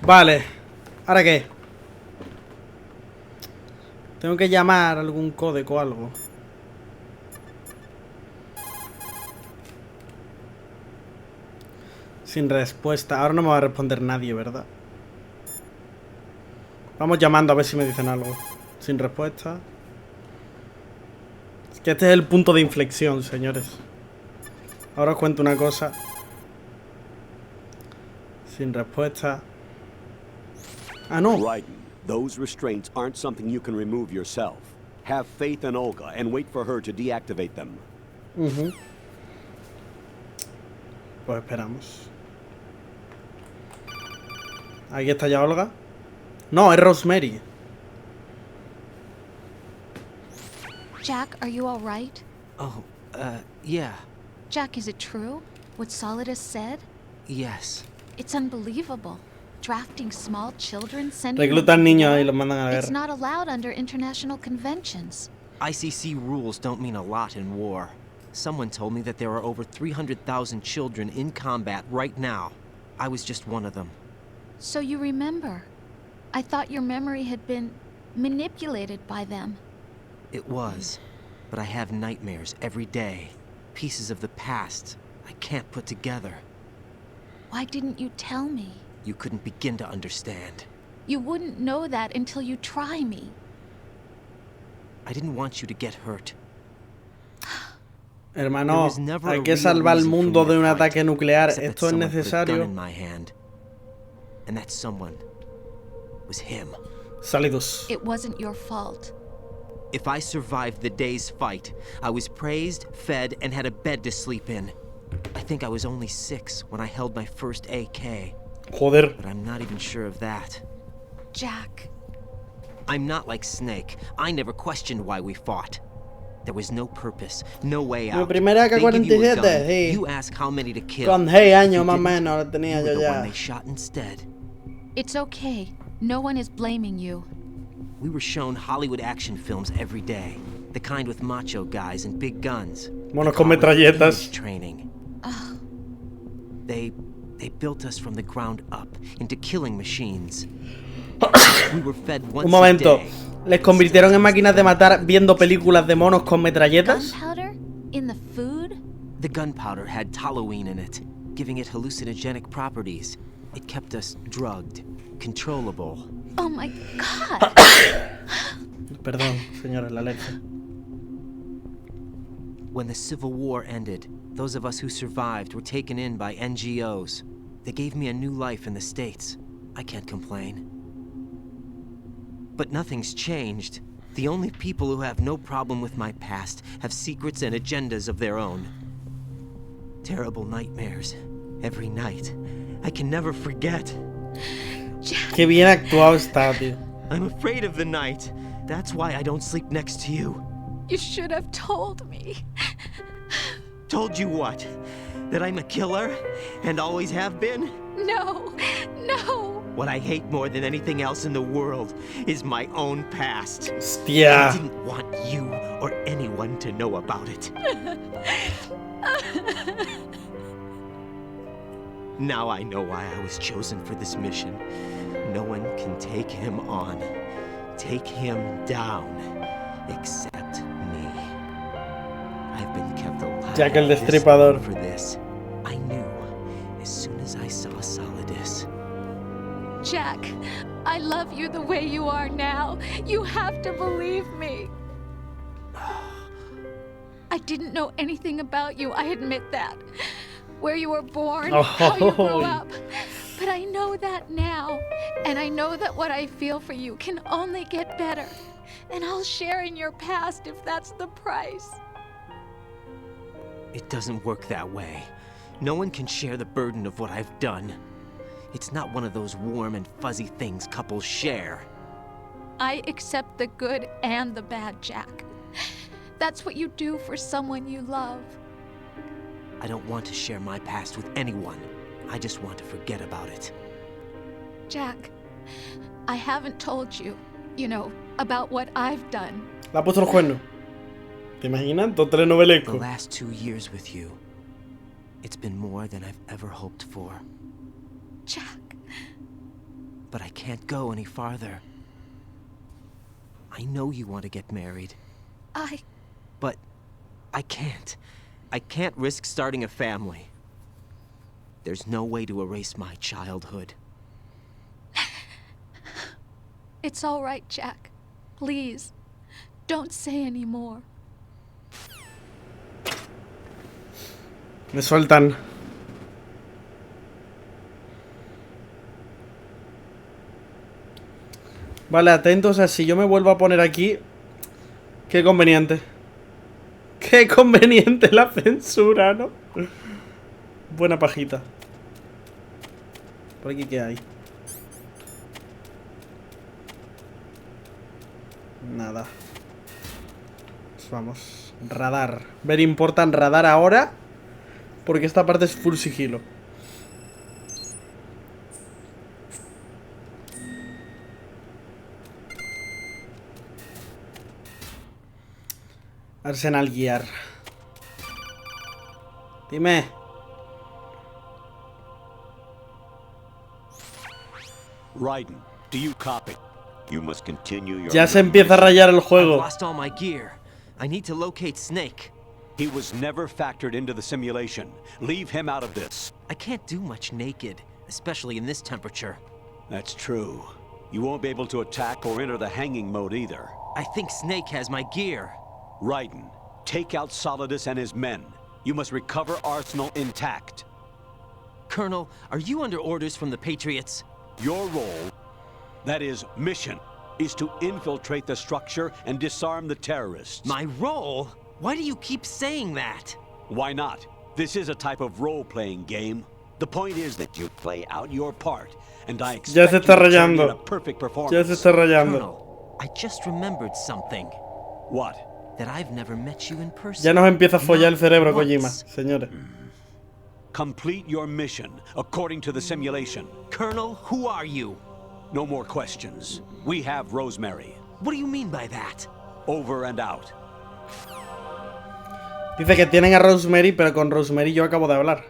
Vale. ¿Ahora qué? Tengo que llamar a algún códec o algo. Sin respuesta. Ahora no me va a responder nadie, ¿verdad? Vamos llamando a ver si me dicen algo. Sin respuesta. Es que este es el punto de inflexión, señores. Ahora os cuento una cosa. Sin respuesta. Ah, no. Raiden, those restraints aren't something you can remove yourself. Have faith in Olga and wait for her to deactivate them. Pues esperamos. Ahí está ya Olga. No, es Rosemary. Jack, are you all right? Oh, yeah. Jack, is it true? What Solidus said? Yes. It's unbelievable. Drafting small children, sending Reclutan niños y los mandan a la It's guerra. not allowed under international conventions. ICC rules don't mean a lot in war. Someone told me that there are over 300,000 children in combat right now. I was just one of them. So you remember. I thought your memory had been manipulated by them. It was, but I have nightmares every day. Pieces of the past I can't put together. Why didn't you tell me? You couldn't begin to understand. You wouldn't know that until you try me. I didn't want you to get hurt. Hermano, hay que salvar el mundo de un ataque nuclear. Esto es necesario. And that someone was him. Solidus. It wasn't your fault. If I survived the day's fight, I was praised, fed, and had a bed to sleep in. I think I was only 6 when I held my first AK. Joder. But I'm not even sure of that. Jack. I'm not like Snake. I never questioned why we fought. There was no purpose, no way out. Mi primera AK-47, sí. You ask how many to kill. Con 6 años más o menos lo tenía yo ya. They shot instead. It's okay. No one is blaming you. We were shown Hollywood action films every day. The kind with macho guys and big guns. Monos con metralletas. Training. They built us from the ground up into killing machines. We were fed once Un momento. a day. ¿Les convirtieron en máquinas de matar viendo películas de monos con metralletas? Gunpowder? In the food? The gunpowder had toluene in it, giving it hallucinogenic properties. It kept us drugged, controllable. Oh my God! Perdón, señora, la alergia. When the Civil War ended, those of us who survived were taken in by NGOs. They gave me a new life in the States. I can't complain. But nothing's changed. The only people who have no problem with my past have secrets and agendas of their own. Terrible nightmares. Every night. I can never forget. Qué bien actuado está, tío. I'm afraid of the night. That's why I don't sleep next to you. You should have told me. Told you what? That I'm a killer and always have been? No, no. What I hate more than anything else in the world is my own past. Hostia. I didn't want you or anyone to know about it. Now I know why I was chosen for this mission. No one can take him on, take him down, except me. I've been kept alive Jack el Destripador. for this. I knew as soon as I saw Solidus. Jack, I love you the way you are now. You have to believe me. I didn't know anything about you, I admit that. Where you were born, how you grew up. But I know that now. And I know that what I feel for you can only get better. And I'll share in your past if that's the price. It doesn't work that way. No one can share the burden of what I've done. It's not one of those warm and fuzzy things couples share. I accept the good and the bad, Jack. That's what you do for someone you love. I don't want to share my past with anyone. I just want to forget about it. Jack, I haven't told you, about what I've done. Le ha puesto el cuerno. ¿Te imaginas? Todo telenovelesco. The last 2 years with you, it's been more than I've ever hoped for. Jack. But I can't go any farther. I know you want to get married. But I can't. I can't risk starting a family. There's no way to erase my childhood. It's all right, Jack. Please, don't say any more. Me sueltan. Vale, atentos a si yo me vuelvo a poner aquí. Qué conveniente. Qué conveniente la censura, ¿no? Buena pajita. ¿Por aquí qué hay? Nada. Pues vamos. Radar. Very important radar ahora. Porque esta parte es full sigilo. Arsenal Gear. Dime. Raiden, do you copy? You must continue your. Ya se empieza a rayar el juego. I've lost all my gear. I need to locate Snake. He was never factored into the simulation. Leave him out of this. I can't do much naked, especially in this temperature. That's true. You won't be able to attack or enter the hanging mode either. I think Snake has my gear. Raiden, take out Solidus and his men. You must recover Arsenal intact. Colonel, are you under orders from the Patriots? Your role, that is, mission, is to infiltrate the structure and disarm the terrorists. My role? Why do you keep saying that? Why not? This is a type of role-playing game. The point is that you play out your part, and I expect you to turn in a perfect performance. Ya se está rayando. Colonel, I just remembered something. What? That I've never met you in person. Ya nos empieza a follar el cerebro, Kojima, señores. Complete your mission according to the simulation. Colonel, who are you? No more questions. We have Rosemary. What do you mean by that? Over and out. Dice que tienen a Rosemary, pero con Rosemary yo acabo de hablar.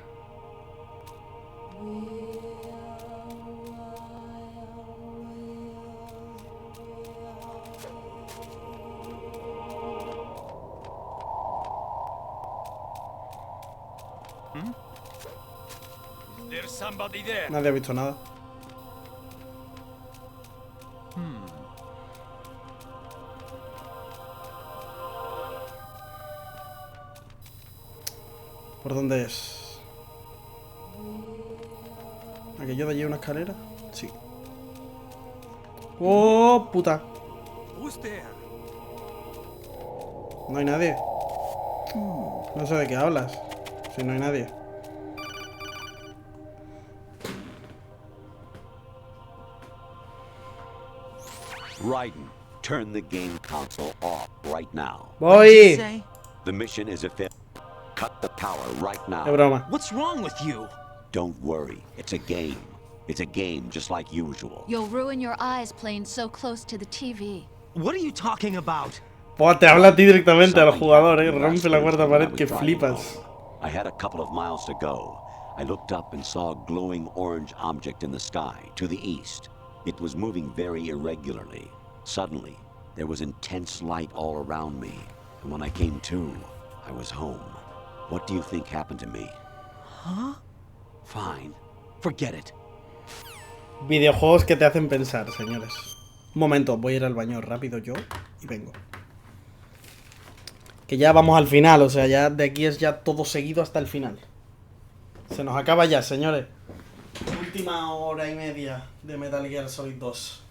Nadie ha visto nada. ¿Por dónde es? ¿Aquello de allí una escalera? Sí. ¡Oh, puta! No hay nadie. No sé de qué hablas. Si no hay nadie. Raiden, turn the game console off right now. Voy. The mission is a failure. Cut the power right now. Es broma. What's wrong with you? Don't worry. It's a game. It's a game just like usual. You'll ruin your eyes playing so close to the TV. What are you talking about? Buah, te habla a ti directamente al jugador, rompe la cuarta pared que flipas. I had a couple of miles to go. I looked up and saw a glowing orange object in the sky to the east. It was moving very irregularly. Suddenly, there was intense light all around me, and when I came to, I was home. What do you think happened to me? Huh? Fine. Forget it. Videojuegos que te hacen pensar, señores. Un momento, voy a ir al baño rápido yo y vengo. Que ya vamos al final, o sea, ya de aquí es ya todo seguido hasta el final. Se nos acaba ya, señores. Última hora y media de Metal Gear Solid 2.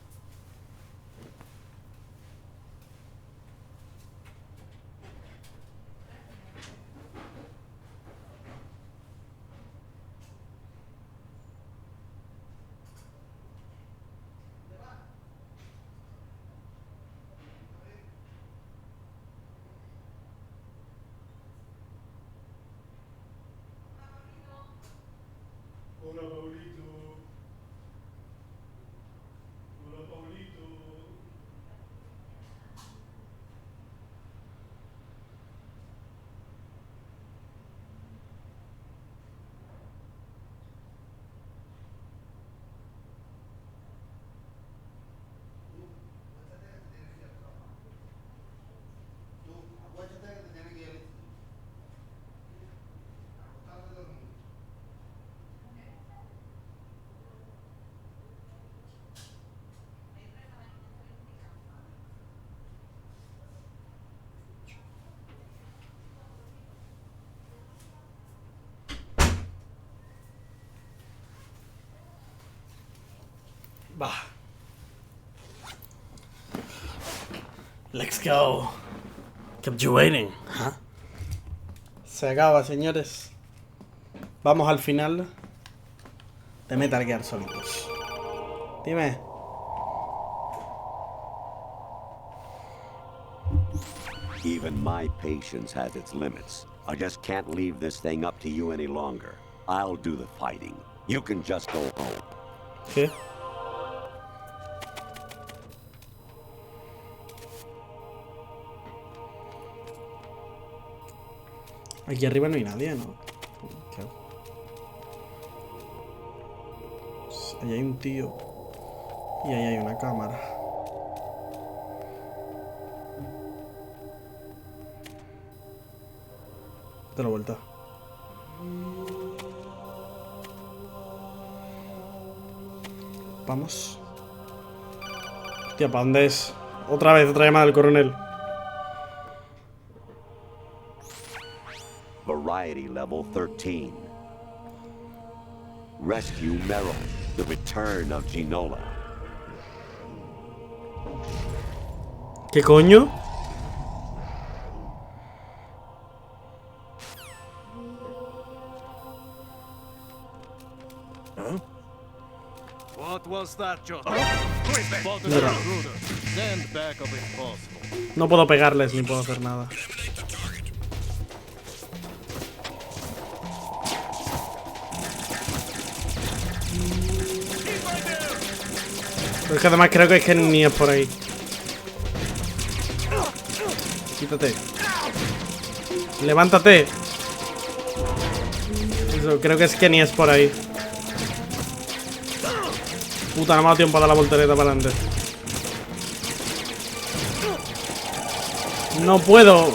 Hola, Paulito. Hola, Paulito. Bah. Let's go. Kept you waiting, huh? Se acaba, señores. Vamos al final de Metal Gear Solid 2. Dime. Even my patience has its limits. I just can't leave this thing up to you any longer. I'll do the fighting. You can just go home. ¿Qué? Aquí arriba no hay nadie, ¿no? ¿Qué hago? Allí hay un tío. Y ahí hay una cámara. Te la vuelta. Vamos. Hostia, ¿para dónde es? Otra vez, otra llamada del coronel. Variety level 13. Rescue Merrill. The return of Ginola. ¿Qué coño? Huh? What was that just? Stand back up if possible. No puedo pegarles ni puedo hacer nada. Pero es que además creo que es que ni es por ahí. Quítate. Levántate. Eso, creo que es que ni es por ahí. Puta, no me ha dado tiempo a dar la voltereta para adelante. No puedo.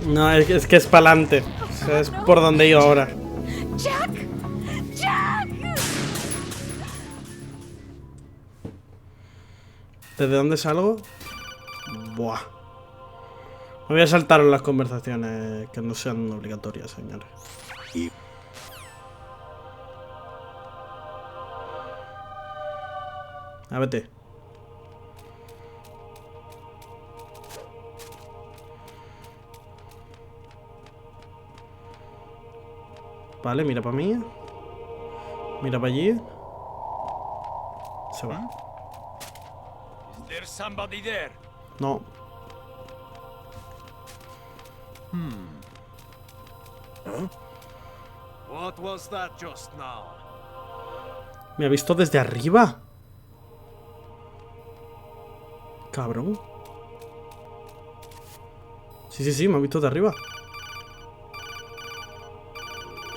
No, es que es para adelante. O sea, es por donde iba ahora. Jack! Jack! ¿Desde dónde salgo? Buah. Me voy a saltar las conversaciones que no sean obligatorias, señores. A vete. Vale, mira para mí. Mira para allí. Se va. Is there There's somebody there. No. Huh? What was that just now? Me ha visto desde arriba. Cabrón. Sí, sí, me ha visto de arriba.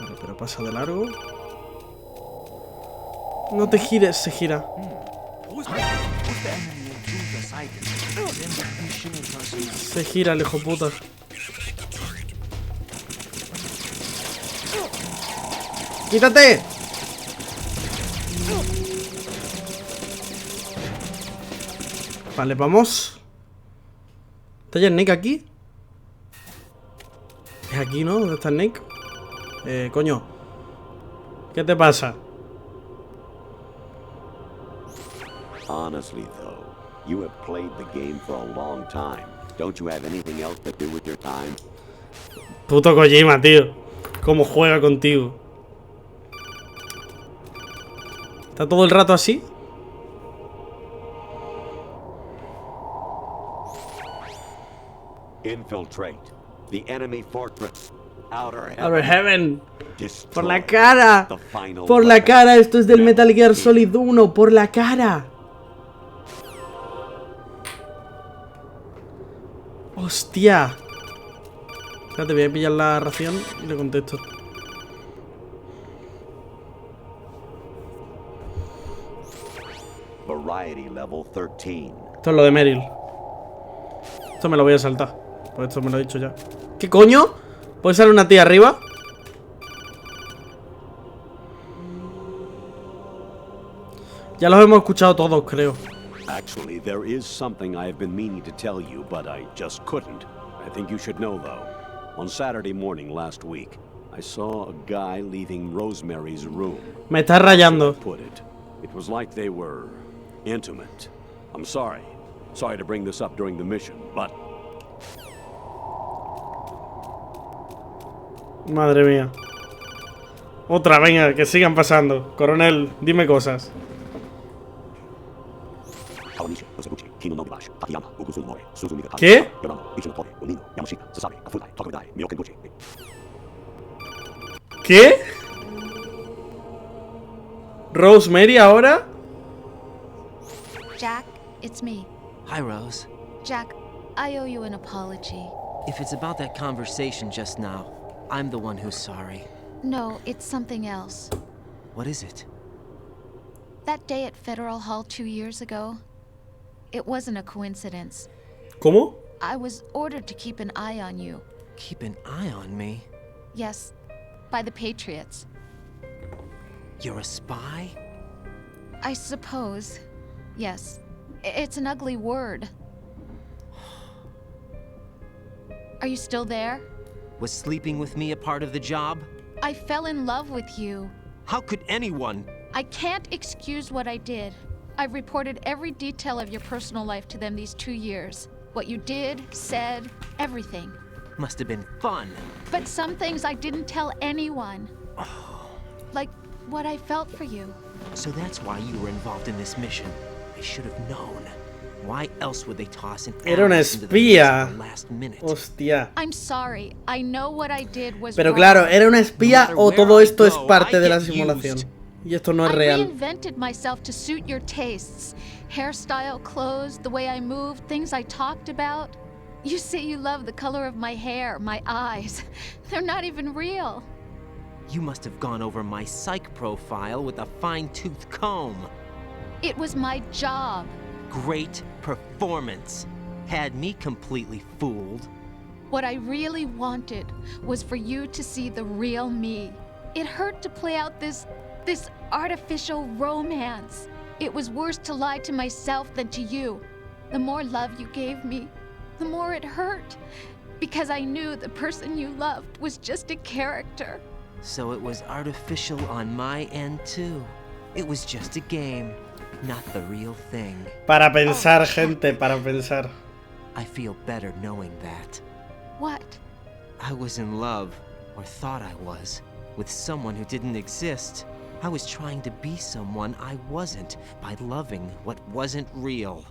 Vale, pero pasa de largo. No te gires, se gira. Se gira el hijo puta. ¡Quítate! Vale, vamos. ¿Está ya Snake aquí? ¿Es aquí, no? ¿Dónde está Snake? Coño. ¿Qué te pasa? Honestly, though, you have played the game for a long time. Don't you have anything else to do with your time? Puto Kojima, tío. ¿Cómo juega contigo? ¿Está todo el rato así? Infiltrate the enemy fortress. Outer Heaven. Destroy Por la cara. the final Por la weapon. cara. Esto es del Metal Gear Solid 1. Por la cara. Hostia. Espérate, voy a pillar la ración y le contesto. Variety level 13. Esto es lo de Meryl. Esto me lo voy a saltar. Pues esto me lo he dicho ya. ¿Qué coño? ¿Puede salir una tía arriba? Ya los hemos escuchado todos, creo. Actually, there is something I have been meaning to tell you, but I just couldn't. I think you should know, though. On Saturday morning last week, I saw a guy leaving Rosemary's room. Me está rayando. Put it. It was like they were intimate. I'm sorry. Sorry to bring this up during the mission, but... Madre mía. Otra, venga, que sigan pasando. Coronel, dime cosas. ¿Qué? ¿Qué? ¿Rosemary ahora? Jack, it's me. Hi, Rose. Jack, I owe you an apology. If it's about that conversation just now, I'm the one who's sorry. No, it's something else. What is it? That day at Federal Hall 2 years ago, it wasn't a coincidence. ¿Cómo? I was ordered to keep an eye on you. Keep an eye on me? Yes, by the Patriots. You're a spy? I suppose. Yes. It's an ugly word. Are you still there? Was sleeping with me a part of the job? I fell in love with you. How could anyone? I can't excuse what I did. I've reported every detail of your personal life to them these 2 years. What you did, said, everything. Must have been fun. But some things I didn't tell anyone. Like what I felt for you. So that's why you were involved in this mission. I should have known. Why else would they toss an Era una animus into the mix espía. at the last minute? Hostia. I'm sorry. I know what I did was Pero wrong. claro, ¿era una espía No matter o todo where I esto es go, parte I de la get simulación? used. Y esto no es I real. reinvented myself to suit your tastes. Hairstyle, clothes, the way I moved, things I talked about. You say you love the color of my hair, my eyes. They're not even real. You must have gone over my psych profile with a fine-tooth comb. It was my job. Great performance. Had me completely fooled. What I really wanted was for you to see the real me. It hurt to play out this artificial romance. It was worse to lie to myself than to you. The more love you gave me, the more it hurt. Because I knew the person you loved was just a character. So it was artificial on my end too. It was just a game, not the real thing. Para pensar, gente, para pensar. I feel better knowing that. What? I was in love, or thought I was, with someone who didn't exist. I was trying to be someone I wasn't by loving what wasn't real.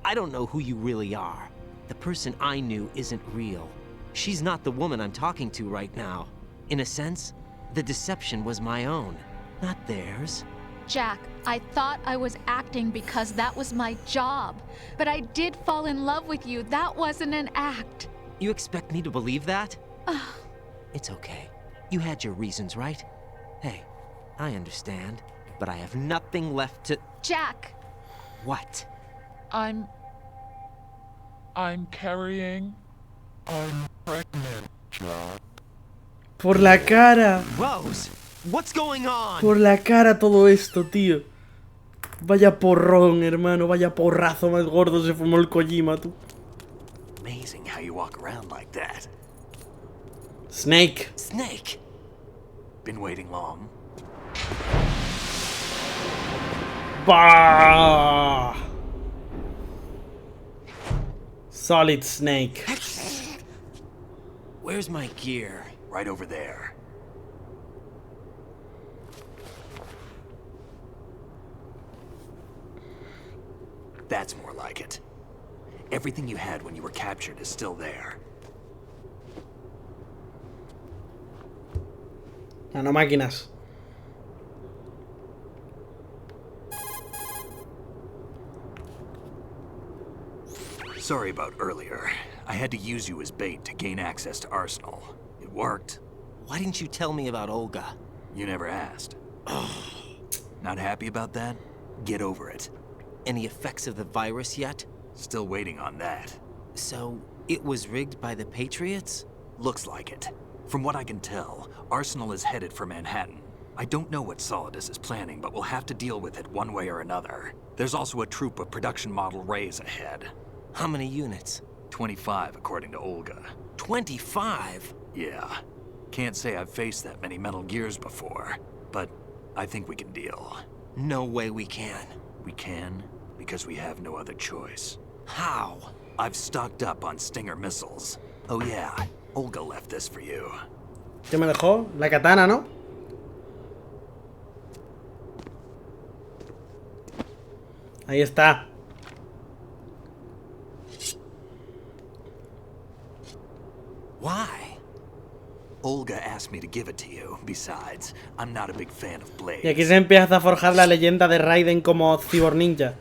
I don't know who you really are. The person I knew isn't real. She's not the woman I'm talking to right now. In a sense, the deception was my own, not theirs. Jack, I thought I was acting because that was my job. But I did fall in love with you. That wasn't an act. You expect me to believe that? It's okay. You had your reasons, right? Hey, I understand, but I have nothing left to... Jack! What? I'm carrying... I'm pregnant, Jack. Por la cara. Rose, what's going on? Por la cara todo esto, tío. Vaya porrón, hermano. Vaya porrazo más gordo se fumó el Kojima, tú. Amazing how you walk around like that. Snake. Snake. Been waiting long? Bah! Solid Snake. Where's my gear? Right over there. That's more like it. Everything you had when you were captured is still there. Nanomáquinas. Sorry about earlier. I had to use you as bait to gain access to Arsenal. It worked. Why didn't you tell me about Olga? You never asked. Not happy about that? Get over it. Any effects of the virus yet? Still waiting on that. So, it was rigged by the Patriots? Looks like it. From what I can tell, Arsenal is headed for Manhattan. I don't know what Solidus is planning, but we'll have to deal with it one way or another. There's also a troop of production model Rays ahead. How many units? 25, according to Olga. 25? Yeah. Can't say I've faced that many Metal Gears before, but I think we can deal. No way we can. We can, because we have no other choice. How? I've stocked up on Stinger missiles. Oh yeah, Olga left this for you. ¿Qué me dejó? La katana, ¿no? Ahí está. Why? Olga asked me to give it to you. Besides, I'm not a big fan of blades. Y aquí se empieza a forjar la leyenda de Raiden como Cyborg Ninja.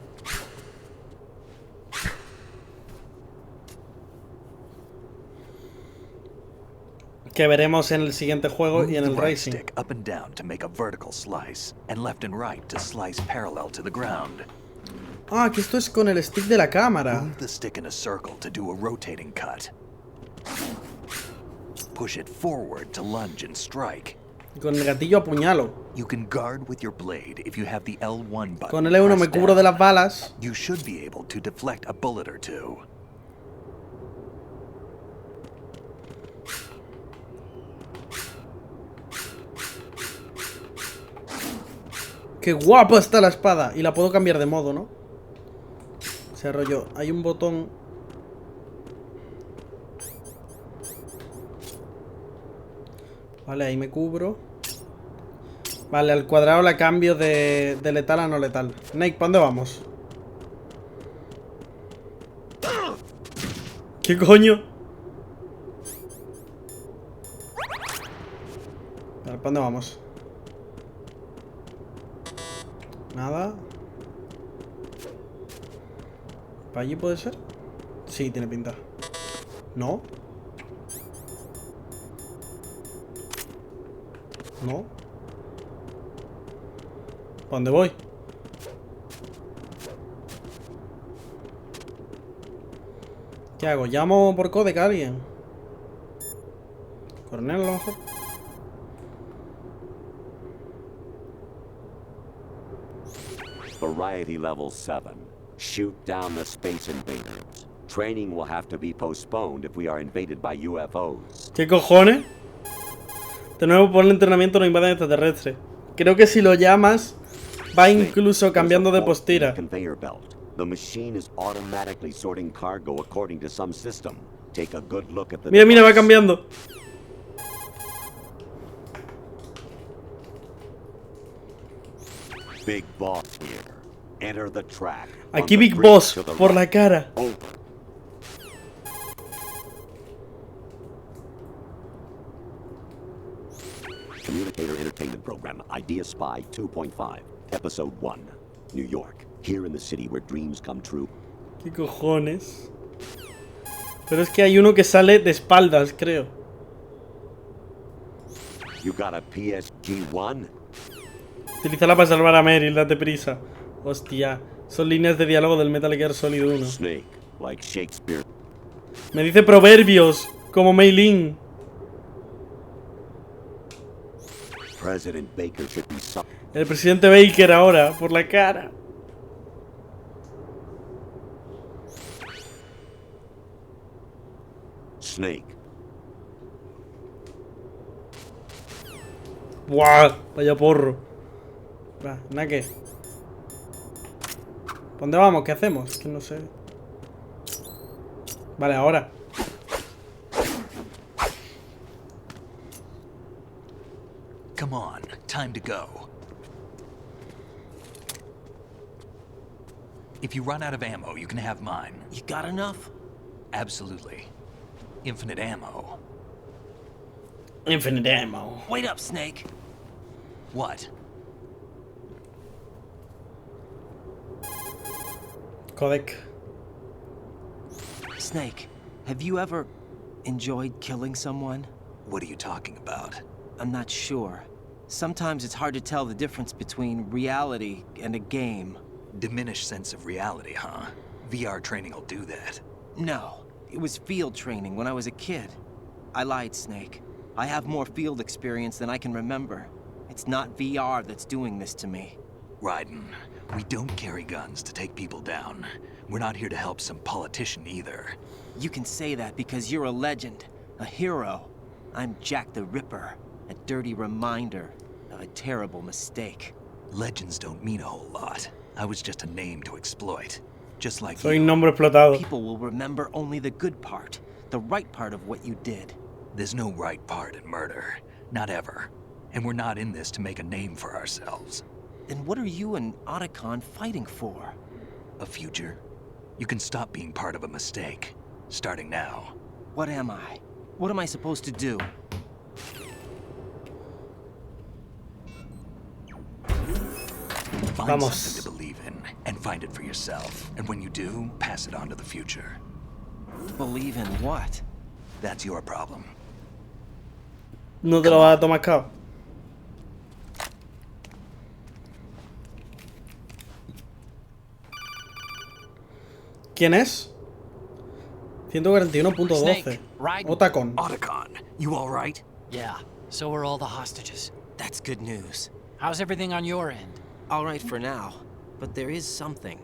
Que veremos en el siguiente juego y en el Racing. Stick up and down to make a vertical slice, and left and right to slice parallel to the ground. Ah, que esto es con el stick de la cámara. Move the stick in a circle to do a rotating cut. Push it forward to lunge and strike. Con el gatillo apuñalo. You can guard with your blade if you have the L1 button. Con el L1 me cubro de las balas. You should be able to deflect a bullet or two. Qué guapa está la espada. Y la puedo cambiar de modo, ¿no? O sea, rollo, hay un botón. Vale, ahí me cubro. Vale, al cuadrado la cambio de letal a no letal. Snake, ¿para dónde vamos? ¿Qué coño? Vale, ¿para dónde vamos? Nada. ¿Para allí puede ser? Sí, tiene pinta. ¿No? ¿No? ¿Para dónde voy? ¿Qué hago? ¿Llamo por codec a alguien? ¿Coronel a lo mejor? Variety level 7. Shoot down the space invaders. Training will have to be postponed if we are invaded by UFOs. ¿Qué cojones? De nuevo por el entrenamiento no invaden extraterrestres. Creo que si lo llamas va incluso cambiando de postura. Mira, mira, va cambiando. Big boss here. Enter the track. Aquí Big Boss, por la cara. Communicator Entertainment Program, Idea Spy 2.5, Episode 1, New York. Here in the city where dreams come true. ¿Qué cojones? Pero es que hay uno que sale de espaldas, creo. You got a PSG-1? Utilízala para salvar a Meryl, date prisa. Hostia, son líneas de diálogo del Metal Gear Solid 1. Snake, like Shakespeare. Me dice proverbios, como Mei Lin. President Baker should be El presidente Baker ahora, por la cara. Snake. Buah, vaya porro. Va, nada que. ¿Dónde vamos? ¿Qué hacemos? Es que no sé. Vale, ahora. Come on, time to go. If you run out of ammo, you can have mine. You got enough? Absolutely. Infinite ammo. Infinite ammo. Wait up, Snake. What? Codec. Snake, have you ever enjoyed killing someone? What are you talking about? I'm not sure. Sometimes it's hard to tell the difference between reality and a game. Diminished sense of reality, huh? VR training will do that. No, it was field training when I was a kid. I lied, Snake. I have more field experience than I can remember. It's not VR that's doing this to me. Raiden, we don't carry guns to take people down. We're not here to help some politician either. You can say that because you're a legend, a hero. I'm Jack the Ripper, a dirty reminder of a terrible mistake. Legends don't mean a whole lot. I was just a name to exploit. Just like Soy un nombre explotado. People will remember only the good part, the right part of what you did. There's no right part in murder. Not ever. And we're not in this to make a name for ourselves. Then what are you and Otacon fighting for? A future? You can stop being part of a mistake. Starting now. What am I? What am I supposed to do? Find something to believe in, and find it for yourself. And when you do, pass it on to the future. Believe in what? That's your problem. No te lo vas a tomar cao. ¿Quién es? 141.12. Otacon. Otacon, you all right? Yeah, so are all the hostages. That's good news. How's everything on your end? All right for now, but there is something.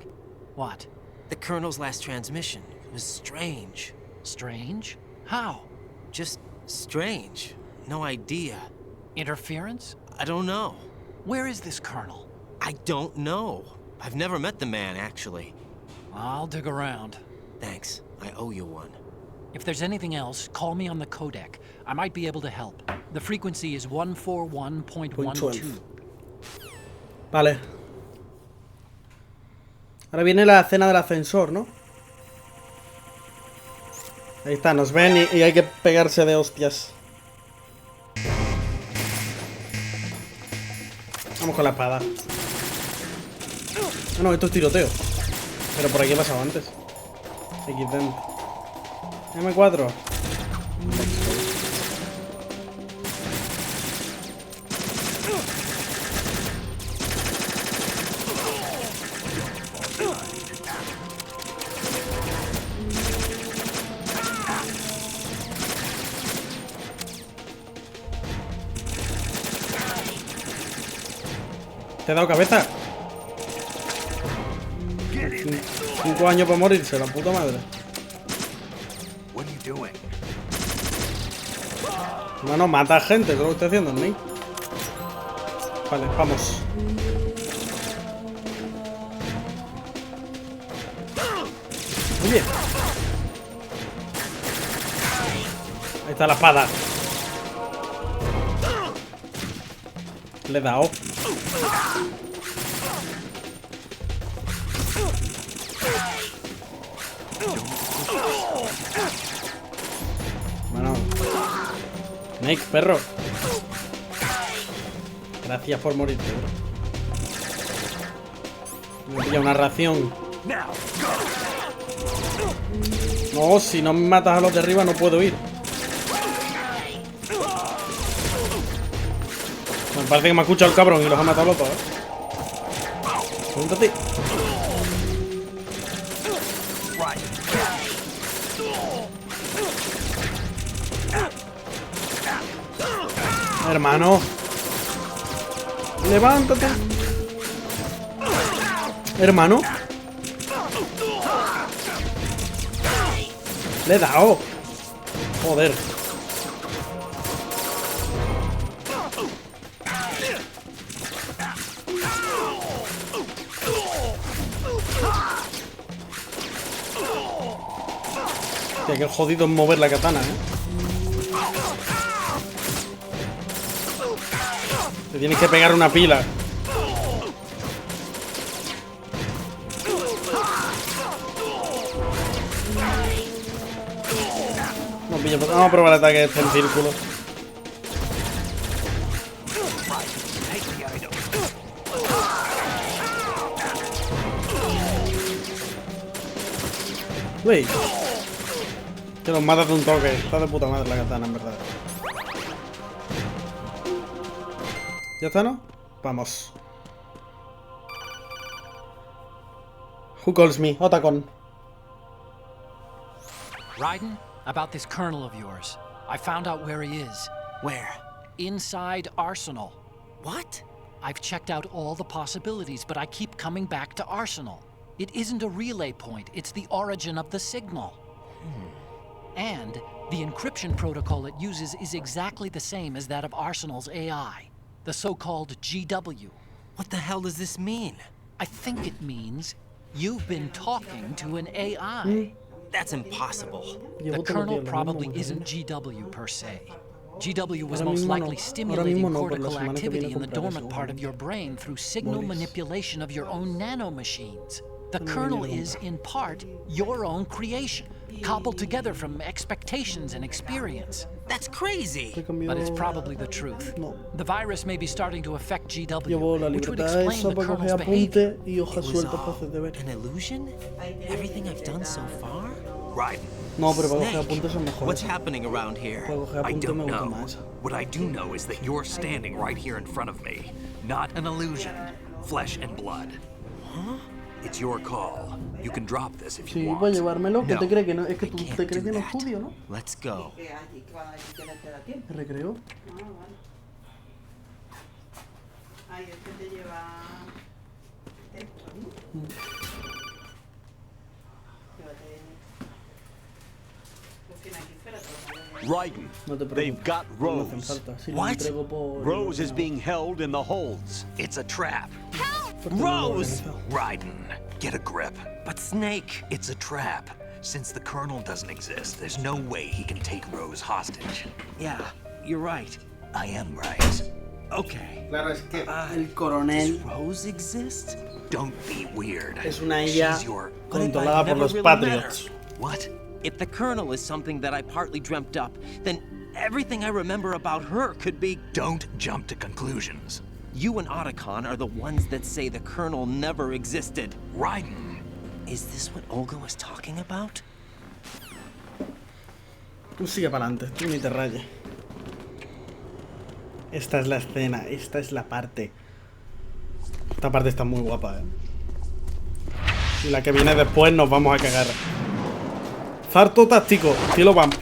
What? The Colonel's last transmission was strange. Strange? How? Just strange. No idea. Interference? I don't know. Where is this Colonel? I don't know. I've never met the man, actually. I'll dig around. Thanks. I owe you one. If there's anything else, call me on the codec. I might be able to help. The frequency is 141.12. Vale. Ahora viene la escena del ascensor, ¿no? Ahí está, nos ven y hay que pegarse de hostias. Vamos con la espada. Ah, no, esto es tiroteo. Pero por aquí he pasado antes. XD. M4. ¿Te he dado cabeza? 5 años para morirse, la puta madre. No, mata gente, ¿qué es lo que estoy haciendo, Nick? Vale, vamos. Oye. Ahí está la espada. Le he dado. Bueno. Snake, perro. Gracias por morirte, bro. Me pilla una ración. No, si no me matas a los de arriba no puedo ir. Me parece que me ha escuchado el cabrón y los ha matado los dos, Pregúntate. Hermano. Levántate. Hermano. Le he dado. Joder. Hostia, qué jodido es mover la katana, Te tienes que pegar una pila. Vamos a probar el ataque este en círculo. Uy. Que los matas de un toque. Está de puta madre la katana, en verdad. ¿Ya está, no? Vamos. Who calls me? Otacon. Raiden, about this colonel of yours. I found out where he is. Where? Inside Arsenal. What? I've checked out all the possibilities, but I keep coming back to Arsenal. It isn't a relay point, it's the origin of the signal. And the encryption protocol it uses is exactly the same as that of Arsenal's AI, the so-called GW. What the hell does this mean? I think it means you've been talking to an AI. That's impossible. The Colonel probably isn't GW per se. GW was most likely stimulating cortical activity in the dormant part of your brain through signal manipulation of your own nanomachines. The Colonel is, in part, your own creation, cobbled together from expectations and experience. That's crazy! But it's probably the truth. The virus may be starting to affect GW, which would explain the Colonel's behavior. It was all an illusion? Everything I've done so far? Right. No, pero para coger apuntes son mejores. What's happening around here? Para coger I apuntes don't me gusta know. más. What I do know is that you're standing right here in front of me. Not an illusion. Flesh and blood. Huh? It's your call. You can drop this if Sí, you want. puedes llevármelo. ¿Qué No, te crees que no? Es que tú te crees que no estudio, ¿no? Let's go. ¿El recreo? Ay, es que te lleva esto, ¿no? Raiden, they've got Rose. What? Rose is being held in the holds. It's a trap. Help! Rose! Raiden, get a grip. But Snake... It's a trap. Since the Colonel doesn't exist, there's no way he can take Rose hostage. Yeah, you're right. I am right. Okay. Claro, es que el coronel Does Rose exist? Don't be weird. es una IA She's your... controlada por los Patriots. What? If the Colonel is something that I partly dreamt up, then everything I remember about her could be... Don't jump to conclusions. You and Otacon are the ones that say the Colonel never existed. Raiden. Is this what Olga was talking about? Tú sigue para adelante, tú ni te rayes. Esta es la escena, esta es la parte. Esta parte está muy guapa, Y la que viene después nos vamos a cagar. Zarto táctico, estilo Vamp.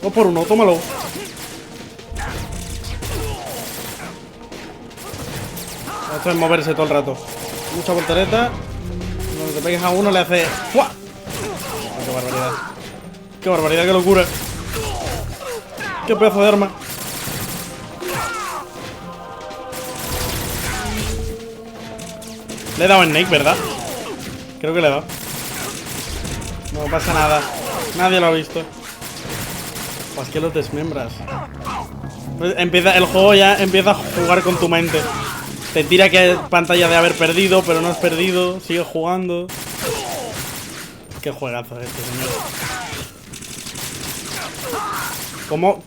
Dos por uno, tómalo. Esto es moverse todo el rato. Mucha voltereta. Cuando te pegues a uno le hace... ¡Fua! Oh, ¡qué barbaridad! ¡Qué barbaridad, qué locura! ¡Qué pedazo de arma! Le he dado a Snake, ¿verdad? Creo que le he dado. No pasa nada. Nadie lo ha visto. Pues que los desmembras. Pues el juego ya empieza a jugar con tu mente. Te tira que pantalla de haber perdido, pero no has perdido. Sigue jugando. Qué juegazo es este, señor. ¿Cómo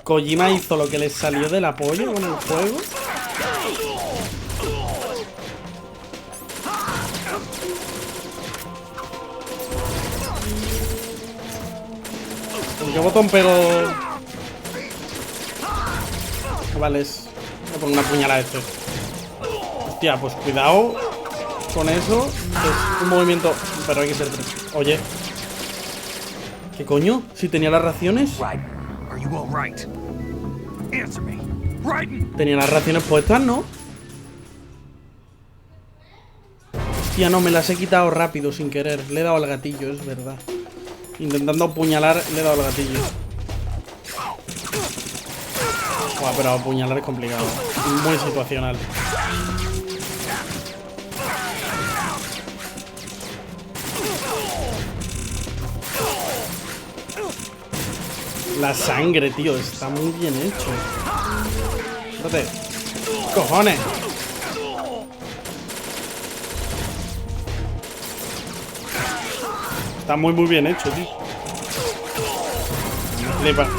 Kojima hizo lo que le salió de la polla con el juego? ¿Con qué botón pego? Vale, voy a poner una puñalada a este. Hostia, pues cuidado con eso. Es un movimiento. Pero hay que ser tres. Oye. ¿Qué coño? Si tenía las raciones. Tenía las raciones puestas, ¿no? Hostia, no, me las he quitado rápido sin querer. Le he dado al gatillo, es verdad. Intentando apuñalar, le he dado al gatillo. Buah, pero apuñalar es complicado. Muy situacional. La sangre, tío, está muy bien hecho. Espérate. ¡Cojones! Está muy bien hecho, tío. Me flipa.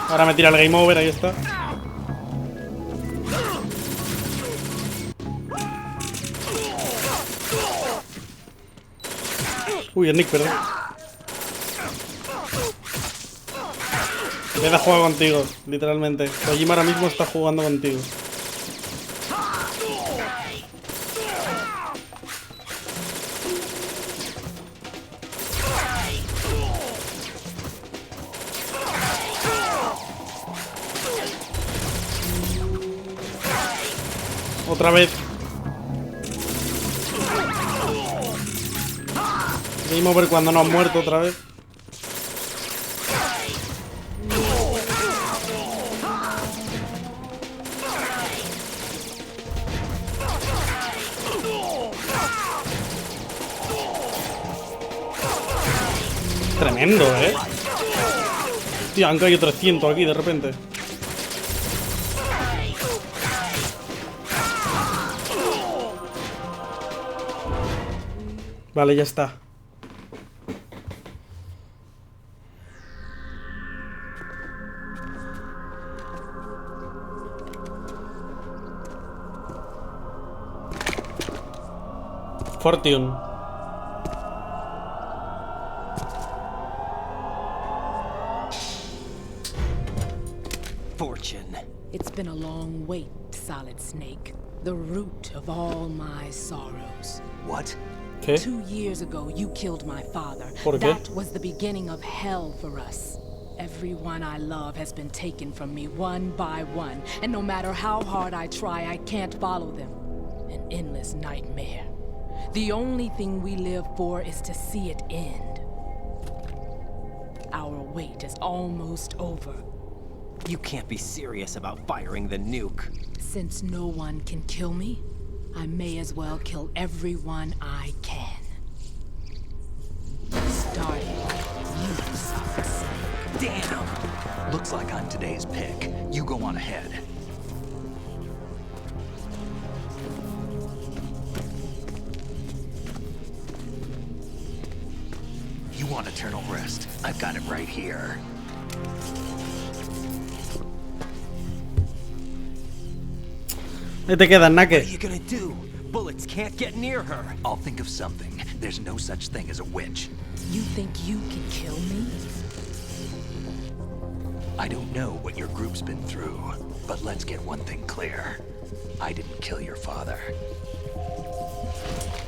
Ahora me tira el game over, ahí está. Uy, el Nick, perdón. Empieza a jugar contigo, literalmente. Kojima ahora mismo está jugando contigo. Otra vez. Game over cuando no has muerto otra vez. Tremendo, ¿eh? Tío, han caído 300 aquí de repente. Vale, ya está. Fortune. Fortune. It's been a long wait, Solid Snake. The root of all my sorrows. What? ¿Qué? 2 years ago, you killed my father. ¿Por qué? That was the beginning of hell for us. Everyone I love has been taken from me one by one, and no matter how hard I try, I can't follow them. An endless nightmare. The only thing we live for is to see it end. Our wait is almost over. You can't be serious about firing the nuke. Since no one can kill me, I may as well kill everyone I can. Starting you, Solid Snake. Damn! Looks like I'm today's pick. You go on ahead. You want eternal rest? I've got it right here. Ahí te quedas, Nake. What are you gonna do? Bullets can't get near her. I'll think of something. There's no such thing as a witch. You think you can kill me? I don't know what your group's been through, but let's get one thing clear. I didn't kill your father.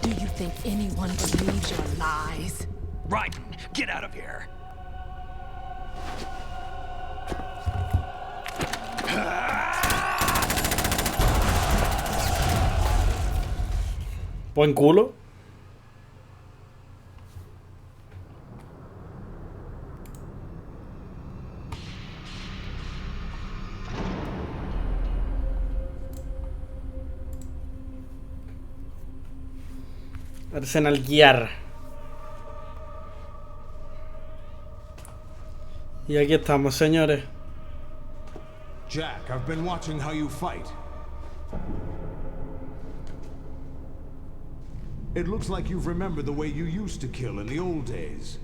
Do you think anyone believes your lies? Raiden, get out of here! Buen culo. Arsenal Gear. Y aquí estamos, señores. Jack, I've been watching how you fight. It looks like you've remembered the way you used to kill in the old days.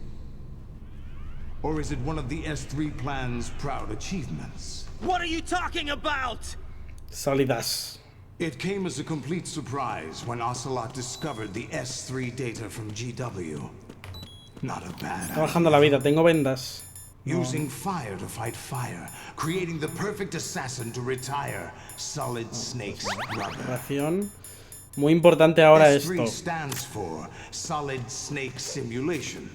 Or is it one of the S3 plan's proud achievements? What are you talking about? Sólidas. It came as a complete surprise when Ocelot discovered the S3 data from GW. Not a bad Está bajando la vida, tengo vendas. Using fire to fight fire, creating the perfect assassin to retire Solid Snake's brother. Ración. Muy importante ahora S3 esto. stands for Solid Snake Simulation.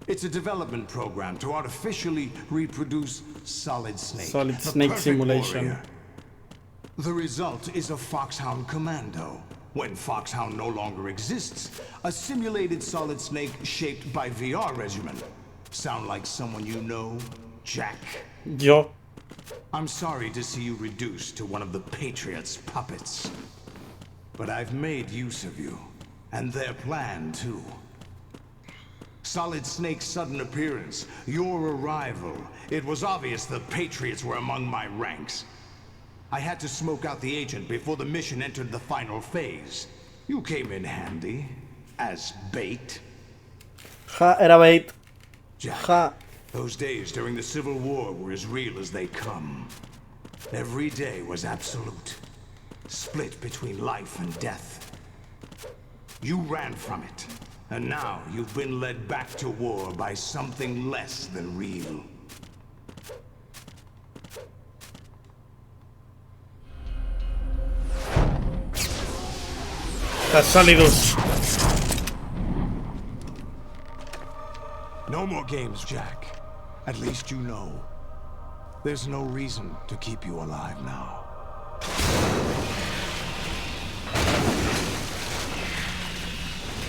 It's a development program to artificially reproduce Solid Snake. Solid Snake Simulation. Warrior. The result is a Foxhound Commando. When Foxhound no longer exists, a simulated Solid Snake shaped by VR regimen. Sound like someone you know, Jack? Yo. I'm sorry to see you reduced to one of the Patriots' puppets. But I've made use of you, and their plan too. Solid Snake's sudden appearance, your arrival, it was obvious the Patriots were among my ranks. I had to smoke out the agent before the mission entered the final phase. You came in handy, as bait. Ja, era bait. Jack, Ja. those days during the Civil War were as real as they come. Every day was absolute. Split between life and death. You ran from it, and now you've been led back to war by something less than real. Está sólidos. No more games, Jack. At least you know. There's no reason to keep you alive now.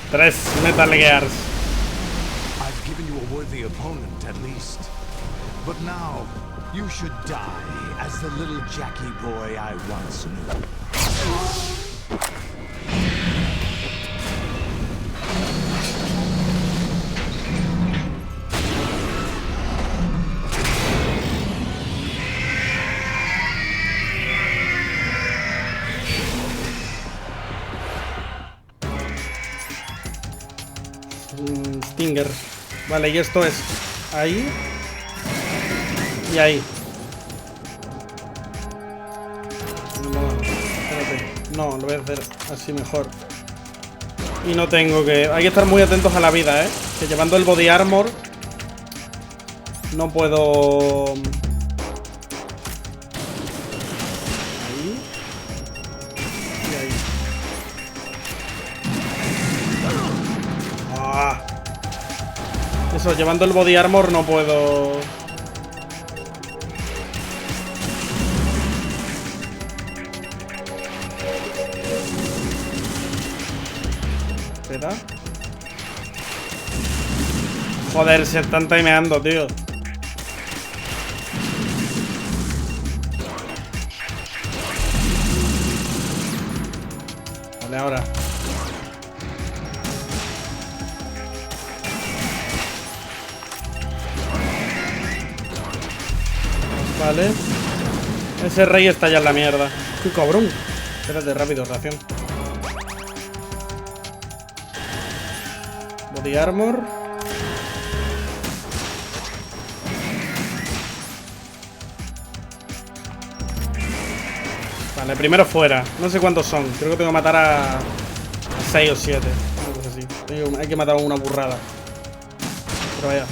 Tres Metal Gears. I've given you a worthy opponent, at least. But now, you should die as the little Jackie boy I once knew. Stinger. Vale, y esto es ahí y ahí. No, espérate. No, lo voy a hacer así mejor. Y no tengo que... Hay que estar muy atentos a la vida, ¿eh? Que llevando el body armor no puedo... Ahí. Y ahí. Ah. Eso, llevando el body armor no puedo... Espera. Joder, se están timeando, tío. Vale, ahora. Vale. Ese rey está ya en la mierda. ¡Qué cabrón! Espérate, rápido, ración. Body armor. Vale, primero fuera. No sé cuántos son. Creo que tengo que matar a 6 o 7. Una cosa así. Hay que matar a una burrada. Pero vaya.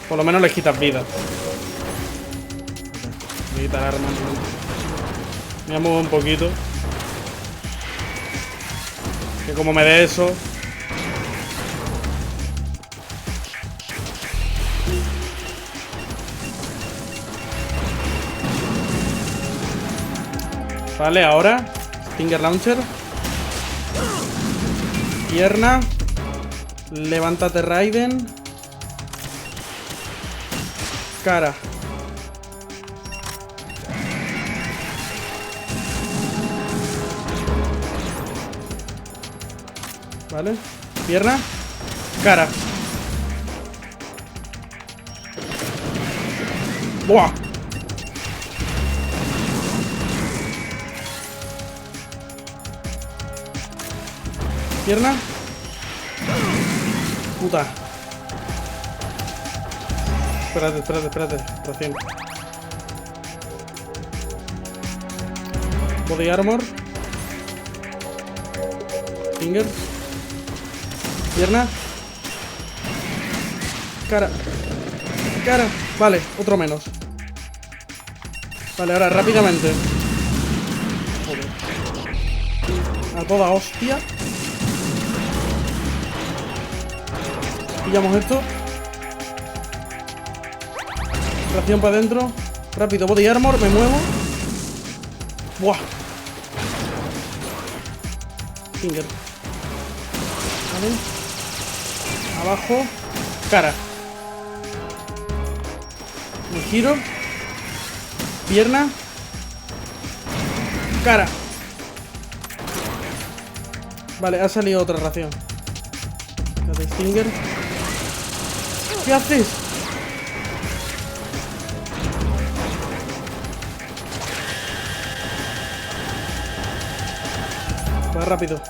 Por lo menos les quitas vida. Voy a quitar armas. Me voy a mover un poquito. Que como me dé eso. Vale, ahora Stinger Launcher. Pierna. Levántate, Raiden. Cara. Vale. Pierna. Cara. ¡Buah! Pierna. Puta. Espérate. Recién. Body armor. Finger. Pierna. Cara. Vale, otro menos. Vale, ahora rápidamente. Joder. A toda hostia. Pillamos esto. Ración para adentro. Rápido, body armor, me muevo. Buah. Finger. Vale. Abajo. Cara. Me giro. Pierna. Cara. Vale, ha salido otra ración. Stinger. ¿Qué haces? Va rápido.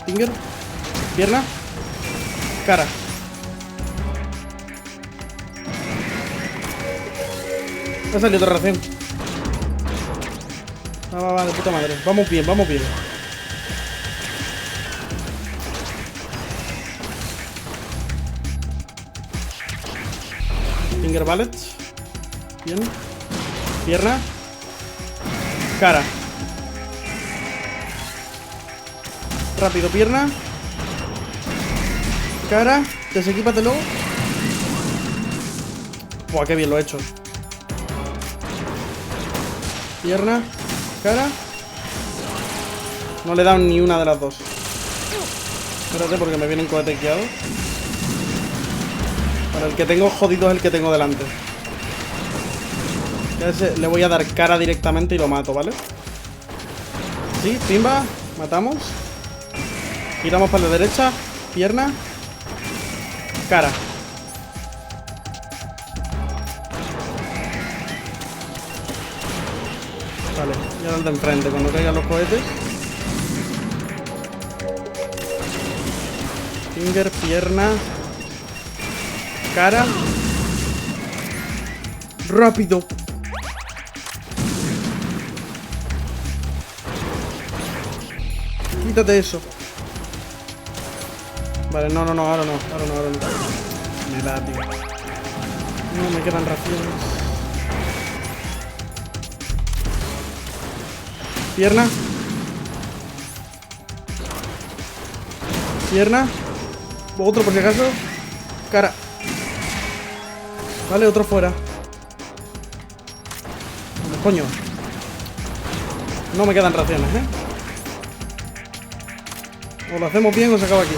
Stinger. Pierna. Cara. Ha salido otra ración. Va, de puta madre. Vamos bien. Finger ballet. Bien. Pierna. Cara. Rápido, pierna. Cara. Desequípatelo. Buah, qué bien lo he hecho. Pierna. Cara. No le he dado ni una de las dos. Espérate porque me vienen cohetequeados. Para el que tengo jodido es el que tengo delante. Ya le voy a dar cara directamente y lo mato, ¿vale? Sí, pimba. Matamos. Giramos para la derecha. Pierna. Cara. Vale, y ahora el de enfrente, cuando caigan los cohetes. Finger, pierna. Cara. Rápido. Quítate eso. Vale, no, ahora no. Me da, tío. No, me quedan raciones. Pierna. Pierna. Otro por si acaso. Cara. Vale, otro fuera. Coño. No me quedan raciones, ¿eh? O lo hacemos bien o se acaba aquí.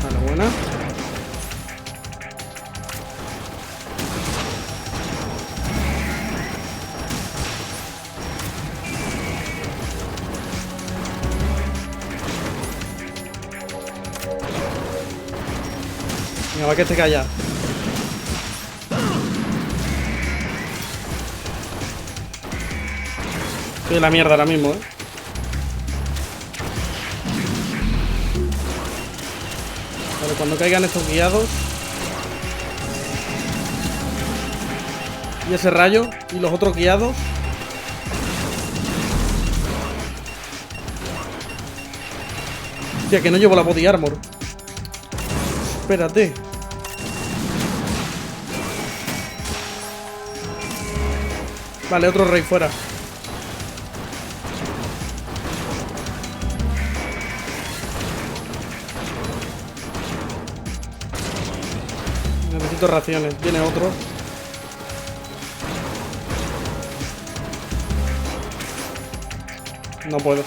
Vale, buena. Venga, va que te calla. Estoy en la mierda ahora mismo, Vale, cuando caigan estos guiados. Y ese rayo. Y los otros guiados. Hostia, que no llevo la body armor. Espérate. Vale, otro rey fuera. Necesito raciones. Viene otro. No puedo.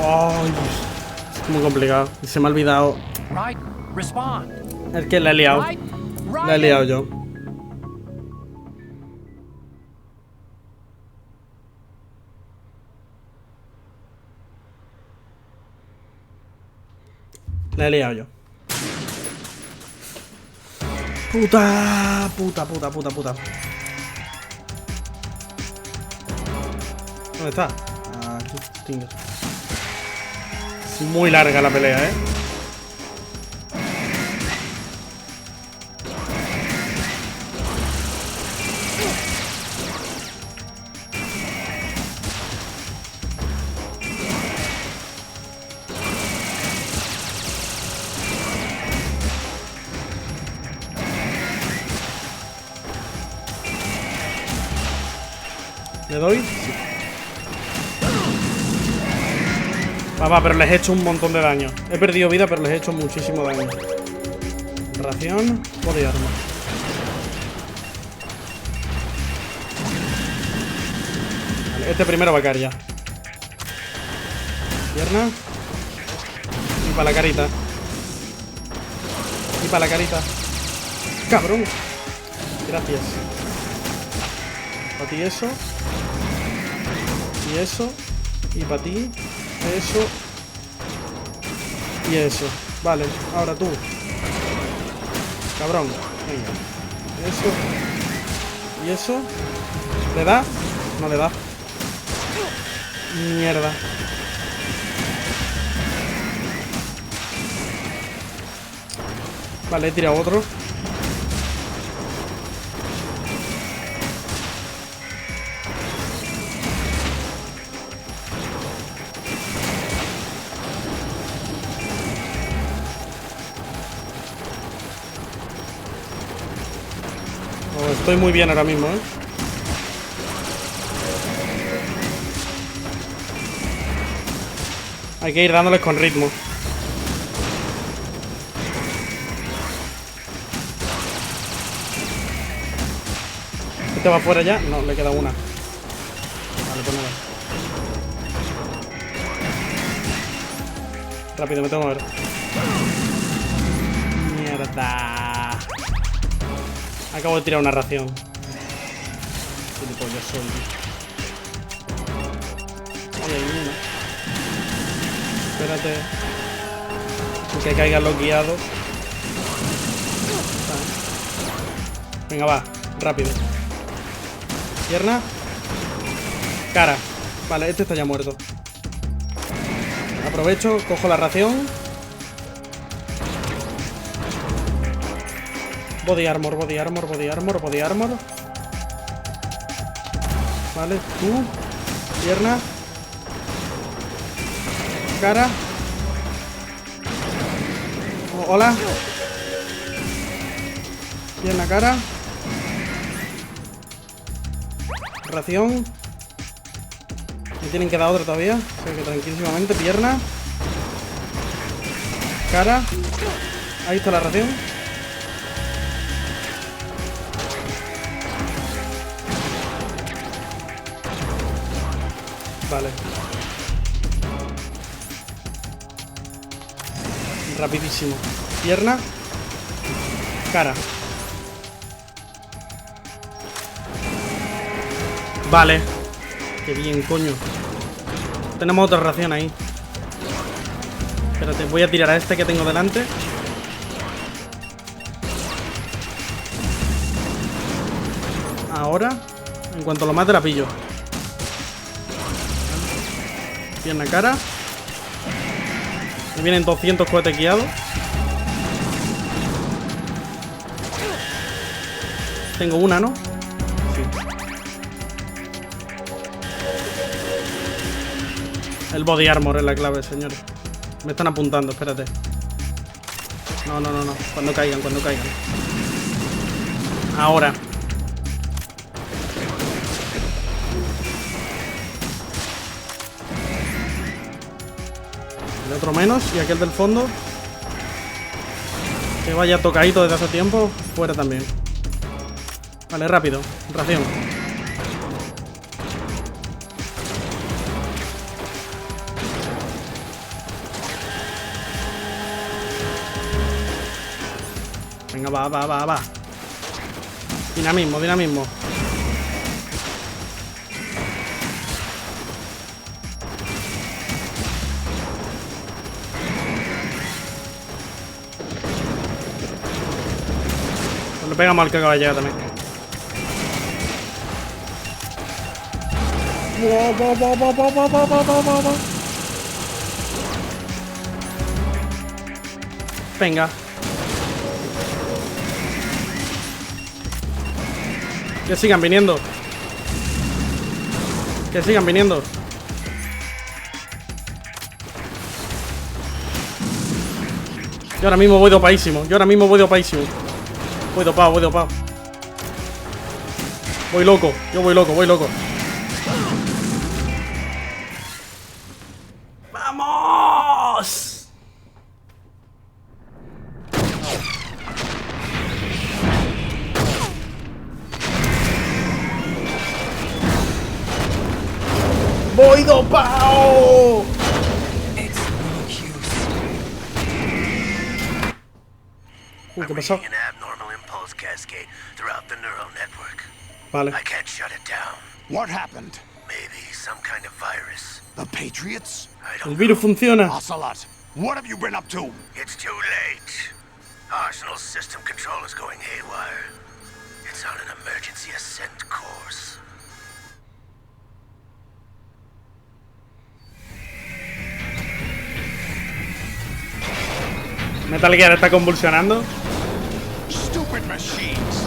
Ay, es muy complicado. Se me ha olvidado. Es que la he liado. La he liado yo. La he liado yo. Puta. ¿Dónde está? Aquí, Tinger. Es muy larga la pelea, ¿eh? ¿Le doy? Sí. Va, pero les he hecho un montón de daño. He perdido vida, pero les he hecho muchísimo daño. Ración, body armor. Vale, este primero va a caer ya. Pierna. Y para la carita. Y para la carita. ¡Cabrón! Gracias. Para ti eso. Y eso. Y para ti. Eso. Y eso. Vale, ahora tú. Cabrón. Venga. Eso. Y eso. ¿Le da? No le da. Mierda. Vale, he tirado otro. Estoy muy bien ahora mismo, ¿eh? Hay que ir dándoles con ritmo. ¿Este va fuera ya? No, le queda una. Vale, pues nada. Rápido, me tengo que mover. Mierda. Acabo de tirar una ración. Gilipollas soy. Ahí hay una. Espérate. Que caigan los guiados. Venga, va. Rápido. Pierna. Cara. Vale, este está ya muerto. Aprovecho, cojo la ración. Body armor, body armor, body armor, body armor. Vale, tú. Pierna. Cara. Oh, hola. Pierna, cara. Ración. Me tienen que dar otra todavía. O sea que tranquilísimamente. Pierna. Cara. Ahí está la ración. Vale. Rapidísimo. Pierna. Cara. Vale. Qué bien, coño. Tenemos otra ración ahí. Espérate, voy a tirar a este que tengo delante. Ahora, en cuanto lo mate, la pillo. Pierna, cara. Me vienen 200 cohetes guiados. Tengo una, ¿no? Sí. El body armor es la clave, señores. Me están apuntando, espérate. No. Cuando caigan. Ahora. El otro menos. Y aquel del fondo, que vaya tocadito desde hace tiempo, fuera también. Vale, rápido. Ración. Venga, va. Dinamismo. Pues le pegamos al que acaba de llegar también. Venga. Que sigan viniendo. Yo ahora mismo voy dopadísimo. Voy dopado. Voy loco. ¡Vamos! ¡Voy dopao! ¿Qué pasó? An abnormal impulse cascade throughout the neural network. Vale. I can't shut it down. What happened? Maybe some kind of virus. The Patriots? El virus funciona. Ocelot, what have you been up to? It's too late. Arsenal's system control is going haywire. It's on an emergency ascent course. Metal Gear está convulsionando. Stupid machines.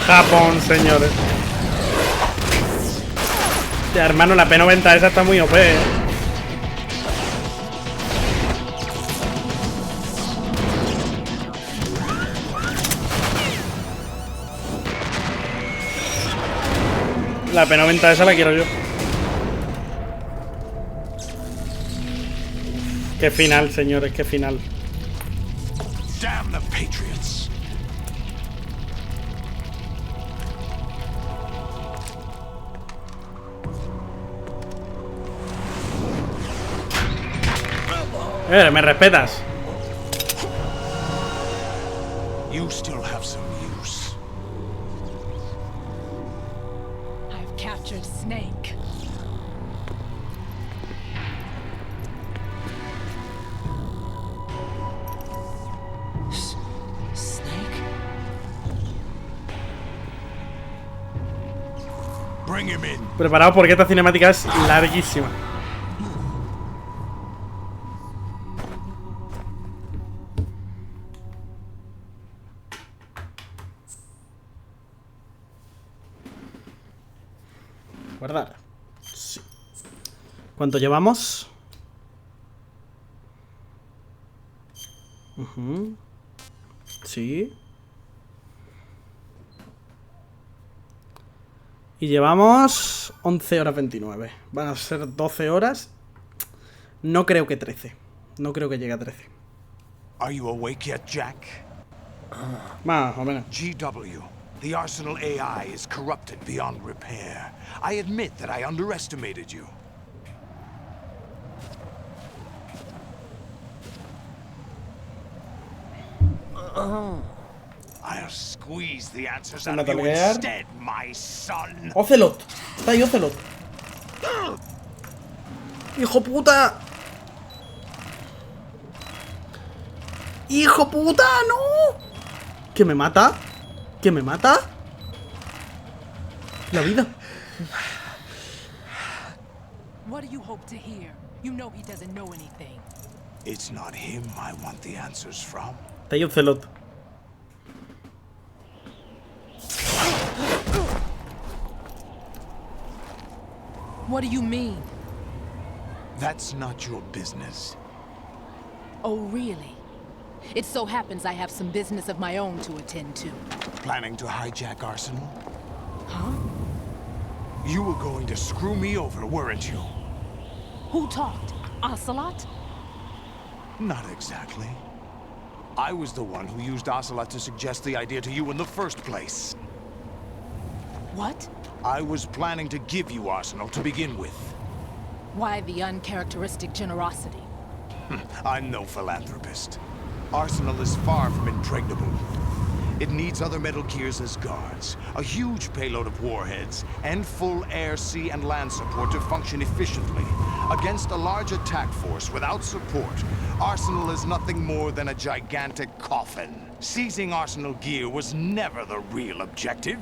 Japón, señores. Ya, hermano, la P90 esa está muy OP, ¿eh? La P90 esa la quiero yo. Qué final, señores, qué final. Damn the Patriots. Me respetas. You still have some use. I've captured Snake. Snake? Bring him in. Preparado porque esta cinemática es larguísima. Guardar. Sí. ¿Cuánto llevamos? Sí. Y llevamos 11 horas 29. Van a ser 12 horas. No creo que 13. No creo que llegue a 13. Are you awake yet, Jack? Más o menos. GW. The Arsenal AI is corrupted beyond repair. I admit that I underestimated you. I'll squeeze the answers out of you instead, my son. Ocelot. Está ahí Ocelot. ¡Hijo puta! ¡Hijo puta! ¡No! ¿Que me mata? ¿Que me mata? La vida. What do you hope to hear? You know he doesn't know anything. It's not him I want the answers from. Está ahí Ocelot. What do you mean? That's not your business. Oh, really? It so happens I have some business of my own to attend to. Planning to hijack Arsenal? Huh? You were going to screw me over, weren't you? Who talked? Ocelot? Not exactly. I was the one who used Ocelot to suggest the idea to you in the first place. What? I was planning to give you Arsenal to begin with. Why the uncharacteristic generosity? I'm no philanthropist. Arsenal is far from impregnable. It needs other Metal Gears as guards, a huge payload of warheads, and full air, sea, and land support to function efficiently. Against a large attack force without support, Arsenal is nothing more than a gigantic coffin. Seizing Arsenal gear was never the real objective.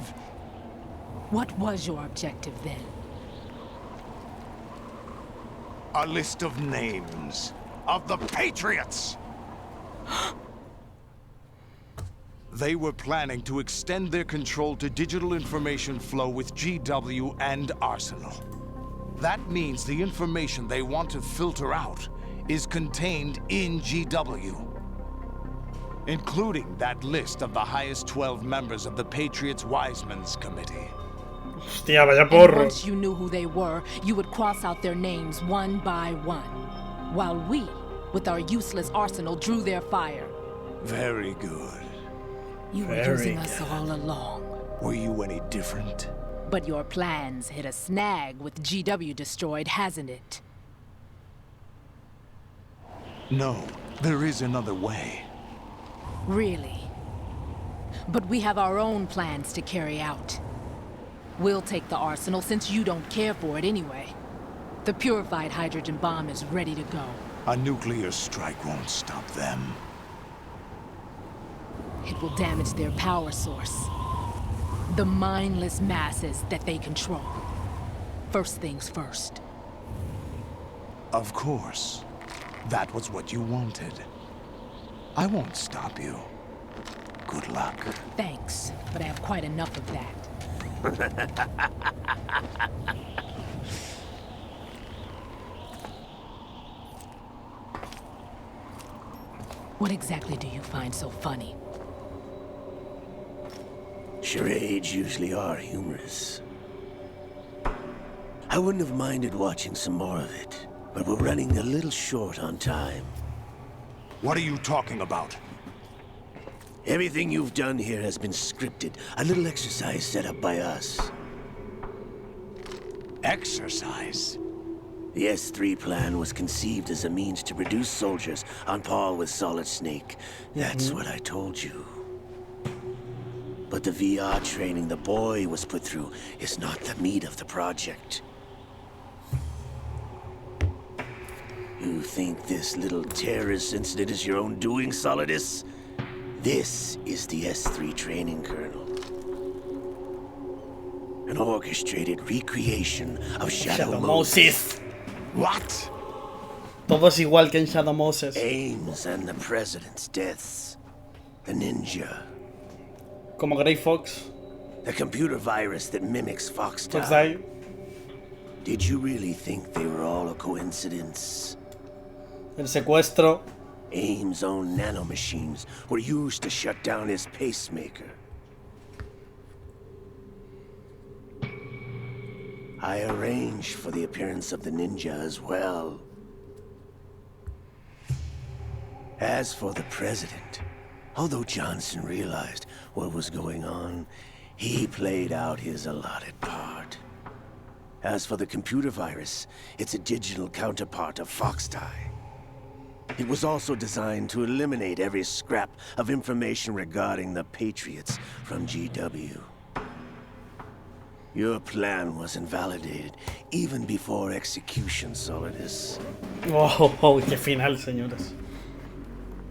What was your objective then? A list of names of the Patriots! They were planning to extend their control to digital information flow with GW and Arsenal. That means the information they want to filter out is contained in GW, including that list of the highest 12 members of the Patriots Wiseman's Committee. Hostia, vaya And porro. once you knew who they were, you would cross out their names one by one, while we, with our useless arsenal, drew their fire. Very good. You were using us all along. Were you any different? But your plans hit a snag with GW destroyed, hasn't it? No, there is another way. Really? But we have our own plans to carry out. We'll take the arsenal since you don't care for it anyway. The purified hydrogen bomb is ready to go. A nuclear strike won't stop them. It will damage their power source. The mindless masses that they control. First things first. Of course. That was what you wanted. I won't stop you. Good luck. Thanks, but I have quite enough of that. What exactly do you find so funny? Charades usually are humorous. I wouldn't have minded watching some more of it, but we're running a little short on time. What are you talking about? Everything you've done here has been scripted. A little exercise set up by us. Exercise? The S3 plan was conceived as a means to produce soldiers on par with Solid Snake. That's what I told you. But the VR training the boy was put through is not the meat of the project. You think this little terrorist incident is your own doing, Solidus? This is the S3 training kernel. An orchestrated recreation of Shadow Moses. What? Todo es igual que en Shadow Moses. Ames and the president's deaths. The ninja. Como Grey Fox. The computer virus that mimics Foxdie. Foxdie. Did you really think they were all a coincidence? El secuestro. Ames' own nanomachines were used to shut down his pacemaker. I arranged for the appearance of the ninja as well. As for the president, although Johnson realized what was going on, he played out his allotted part. As for the computer virus, it's a digital counterpart of Foxdie. It was also designed to eliminate every scrap of information regarding the Patriots from GW. Your plan was invalidated even before execution, Solidus. Oh, qué final, señores.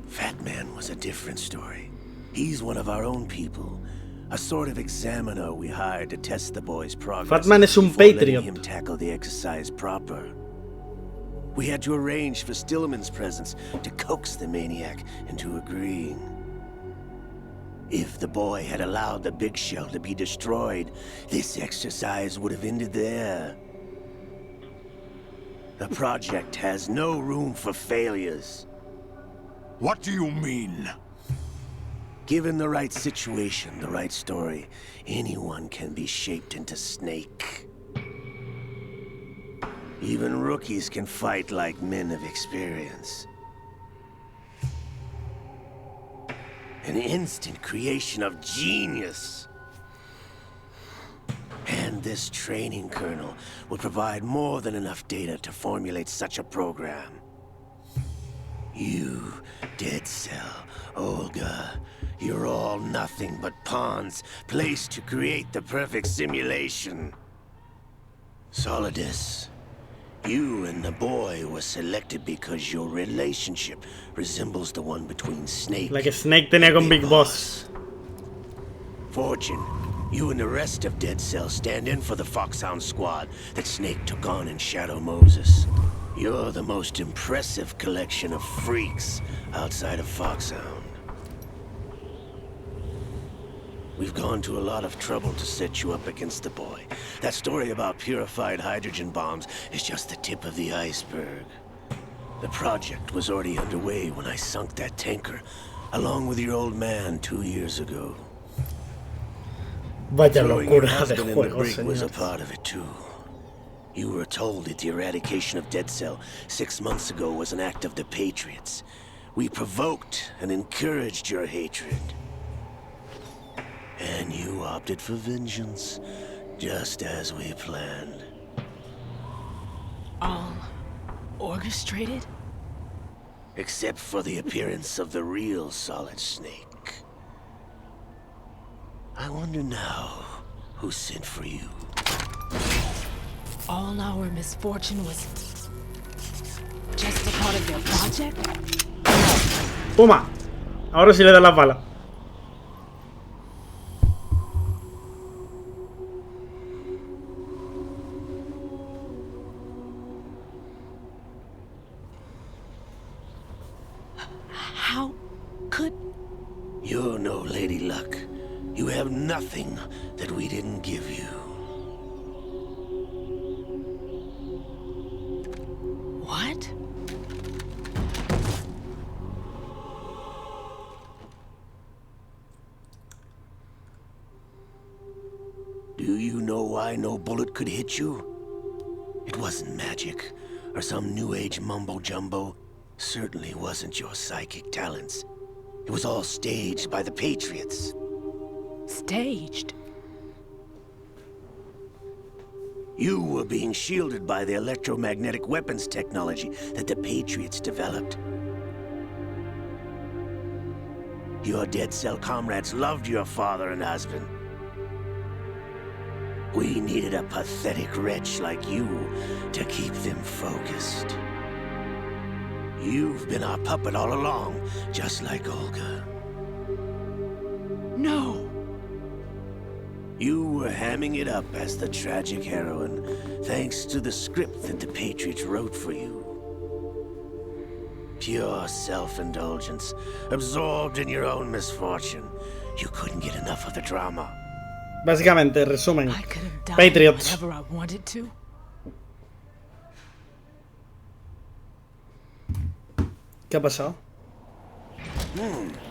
Fat Man was a different story. He's one of our own people. A sort of examiner we hired to test the boy's progress. Fat Man es un before letting patriot. him tackle the exercise proper. We had to arrange for Stillman's presence to coax the maniac into agreeing. If the boy had allowed the big shell to be destroyed, this exercise would have ended there. The project has no room for failures. What do you mean? Given the right situation, the right story, anyone can be shaped into Snake. Even rookies can fight like men of experience. An instant creation of genius. And this training kernel will provide more than enough data to formulate such a program. You, Dead Cell, Olga, you're all nothing but pawns placed to create the perfect simulation. Solidus, you and the boy were selected because your relationship resembles the one between Snake. La que Snake tenía con Big Boss. Fortune, you and the rest of Dead Cell stand in for the Foxhound squad that Snake took on in Shadow Moses. You're the most impressive collection of freaks outside of Foxhound. We've gone to a lot of trouble to set you up against the boy. That story about purified hydrogen bombs is just the tip of the iceberg. The project was already underway when I sunk that tanker, along with your old man 2 years ago. Vaya Throwing your locura de husband in the juego, brig was a señor. part of it too. You were told that the eradication of Dead Cell 6 months ago was an act of the Patriots. We provoked and encouraged your hatred. And you opted for vengeance, just as we planned. All orchestrated? Except for the appearance of the real Solid Snake. I wonder now who sent for you. All our misfortune was just a part of their project? Toma. Ahora sí le da las balas. How could... You're no Lady Luck. You have nothing that we didn't give you. What? Do you know why no bullet could hit you? It wasn't magic, or some new age mumbo-jumbo. Certainly wasn't your psychic talents. It was all staged by the Patriots. Staged? You were being shielded by the electromagnetic weapons technology that the Patriots developed. Your Dead Cell comrades loved your father and husband. We needed a pathetic wretch like you to keep them focused. You've been our puppet all along, just like Olga. No! You were hamming it up as the tragic heroine, thanks to the script that the Patriots wrote for you. Pure self-indulgence, absorbed in your own misfortune. You couldn't get enough of the drama. Básicamente, resumen. I could have died Patriots. whenever I wanted to. ¿Qué ha pasado?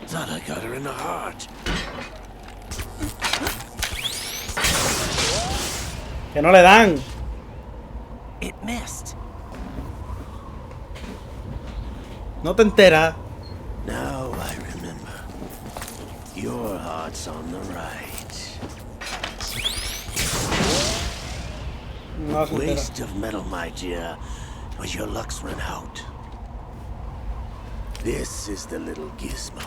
Thought I got her in the heart. Que no le dan. It missed. No te enteras. Now I remember. Your heart's on the right. No se entera. Waste of metal, my dear, but your luck's run out. This is the little gizmo.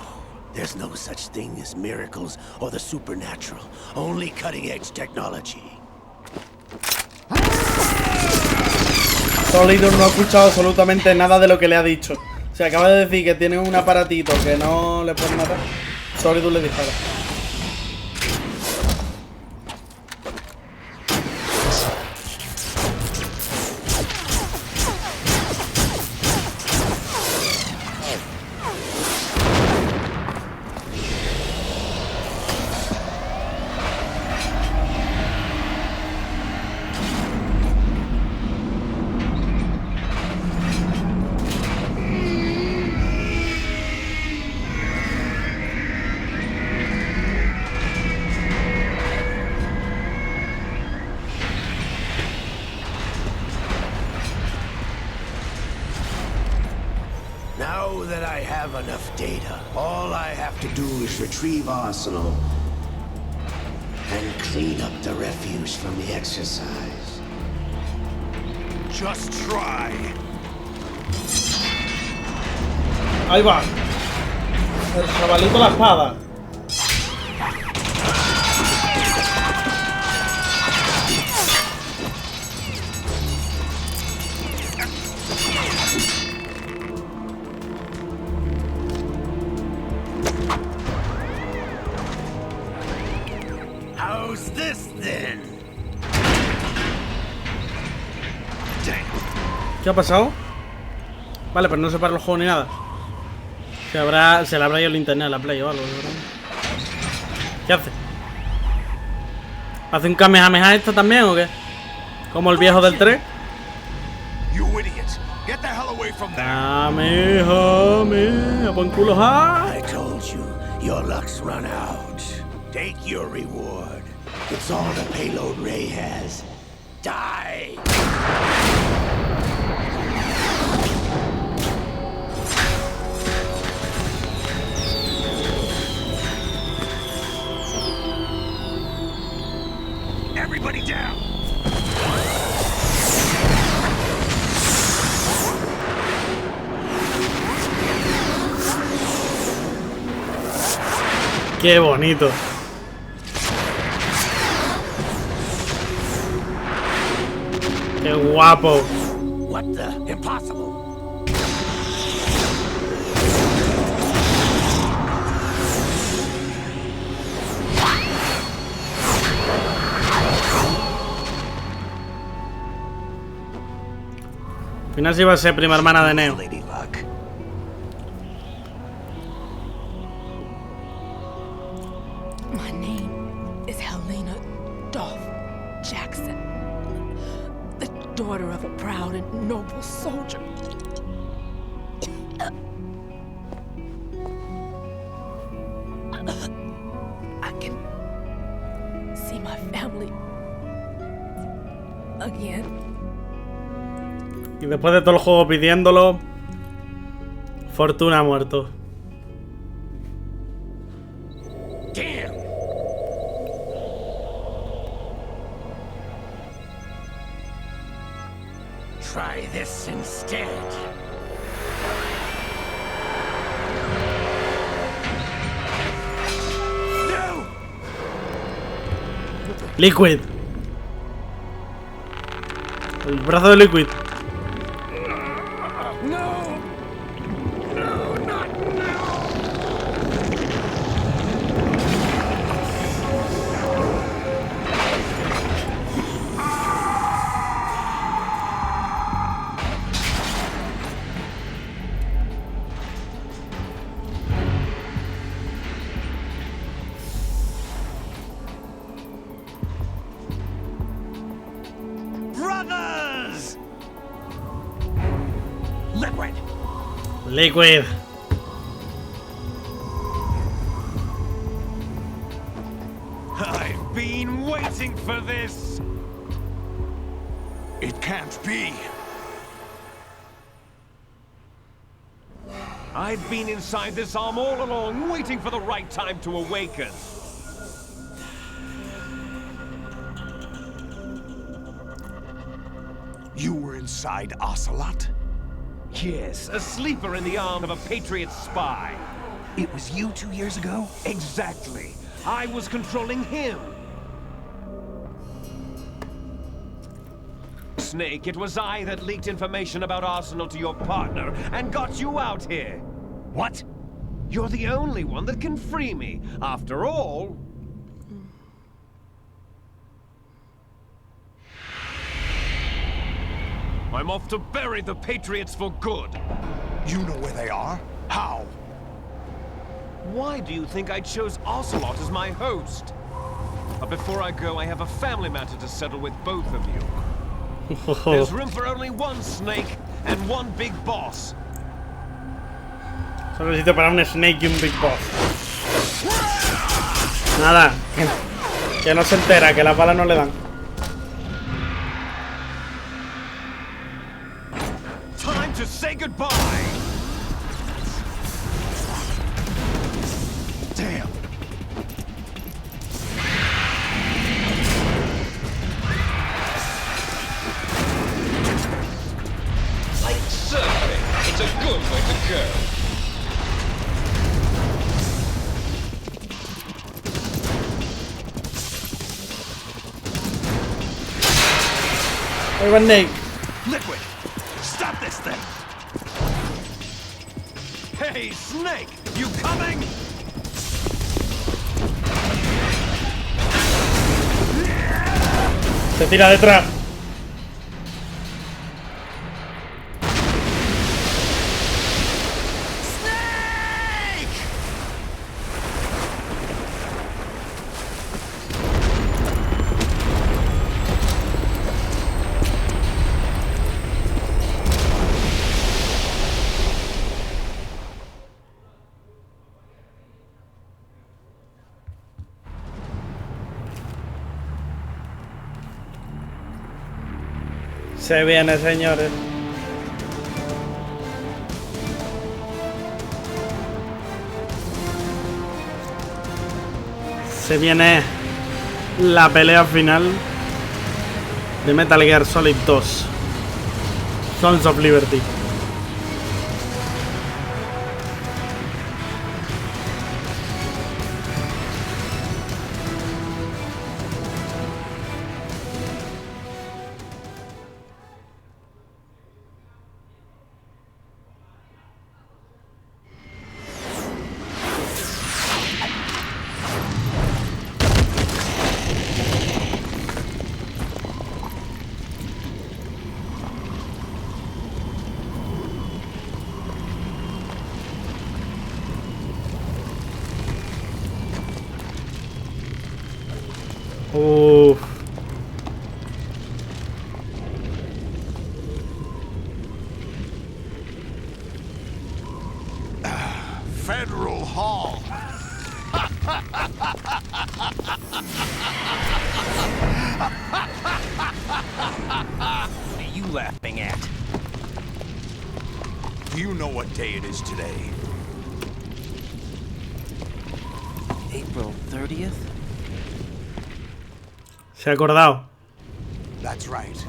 There's no such thing as miracles or the supernatural. Only cutting-edge technology. Solidus no ha escuchado absolutamente nada de lo que le ha dicho. Se acaba de decir que tiene un aparatito que no le puede matar. Solidus le dispara. have enough data. All I have to do is retrieve Arsenal and clean up the refuse from the exercise. Just try. Ahí va. El jabalí con la espada. How's this then? ¿Qué ha pasado? Vale, pero no se para el juego ni nada. Se le habrá ido el internet a la Play o algo, ¿verdad? ¿Qué hace? ¿Hace un Kamehameha esta también o qué? ¿Como el viejo del 3? Kamehameha, pon culo ja. I told you, your luck's run out. Take your reward. It's all the payload Ray has. Die! Everybody down! Qué bonito. Qué guapo. What the? Impossible. Al final sí va a ser prima hermana de Neo. My name is Helena Dolph Jackson, the daughter of a proud and noble soldier. I can see my family again. Y después de todo el juego pidiéndolo, Fortuna ha muerto. Damn. Try this instead. No. Liquid. El brazo de Liquid. Brothers! Liquid. Liquid. I've been waiting for this. It can't be. I've been inside this arm all along, waiting for the right time to awaken. You were inside Ocelot? Yes, a sleeper in the arm of a Patriot spy. It was you 2 years ago? Exactly. I was controlling him. Snake, it was I that leaked information about Arsenal to your partner and got you out here. What? You're the only one that can free me. After all... I'm off to bury the Patriots for good. You know where they are? How? Why do you think I chose Ocelot as my host? But before I go, I have a family matter to settle with both of you. There's room for only one Snake and one Big Boss. Solo necesito para un Snake y un Big Boss. Nada, que no se entera, que las balas no le dan. Time to say goodbye. Ahí va Snake. Liquid, stop this thing. Hey, Snake, you coming? Se tira detrás. Se viene, señores. Se viene la pelea final de Metal Gear Solid 2. Sons of Liberty. Federal Hall. What are you laughing at? Do you know what day it is today? April 30th? Se ha acordado. That's right.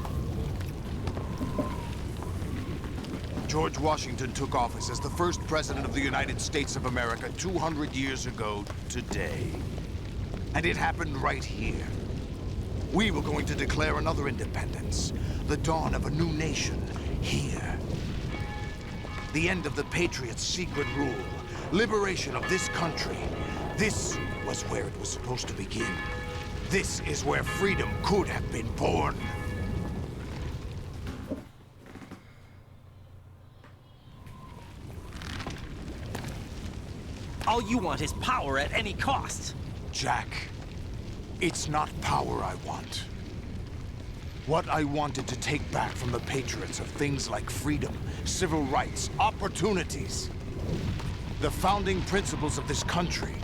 George Washington took office as the first president of the United States of America 200 years ago today. And it happened right here. We were going to declare another independence, the dawn of a new nation here. The end of the Patriots' secret rule, liberation of this country. This was where it was supposed to begin. This is where freedom could have been born. All you want is power at any cost. Jack, it's not power I want. What I wanted to take back from the Patriots are things like freedom, civil rights, opportunities. The founding principles of this country.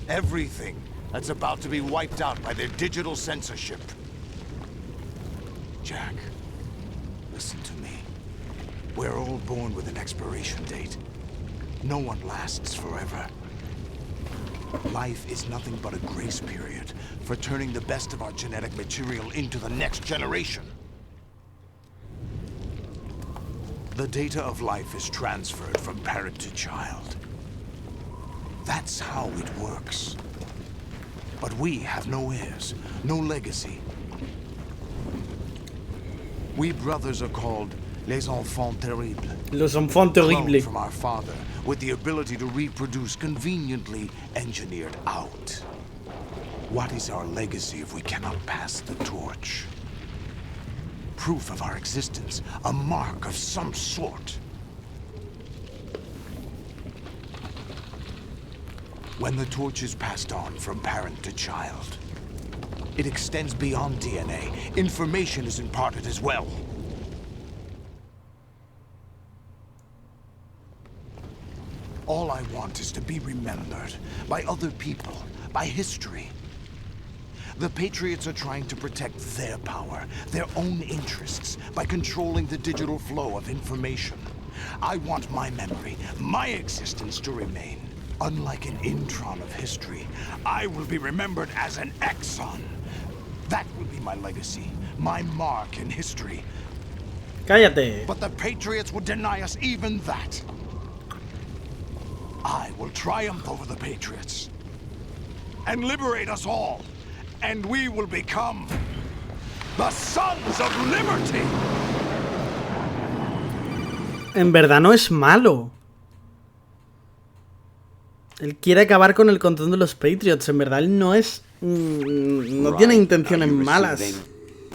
Everything that's about to be wiped out by their digital censorship. Jack, listen to me. We're all born with an expiration date. No one lasts forever. Life is nothing but a grace period for turning the best of our genetic material into the next generation. The data of life is transferred from parent to child. That's how it works. But we have no heirs, no legacy. We brothers are called les enfants terribles. Los enfants terribles. From our father, with the ability to reproduce conveniently engineered out. What is our legacy if we cannot pass the torch? Proof of our existence, a mark of some sort. When the torch is passed on from parent to child, it extends beyond DNA. Information is imparted as well. All I want is to be remembered by other people, by history. The Patriots are trying to protect their power, their own interests, by controlling the digital flow of information. I want my memory, my existence to remain. Unlike an intron of history, I will be remembered as an exon. That will be my legacy, my mark in history. Cállate. But the Patriots would deny us even that. I will triumph over the Patriots and liberate us all, and we will become The Sons of Liberty! En verdad no es malo. Él quiere acabar con el control de los Patriots. En verdad él no es... no tiene intenciones malas.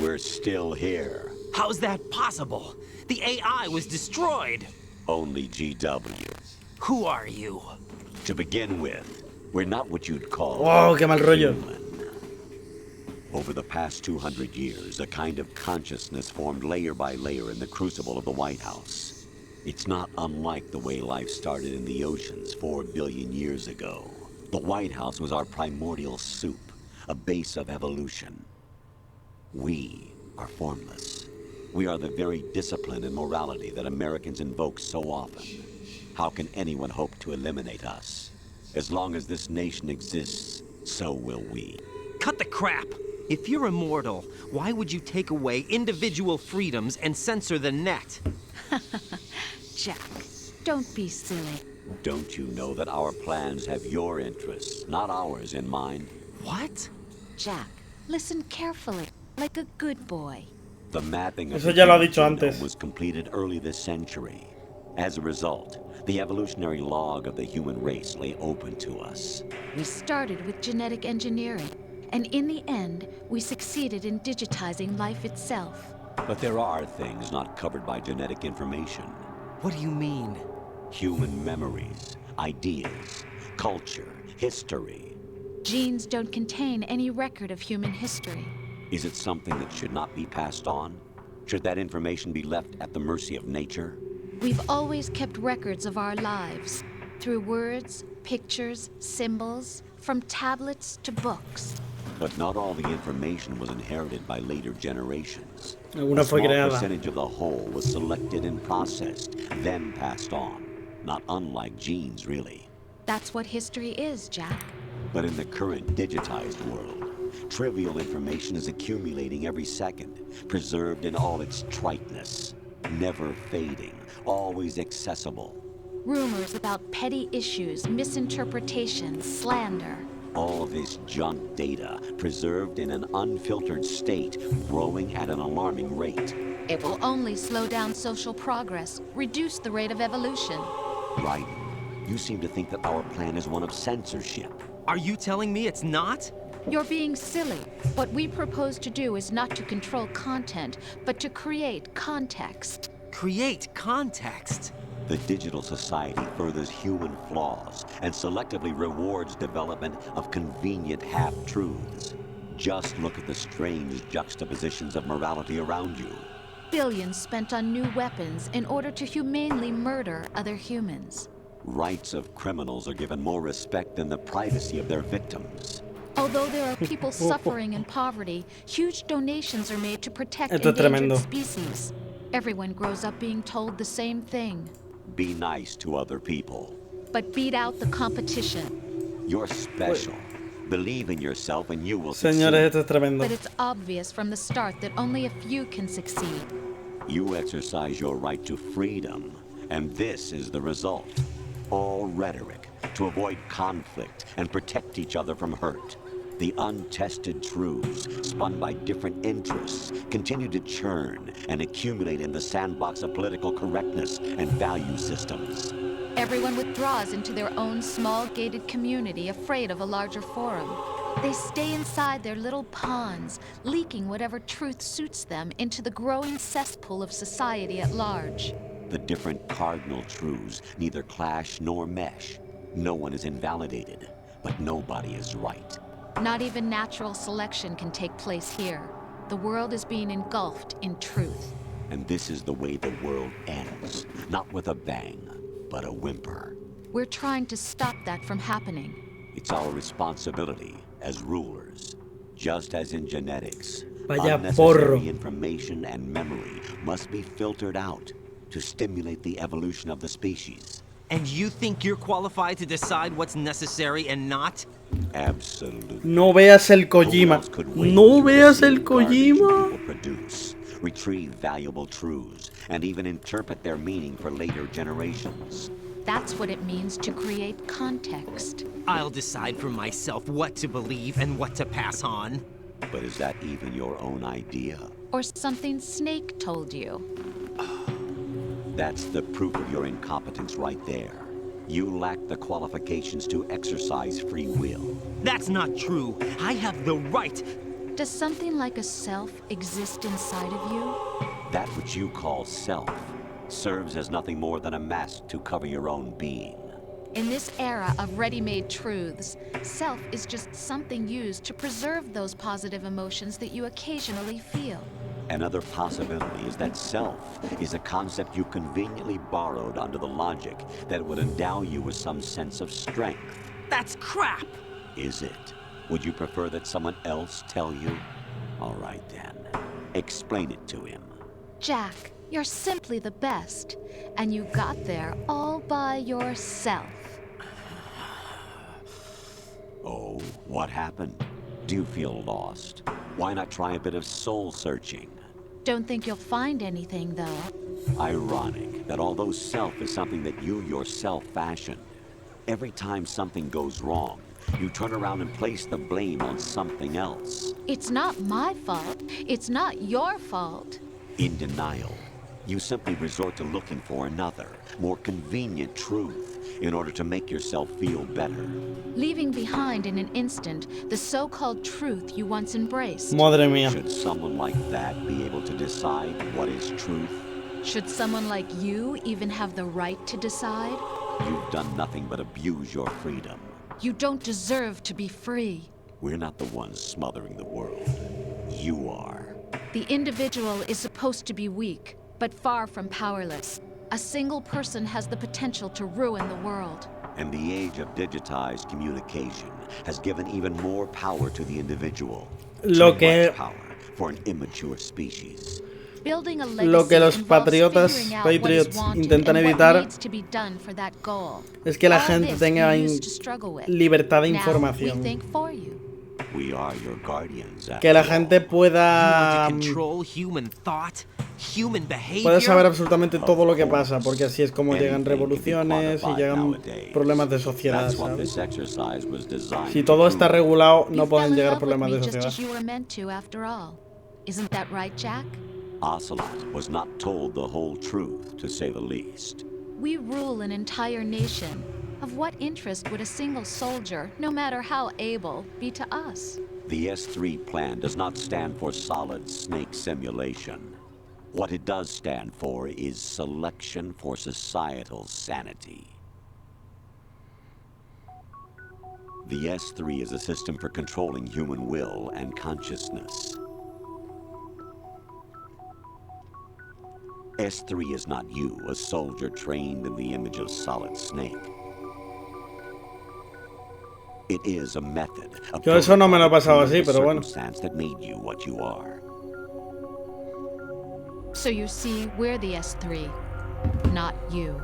We're still here. How's that possible? The AI was destroyed. Only GW. Who are you? To begin with, we're not what you'd call Oh, qué mal rollo. human. Over the past 200 years, a kind of consciousness formed layer by layer in the crucible of the White House. It's not unlike the way life started in the oceans 4 billion years ago. The White House was our primordial soup, a base of evolution. We are formless. We are the very discipline and morality that Americans invoke so often. How can anyone hope to eliminate us? As long as this nation exists, so will we. Cut the crap! If you're immortal, why would you take away individual freedoms and censor the net? Jack, don't be silly. Don't you know that our plans have your interests, not ours, in mind? What? Jack, listen carefully, like a good boy. The mapping of Eso the ya lo ha human dicho genome antes. was completed early this century. As a result, the evolutionary log of the human race lay open to us. We started with genetic engineering, and in the end, we succeeded in digitizing life itself. But there are things not covered by genetic information. What do you mean? Human memories, ideas, culture, history. Genes don't contain any record of human history. Is it something that should not be passed on? Should that information be left at the mercy of nature? We've always kept records of our lives, through words, pictures, symbols, from tablets to books. But not all the information was inherited by later generations. Alguna A fue small creada. percentage of the whole was selected and processed, then passed on. Not unlike genes, really. That's what history is, Jack. But in the current digitized world, trivial information is accumulating every second, preserved in all its triteness, never fading, always accessible. Rumors about petty issues, misinterpretations, slander. All this junk data, preserved in an unfiltered state, growing at an alarming rate. It will only slow down social progress, reduce the rate of evolution. Right. You seem to think that our plan is one of censorship. Are you telling me it's not? You're being silly. What we propose to do is not to control content, but to create context. Create context? The digital society furthers human flaws and selectively rewards development of convenient half-truths. Just look at the strange juxtapositions of morality around you. Billions spent on new weapons in order to humanely murder other humans. Rights of criminals are given more respect than the privacy of their victims. Although there are people suffering in poverty, huge donations are made to protect Esto es endangered tremendo. species. Everyone grows up being told the same thing. Be nice to other people. But beat out the competition. You're special. Believe in yourself and you will Señores, esto succeed. es tremendo. But it's obvious from the start that only a few can succeed. You exercise your right to freedom, and this is the result. All rhetoric to avoid conflict and protect each other from hurt. The untested truths, spun by different interests, continue to churn and accumulate in the sandbox of political correctness and value systems. Everyone withdraws into their own small gated community, afraid of a larger forum. They stay inside their little ponds, leaking whatever truth suits them into the growing cesspool of society at large. The different cardinal truths neither clash nor mesh. No one is invalidated, but nobody is right. Not even natural selection can take place here. The world is being engulfed in truth. And this is the way the world ends. Not with a bang, but a whimper. We're trying to stop that from happening. It's our responsibility as rulers. Just as in genetics, Vaya unnecessary porro. information and memory must be filtered out to stimulate the evolution of the species. And you think you're qualified to decide what's necessary and not? Absolutely. No veas el Kojima. No veas el People Kojima. produce, retrieve valuable truths, and even interpret their meaning for later generations. That's what it means to create context. I'll decide for myself what to believe and what to pass on. But is that even your own idea? Or something Snake told you? That's the proof of your incompetence right there. You lack the qualifications to exercise free will. That's not true. I have the right. Does something like a self exist inside of you? That which you call self serves as nothing more than a mask to cover your own being. In this era of ready-made truths, self is just something used to preserve those positive emotions that you occasionally feel. Another possibility is that self is a concept you conveniently borrowed under the logic that it would endow you with some sense of strength. That's crap! Is it? Would you prefer that someone else tell you? All right then. Explain it to him. Jack, you're simply the best, and you got there all by yourself. Oh, what happened? Do you feel lost? Why not try a bit of soul searching? Don't think you'll find anything, though. Ironic that although self is something that you yourself fashioned, every time something goes wrong, you turn around and place the blame on something else. It's not my fault. It's not your fault. In denial, you simply resort to looking for another, more convenient truth in order to make yourself feel better. Leaving behind in an instant the so-called truth you once embraced. Madre mía. Should someone like that be able to decide what is truth? Should someone like you even have the right to decide? You've done nothing but abuse your freedom. You don't deserve to be free. We're not the ones smothering the world. You are. The individual is supposed to be weak, but far from powerless. A single person has the potential to ruin the world. And the age of digitized communication has given even more power to the individual. Lo Too que- much power for an immature species. Building a Lo que los patriotas, Patriots, intentan evitar es que la gente tenga libertad de información. We are your guardians. Que la gente pueda saber absolutamente todo lo que pasa, porque así es como llegan revoluciones y llegan problemas de sociedad, ¿sabes? Si todo está regulado, no pueden llegar problemas de sociedad. Isn't that right, Jack? Ocelot was not told the whole truth, to say the least. We rule an entire nation. Of what interest would a single soldier, no matter how able, be to us? The S3 plan does not stand for solid snake simulation. What it does stand for is selection for societal sanity. The S3 is a system for controlling human will and consciousness. S3 is not you, a soldier trained in the image of Solid Snake. It is a method, a Yo eso no me lo he pasado así, pero bueno. circumstance that made you what you are. So you see, we're the S3, not you.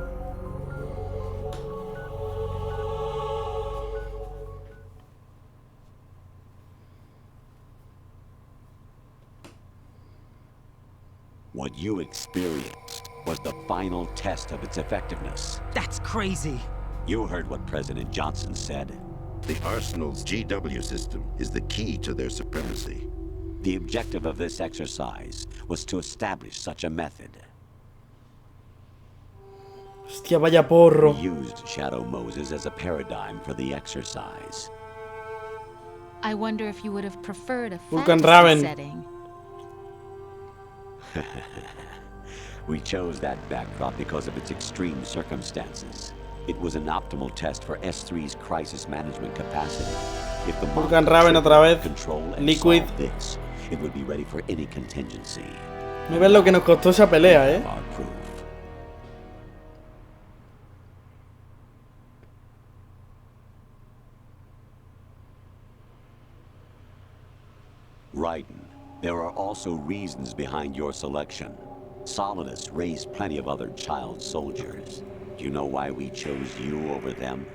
What you experienced was the final test of its effectiveness. That's crazy. You heard what President Johnson said. The Arsenal's GW system is the key to their supremacy. The objective of this exercise was to establish such a method. Hostia, vaya porro. We used Shadow Moses as a paradigm for the exercise. I wonder if you would have preferred a Vulcan fantasy Raven. setting. We chose that backdrop because of its extreme circumstances. It was an optimal test for S3's crisis management capacity. If the Vulcan Raven otra vez. control and Liquid. solve this, it would be ready for any contingency. No ves lo que nos costó esa pelea, eh. Our proof. Raiden, there are also reasons behind your selection. Solidus raised plenty of other child soldiers. Do you know why we chose you over them?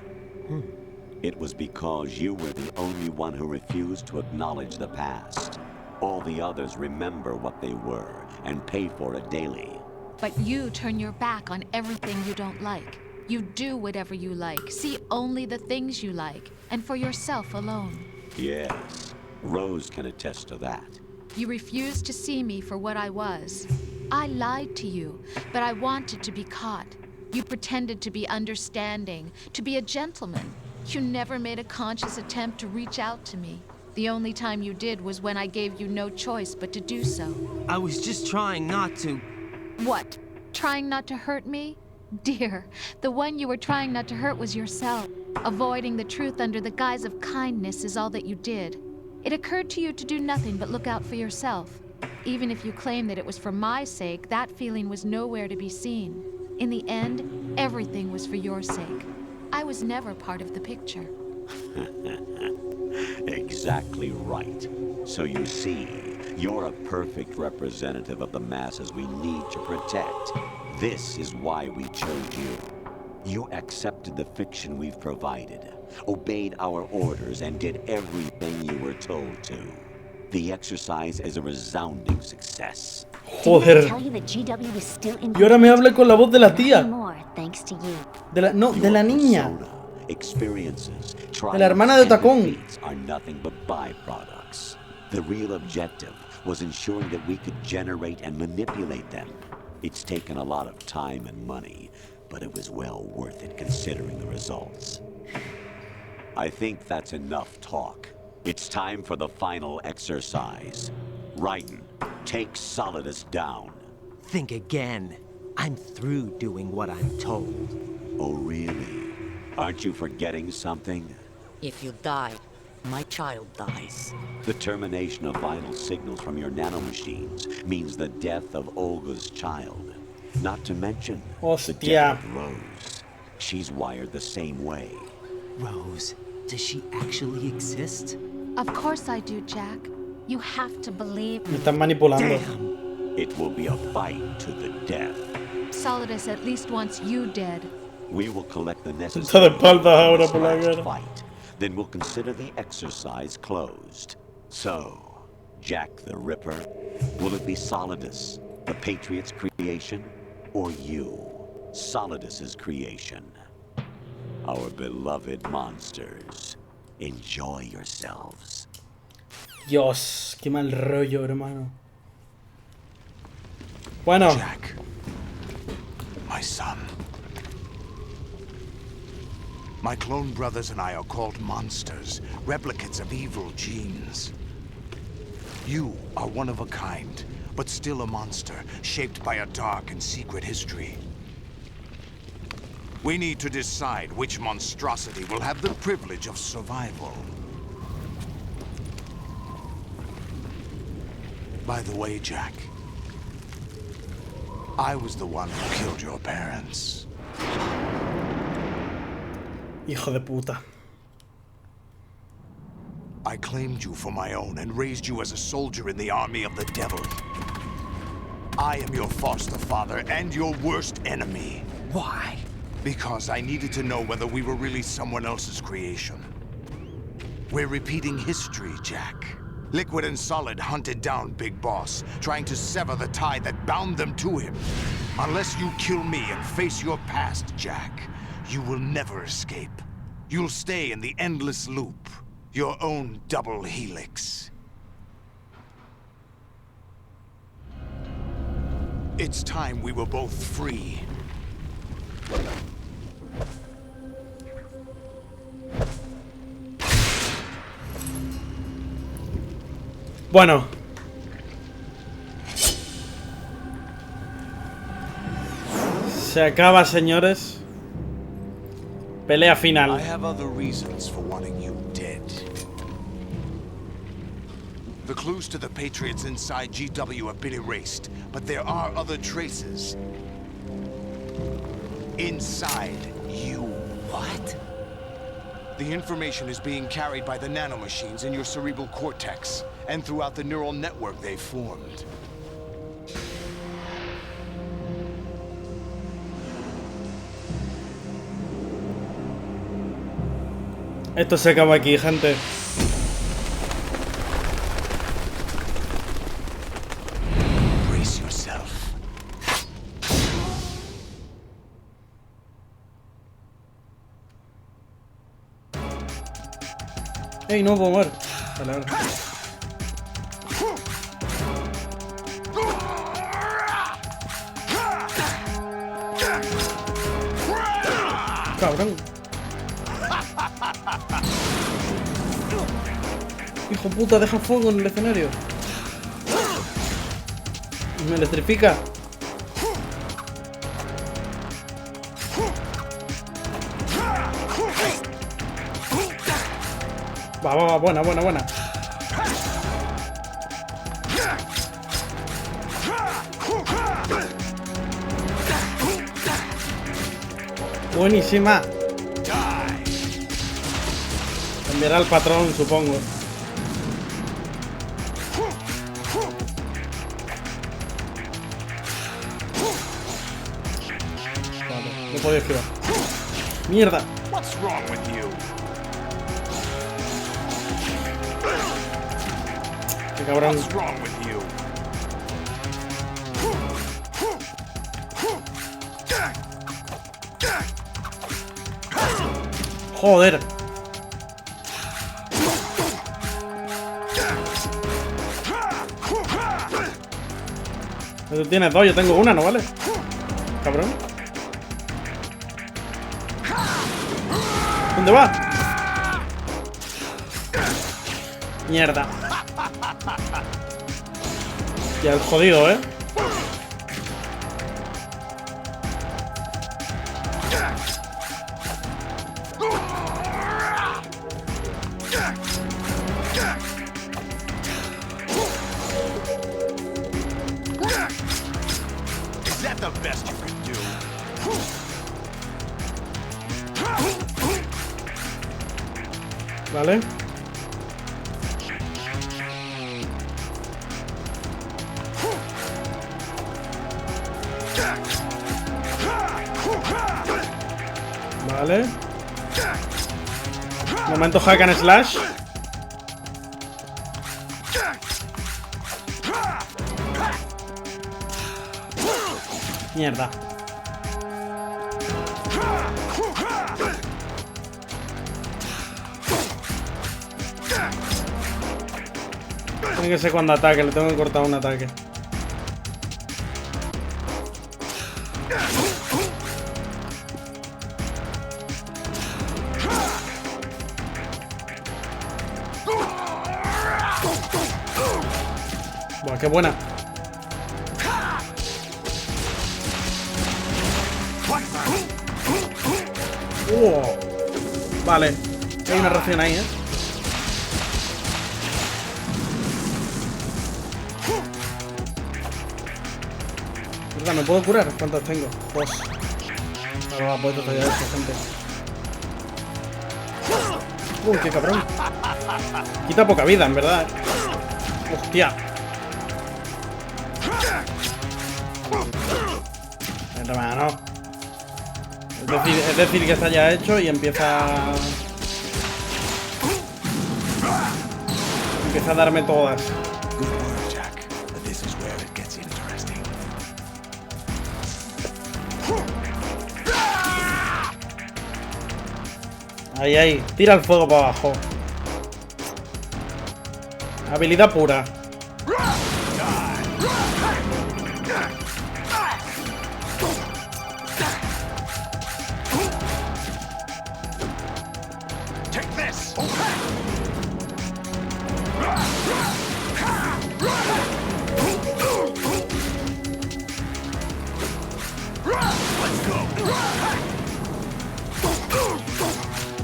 It was because you were the only one who refused to acknowledge the past. All the others remember what they were and pay for it daily. But you turn your back on everything you don't like. You do whatever you like, see only the things you like, and for yourself alone. Yes, Rose can attest to that. You refused to see me for what I was. I lied to you, but I wanted to be caught. You pretended to be understanding, to be a gentleman. You never made a conscious attempt to reach out to me. The only time you did was when I gave you no choice but to do so. I was just trying not to... What? Trying not to hurt me? Dear, the one you were trying not to hurt was yourself. Avoiding the truth under the guise of kindness is all that you did. It occurred to you to do nothing but look out for yourself. Even if you claim that it was for my sake, that feeling was nowhere to be seen. In the end, everything was for your sake. I was never part of the picture. Exactly right. So you see, you're a perfect representative of the masses we need to protect. This is why we chose you. You accepted the fiction we've provided, obeyed our orders, and did everything you were told to. The exercise is a resounding success. Joder. Y ahora me habla con la voz de la tía. De la, no, de la niña. De la hermana de Tacón. Are nothing but byproducts. The real objective was ensuring that we could generate and manipulate them. It's taken a lot of time and money, but it was well worth it considering the results. I think that's enough talk. It's time for the final exercise. Raiden, take Solidus down. Think again. I'm through doing what I'm told. Oh, really? Aren't you forgetting something? If you die, my child dies. The termination of vital signals from your nanomachines means the death of Olga's child. Not to mention the death of Rose. She's wired the same way. Rose, does she actually exist? Of course I do, Jack. You have to believe me. Me están manipulando. Damn. It will be a fight to the death. Solidus at least wants you dead. We will collect the necessary fight. Then we'll consider the exercise closed. So, Jack the Ripper, will it be Solidus, the Patriot's creation, or you, Solidus's creation? Our beloved monsters, enjoy yourselves. Dios, qué mal rollo, hermano. Bueno. Jack, my son. My clone brothers and I are called monsters, replicates of evil genes. You are one of a kind, but still a monster, shaped by a dark and secret history. We need to decide which monstrosity will have the privilege of survival. By the way, Jack, I was the one who killed your parents. Hijo de puta. I claimed you for my own and raised you as a soldier in the army of the devil. I am your foster father and your worst enemy. Why? Because I needed to know whether we were really someone else's creation. We're repeating history, Jack. Liquid and Solid hunted down Big Boss, trying to sever the tie that bound them to him. Unless you kill me and face your past, Jack, you will never escape. You'll stay in the endless loop, your own double helix. It's time we were both free. Bueno. Se acaba, señores. Pelea final. I have other reasons for wanting you dead. The clues to the Patriots inside GW have been erased, but there are other traces. Inside you. What? The information is being carried by the nanomachines in your cerebral cortex, and throughout the neural network they've formed. Esto se acaba aquí, gente. Brace yourself. Ey, no puedo mover. Vale, vale. Cabrón. Hijo puta, deja fuego en el escenario. Me electrifica. Va, buena. Buenísima. Cambiará el patrón, supongo. Vale, no puedo esquivar. ¡Mierda! What's wrong with you? ¡Qué cabrón! What's wrong with you? ¡Joder! Tú tienes dos, yo tengo una, ¿no vale? Cabrón. ¿Dónde va? Mierda. Ya el jodido, ¿eh? Is that the best you can do? Vale. Vale. Momento hack and slash. Mierda. Tiene que ser cuando ataque, le tengo que cortar un ataque. Buah, qué buena. Vale. Hay una reacción ahí, ¿eh? ¿Verdad? ¿Me puedo curar? ¿Cuántas tengo? Dos. Ahora la puedo tallar esto, gente. Uy, qué cabrón. Quita poca vida, en verdad. Hostia. Hermano. Es decir que está ya hecho y empieza a darme todas. Ahí, tira el fuego para abajo. Habilidad pura.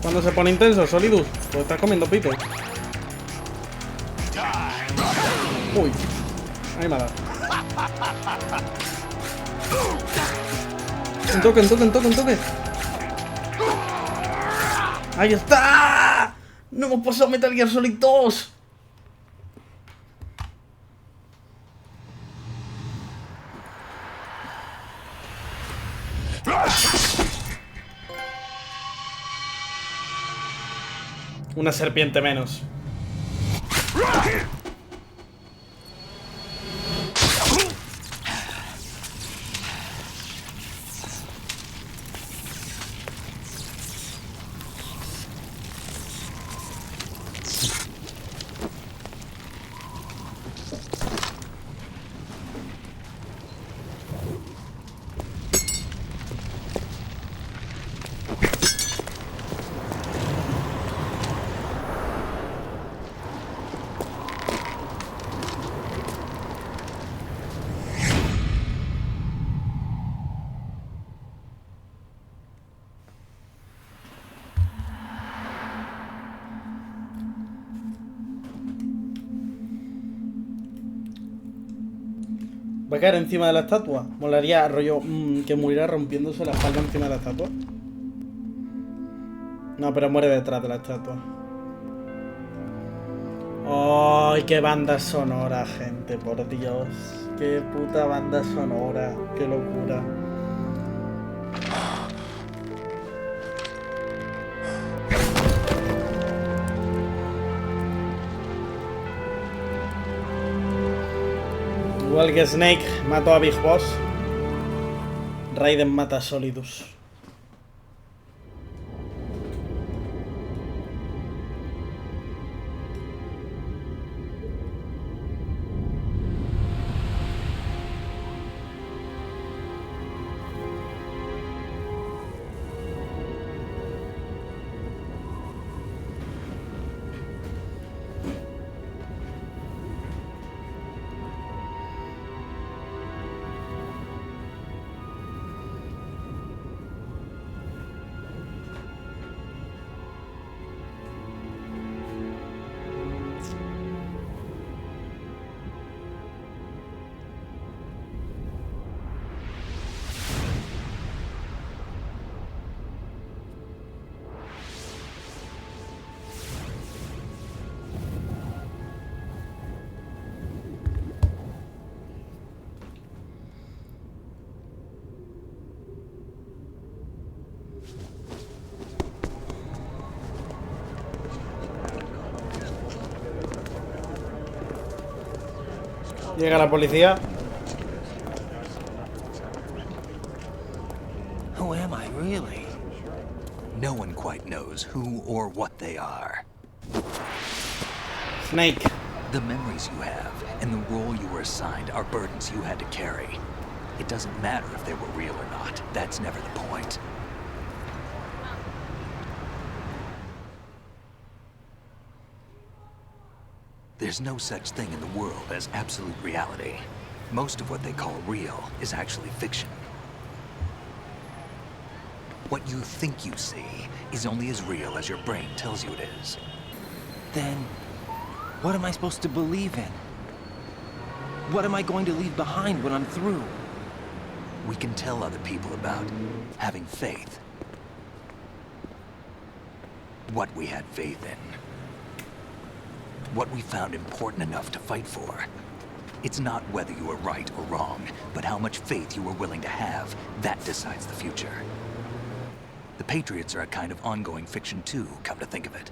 Cuando se pone intenso, Solidus, pues estás comiendo pito. Uy, ahí me ha dado. Un toque. ¡Ahí está! ¡No hemos pasado Metal Gear Solid 2! Una serpiente menos. Va a caer encima de la estatua. Molaría, rollo, que muriera rompiéndose la espalda encima de la estatua. No, pero muere detrás de la estatua. ¡Ay, qué banda sonora, gente! Por Dios. ¡Qué puta banda sonora! ¡Qué locura! Igual que Snake mató a Big Boss, Raiden mata a Solidus. Llega la policía. Who am I really? No one quite knows who or what they are. Snake. The memories you have and the role you were assigned are burdens you had to carry. It doesn't matter if they were real or not. That's never the point. There's no such thing in the world as absolute reality. Most of what they call real is actually fiction. What you think you see is only as real as your brain tells you it is. Then, what am I supposed to believe in? What am I going to leave behind when I'm through? We can tell other people about having faith. What we had faith in. What we found important enough to fight for. It's not whether you were right or wrong, but how much faith you were willing to have. That decides the future. The Patriots are a kind of ongoing fiction too, come to think of it.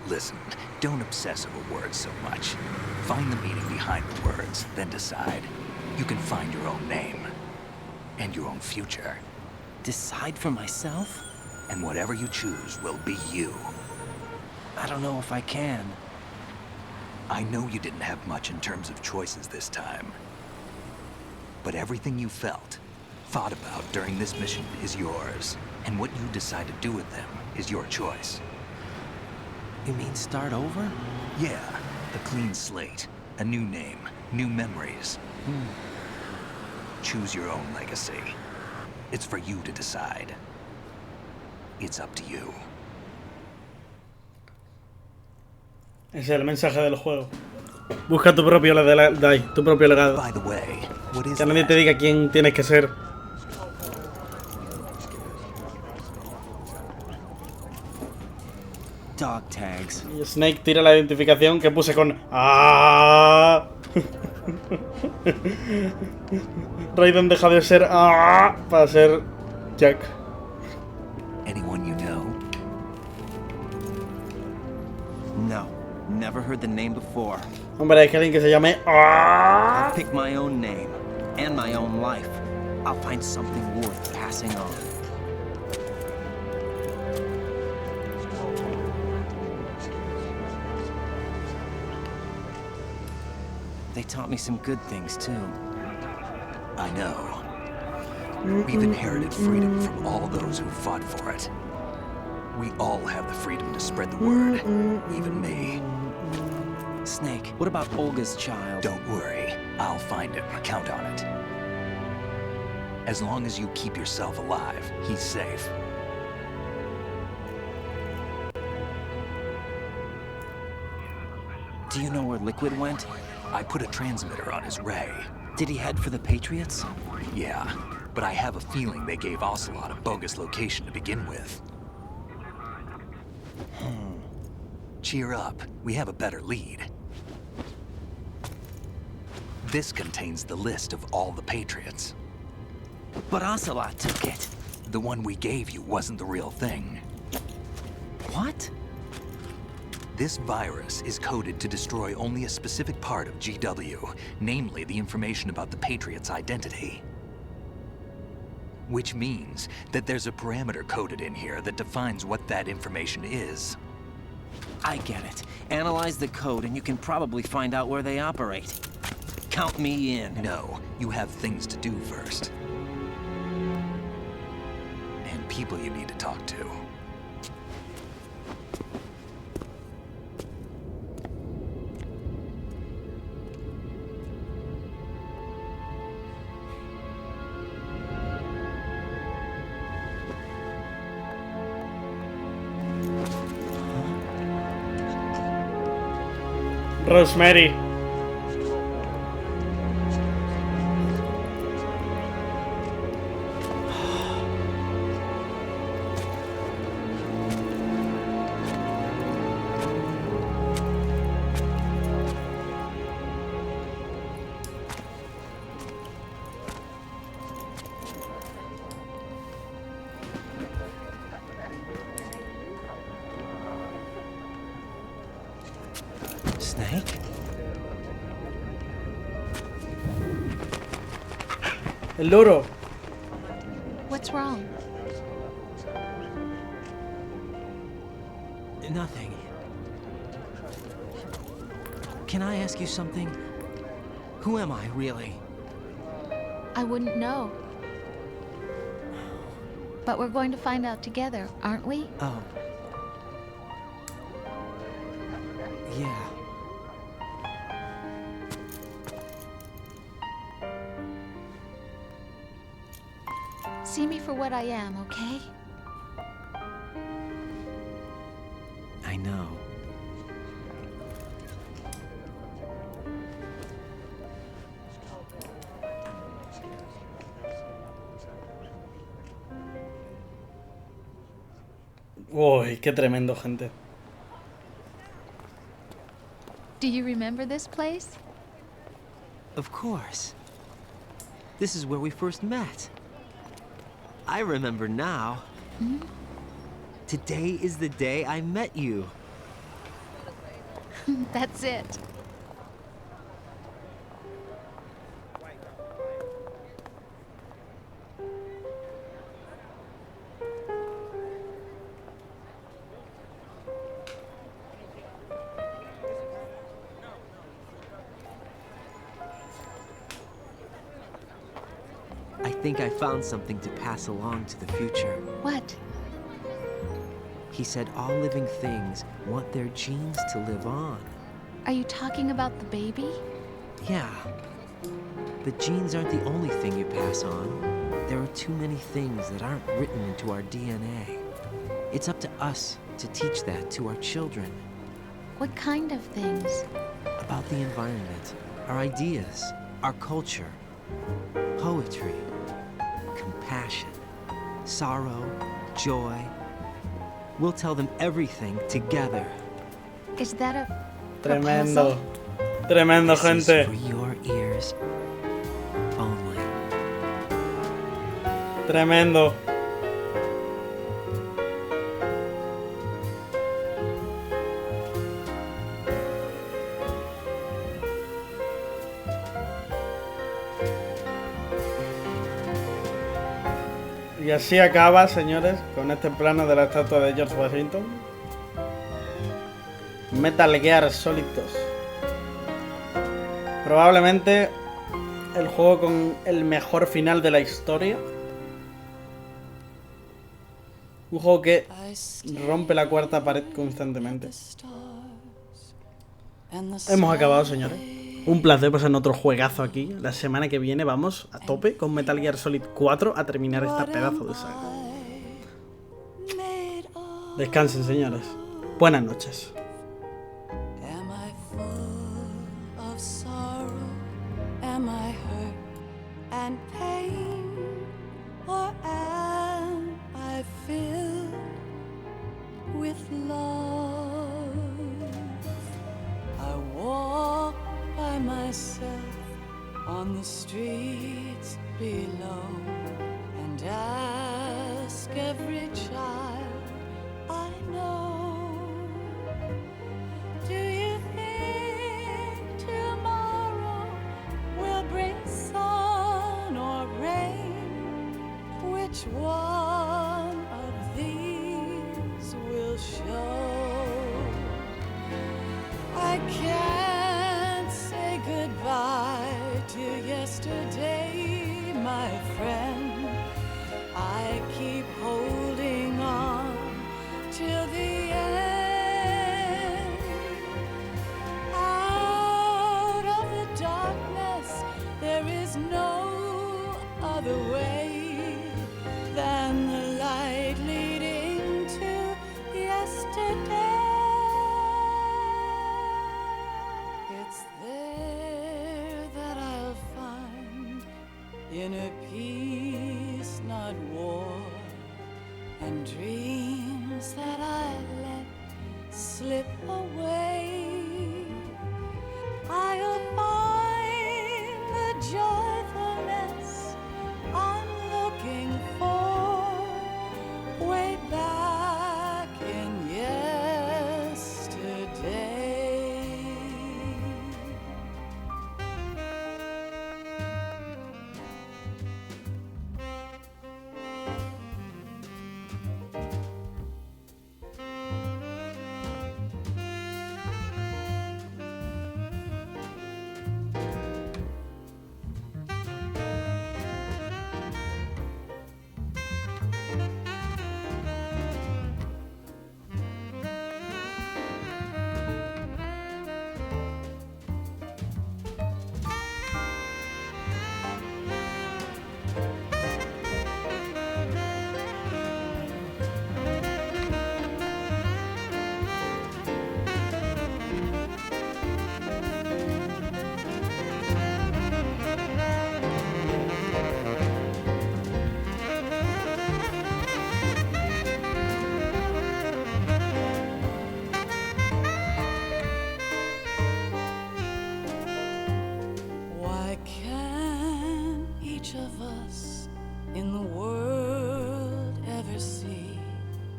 Listen, don't obsess over words so much. Find the meaning behind the words, then decide. You can find your own name. And your own future. Decide for myself? And whatever you choose will be you. I don't know if I can. I know you didn't have much in terms of choices this time. But everything you felt, thought about during this mission is yours. And what you decide to do with them is your choice. You mean start over? Yeah, a clean slate, a new name, new memories. Choose your own legacy. It's for you to decide. It's up to you. Ese es el mensaje del juego. Busca tu propio legado. By the way, what is que nadie te diga quién tienes que ser. Dog tags. Y Snake tira la identificación que puse con ¡Ah! Raiden deja de ser ¡Ah! Para ser Jack. Anyone you know? No, never heard the name before. Hombre, hay que alguien que se llame ¡Ah! I'll pick my own name and my own life. I'll find something worth passing on. They taught me some good things, too. I know. We've inherited freedom from all those who fought for it. We all have the freedom to spread the word, even me. Snake, what about Olga's child? Don't worry, I'll find him, count on it. As long as you keep yourself alive, he's safe. Do you know where Liquid went? I put a transmitter on his ray. Did he head for the Patriots? Yeah, but I have a feeling they gave Ocelot a bogus location to begin with. Cheer up, we have a better lead. This contains the list of all the Patriots. But Ocelot took it. The one we gave you wasn't the real thing. What? This virus is coded to destroy only a specific part of GW, namely the information about the Patriots' identity. Which means that there's a parameter coded in here that defines what that information is. I get it. Analyze the code and you can probably find out where they operate. Count me in. No, you have things to do first. And people you need to talk to. Rosemary. Snake? El loro. What's wrong? Nothing. Can I ask you something? Who am I, really? I wouldn't know. But we're going to find out together, aren't we? Oh. Yeah. See me for what I am, okay? I know. Uy, qué tremendo, gente. Do you remember this place? Of course. This is where we first met. I remember now. Hmm? Today is the day I met you. That's it. I think I found something to pass along to the future. What? He said all living things want their genes to live on. Are you talking about the baby? Yeah. The genes aren't the only thing you pass on. There are too many things that aren't written into our DNA. It's up to us to teach that to our children. What kind of things? About the environment, our ideas, our culture, poetry, compassion, sorrow, joy. We'll tell them everything together. Is that a Tremendo. proposal? Tremendo, This is gente. for your ears only. Tremendo. Y así acaba, señores, con este plano de la estatua de George Washington. Metal Gear Solid 2. Probablemente el juego con el mejor final de la historia. Un juego que rompe la cuarta pared constantemente. Hemos acabado, señores. Un placer, pues en otro juegazo aquí. La semana que viene vamos a tope con Metal Gear Solid 4 a terminar esta pedazo de saga. Descansen, señores. Buenas noches. Am I full of sorrow? and pain, or am I filled with love? I walk by myself on the streets below and ask every child I know, do you think tomorrow will bring sun or rain? Which one of these will show? I can't say goodbye to yesterday, my friend. I keep holding on till the end. Out of the darkness, there is no other way than the light leading to yesterday. It's there that I'll find inner peace, not war, and dreams that I let slip away. I'll find the joyfulness I'm looking for way back in yesterday. Why can't each of us in the world ever see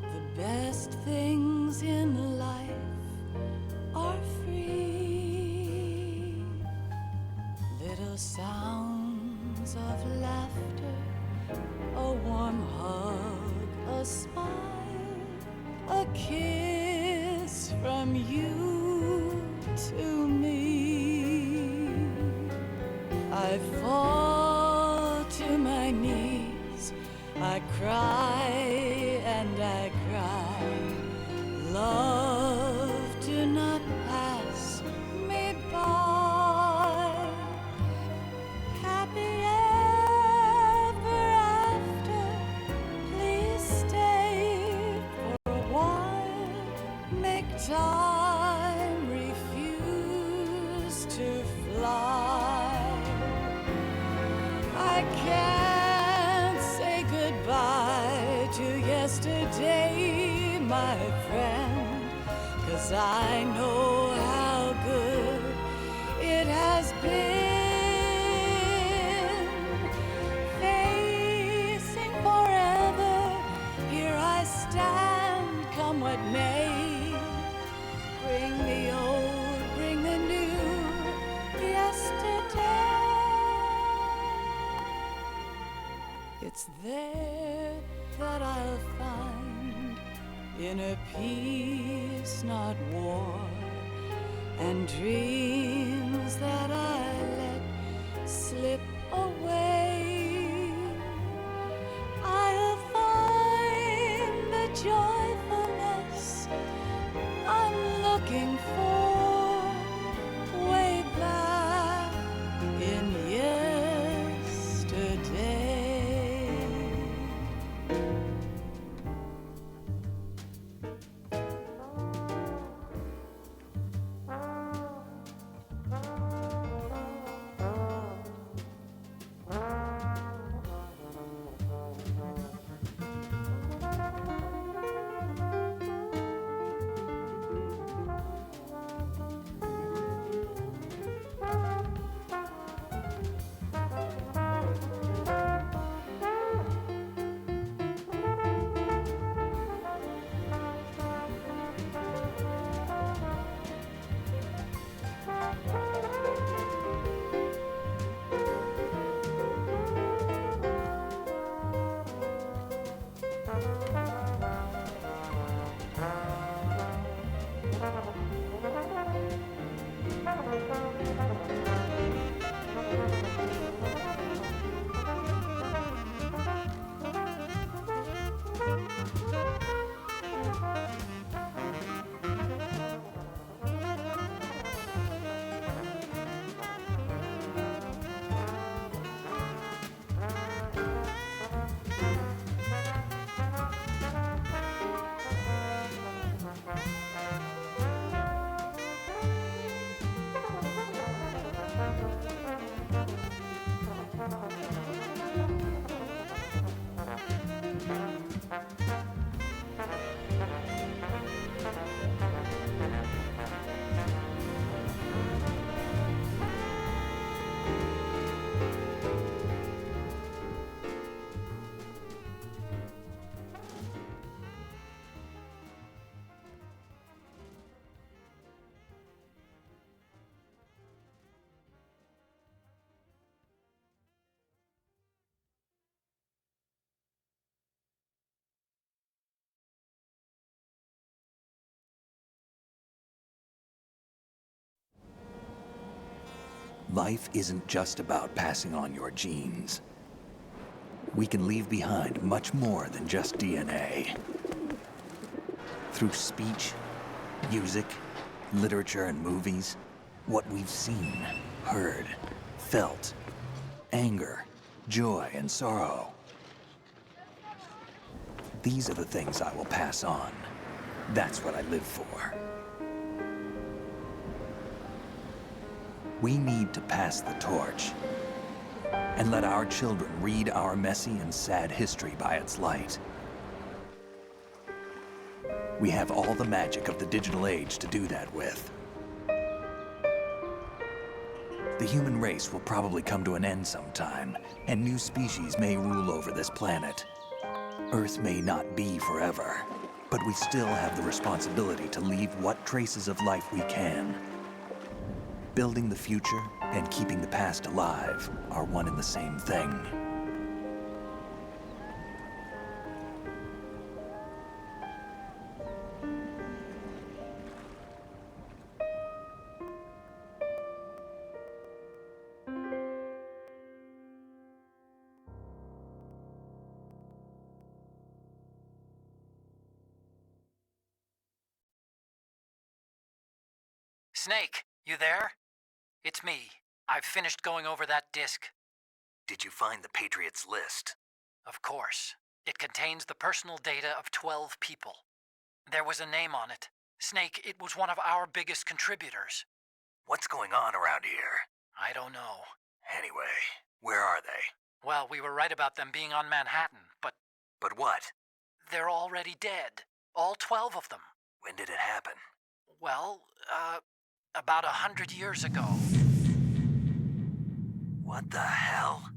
the best things in life are free? Little sounds of laughter, a warm hug, a smile, a kiss from you to me. I fall to my knees, I cry and I cry. Love, do not pass me by. Happy ever after, please stay for a while. Make time refuse to fly. I can't say goodbye to yesterday, my friend, 'cause I know how good it has been. Facing forever, here I stand, come what may. Bring the old, bring the new, yesterday. It's there that I'll find inner peace, not war, and dreams that I let slip away. I'll find the joyfulness I'm looking for way back in yesterday. Life isn't just about passing on your genes. We can leave behind much more than just DNA. Through speech, music, literature, and movies, what we've seen, heard, felt, anger, joy, and sorrow. These are the things I will pass on. That's what I live for. We need to pass the torch and let our children read our messy and sad history by its light. We have all the magic of the digital age to do that with. The human race will probably come to an end sometime, and new species may rule over this planet. Earth may not be forever, but we still have the responsibility to leave what traces of life we can. Building the future and keeping the past alive are one and the same thing. Snake, you there? It's me. I've finished going over that disk. Did you find the Patriots list? Of course. It contains the personal data of 12 people. There was a name on it. Snake, it was one of our biggest contributors. What's going on around here? I don't know. Anyway, where are they? Well, we were right about them being on Manhattan, but... But what? They're already dead. All 12 of them. When did it happen? Well, about 100 years ago. What the hell?